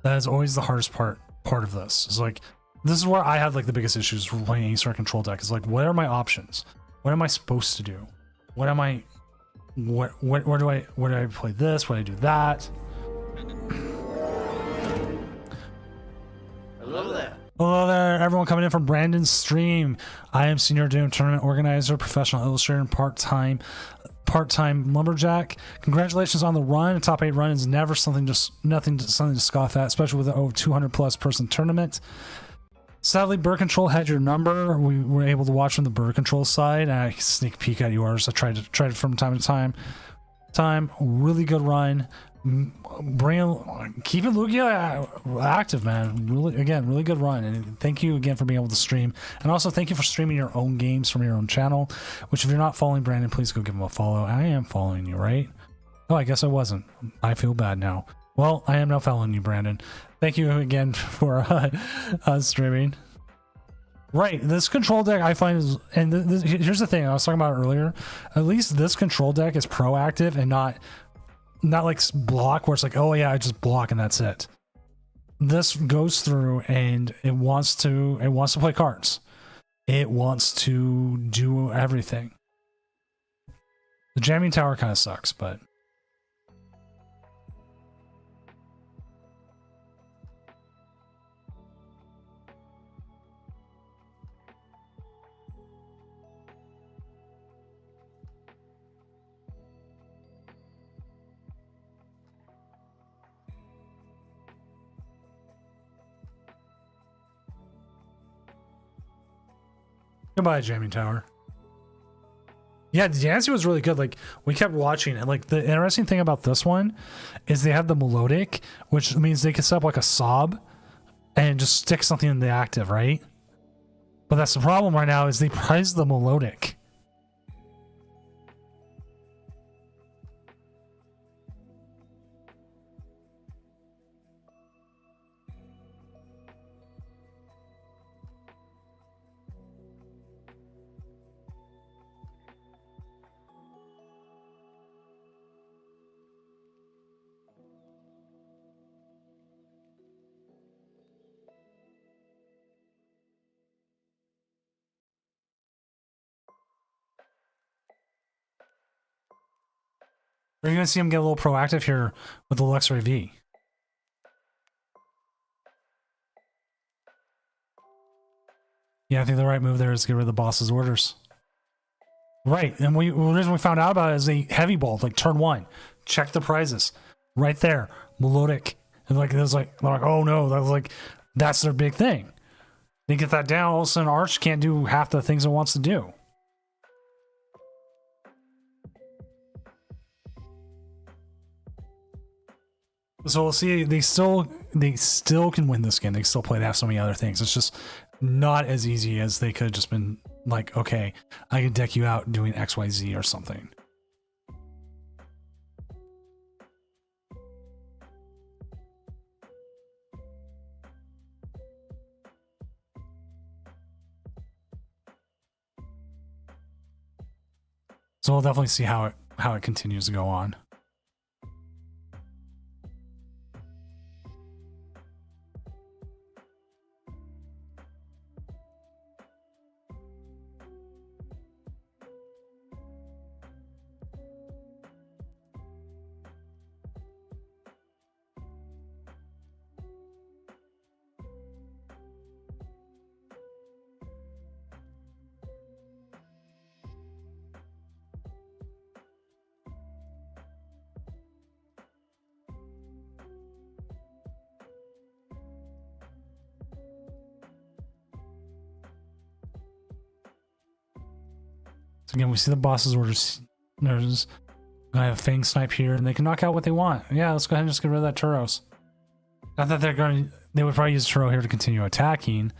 That is always the hardest part of this. Is like, this is where I have like the biggest issues with playing any sort of control deck. Is like, what are my options? What am I supposed to do? What am I? Where do I play this? Where do I do that? Hello there. Hello there, everyone coming in from Brandon's stream. I am Senior Doom tournament organizer, professional illustrator, and part-time lumberjack. Congratulations on the run. A top 8 run is never something to scoff at, especially with an over 200 plus person tournament. Sadly, bird control had your number. We were able to watch from the bird control side. I sneak peek at yours. I tried it from time to time. Really good run. Keeping Lugia active, man. Really good run. And thank you again for being able to stream. And also thank you for streaming your own games from your own channel, which if you're not following Brandon, please go give him a follow. I am following you, right? Oh, I guess I wasn't. I feel bad now. Well, I am now following you, Brandon. Thank you again for streaming. Right, this control deck I find is, and here's the thing I was talking about earlier. At least this control deck is proactive and not like block where it's like, oh yeah, I just block and that's it. This goes through and it wants to play cards. It wants to do everything. The jamming tower kind of sucks, but goodbye, jamming tower. Yeah, Yancy was really good. Like, we kept watching and like the interesting thing about this one is they have the Melodic, which means they can set up like a Sob and just stick something in the active, right? But that's the problem right now is they price the melodic. Are you going to see him get a little proactive here with the Luxray V? Yeah, I think the right move there is to get rid of the boss's orders. Right, and the reason we found out about it is a heavy ball, like turn 1. Check the prizes. Right there. Melodic. And like, it was like, they're like, oh no, that was like, that's their big thing. They get that down, all of a sudden Arch can't do half the things it wants to do. So we'll see. They still can win this game. They still play to have so many other things. It's just not as easy as they could have just been like, okay, I can deck you out doing XYZ or something. So we'll definitely see how it continues to go on. So again, we see the boss's orders. There's gonna have Fang Snipe here, and they can knock out what they want. Yeah, let's go ahead and just get rid of that Turos. Not that they would probably use Turo here to continue attacking.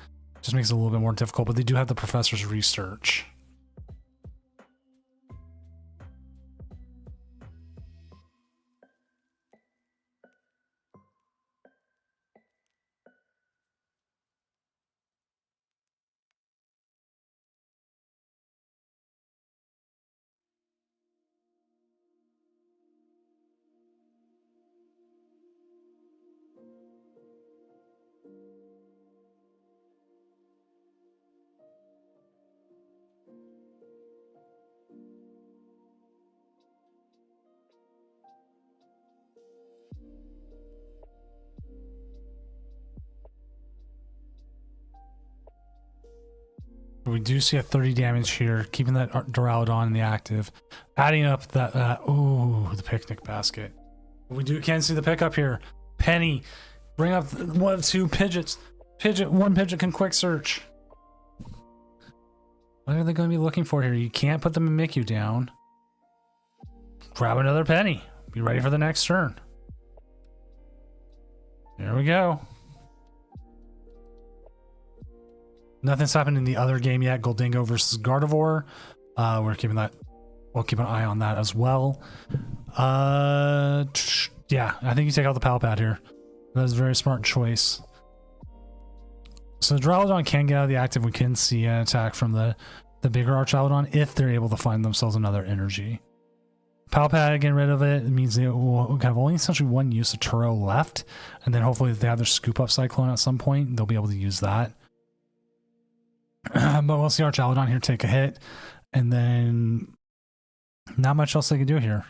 Just makes it a little bit more difficult, but they do have the Professor's Research. We do see a 30 damage here, keeping that Duraludon in the active, adding up that ooh, the picnic basket. We can see the pickup here. Penny, bring up one of two Pidgeots. One Pidgeot can quick search. What are they going to be looking for here? You can't put them in Mickey down. Grab another Penny. Be ready for the next turn. There we go. Nothing's happened in the other game yet. Goldingo versus Gardevoir. We'll keep an eye on that as well. Yeah, I think you take out the Palpad here. That was a very smart choice. So the Duraludon can get out of the active. We can see an attack from the bigger Archaludon if they're able to find themselves another energy. Palpad, getting rid of it means they will have only essentially one use of Turo left. And then hopefully if they have their Scoop Up Cyclone at some point, they'll be able to use that. But we'll see Archaludon here take a hit, and then not much else they can do here.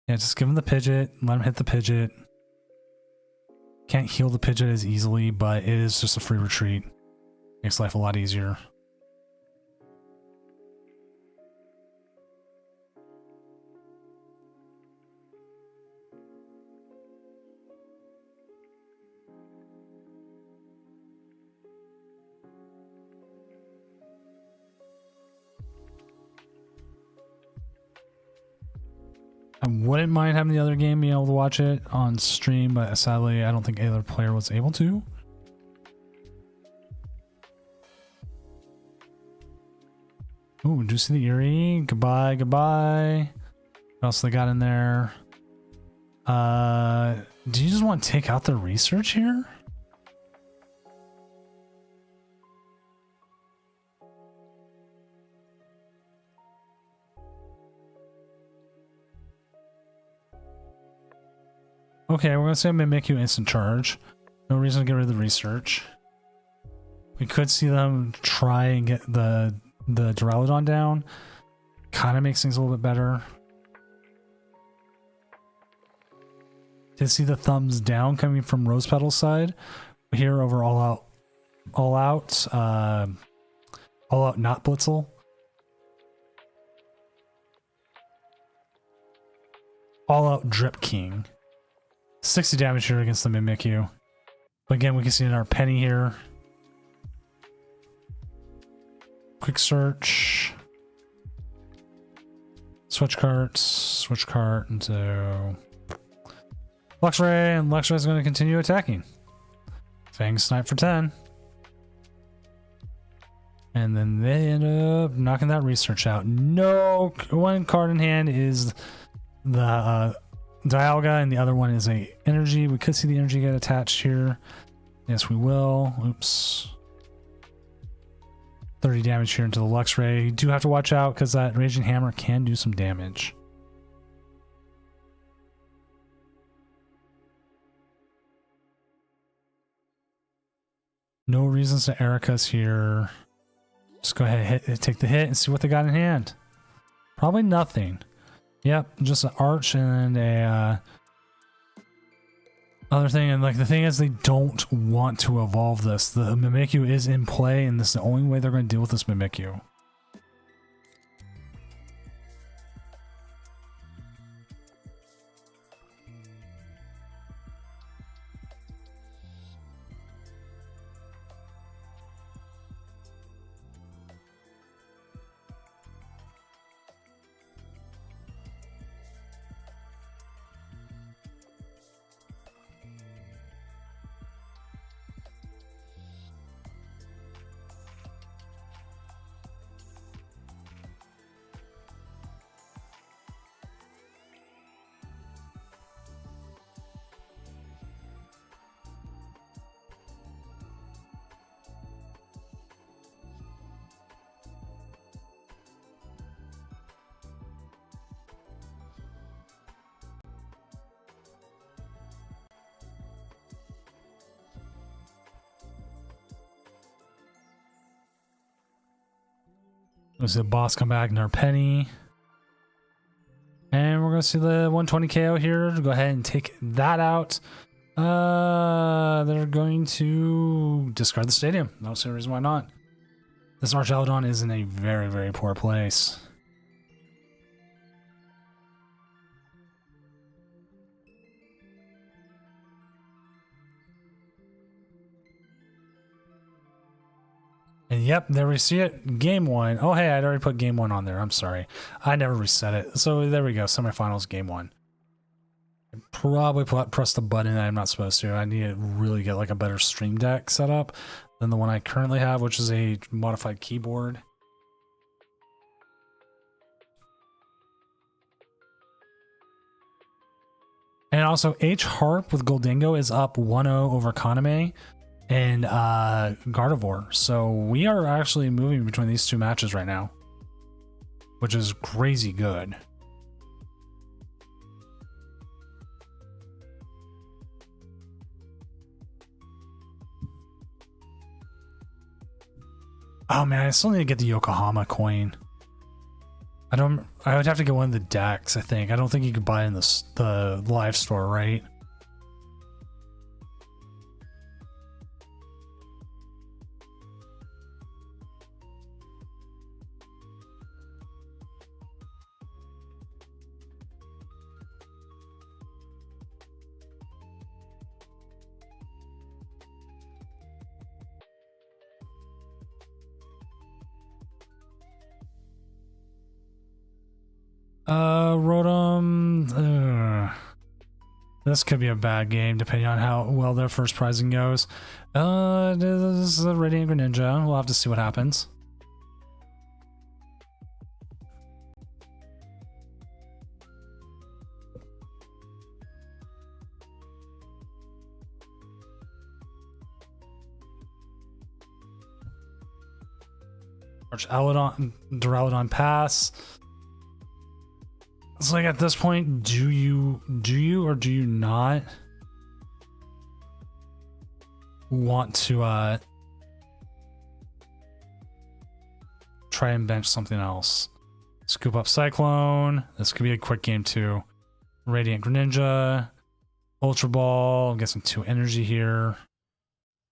Yeah, just give him the Pidgeot, let him hit the Pidgeot. Can't heal the Pidgeot as easily, but it is just a free retreat. Makes life a lot easier. I wouldn't mind having the other game being able to watch it on stream, but sadly, I don't think any other player was able to. Ooh, do you see the Eerie? Goodbye, goodbye. What else they got in there? Do you just want to take out the research here? Okay, we're gonna say Mimikyu instant charge. No reason to get rid of the research. We could see them try and get the Duraludon down. Kind of makes things a little bit better. Did see the thumbs down coming from Rose Petal's side. Here over all out not Blitzel. All out Drip King. 60 damage here against the Mimikyu. But again, we can see in our Penny here. Quick search. Switch cart into Luxray, and Luxray is going to continue attacking. Fang Snipe for 10. And then they end up knocking that research out. No, one card in hand is the Dialga, and the other one is a energy. We could see the energy get attached here. Yes, we will. Oops. 30 damage here into the Luxray. You do have to watch out because that Raging Hammer can do some damage. No reasons to Erica's here. Just go ahead and take the hit and see what they got in hand. Probably nothing. Yep, just an Arch and a other thing. And like the thing is, they don't want to evolve this. The Mimikyu is in play, and this is the only way they're going to deal with this Mimikyu. Let's see the boss come back in our Penny. And we're going to see the 120 KO here. Go ahead and take that out. They're going to discard the stadium. No see reason why not. This Archaludon is in a very, very poor place. And yep, there we see it. Game 1. Oh, hey, I'd already put Game 1 on there. I'm sorry. I never reset it. So there we go. Semifinals, Game 1. I probably pressed the button that I'm not supposed to. I need to really get like a better stream deck set up than the one I currently have, which is a modified keyboard. And also, H Harp with Goldingo is up 1-0 over Kaname and Gardevoir. So we are actually moving between these two matches right now, which is crazy good. Oh man, I still need to get the Yokohama coin. I would have to get one of the decks, I think. I don't think you could buy it in the live store, right? Rotom. This could be a bad game depending on how well their first prizing goes. This is a Radiant Greninja. We'll have to see what happens. Duraludon pass. It's like at this point, do you or do you not want to try and bench something else? Scoop up Cyclone. This could be a quick game too. Radiant Greninja, Ultra Ball. I'm guessing 2 energy here, or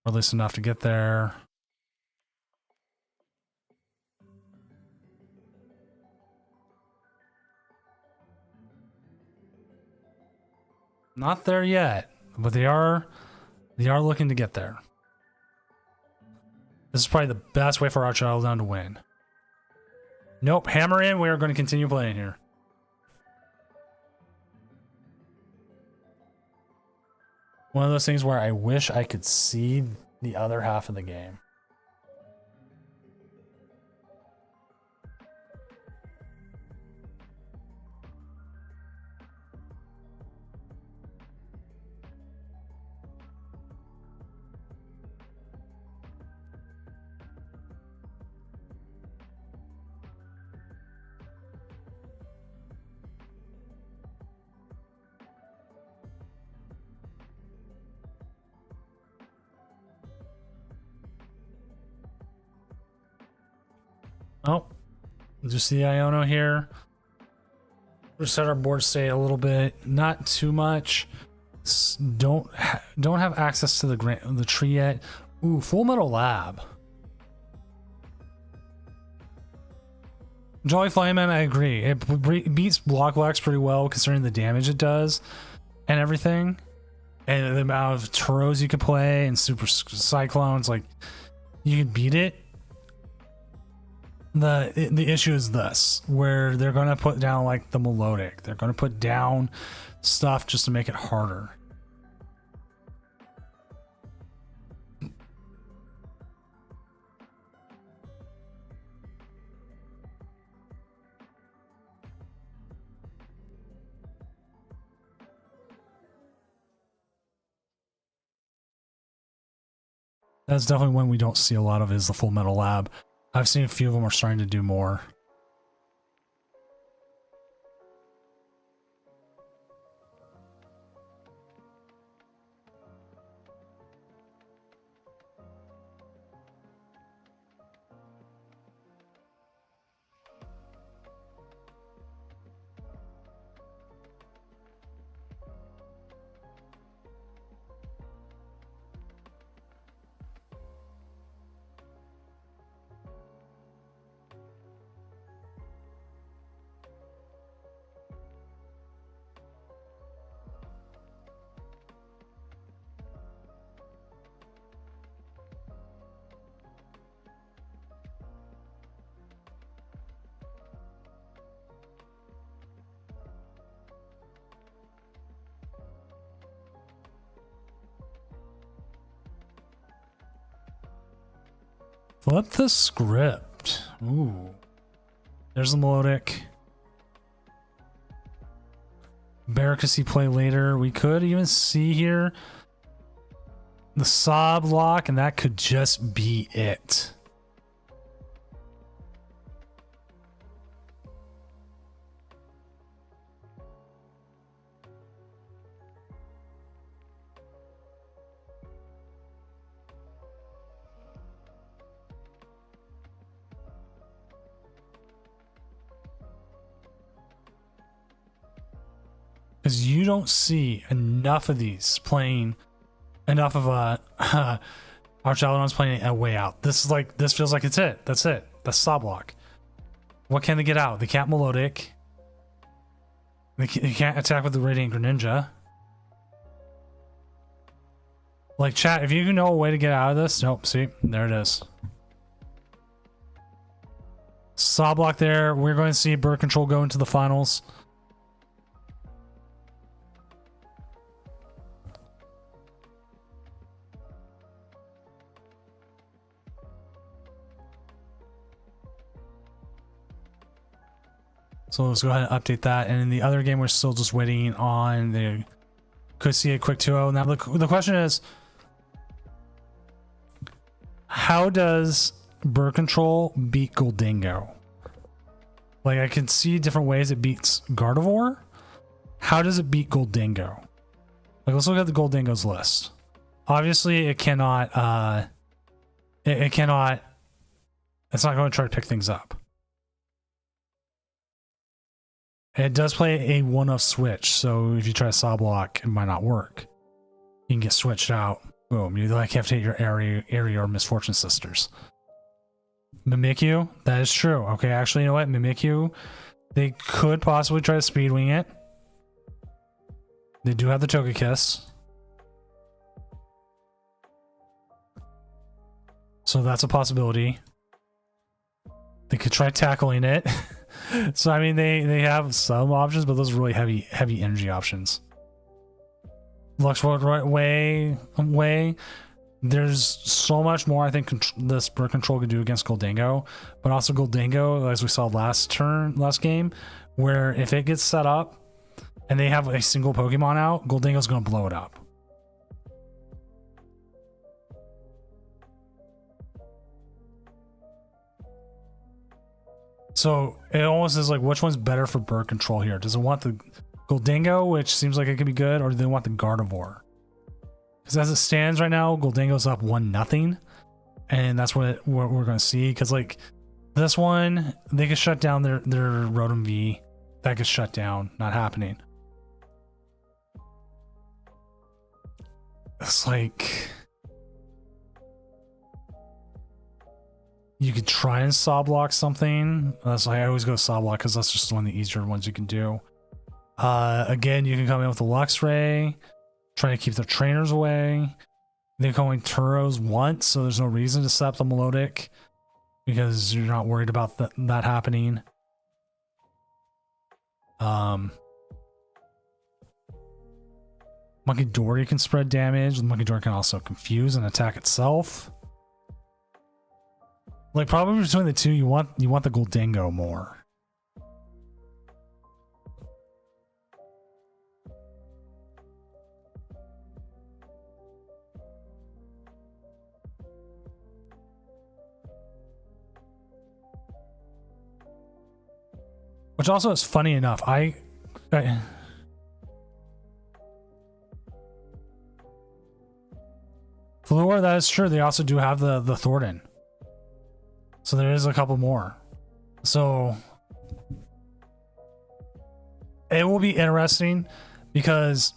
at least enough to get there. Not there yet, but they are looking to get there. This is probably the best way for our Archaludon to win. Nope, hammer in. We are going to continue playing here. One of those things where I wish I could see the other half of the game. Oh, just see Iono here. Reset our board state a little bit, not too much. Don't have access to the tree yet. Ooh, Full Metal Lab. Jolly Flyman, I agree. It beats Block Wax pretty well considering the damage it does and everything, and the amount of Turos you could play and Super Cyclones. Like, you can beat it. The issue is this, where they're going to put down like the Melodic. They're going to put down stuff just to make it harder. That's definitely one we don't see a lot of, is the Full Metal Lab. I've seen a few of them are starting to do more. Flip the script. Ooh. There's the Melodic. Barricasy play later. We could even see here the Sob lock, and that could just be it. Because you don't see enough of these playing, enough of Archaludon's playing a way out. This feels like it's it. That's it. That's Sob block. What can they get out? They can't Melodic. They can't attack with the Radiant Greninja. Like, chat, if you know a way to get out of this, nope. See, there it is. Sob block there. We're going to see Bird Control go into the finals. So let's go ahead and update that. And in the other game, we're still just waiting on the could see a quick 2-0. Now the question is, how does Bird Control beat Goldingo? Like, I can see different ways it beats Gardevoir. How does it beat Goldingo? Like, let's look at the Goldingo's list. Obviously, it cannot, it cannot, it's not going to try to pick things up. It does play a one-off switch, so if you try to saw block, it might not work. You can get switched out. Boom, you like have to hit your area or Misfortune Sisters. Mimikyu, that is true. Okay, actually, you know what? Mimikyu, they could possibly try to speed wing it. They do have the Togekiss. So that's a possibility. They could try tackling it. So I mean, they have some options, but those are really heavy energy options. Luxord right way. There's so much more I think this Bird Control could do against Goldingo, but also Goldingo, as we saw last game, where if it gets set up and they have a single Pokemon out, Goldingo's going to blow it up. So it almost is like, which one's better for Bird Control here? Does it want the Goldingo, which seems like it could be good, or do they want the Gardevoir? Because as it stands right now, Goldingo's up 1-0, and that's what we're going to see. Because like this one, they could shut down their Rotom V. That gets shut down, not happening. It's like you could try and saw block something. That's why I always go saw block, because that's just one of the easier ones you can do. Again, you can come in with the Luxray, try to keep their trainers away. They're going Turos once, so there's no reason to set up the Melodic because you're not worried about that happening. Monkey Dory can spread damage. The Monkey Dory can also confuse and attack itself. Like, probably between the two, you want the Goldingo more. Which also is funny enough. Fleur, that is true. They also do have the Thornton. So there is a couple more. So it will be interesting because,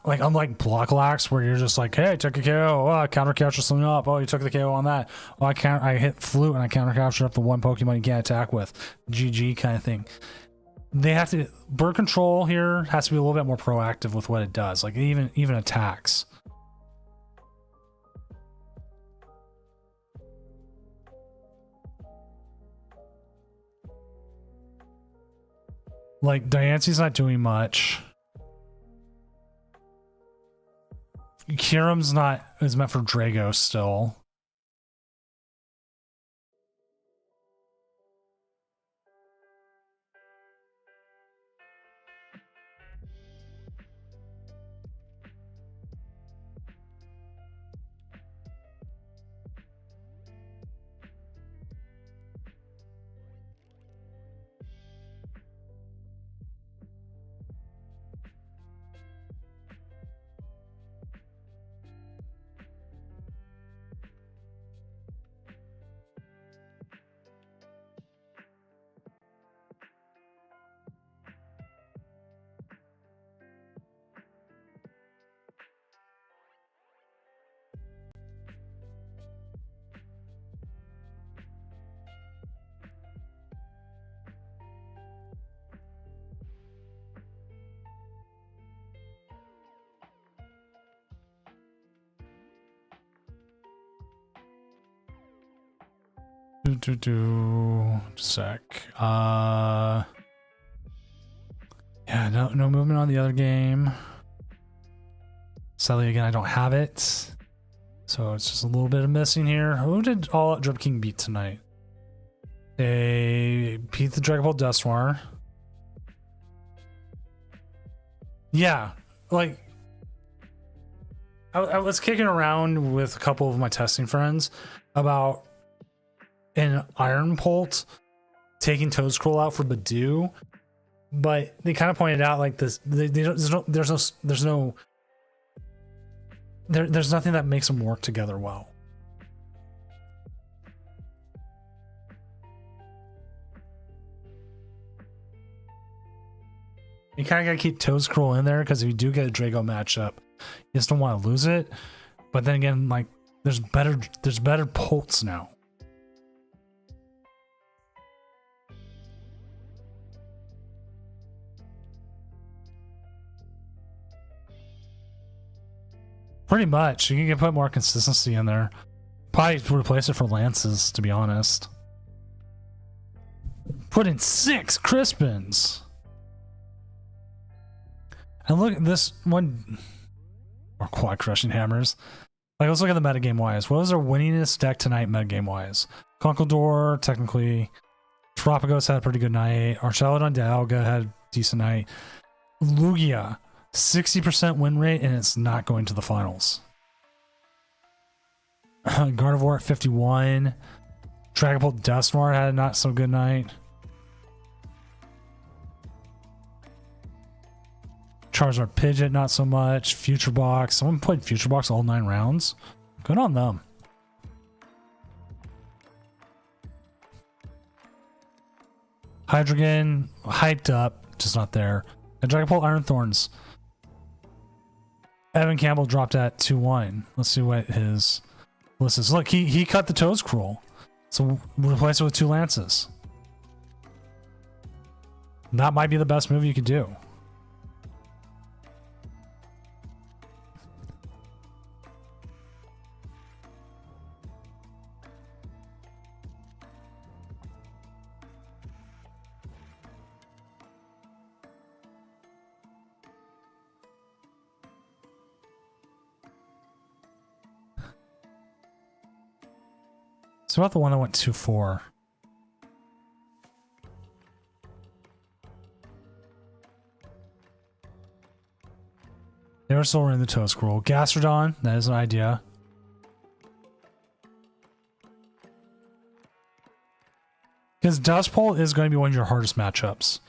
like, unlike Blocklax, where you're just like, hey, I took a KO. Oh, I counter capture something up. Oh, you took the KO on that. Oh, I hit Flute and I counter captured up the one Pokemon you can't attack with. GG kind of thing. They have to, Bird Control here has to be a little bit more proactive with what it does. Like even attacks. Like, Diancie's not doing much. Kyurem's is meant for Drago still. Sec. Yeah, no movement on the other game. Sadly, again, I don't have it. So it's just a little bit of missing here. Who did All Out Drip King beat tonight? They beat the Dragon Ball Dusknoir. Yeah, like I was kicking around with a couple of my testing friends about in Iron Bolt taking Toad Scroll out for Badoo, but they kind of pointed out like this. There's nothing that makes them work together well. You kind of got to keep Toad Scroll in there because if you do get a Drago matchup, you just don't want to lose it. But then again, like there's better Polts now. Pretty much. You can put more consistency in there. Probably replace it for Lances, to be honest. Put in 6 Crispins. And look at this one. Or quad crushing hammers. Like, let's look at the metagame wise. What was our winningest deck tonight metagame wise? Conkeldurr, technically. Tropicos had a pretty good night. Archelodon Dialga had a decent night. Lugia. 60% win rate, and it's not going to the finals. Gardevoir at 51. Dragapult Dusknoir had a not so good night. Charizard Pidgeot, not so much. Future Box. Someone played Future Box all 9 rounds. Good on them. Hydreigon, hyped up, just not there. And Dragapult Iron Thorns. Evan Campbell dropped at 2-1. Let's see what his list is. Look, he cut the Toad Scroll. So we'll replace it with 2 Lances. That might be the best move you could do. So about the one that went 2-4. They were still in the Toad Scroll. Gastrodon, that is an idea. Because Dustbolt is going to be one of your hardest matchups.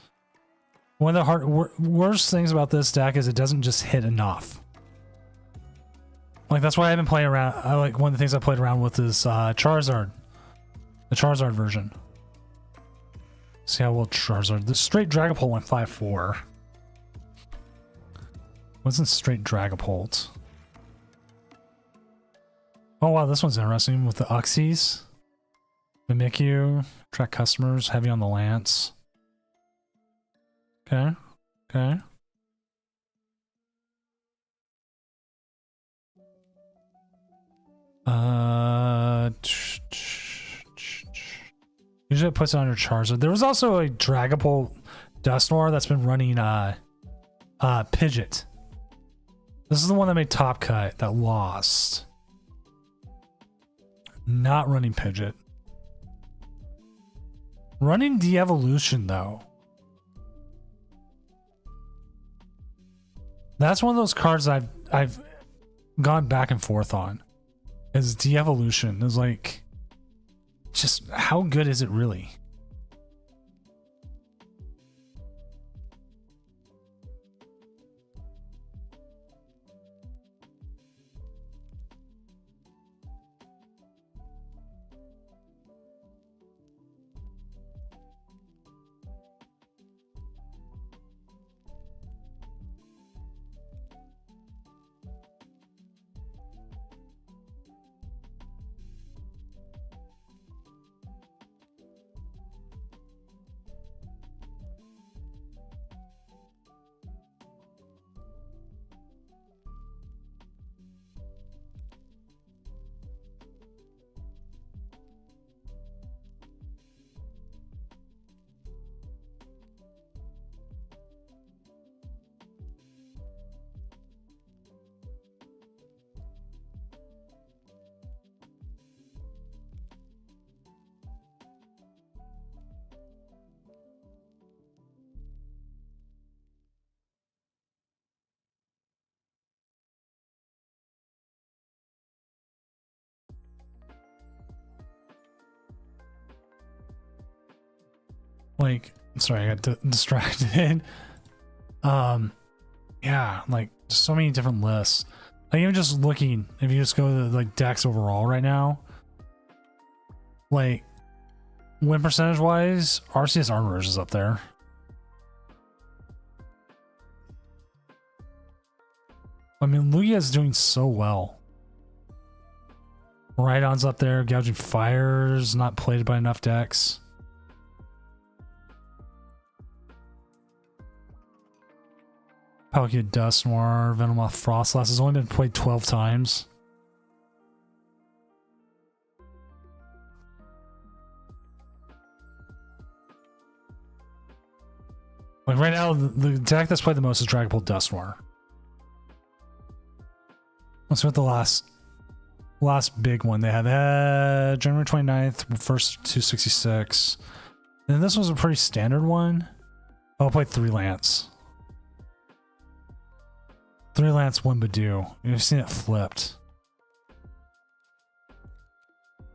One of the worst things about this deck is it doesn't just hit enough. Like, that's why I've been playing around. One of the things I played around with is Charizard. The Charizard version. See how well Charizard. The straight Dragapult went 5-4. Wasn't straight Dragapult. Oh wow, this one's interesting with the Uxies. Mimikyu. Attract customers. Heavy on the Lance. Okay. Okay. Usually it puts it on your Charizard. There was also a Dragapult Dusknoir that's been running Pidgeot. This is the one that made Top Cut that lost. Not running Pidgeot. Running De-Evolution though. That's one of those cards I've gone back and forth on. Is De-Evolution. Is like, just how good is it really? Like, sorry, I got distracted. Yeah, like so many different lists. Like even just looking, if you just go to like decks overall right now, like win percentage wise, RCS Armorers is up there. I mean, Lugia is doing so well. Rhydon's up there, Gouging Fires, not played by enough decks. Palkia Dusknoir, Venomoth Frostlass has only been played 12 times. Like right now, the deck that's played the most is Dragon Ball Dusknoir. Let's with the last big one they had. They had January 29th, first 266. And this was a pretty standard one. Oh, I played 3 Lance. 3 Lance, 1 Badoo. You've seen it flipped.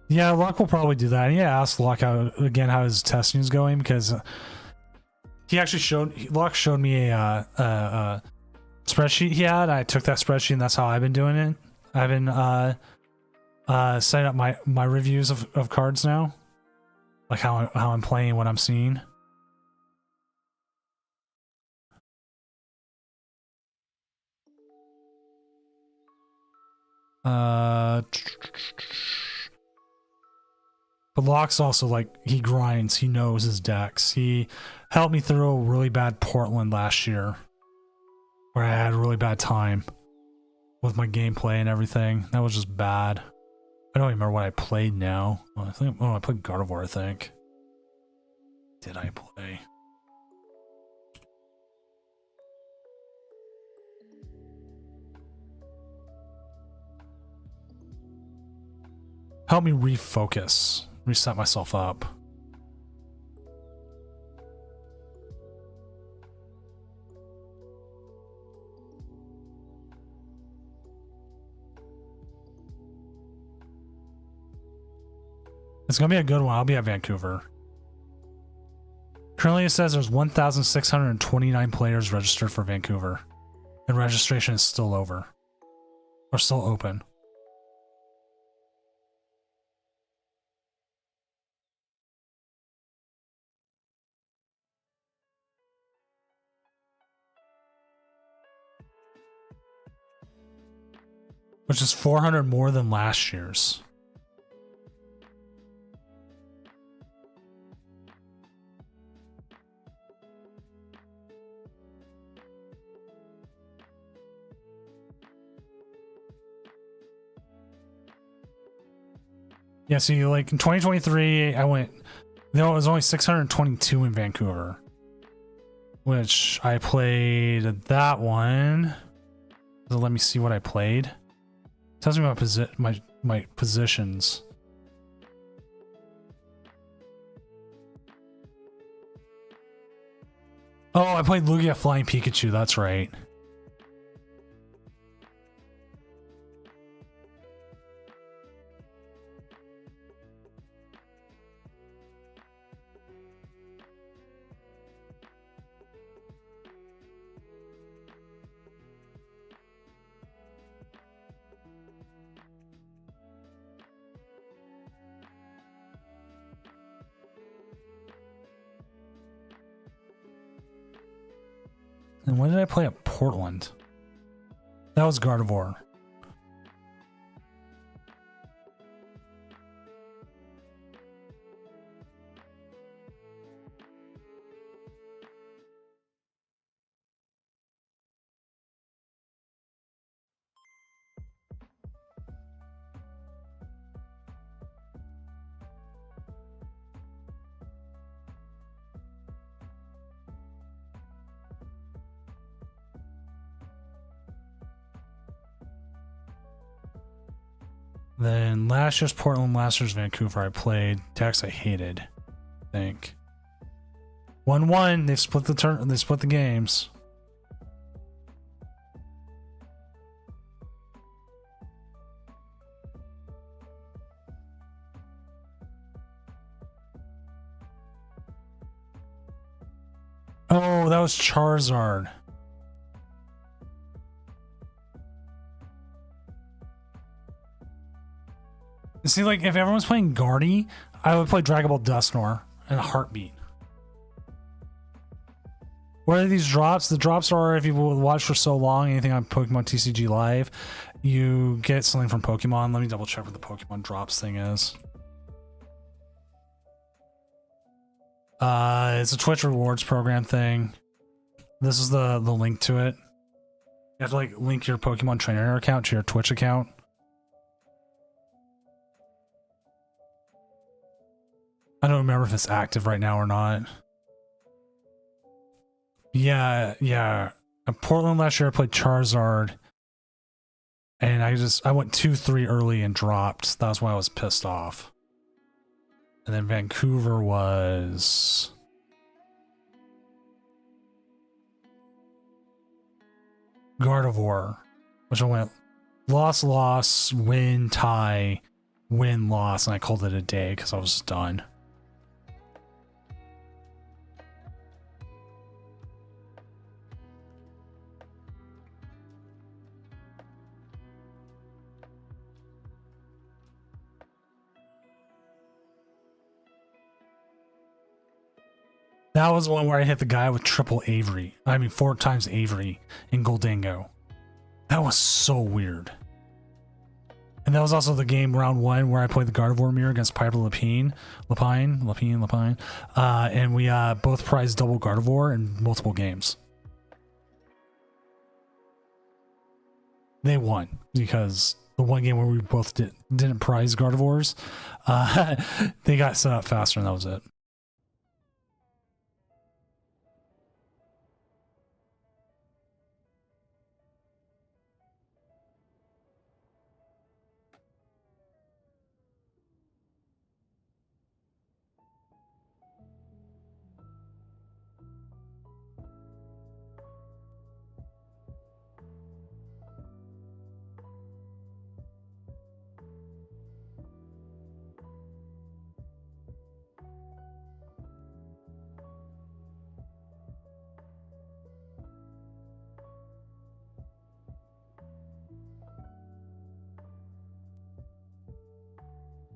Yeah, Locke will probably do that. Yeah, ask Locke how his testing is going, because he actually Locke showed me a spreadsheet he had. I took that spreadsheet and that's how I've been doing it. I've been setting up my reviews of cards now, like how I'm playing, what I'm seeing. But Locke's also like, he grinds, he knows his decks. He helped me through a really bad Portland last year where I had a really bad time with my gameplay and everything. That was just bad. I don't even remember what I played now. I played Gardevoir, I think. Did I play? Help me refocus, reset myself up. It's gonna be a good one. I'll be at Vancouver. Currently it says there's 1,629 players registered for Vancouver. And registration is still over. Or still open. Which is 400 more than last year's. Yeah, see, like in 2023, there was only 622 in Vancouver. Which I played that one. So let me see what I played. It tells me my positions. Oh, I played Lugia Flying Pikachu, that's right. And when did I play at Portland? That was Gardevoir. Then last year's Portland, last year's Vancouver, I played decks I hated. I think 1-1. They split the games. Oh, that was Charizard. See, like, if everyone's playing Guardy, I would play Dragon Ball Dusknoir in a heartbeat. What are these drops? The drops are, if you watch for so long, anything on Pokemon TCG Live, you get something from Pokemon. Let me double check what the Pokemon drops thing is. It's a Twitch rewards program thing. This is the link to it. You have to like link your Pokemon Trainer account to your Twitch account. I don't remember if it's active right now or not. Yeah. In Portland last year I played Charizard. And I went 2-3 early and dropped. That was why I was pissed off. And then Vancouver was Gardevoir, which I went loss, win, tie, win, loss, and I called it a day because I was just done. That was one where I hit the guy with triple Avery. I mean, 4 times Avery in Goldango. That was so weird. And that was also the game round 1 where I played the Gardevoir mirror against Piper Lapine. And we both prized double Gardevoir in multiple games. They won because the one game where we both didn't prize Gardevoirs, they got set up faster and that was it.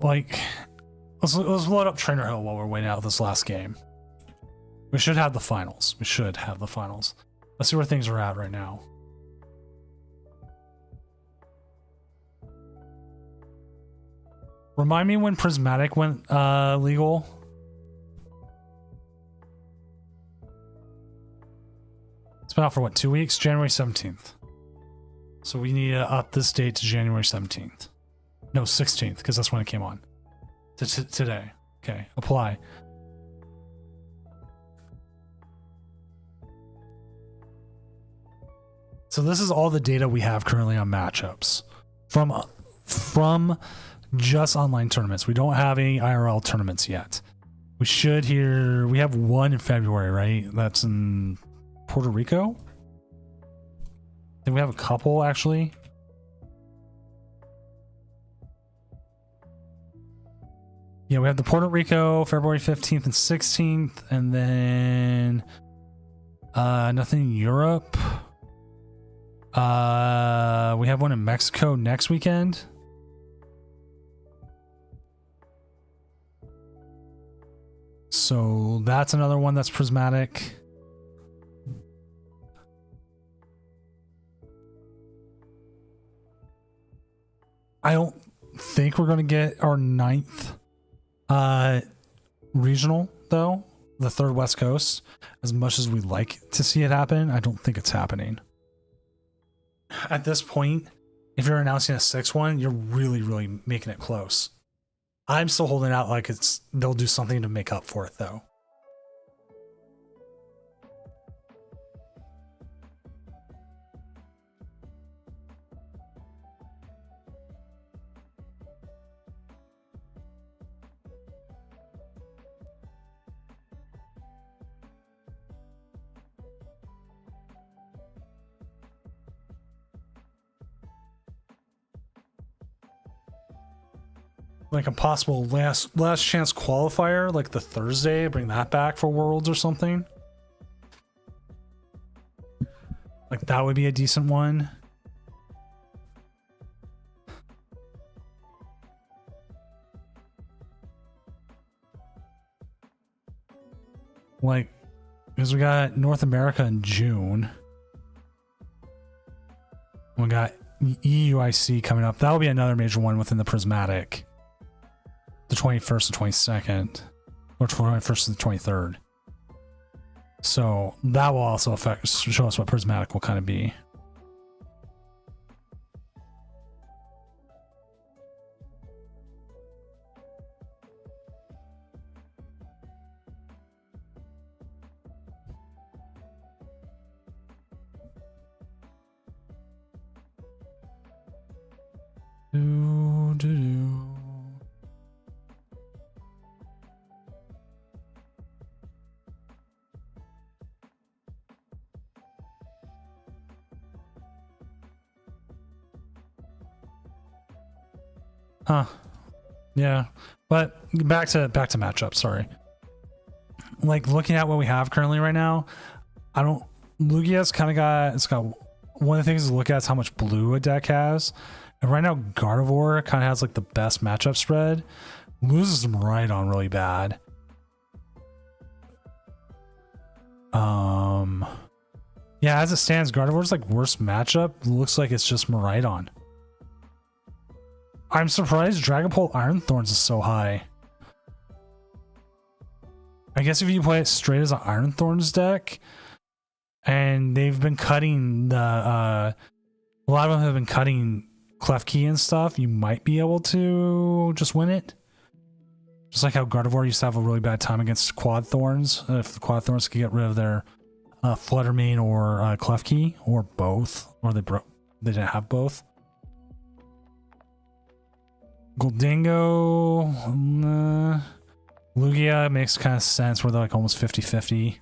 Like, let's load up Trainer Hill while we're waiting out this last game. We should have the finals. Let's see where things are at right now. Remind me when Prismatic went legal. It's been out for what, 2 weeks? January 17th. So we need to up this date to January 17th. No, 16th, because that's when it came on. Today. Okay, apply. So this is all the data we have currently on matchups from just online tournaments. We don't have any IRL tournaments yet. We should here. We have one in February, right? That's in Puerto Rico. I think we have a couple actually. Yeah, we have the Puerto Rico, February 15th and 16th, and then nothing in Europe. We have one in Mexico next weekend. So that's another one that's prismatic. I don't think we're going to get our 9th regional, though. The 3rd West Coast. As much as we'd like to see it happen, I don't think it's happening. At this point, if you're announcing a 6th one, you're really, really making it close. I'm still holding out like they'll do something to make up for it, though. Like a possible last chance qualifier, like the Thursday, bring that back for Worlds or something. Like that would be a decent one. Like, because we got North America in June. We got EUIC coming up. That'll be another major one within the Prismatic. The 21st and 22nd. Or 21st and the 23rd. So that will also show us what Prismatic will kind of be. Huh. Yeah. But back to matchup, sorry. Like looking at what we have currently right now, Lugia's kind of got one of the things to look at is how much blue a deck has. And right now Gardevoir kind of has like the best matchup spread. Loses them right on really bad. Yeah, as it stands, Gardevoir's like worst matchup looks like it's just Miraidon. I'm surprised Dragapult Iron Thorns is so high. I guess if you play it straight as an Iron Thorns deck, and they've been cutting a lot of them have been cutting Klefki and stuff, you might be able to just win it. Just like how Gardevoir used to have a really bad time against Quad Thorns. If the Quad Thorns could get rid of their Fluttermane or Klefki, or both, or they didn't have both. Goldingo, Lugia makes kind of sense where they're like almost 50-50.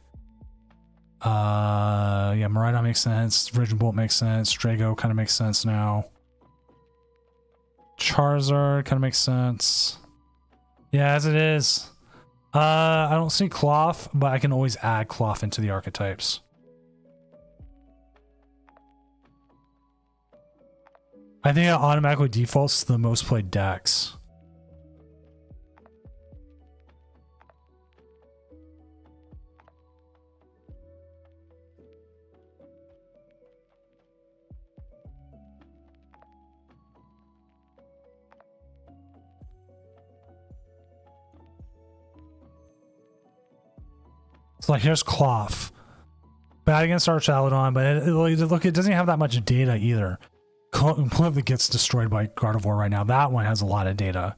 Yeah, Miraidon makes sense. Raging Bolt makes sense. Drago kind of makes sense now. Charizard kind of makes sense. Yeah, as it is. I don't see Cloth, but I can always add Cloth into the archetypes. I think it automatically defaults to the most played decks. So like here's Cloth. Bad against Archaludon, but it doesn't have that much data either. Completely gets destroyed by Gardevoir right now. That one has a lot of data.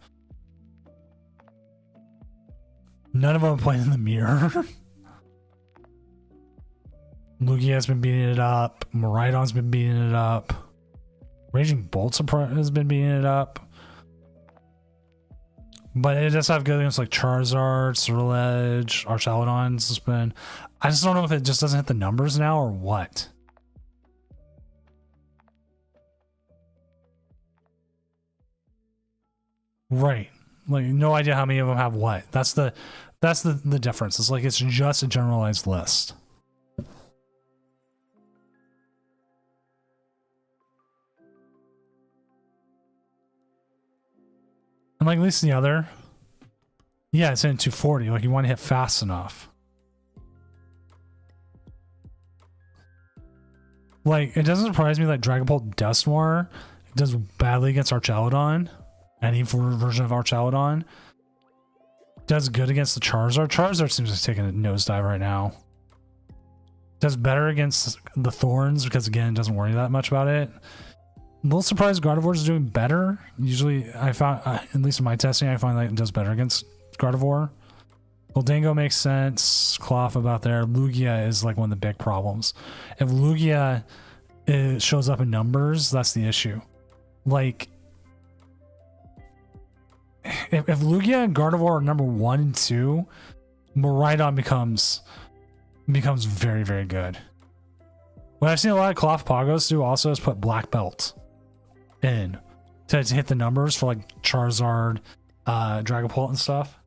None of them play in the mirror. Lugia has been beating it up. Miraidon's been beating it up. Raging Bolt has been beating it up. But it does have good against like Charizard, Ceruledge, Archaludon's has been. I just don't know if it just doesn't hit the numbers now or what. Right. Like no idea how many of them have what. That's the difference. It's like it's just a generalized list. And like at least the other. Yeah, it's in 240. Like you want to hit fast enough. Like it doesn't surprise me that Dragapult Dusknoir does badly against Archaludon. Any version of Archaludon does good against the Charizard. Charizard seems to be taking a nosedive right now. Does better against the Thorns because again, it doesn't worry that much about it. A little surprised Gardevoir is doing better. Usually, I found, at least in my testing, I find that it does better against Gardevoir. Goldingo makes sense. Cloth about there. Lugia is like one of the big problems. If Lugia shows up in numbers, that's the issue. Like, if Lugia and Gardevoir are number 1 and 2, Miraidon becomes very, very good. What I've seen a lot of Cloth Pagos do also is put Black Belt in to hit the numbers for like Charizard, Dragapult and stuff.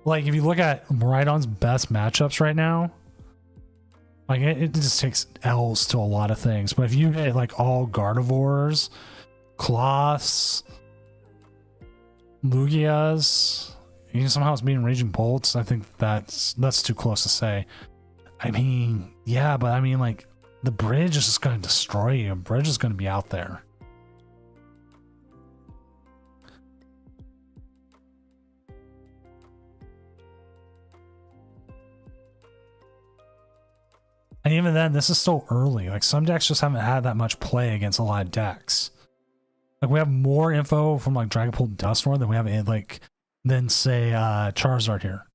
Like, if you look at Miraidon's best matchups right now, like, it just takes L's to a lot of things. But if you get, like, all Gardevoirs, Cloths, Lugias, even somehow it's beating Raging Bolts, I think that's too close to say. I mean, yeah, but I mean, like, the bridge is just going to destroy you. Bridge is going to be out there. And even then, this is still early. Like, some decks just haven't had that much play against a lot of decks. Like, we have more info from, like, Dragapult Dusknoir than we have, like, than, say, Charizard here.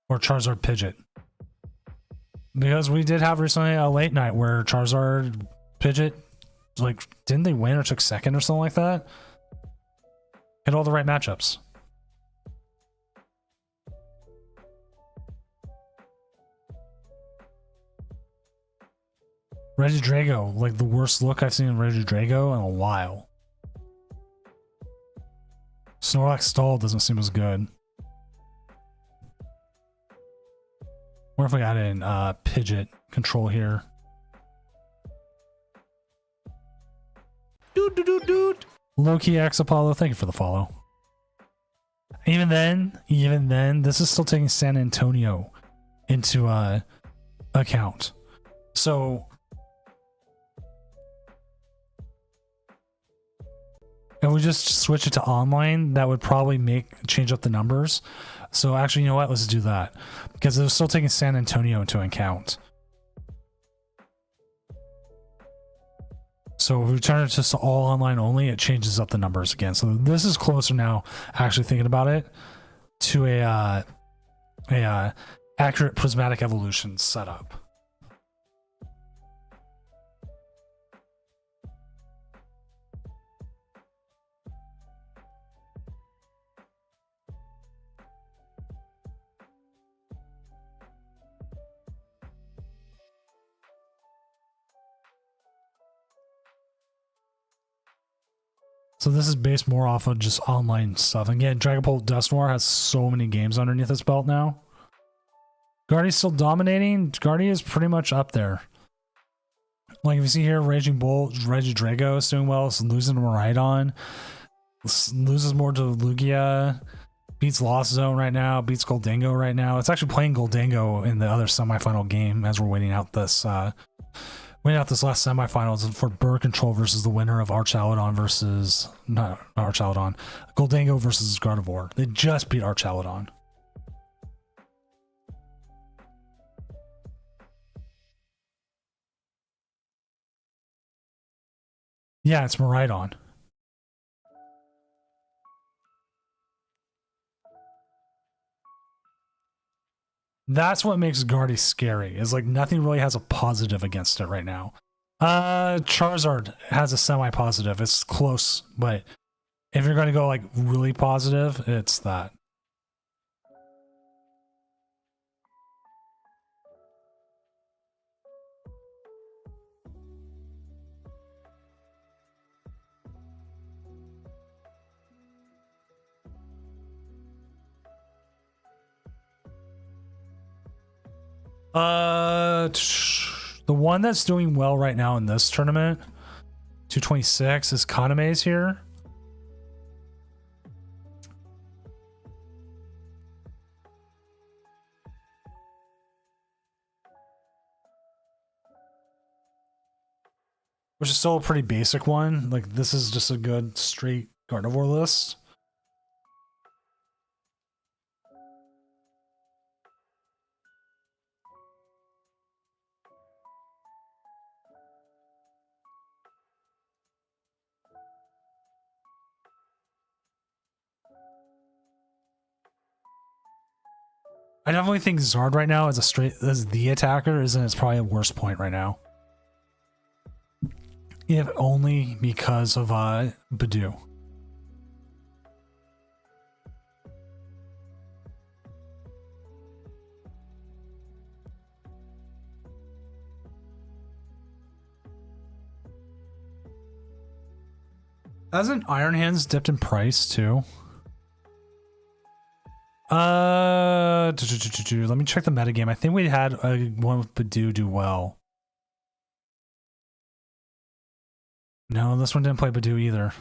Or Charizard Pidgeot. Because we did have recently a late night where Charizard Pidgeot, like, didn't they win or took second or something like that? Hit all the right matchups. Regidrago, like the worst look I've seen in Regidrago in a while. Snorlax Stall doesn't seem as good. What if I got in Pidgeot control here? Doot. Loki X Apollo, thank you for the follow. Even then, this is still taking San Antonio into account. So if we just switch it to online, that would probably change up the numbers. So actually, you know what? Let's do that. Because it was still taking San Antonio into account. So if we turn it just to all online only, it changes up the numbers again. So this is closer now, actually thinking about it, to a accurate prismatic evolution setup. So this is based more off of just online stuff. Again, Dragapult Dusknoir has so many games underneath its belt now. Guardy's still dominating. Guardy is pretty much up there. Like if you see here, Raging Bolt, Regidrago is doing well. It's losing to Miraidon. Loses more to Lugia. Beats Lost Zone right now. Beats Goldango right now. It's actually playing Goldango in the other semifinal game as we're waiting out this last semifinals for bird control versus the winner of Archaludon versus not Archaludon, Goldango versus Gardevoir. They just beat Archaludon. Yeah, it's Miraidon. That's what makes Guardy scary, is like nothing really has a positive against it right now. Charizard has a semi-positive. It's close, but if you're going to go like really positive, it's that. The one that's doing well right now in this tournament, 226, is Kaname's here. Which is still a pretty basic one. Like, this is just a good straight Gardevoir list. I definitely think Zard right now as the attacker is in its probably worst point right now. If only because of Badoo. Hasn't Iron Hands dipped in price too? Let me check the metagame. I think we had one with Badoo do well. No, this one didn't play Badoo either.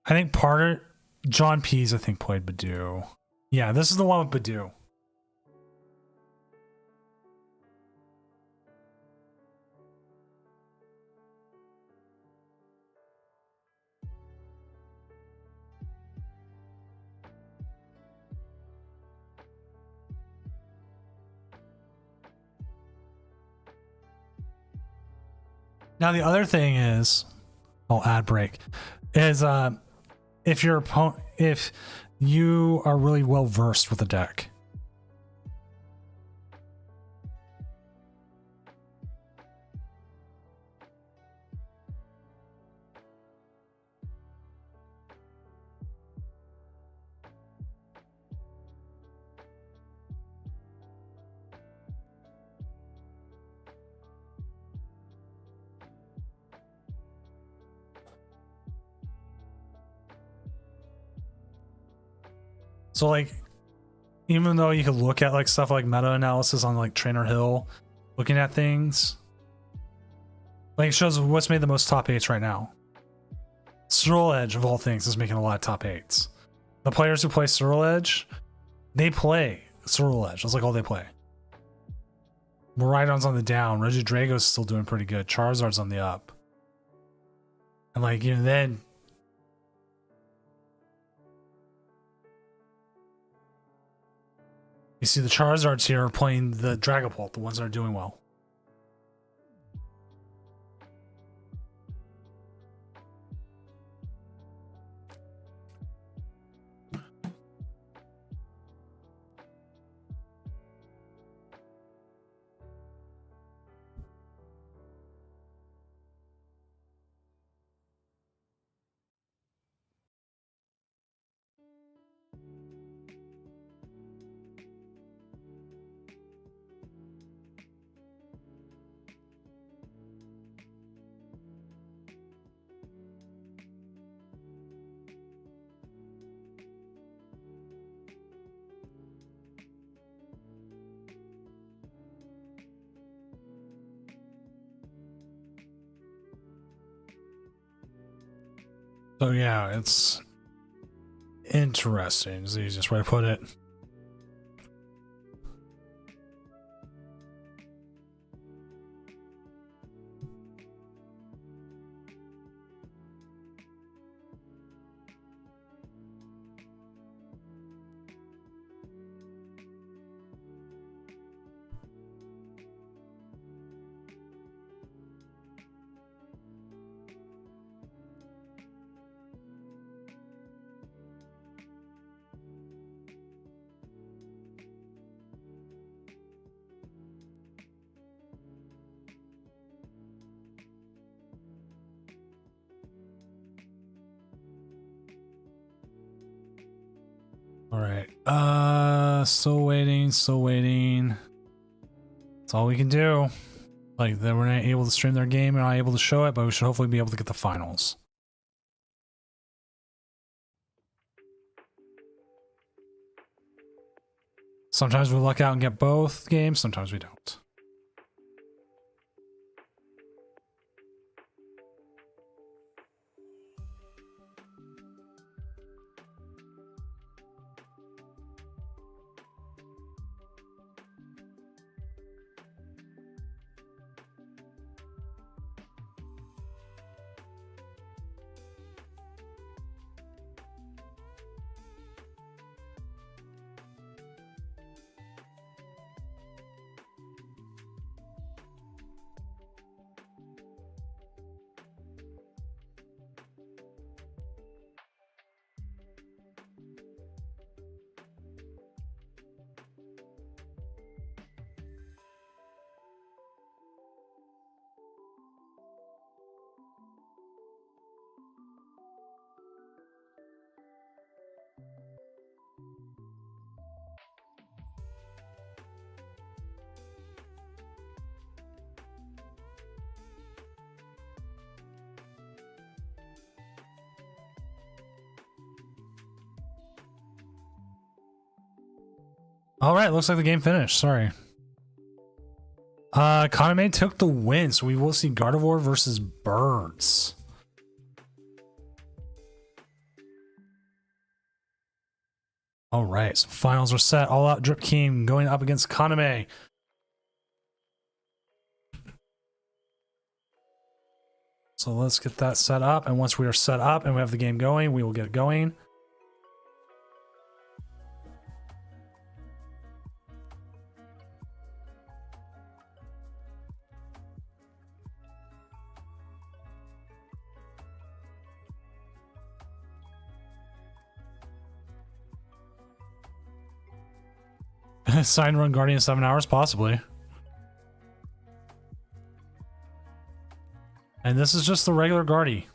I think John Pease, I think, played Badoo. Yeah, this is the one with Badoo. Now the other thing is, ad break, is if your opponent, if you are really well versed with the deck. So like, even though you could look at like stuff like meta analysis on like Trainer Hill, looking at things, like it shows what's made the most top 8s right now. Swirl Edge of all things is making a lot of top 8s. The players who play Swirl Edge, they play Swirl Edge. That's like all they play. Miraidon's on the down. Regidrago's still doing pretty good. Charizard's on the up. And like, you know, then you see the Charizards here are playing the Dragapult, the ones that are doing well. So yeah, it's interesting is the easiest way to put it. All right. Still waiting. That's all we can do. Like, they were not able to stream their game and not able to show it, but we should hopefully be able to get the finals. Sometimes we luck out and get both games, sometimes we don't. All right, looks like the game finished. Sorry. Kaname took the win, so we will see Gardevoir versus Birds. All right, so finals are set. All Out Drip King going up against Kaname. So let's get that set up, and once we are set up and we have the game going, we will get it going. Sign run Guardian 7 hours, possibly. And this is just the regular Guardy.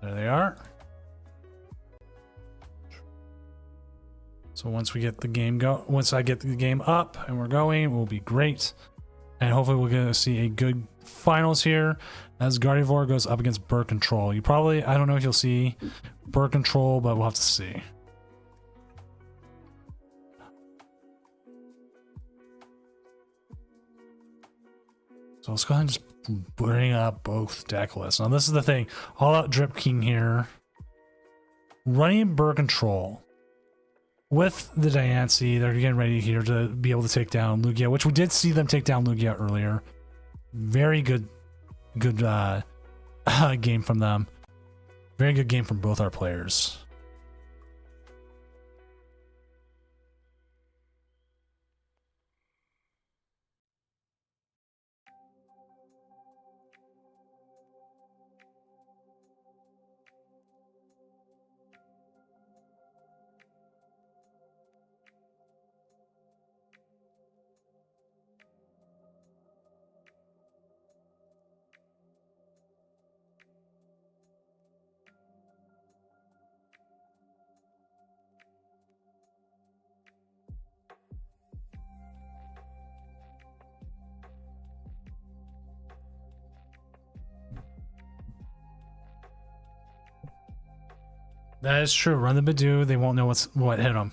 There they are. So once we get the game once I get the game up and we're going, it will be great. And hopefully we're going to see a good finals here as Gardevoir goes up against Bird Control. You probably, I don't know if you'll see Bird Control, but we'll have to see. So let's go ahead and just bring up both deck lists. Now this is the thing, All Out Drip King here, running Bird Control. With the Diancie, they're getting ready here to be able to take down Lugia, which we did see them take down Lugia earlier. Very good game from them. Very good game from both our players. That is true. Run the Badoo, they won't know what hit them.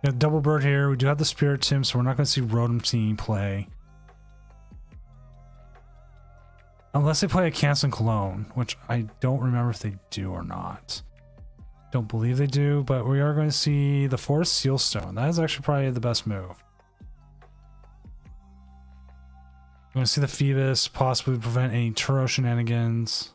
Got Double Bird here. We do have the Spirit Tim, so we're not going to see Rotom Team play. Unless they play a Canson Cologne, which I don't remember if they do or not. Don't believe they do, but we are going to see the Forest Seal Stone. That is actually probably the best move. We're going to see the Phoebus possibly prevent any Turo shenanigans.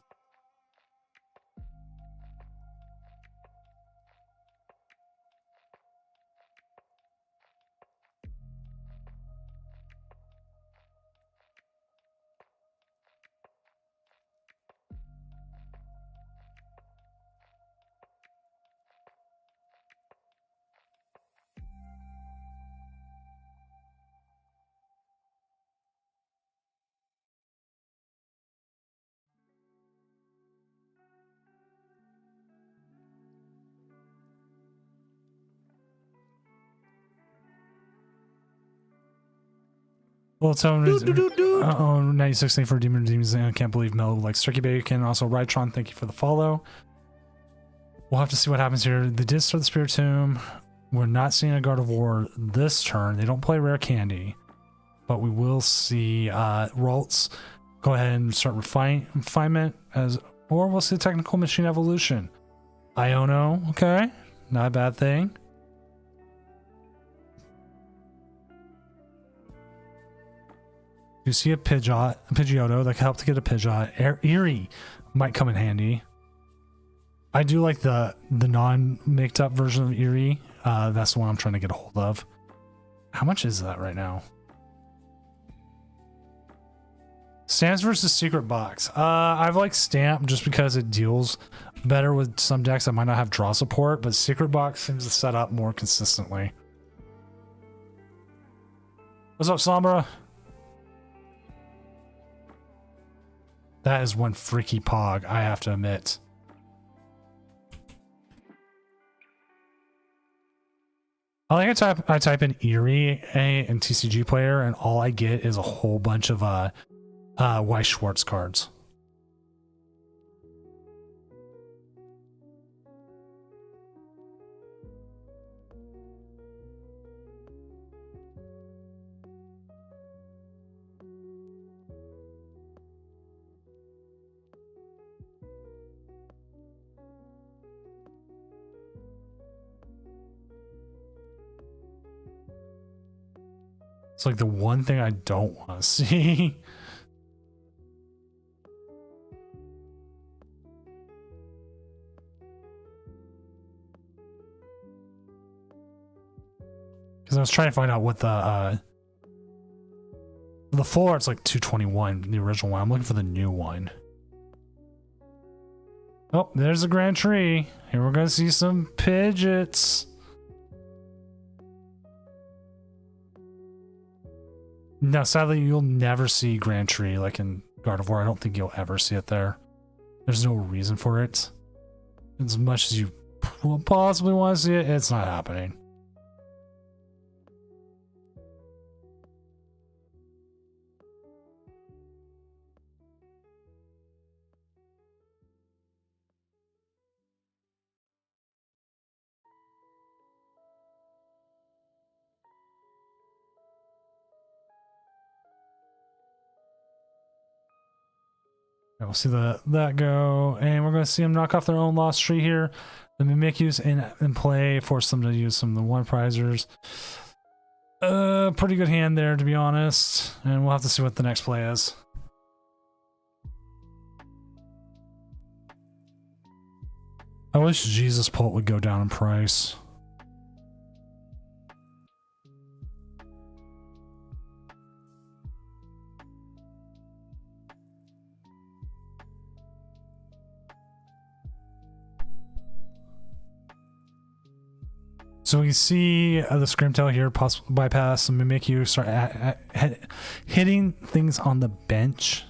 Well, so 96 thing for Demon Demons. I can't believe Mel likes Turkey Bacon. Also, Rytron, thank you for the follow. We'll have to see what happens here. They did start the Spirit Tomb. We're not seeing a Gardevoir this turn. They don't play Rare Candy, but we will see Ralts go ahead and start refinement or we'll see Technical Machine Evolution. Iono, okay, not a bad thing. You see a Pidgeotto that can help to get a Pidgeot. Erie might come in handy. I do like the non-mixed up version of Erie. That's the one I'm trying to get a hold of. How much is that right now? Stamps versus Secret Box. I've liked Stamp just because it deals better with some decks that might not have draw support, but Secret Box seems to set up more consistently. What's up, Sombra? That is one freaky pog, I have to admit. I type in Erie and TCG player, and all I get is a whole bunch of Weiss Schwartz cards. It's like the one thing I don't want to see. Because I was trying to find out what the full art's like 221, the original one. I'm looking for the new one. Oh, there's a Grand Tree. Here we're gonna see some Pidgeots. Now, sadly, you'll never see Grand Tree like in Gardevoir. I don't think you'll ever see it there. There's no reason for it. As much as you possibly want to see it, it's not happening. We'll see that go, and we're going to see them knock off their own lost tree here. The Mimikyu's in play, force them to use some of the one prizers. Pretty good hand there, to be honest, and we'll have to see what the next play is. I wish Jesus Pult would go down in price. So we see the Scrimtail here possibly bypass some Mimikyu, start hitting things on the bench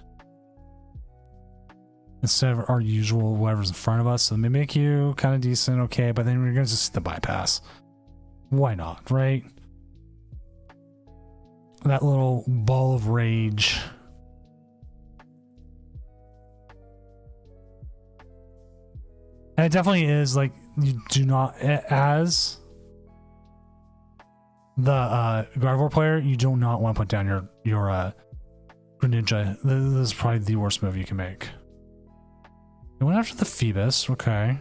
instead of our usual whatever's in front of us. So the Mimikyu, kind of decent, okay, but then we're going to just see the bypass. Why not, right? That little ball of rage. And it definitely is like, you do not, as the Gardevoir player, you do not want to put down your Greninja. This is probably the worst move you can make. It went after the Phoebus, okay.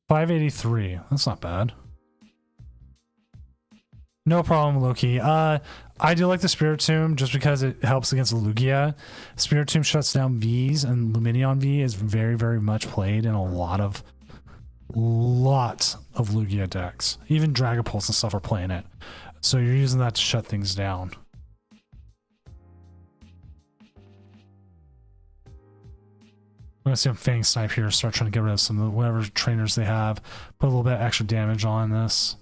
$583. That's not bad. No problem, Loki. I do like the Spiritomb just because it helps against Lugia. Spiritomb shuts down Vs, and Lumineon V is very, very much played in a lot of Lugia decks. Even Dragapults and stuff are playing it. So you're using that to shut things down. I'm gonna see them Fang Snipe here, start trying to get rid of some of the whatever trainers they have. Put a little bit of extra damage on this.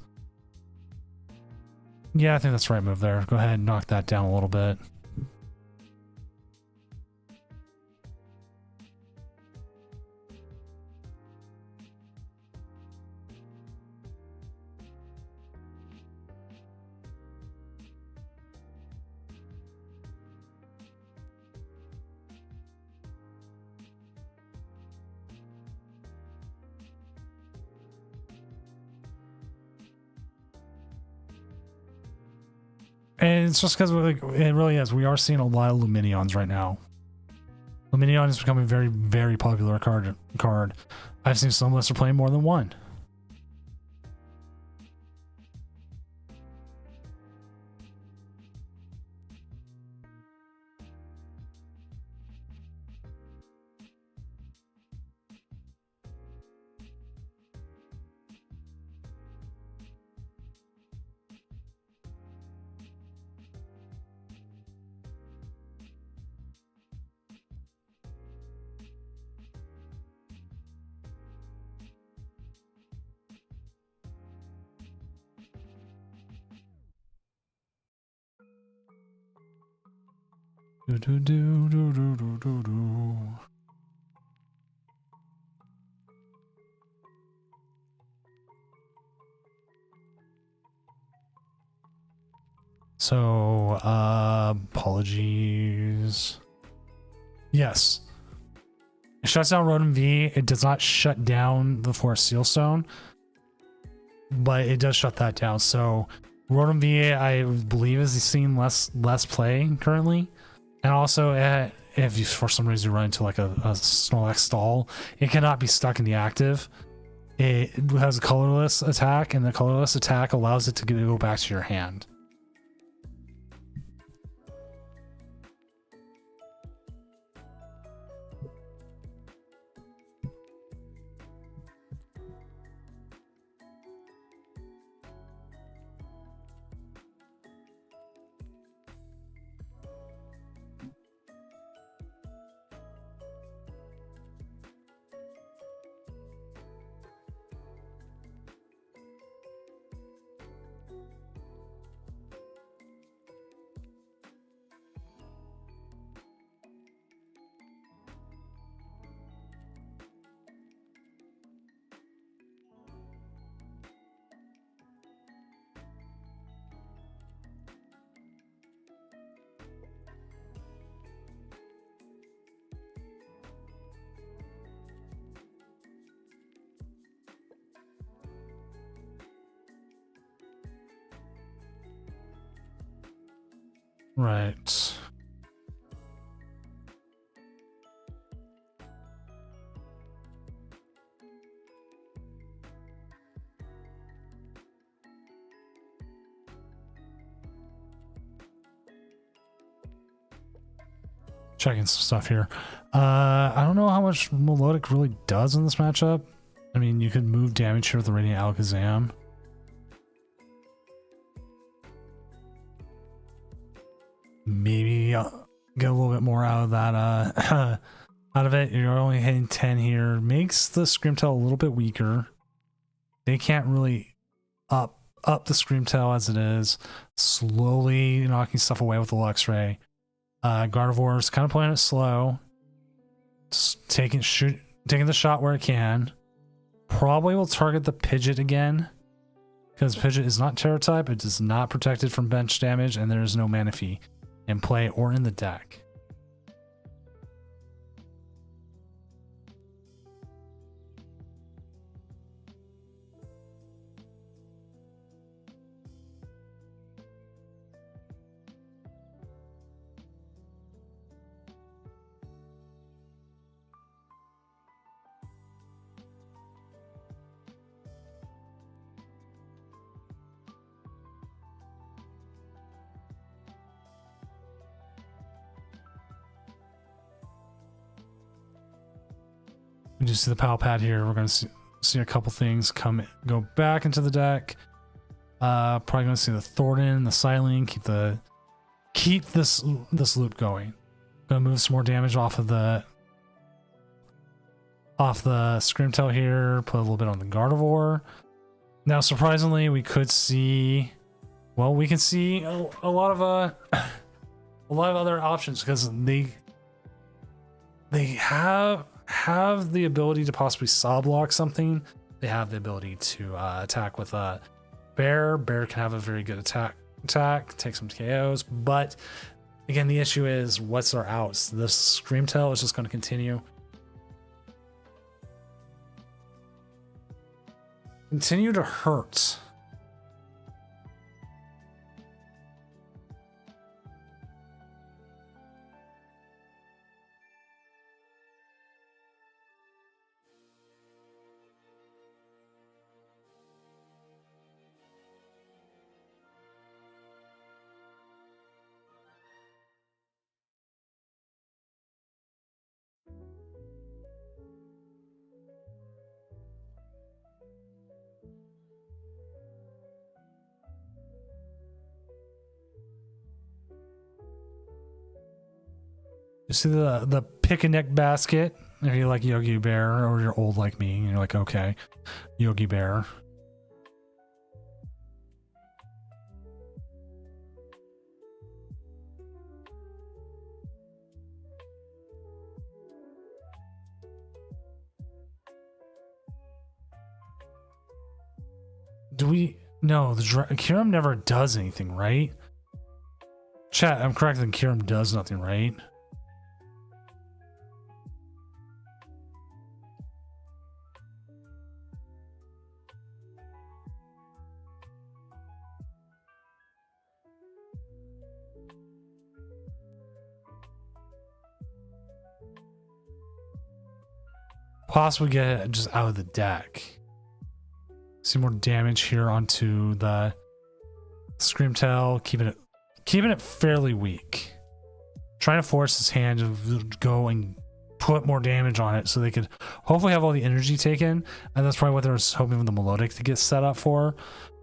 Yeah, I think that's the right move there. Go ahead and knock that down a little bit. And it's just because like, it really is. We are seeing a lot of Luminions right now. Luminion is becoming a very, very popular card. I've seen some lists are playing more than one. Do, do, do, do, do, do, do, do. So, apologies. Yes. It shuts down Rotom V. It does not shut down the Forest Sealstone, but it does shut that down. So, Rotom V, I believe, is seeing less play currently. And also, if you for some reason run into like a Snorlax stall, it cannot be stuck in the active. It has a colorless attack, and the colorless attack allows it to go back to your hand. Right. Checking some stuff here. I don't know how much Melodic really does in this matchup. I mean, you could move damage here with the Radiant Alakazam. Maybe get a little bit more out of that out of it. You're only hitting 10 here. Makes the Screamtail a little bit weaker. They can't really up the Screamtail as it is. Slowly knocking stuff away with the Luxray. Gardevoir's kind of playing it slow. Just taking the shot where it can. Probably will target the Pidgeot again. Because Pidgeot is not Terra type. It is not protected from bench damage. And there is no Manaphy in play or in the deck. We just see the Pal Pad here. We're going to see a couple things go back into the deck. Probably going to see the Thornton, the Silene, keep this loop going. Going to move some more damage off the Screamtail here. Put a little bit on the Gardevoir. Now, surprisingly, we could see. Well, we can see a lot of other options because they have the ability to possibly saw block something. They have the ability to attack with a Bear. Bear can have a very good attack, take some KOs. But again, the issue is what's our outs. This Screamtail is just going to continue to hurt. You see the picnic basket. If you like Yogi Bear, or you're old like me, and you're like, okay, Yogi Bear. Do we? No, the Kiram never does anything, right? Chat, I'm correct that Kiram does nothing, right? Possibly get it just out of the deck. See more damage here onto the Screamtail, keeping it fairly weak. Trying to force his hand to go and put more damage on it so they could hopefully have all the energy taken. And that's probably what they were hoping for the Melodic to get set up for.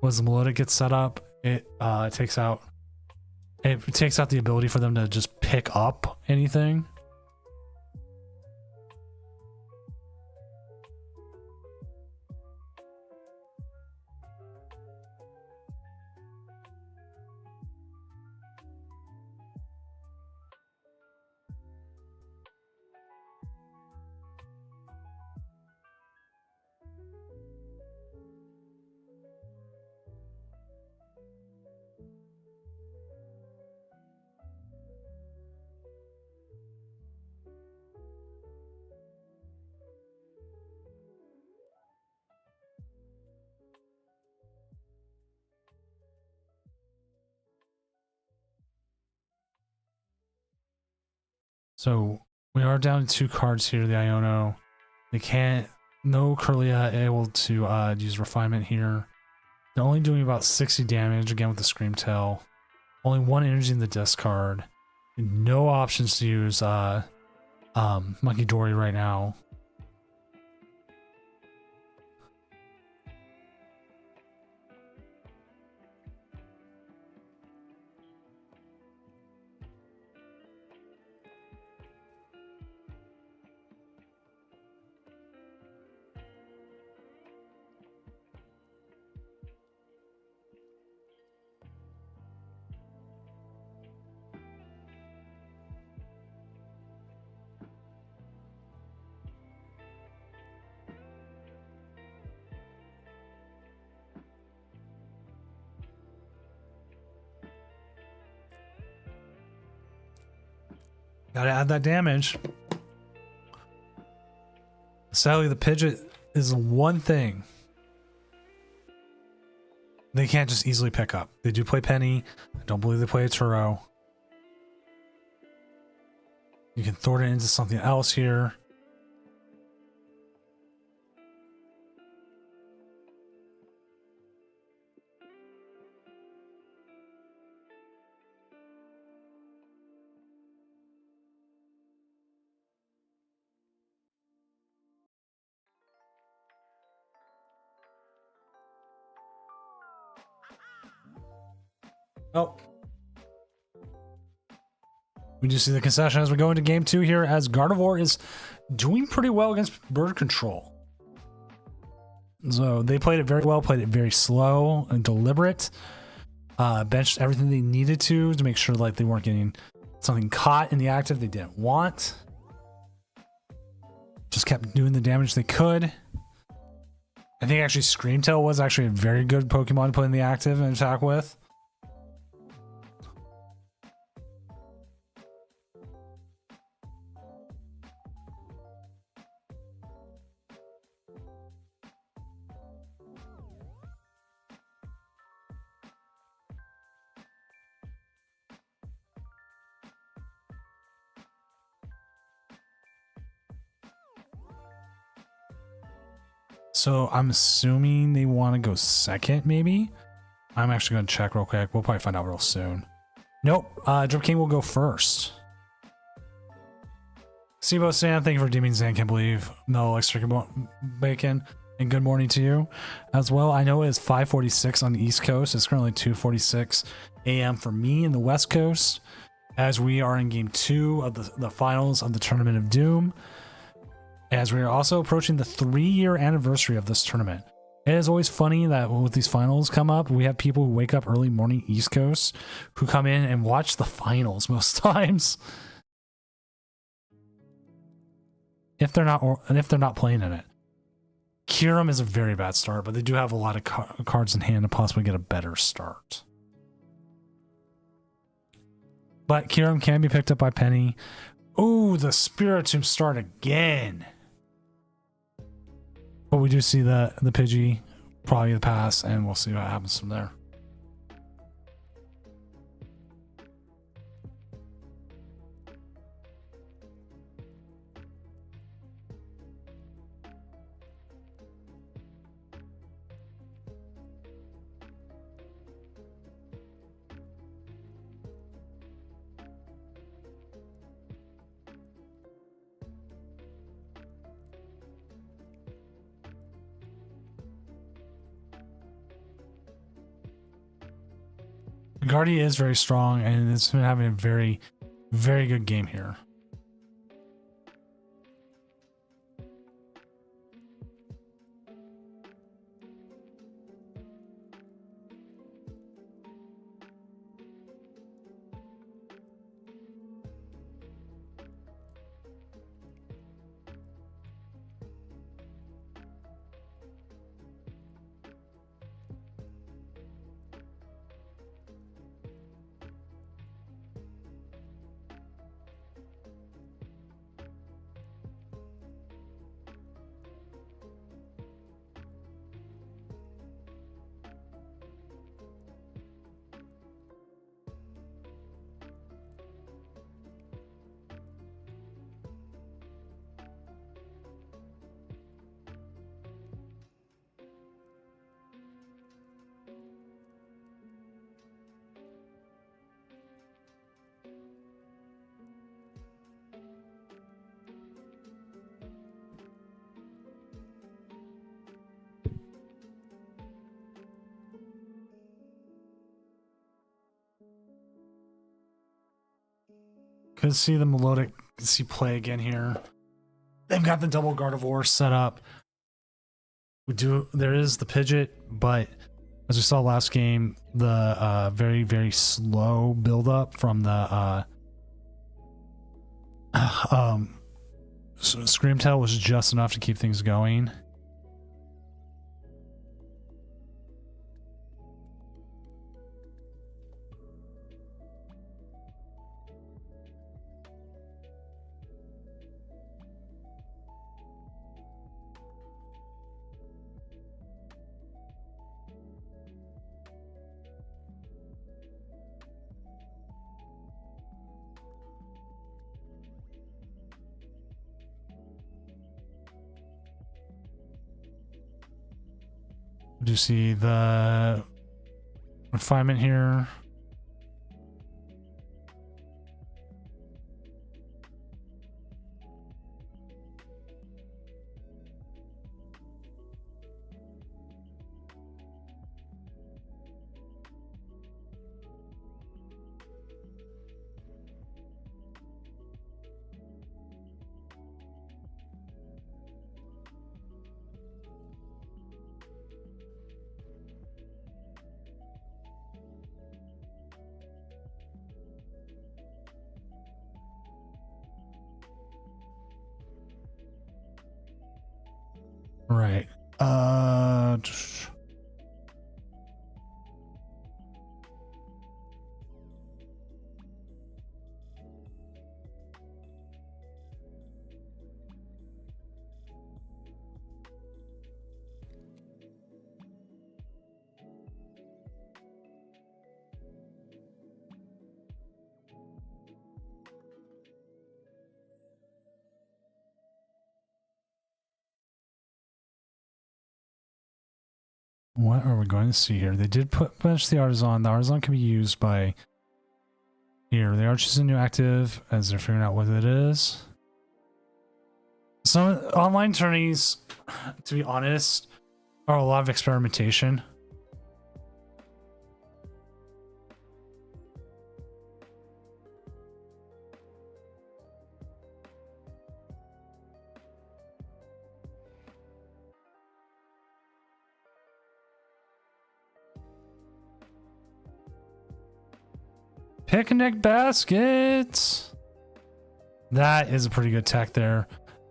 Was the Melodic gets set up, it takes out the ability for them to just pick up anything. So we are down to 2 cards here, the Iono. They can't, no Kirlia able to use Refinement here. They're only doing about 60 damage, again with the Screamtail. Only 1 energy in the discard. No options to use Monkey Dory right now. Gotta add that damage. Sadly, the Pidgeot is one thing they can't just easily pick up. They do play Penny. I don't believe they play a Turo. You can throw it into something else here. Oh. We do see the concession as we go into game 2 here, as Gardevoir is doing pretty well against bird control. So they played it very well, played it very slow and deliberate. Benched everything they needed to make sure like they weren't getting something caught in the active they didn't want. Just kept doing the damage they could. I think actually Screamtail was actually a very good Pokemon to put in the active and attack with. So I'm assuming they want to go second, maybe? I'm actually going to check real quick. We'll probably find out real soon. Nope. Drip King will go first. Sibo Sam, thank you for redeeming Zan. Can't believe no electric bacon. And good morning to you as well. I know it's 5:46 on the East Coast. It's currently 2:46 a.m. for me in the West Coast. as we are in game 2 of the finals of the Tournament of Doom, as we are also approaching the 3-year anniversary of this tournament. It is always funny that when these finals come up, we have people who wake up early morning East Coast who come in and watch the finals most times. If they're not playing in it. Kiram is a very bad start, but they do have a lot of cards in hand to possibly get a better start. But Kiram can be picked up by Penny. Ooh, the Spiritomb start again. But we do see the Pidgey, probably the pass, and we'll see what happens from there. Guardy is very strong, and it's been having a very, very good game here. Could see the melodic play again here. They've got the double Gardevoir set up. There is the Pidgeot, but as we saw last game, the very, very slow build up from the Screamtail was just enough to keep things going. Do you see the refinement here? Right. What are we going to see here? They did bench the Artisan. The Artisan can be used by here. They are choosing new active as they're figuring out what it is. Some online tourneys, to be honest, are a lot of experimentation. Picnic baskets. That is a pretty good tech there.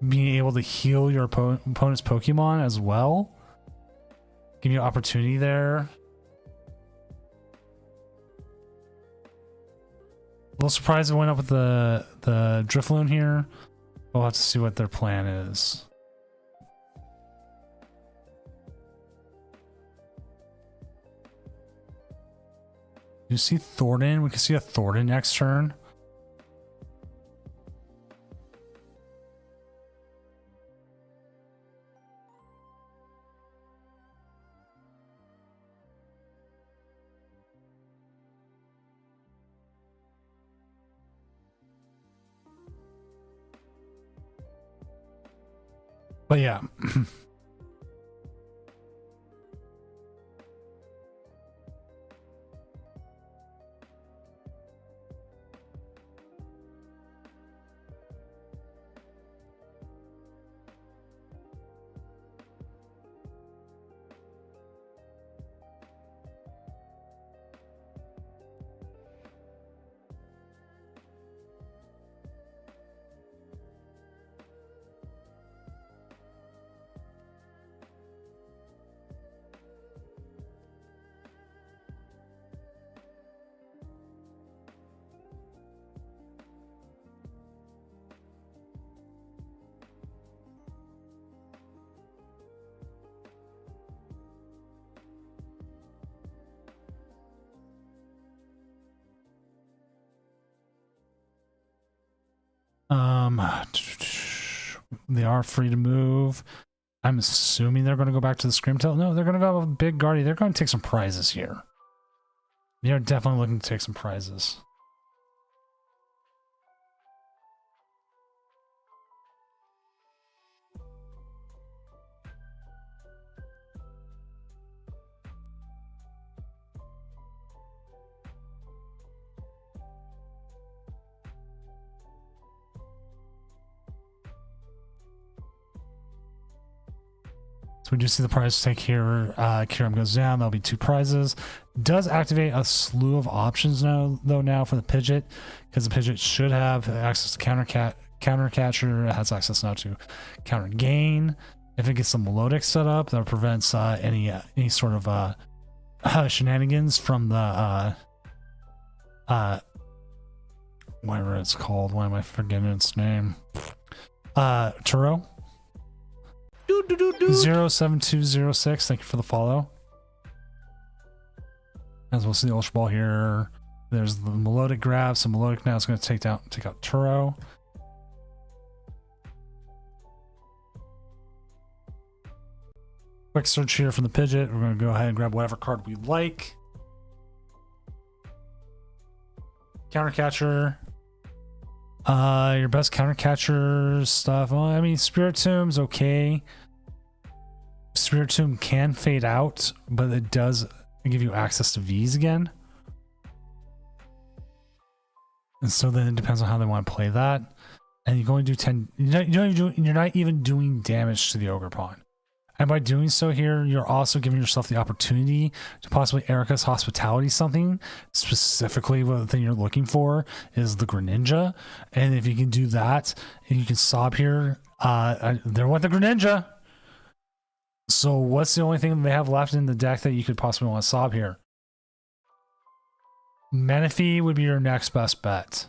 Being able to heal your opponent's Pokemon as well. Give you opportunity there. A little surprised it went up with the Drifloon here. We'll have to see what their plan is. You see Thornton? We can see a Thornton next turn. But yeah. They are free to move. I'm assuming they're going to go back to the Screamtail. No, they're going to go with Big Guardy. They're going to take some prizes here. They are definitely looking to take some prizes. So we do see the prize take here. Kyurem goes down. There'll be 2 prizes. Does activate a slew of options now for the Pidgeot, because the Pidgeot should have access to Counter Catcher. It has access now to Counter Gain. If it gets the Melodic set up, that prevents any sort of shenanigans from the whatever it's called. Why am I forgetting its name? Turo. 07206, thank you for the follow. As we'll see the Ultra Ball here. There's the Melodic grab, so Melodic now is going to take out Turo. Quick search here for the Pidgeot. We're going to go ahead and grab whatever card we like. Counter Catcher. Your best Counter Catcher stuff. Well, I mean, Spiritom's okay. Spiritomb can fade out, but it does give you access to V's again. And so then it depends on how they want to play that. And you're going to do 10. You're not even doing damage to the Ogerpon. And by doing so here, you're also giving yourself the opportunity to possibly Erica's Hospitality something. Specifically, what the thing you're looking for is the Greninja. And if you can do that, and you can sob here, there went the Greninja. So what's the only thing they have left in the deck that you could possibly want to sob here? Manaphy would be your next best bet.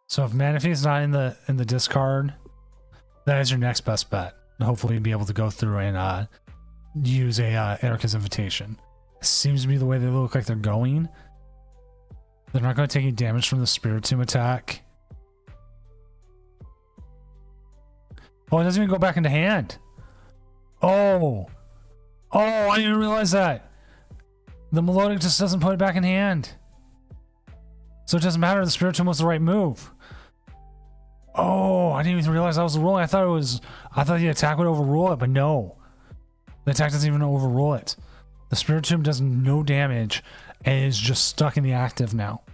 So if Manaphy is not in the discard, that is your next best bet. Hopefully you'll be able to go through and use a Erica's Invitation. Seems to be the way they look like they're going. They're not going to take any damage from the Spiritomb attack. Oh, it doesn't even go back into hand. Oh, I didn't even realize that. The Melodic just doesn't put it back in hand. So it doesn't matter. The Spiritomb was the right move. Oh, I didn't even realize that was the rule. I thought the attack would overrule it, but no. The attack doesn't even overrule it. The Spiritomb does no damage and is just stuck in the active now.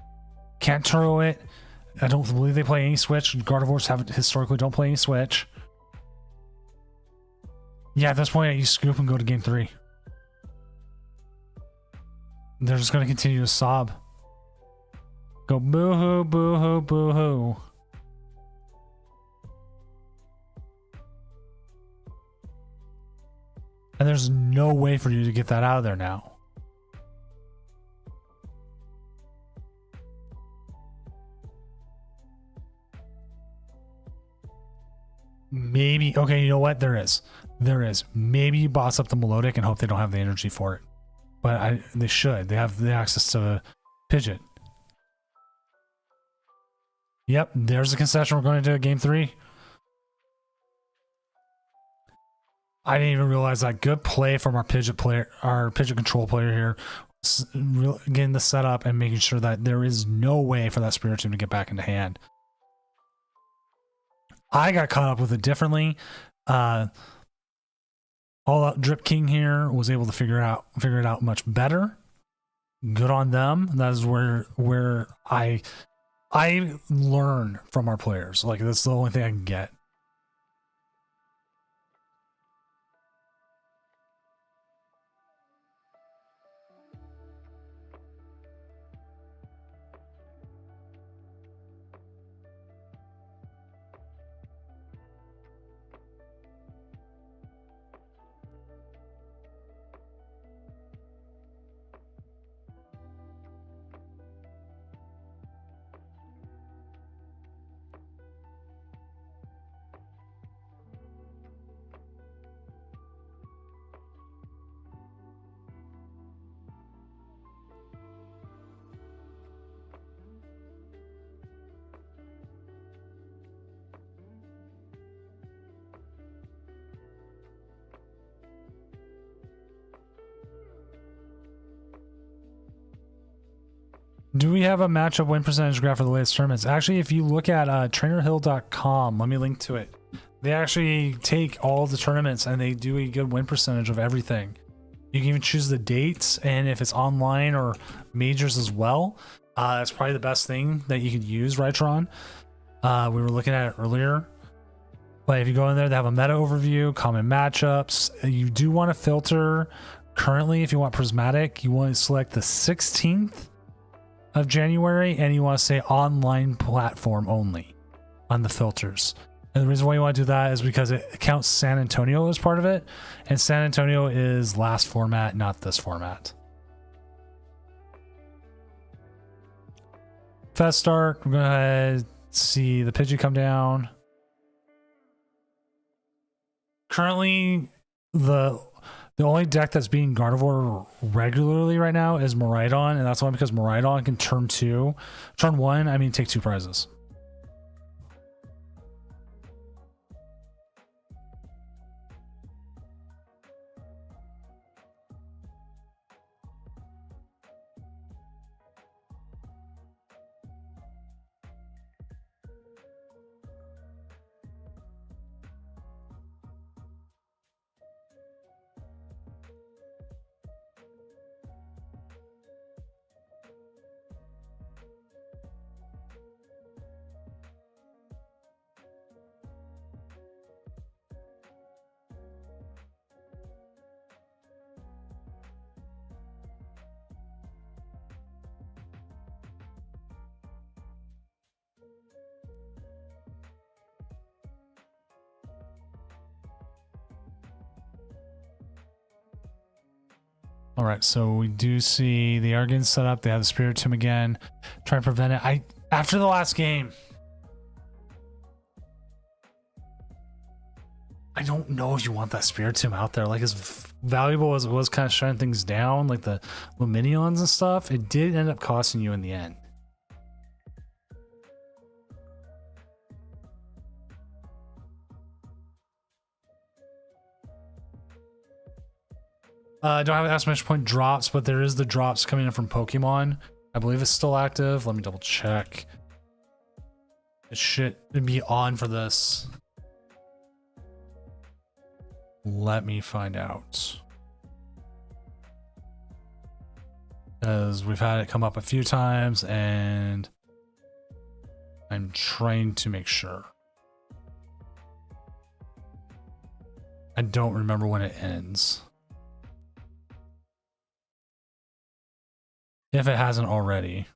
Can't throw it. I don't believe they play any switch. Gardevoirs historically don't play any switch. Yeah, at this point, you scoop and go to game 3. they're just going to continue to sob. Go boo-hoo, boo-hoo, boo-hoo. And there's no way for you to get that out of there now. Maybe, okay, you know what? There is. Maybe you boss up the melodic and hope they don't have the energy for it. But they should. They have the access to Pidgeot. Yep, there's the concession we're going to do at game 3. I didn't even realize that. Good play from our Pidgeot player, our Pidgeot control player here. Getting the setup and making sure that there is no way for that Spiritomb to get back into hand. I got caught up with it differently. All Out Drip King here was able to figure it out much better. Good on them. That is where I learn from our players. Like, that's the only thing I can get. Do we have a matchup win percentage graph for the latest tournaments? Actually, if you look at trainerhill.com, let me link to it. They actually take all the tournaments and they do a good win percentage of everything. You can even choose the dates, and if it's online or majors as well, that's probably the best thing that you could use, Rytron. We were looking at it earlier. But if you go in there, they have a meta overview, common matchups. You do want to filter. Currently, if you want prismatic, you want to select the 16th of January, and you want to say online platform only on the filters. And the reason why you want to do that is because it counts San Antonio as part of it, and San Antonio is last format, not this format. Fast start. We're gonna see the Pidgey come down. Currently, the only deck that's being Gardevoir regularly right now is Miraidon, and that's only because Miraidon can turn 1, I mean, take 2 prizes. All right, so we do see the Argon set up. They have the Spiritomb again. Try and prevent it. After the last game, I don't know if you want that Spiritomb out there. Like, as valuable as it was kind of shutting things down, like the Luminions and stuff, it did end up costing you in the end. I don't have exclamation point drops, but there is the drops coming in from Pokemon. I believe it's still active. Let me double check. It should be on for this. Let me find out. Because we've had it come up a few times and I'm trying to make sure. I don't remember when it ends. if it hasn't already.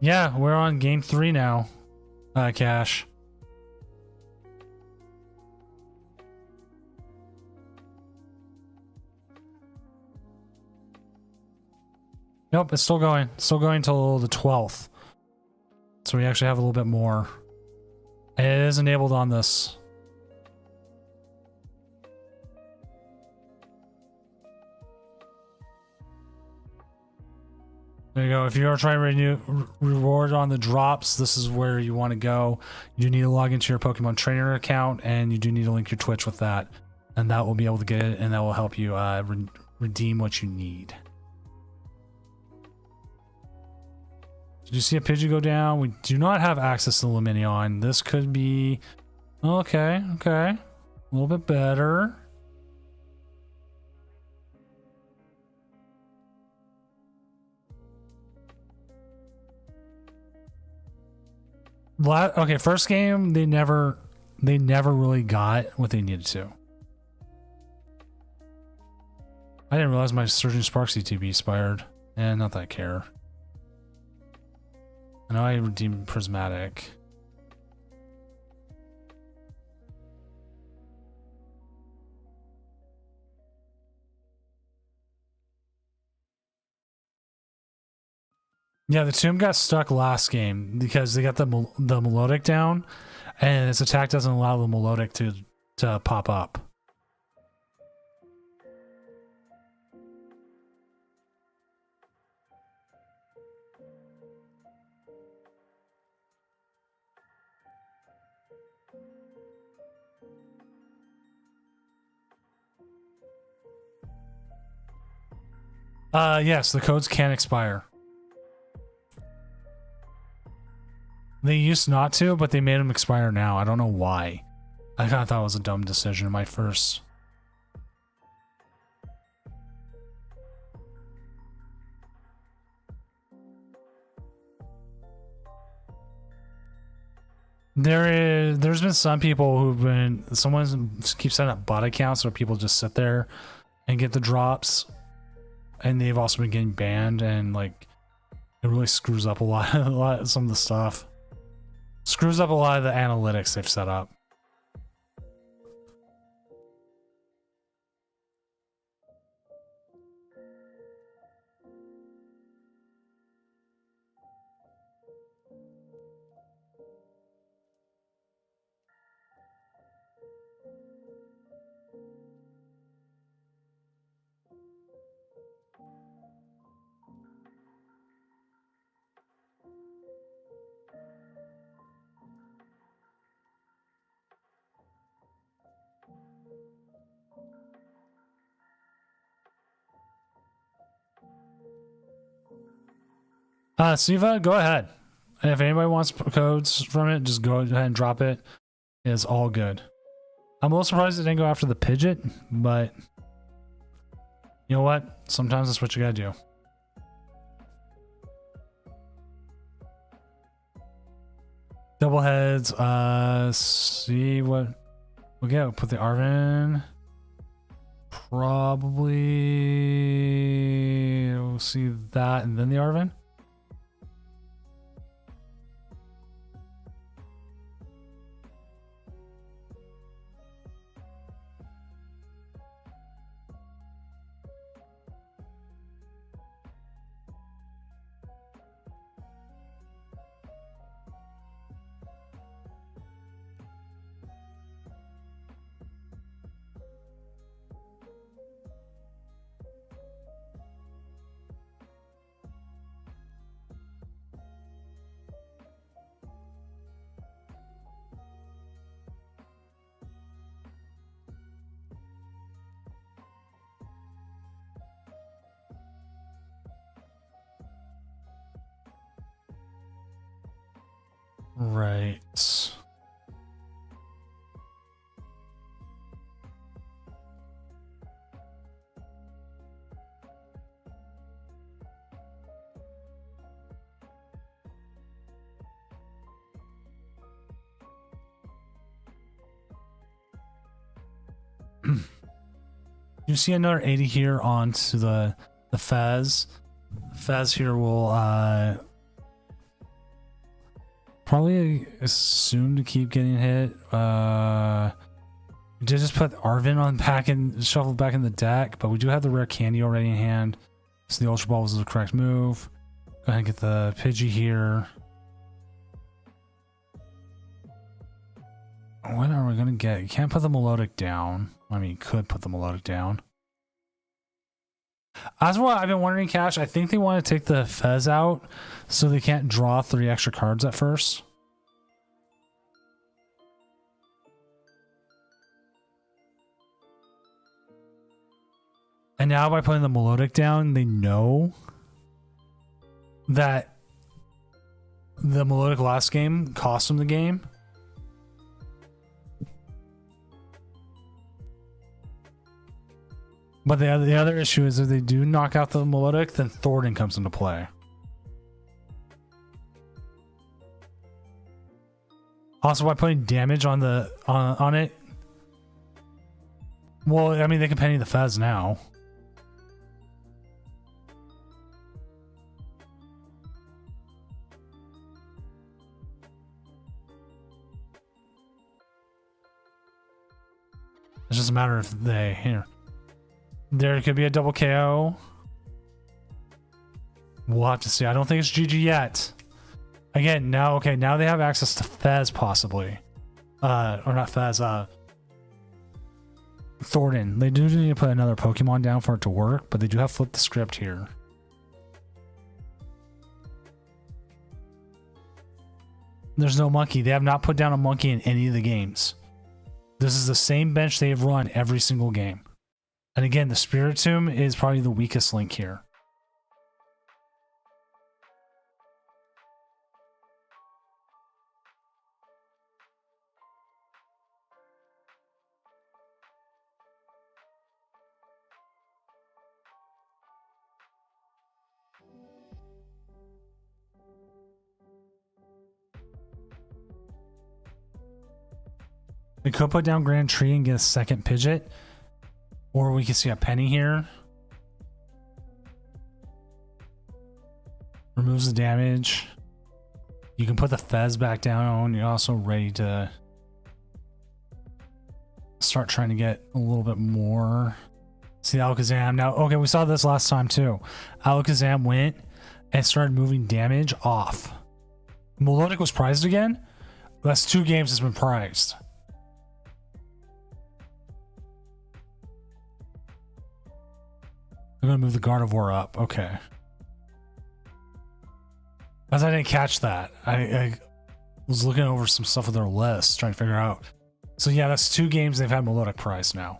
Yeah, we're on game 3 now, Cash. Nope, it's still going. Still going till the 12th. So we actually have a little bit more. It is enabled on this. There you go. If you are trying to renew reward on the drops, this is where you want to go. You do need to log into your Pokemon Trainer account, and you do need to link your Twitch with that, and that will be able to get it, and that will help you redeem what you need. Did you see a Pidgey go down? We do not have access to Luminion. This could be okay. A little bit better. Okay, first game they never really got what they needed to. I didn't realize my Surging Sparks ETB expired. Not that I care. I know I redeemed Prismatic. Yeah, the Tomb got stuck last game because they got the melodic down, and its attack doesn't allow the melodic to pop up. Yes, the codes can expire. They used not to, but they made them expire now. I don't know why. I kind of thought it was a dumb decision in my first. There's been some people someone keeps setting up bot accounts where people just sit there and get the drops, and they've also been getting banned, and like it really screws up a lot of some of the stuff. Screws up a lot of the analytics they've set up. Siva, go ahead. If anybody wants codes from it, just go ahead and drop it. It's all good. I'm a little surprised it didn't go after the Pidgeot, but you know what? Sometimes that's what you gotta do. Double heads. See what we'll get. We'll put the Arvin. Probably we'll see that and then the Arvin. Right. You see another 80 here onto the Fez. Fez here will probably assume to keep getting hit. Did just put Arvin on back and shuffle back in the deck, but we do have the rare candy already in hand, so the Ultra Ball was the correct move. Go ahead and get the Pidgey here. What are we gonna get? You can't put the Melodic down. I mean, you could put the Melodic down. That's what I've been wondering, Cash. I think they want to take the Fez out so they can't draw 3 extra cards at first. And now by putting the Melodic down, they know that the Melodic last game cost them the game. But the other issue is if they do knock out the Melodic, then Thornton comes into play. Also, by putting damage on the on it, well, I mean they can penny the Fez now. It's just a matter if they here. There could be a double KO. We'll have to see. I don't think it's GG yet. Again, now okay, now they have access to Fez possibly. Or not Fez, Thornton. They do need to put another Pokemon down for it to work, but they do have flipped the script here. There's no monkey. They have not put down a monkey in any of the games. This is the same bench they have run every single game. And again, the Spiritomb is probably the weakest link here. We could put down Grand Tree and get a second Pidgeot. Or we can see a penny here. Removes the damage. You can put the Fez back down. You're also ready to start trying to get a little bit more. See Alakazam. Now, okay, we saw this last time too. Alakazam went and started moving damage off. Melodic was prized again. That's 2 games it's been prized. I'm gonna move the Gardevoir up. Okay. As I didn't catch that. I was looking over some stuff with their list, trying to figure out. So yeah, that's 2 games they've had Melodic prize now.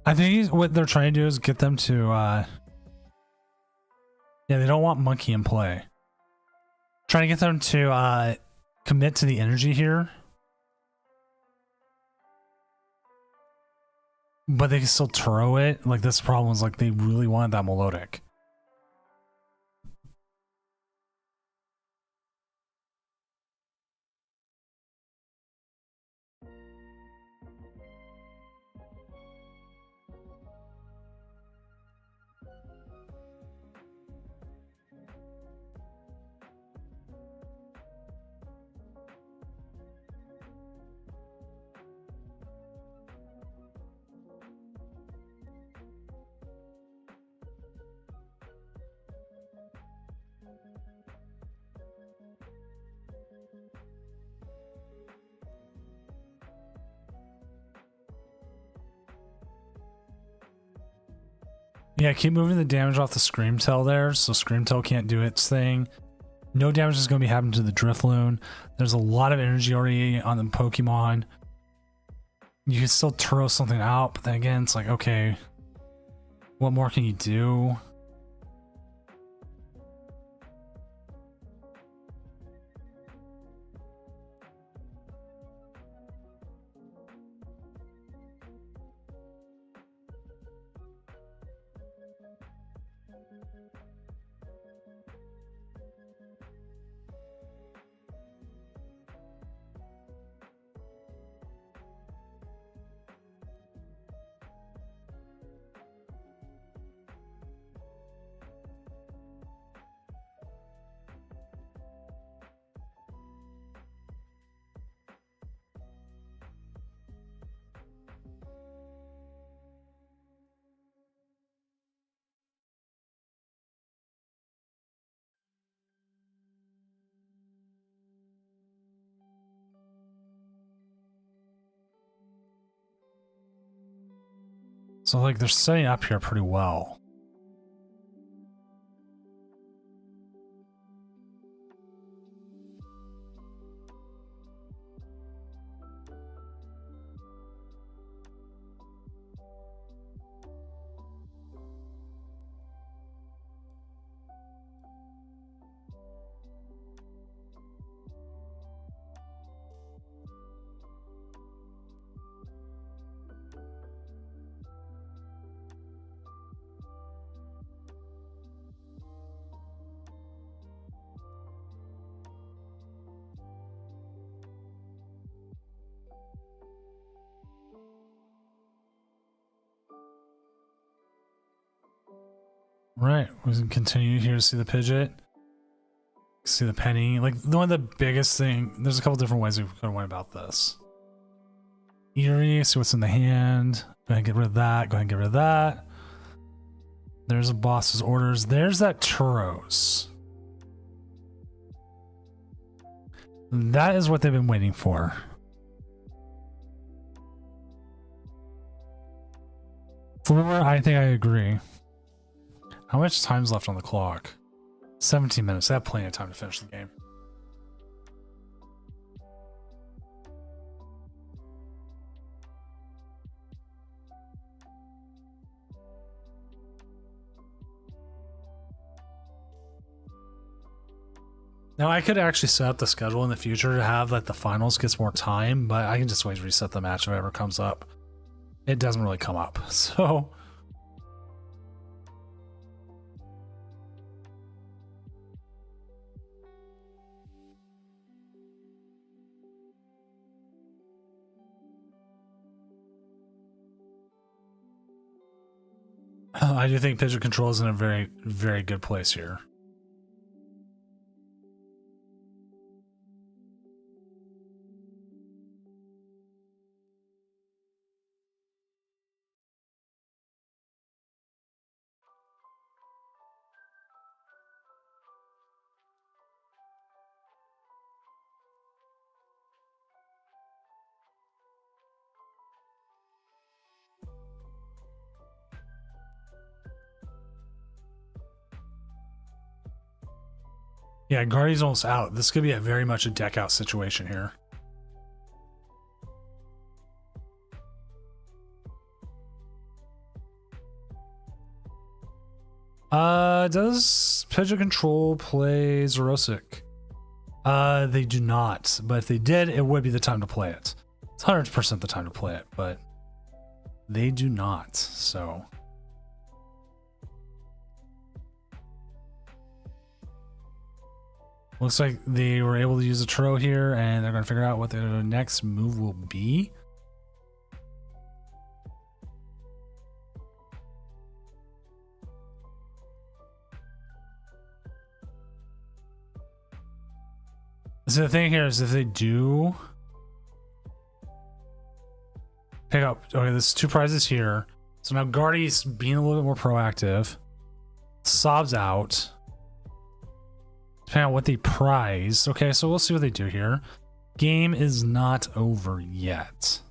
I think what they're trying to do is get them to, yeah, they don't want Monkey in play. Trying to get them to commit to the energy here. But they can still Turo it. Like, this problem is, like, they really wanted that Melodic. Yeah, keep moving the damage off the Screamtail there, so Screamtail can't do its thing. No damage is going to be happening to the Drifloon. There's a lot of energy already on the Pokemon. You can still throw something out, but then again, it's like, okay, what more can you do? So like they're setting up here pretty well. Right, we can continue here to see the Pidgeot. See the Penny. Like, one of the biggest thing, there's a couple different ways we could have went about this. Eerie, see what's in the hand. Go ahead and get rid of that. Go ahead and get rid of that. There's a boss's orders. There's that Turos. That is what they've been waiting for. I think I agree. How much time's left on the clock? 17 minutes. I have plenty of time to finish the game. Now I could actually set up the schedule in the future to have like the finals gets more time, but I can just always reset the match if it ever comes up. It doesn't really come up, so. I do think Pidgeot Control is in a very, very good place here. Yeah, Guardy's almost out. This could be a very much a deck out situation here. Does Pidgeot Control play Zerosic? They do not, but if they did, it would be the time to play it. It's 100% the time to play it, but they do not, so. Looks like they were able to use a Turo here, and they're going to figure out what their next move will be. So the thing here is if they do pick up, okay, there's 2 prizes here. So now Guardy's being a little bit more proactive. Sob's out. Depending on what they prize. Okay, so we'll see what they do here. Game is not over yet. –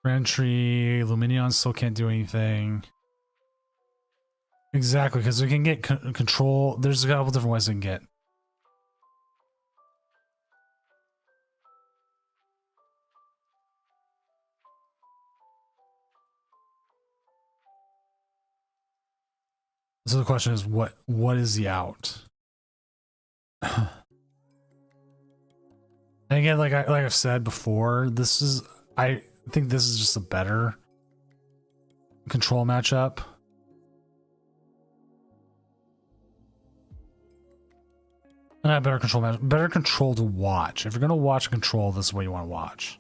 Entry, Luminion still can't do anything. Exactly, because we can get control. There's a couple different ways we can get. So the question is, what is the out? And again, like I've said before, I think this is just a better control matchup. Not better control match, better control to watch. If you're gonna watch control, this is what you want to watch.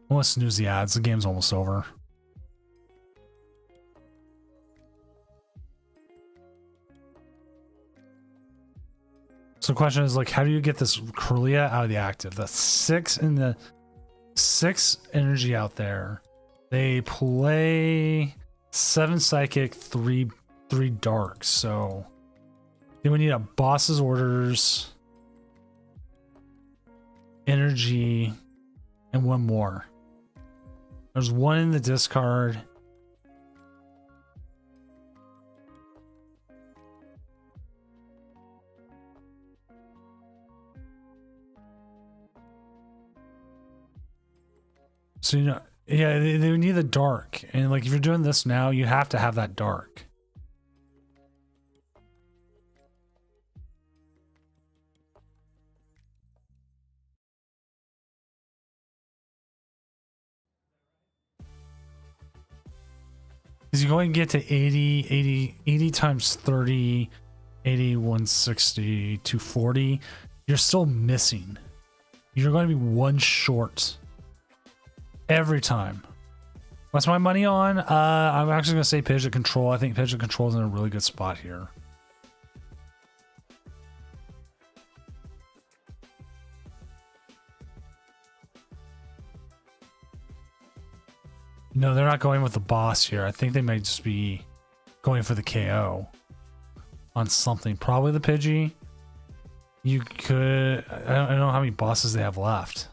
I want to snooze the ads. The game's almost over. So the question is, like, how do you get this Curlia out of the active? That's 6 in the 6 energy out there. They play 7 psychic, 3 dark. So then we need a boss's orders, energy, and 1 more. There's 1 in the discard. So, you know, yeah, they need the dark. And like, if you're doing this now, you have to have that dark. Because you go and get to 80 times 30, 80, 160, 240. You're still missing. You're going to be 1 short. Every time. What's my money on? I'm actually going to say Pidgeot Control. I think Pidgeot Control is in a really good spot here. No, they're not going with the boss here. I think they might just be going for the KO on something. Probably the Pidgey. You could... I don't know how many bosses they have left.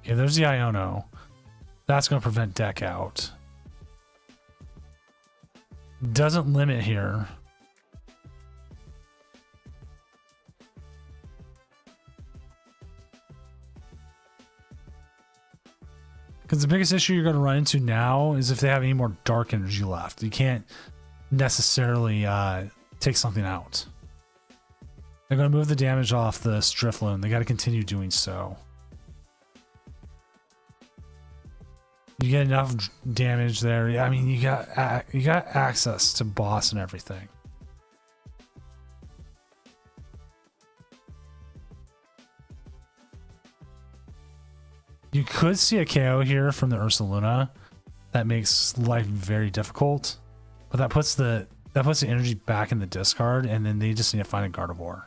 Okay, there's the Iono. That's going to prevent deck out. Doesn't limit here. Because the biggest issue you're going to run into now is if they have any more dark energy left. You can't necessarily take something out. They're going to move the damage off the Strifloon. They got to continue doing so. You get enough damage there. I mean, you got access to boss and everything. You could see a KO here from the Ursaluna. That makes life very difficult. But that puts the energy back in the discard, and then they just need to find a Gardevoir.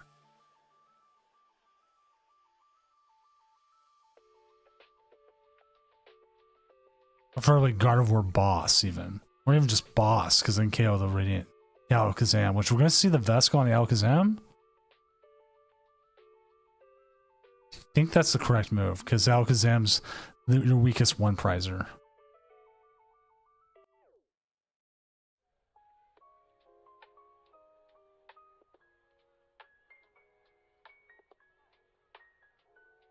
Preferably Gardevoir boss, even. Or even just boss, because then KO the Radiant Alakazam, which we're going to see the Vesco on the Alakazam. I think that's the correct move, because Alakazam's your weakest one prizer.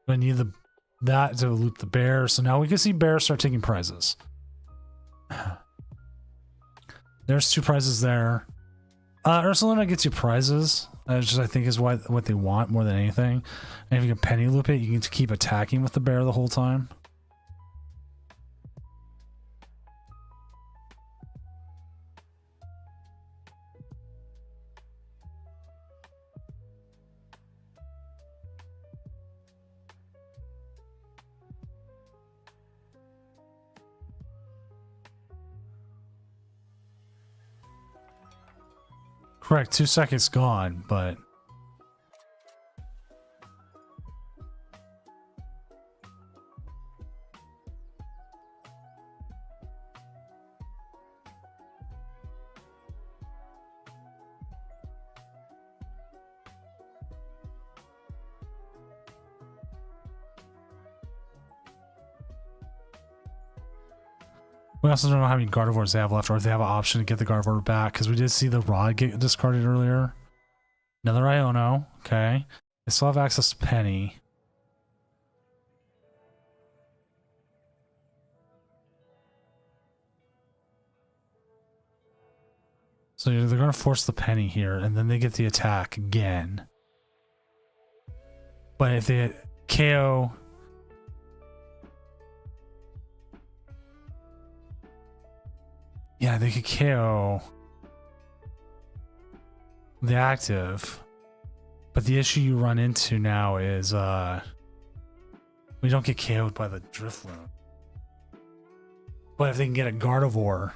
I need that to loop the bear. So now we can see bear start taking prizes. There's 2 prizes there. Ursaluna gets you prizes, which I think is what they want more than anything. And if you can penny loop it, you can keep attacking with the bear the whole time. Correct, 2 seconds gone, but We also don't know how many Gardevoirs they have left, or if they have an option to get the Gardevoir back, because we did see the Rod get discarded earlier. Another Iono, okay. They still have access to Penny. So they're going to force the Penny here, and then they get the attack again. But if they KO... Yeah, they could KO the active. But the issue you run into now is we don't get KO'd by the Drifloon. But if they can get a Gardevoir,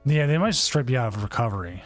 yeah, they might strip you out of recovery.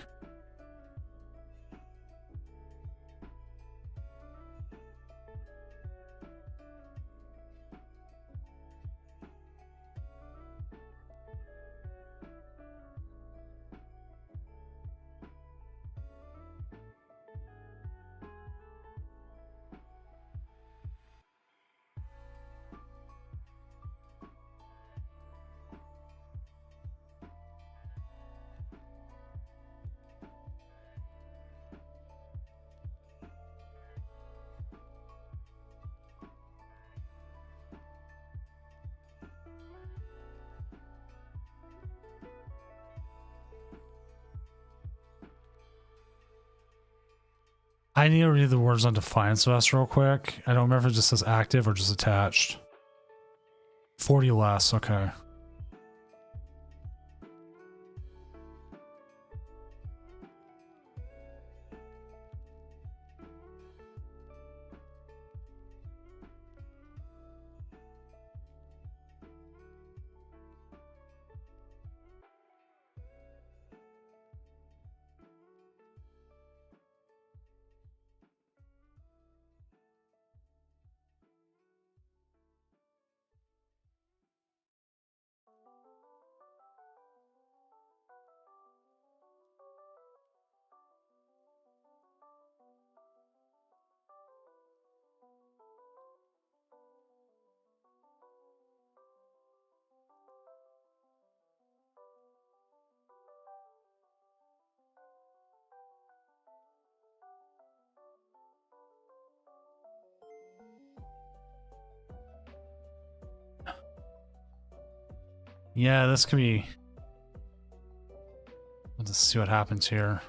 I need to read the words on Defiance Vest real quick. I don't remember if it just says active or just attached. 40 less, okay. Yeah, this could be... Let's see what happens here.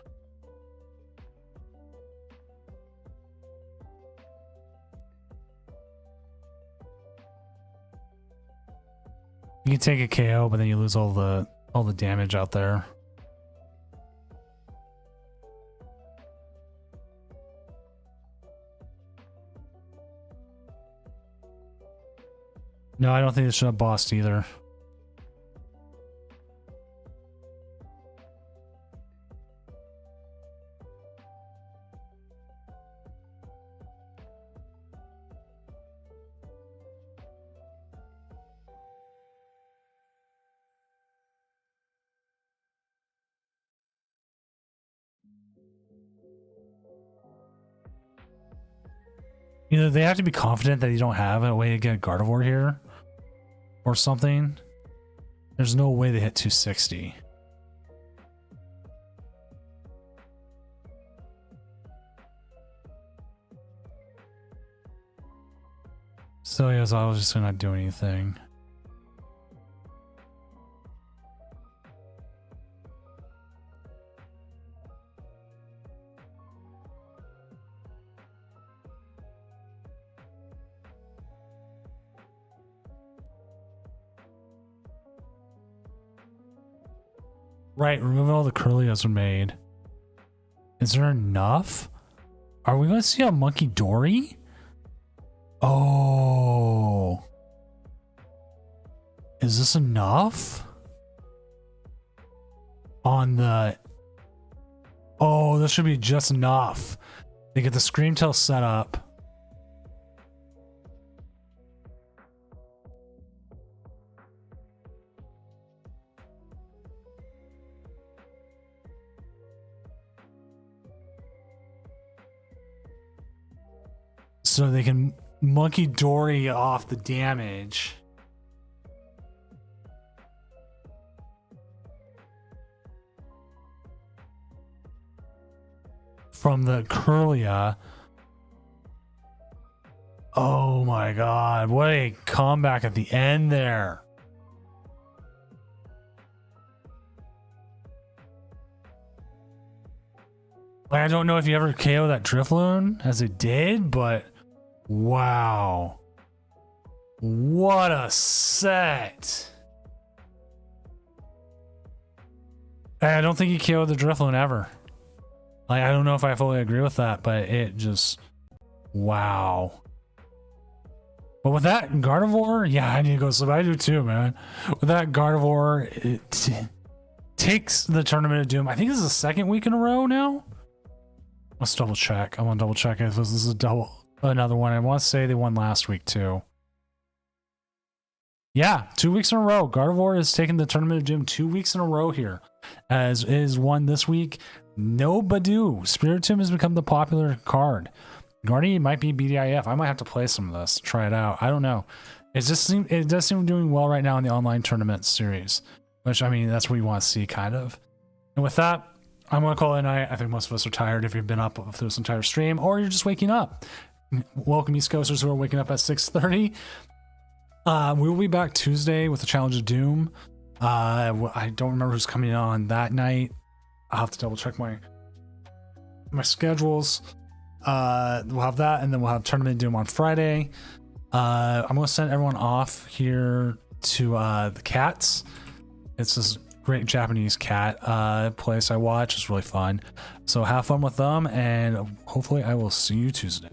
You can take a KO, but then you lose all the damage out there. No, I don't think it should have bossed either. Either they have to be confident that you don't have a way to get a Gardevoir here or something. There's no way they hit 260. So yes, I was just gonna not do anything. Right, removing all the Curlios were made. Is there enough? Are we going to see a Monkey Dory? Oh. Is this enough? On the... Oh, this should be just enough. They get the Screamtail set up. So they can Monkey Dory off the damage. from the Curlia. Oh my god, what a comeback at the end there. Like, I don't know if you ever KO that Drifloon as it did, but wow. What a set. I don't think he KO'd the Drifloon ever. Like, I don't know if I fully agree with that, but it just, wow. But with that Gardevoir, yeah, I need to go sleep. I do too, man. With that Gardevoir, it takes the Tournament of Doom. I think this is the second week in a row now. Let's double check. I want to double check if this is another one. I want to say they won last week too. Yeah, 2 weeks in a row. Gardevoir has taken the Tournament of Doom 2 weeks in a row here, as is one this week. No Badoo. Spiritomb has become the popular card. Gardevoir might be BDIF. I might have to play some of this, try it out. I don't know. It does seem doing well right now in the online tournament series, which, I mean, that's what you want to see, kind of. And with that, I'm going to call it a night. I think most of us are tired if you've been up through this entire stream, or you're just waking up. Welcome, East Coasters who are waking up at 6:30. We will be back Tuesday with the Challenge of Doom. I don't remember who's coming on that night. I'll have to double check my schedules. We'll have that, and then we'll have Tournament of Doom on Friday. I'm going to send everyone off here to the Cats. It's this great Japanese cat place I watch. It's really fun. So have fun with them, and hopefully I will see you Tuesday.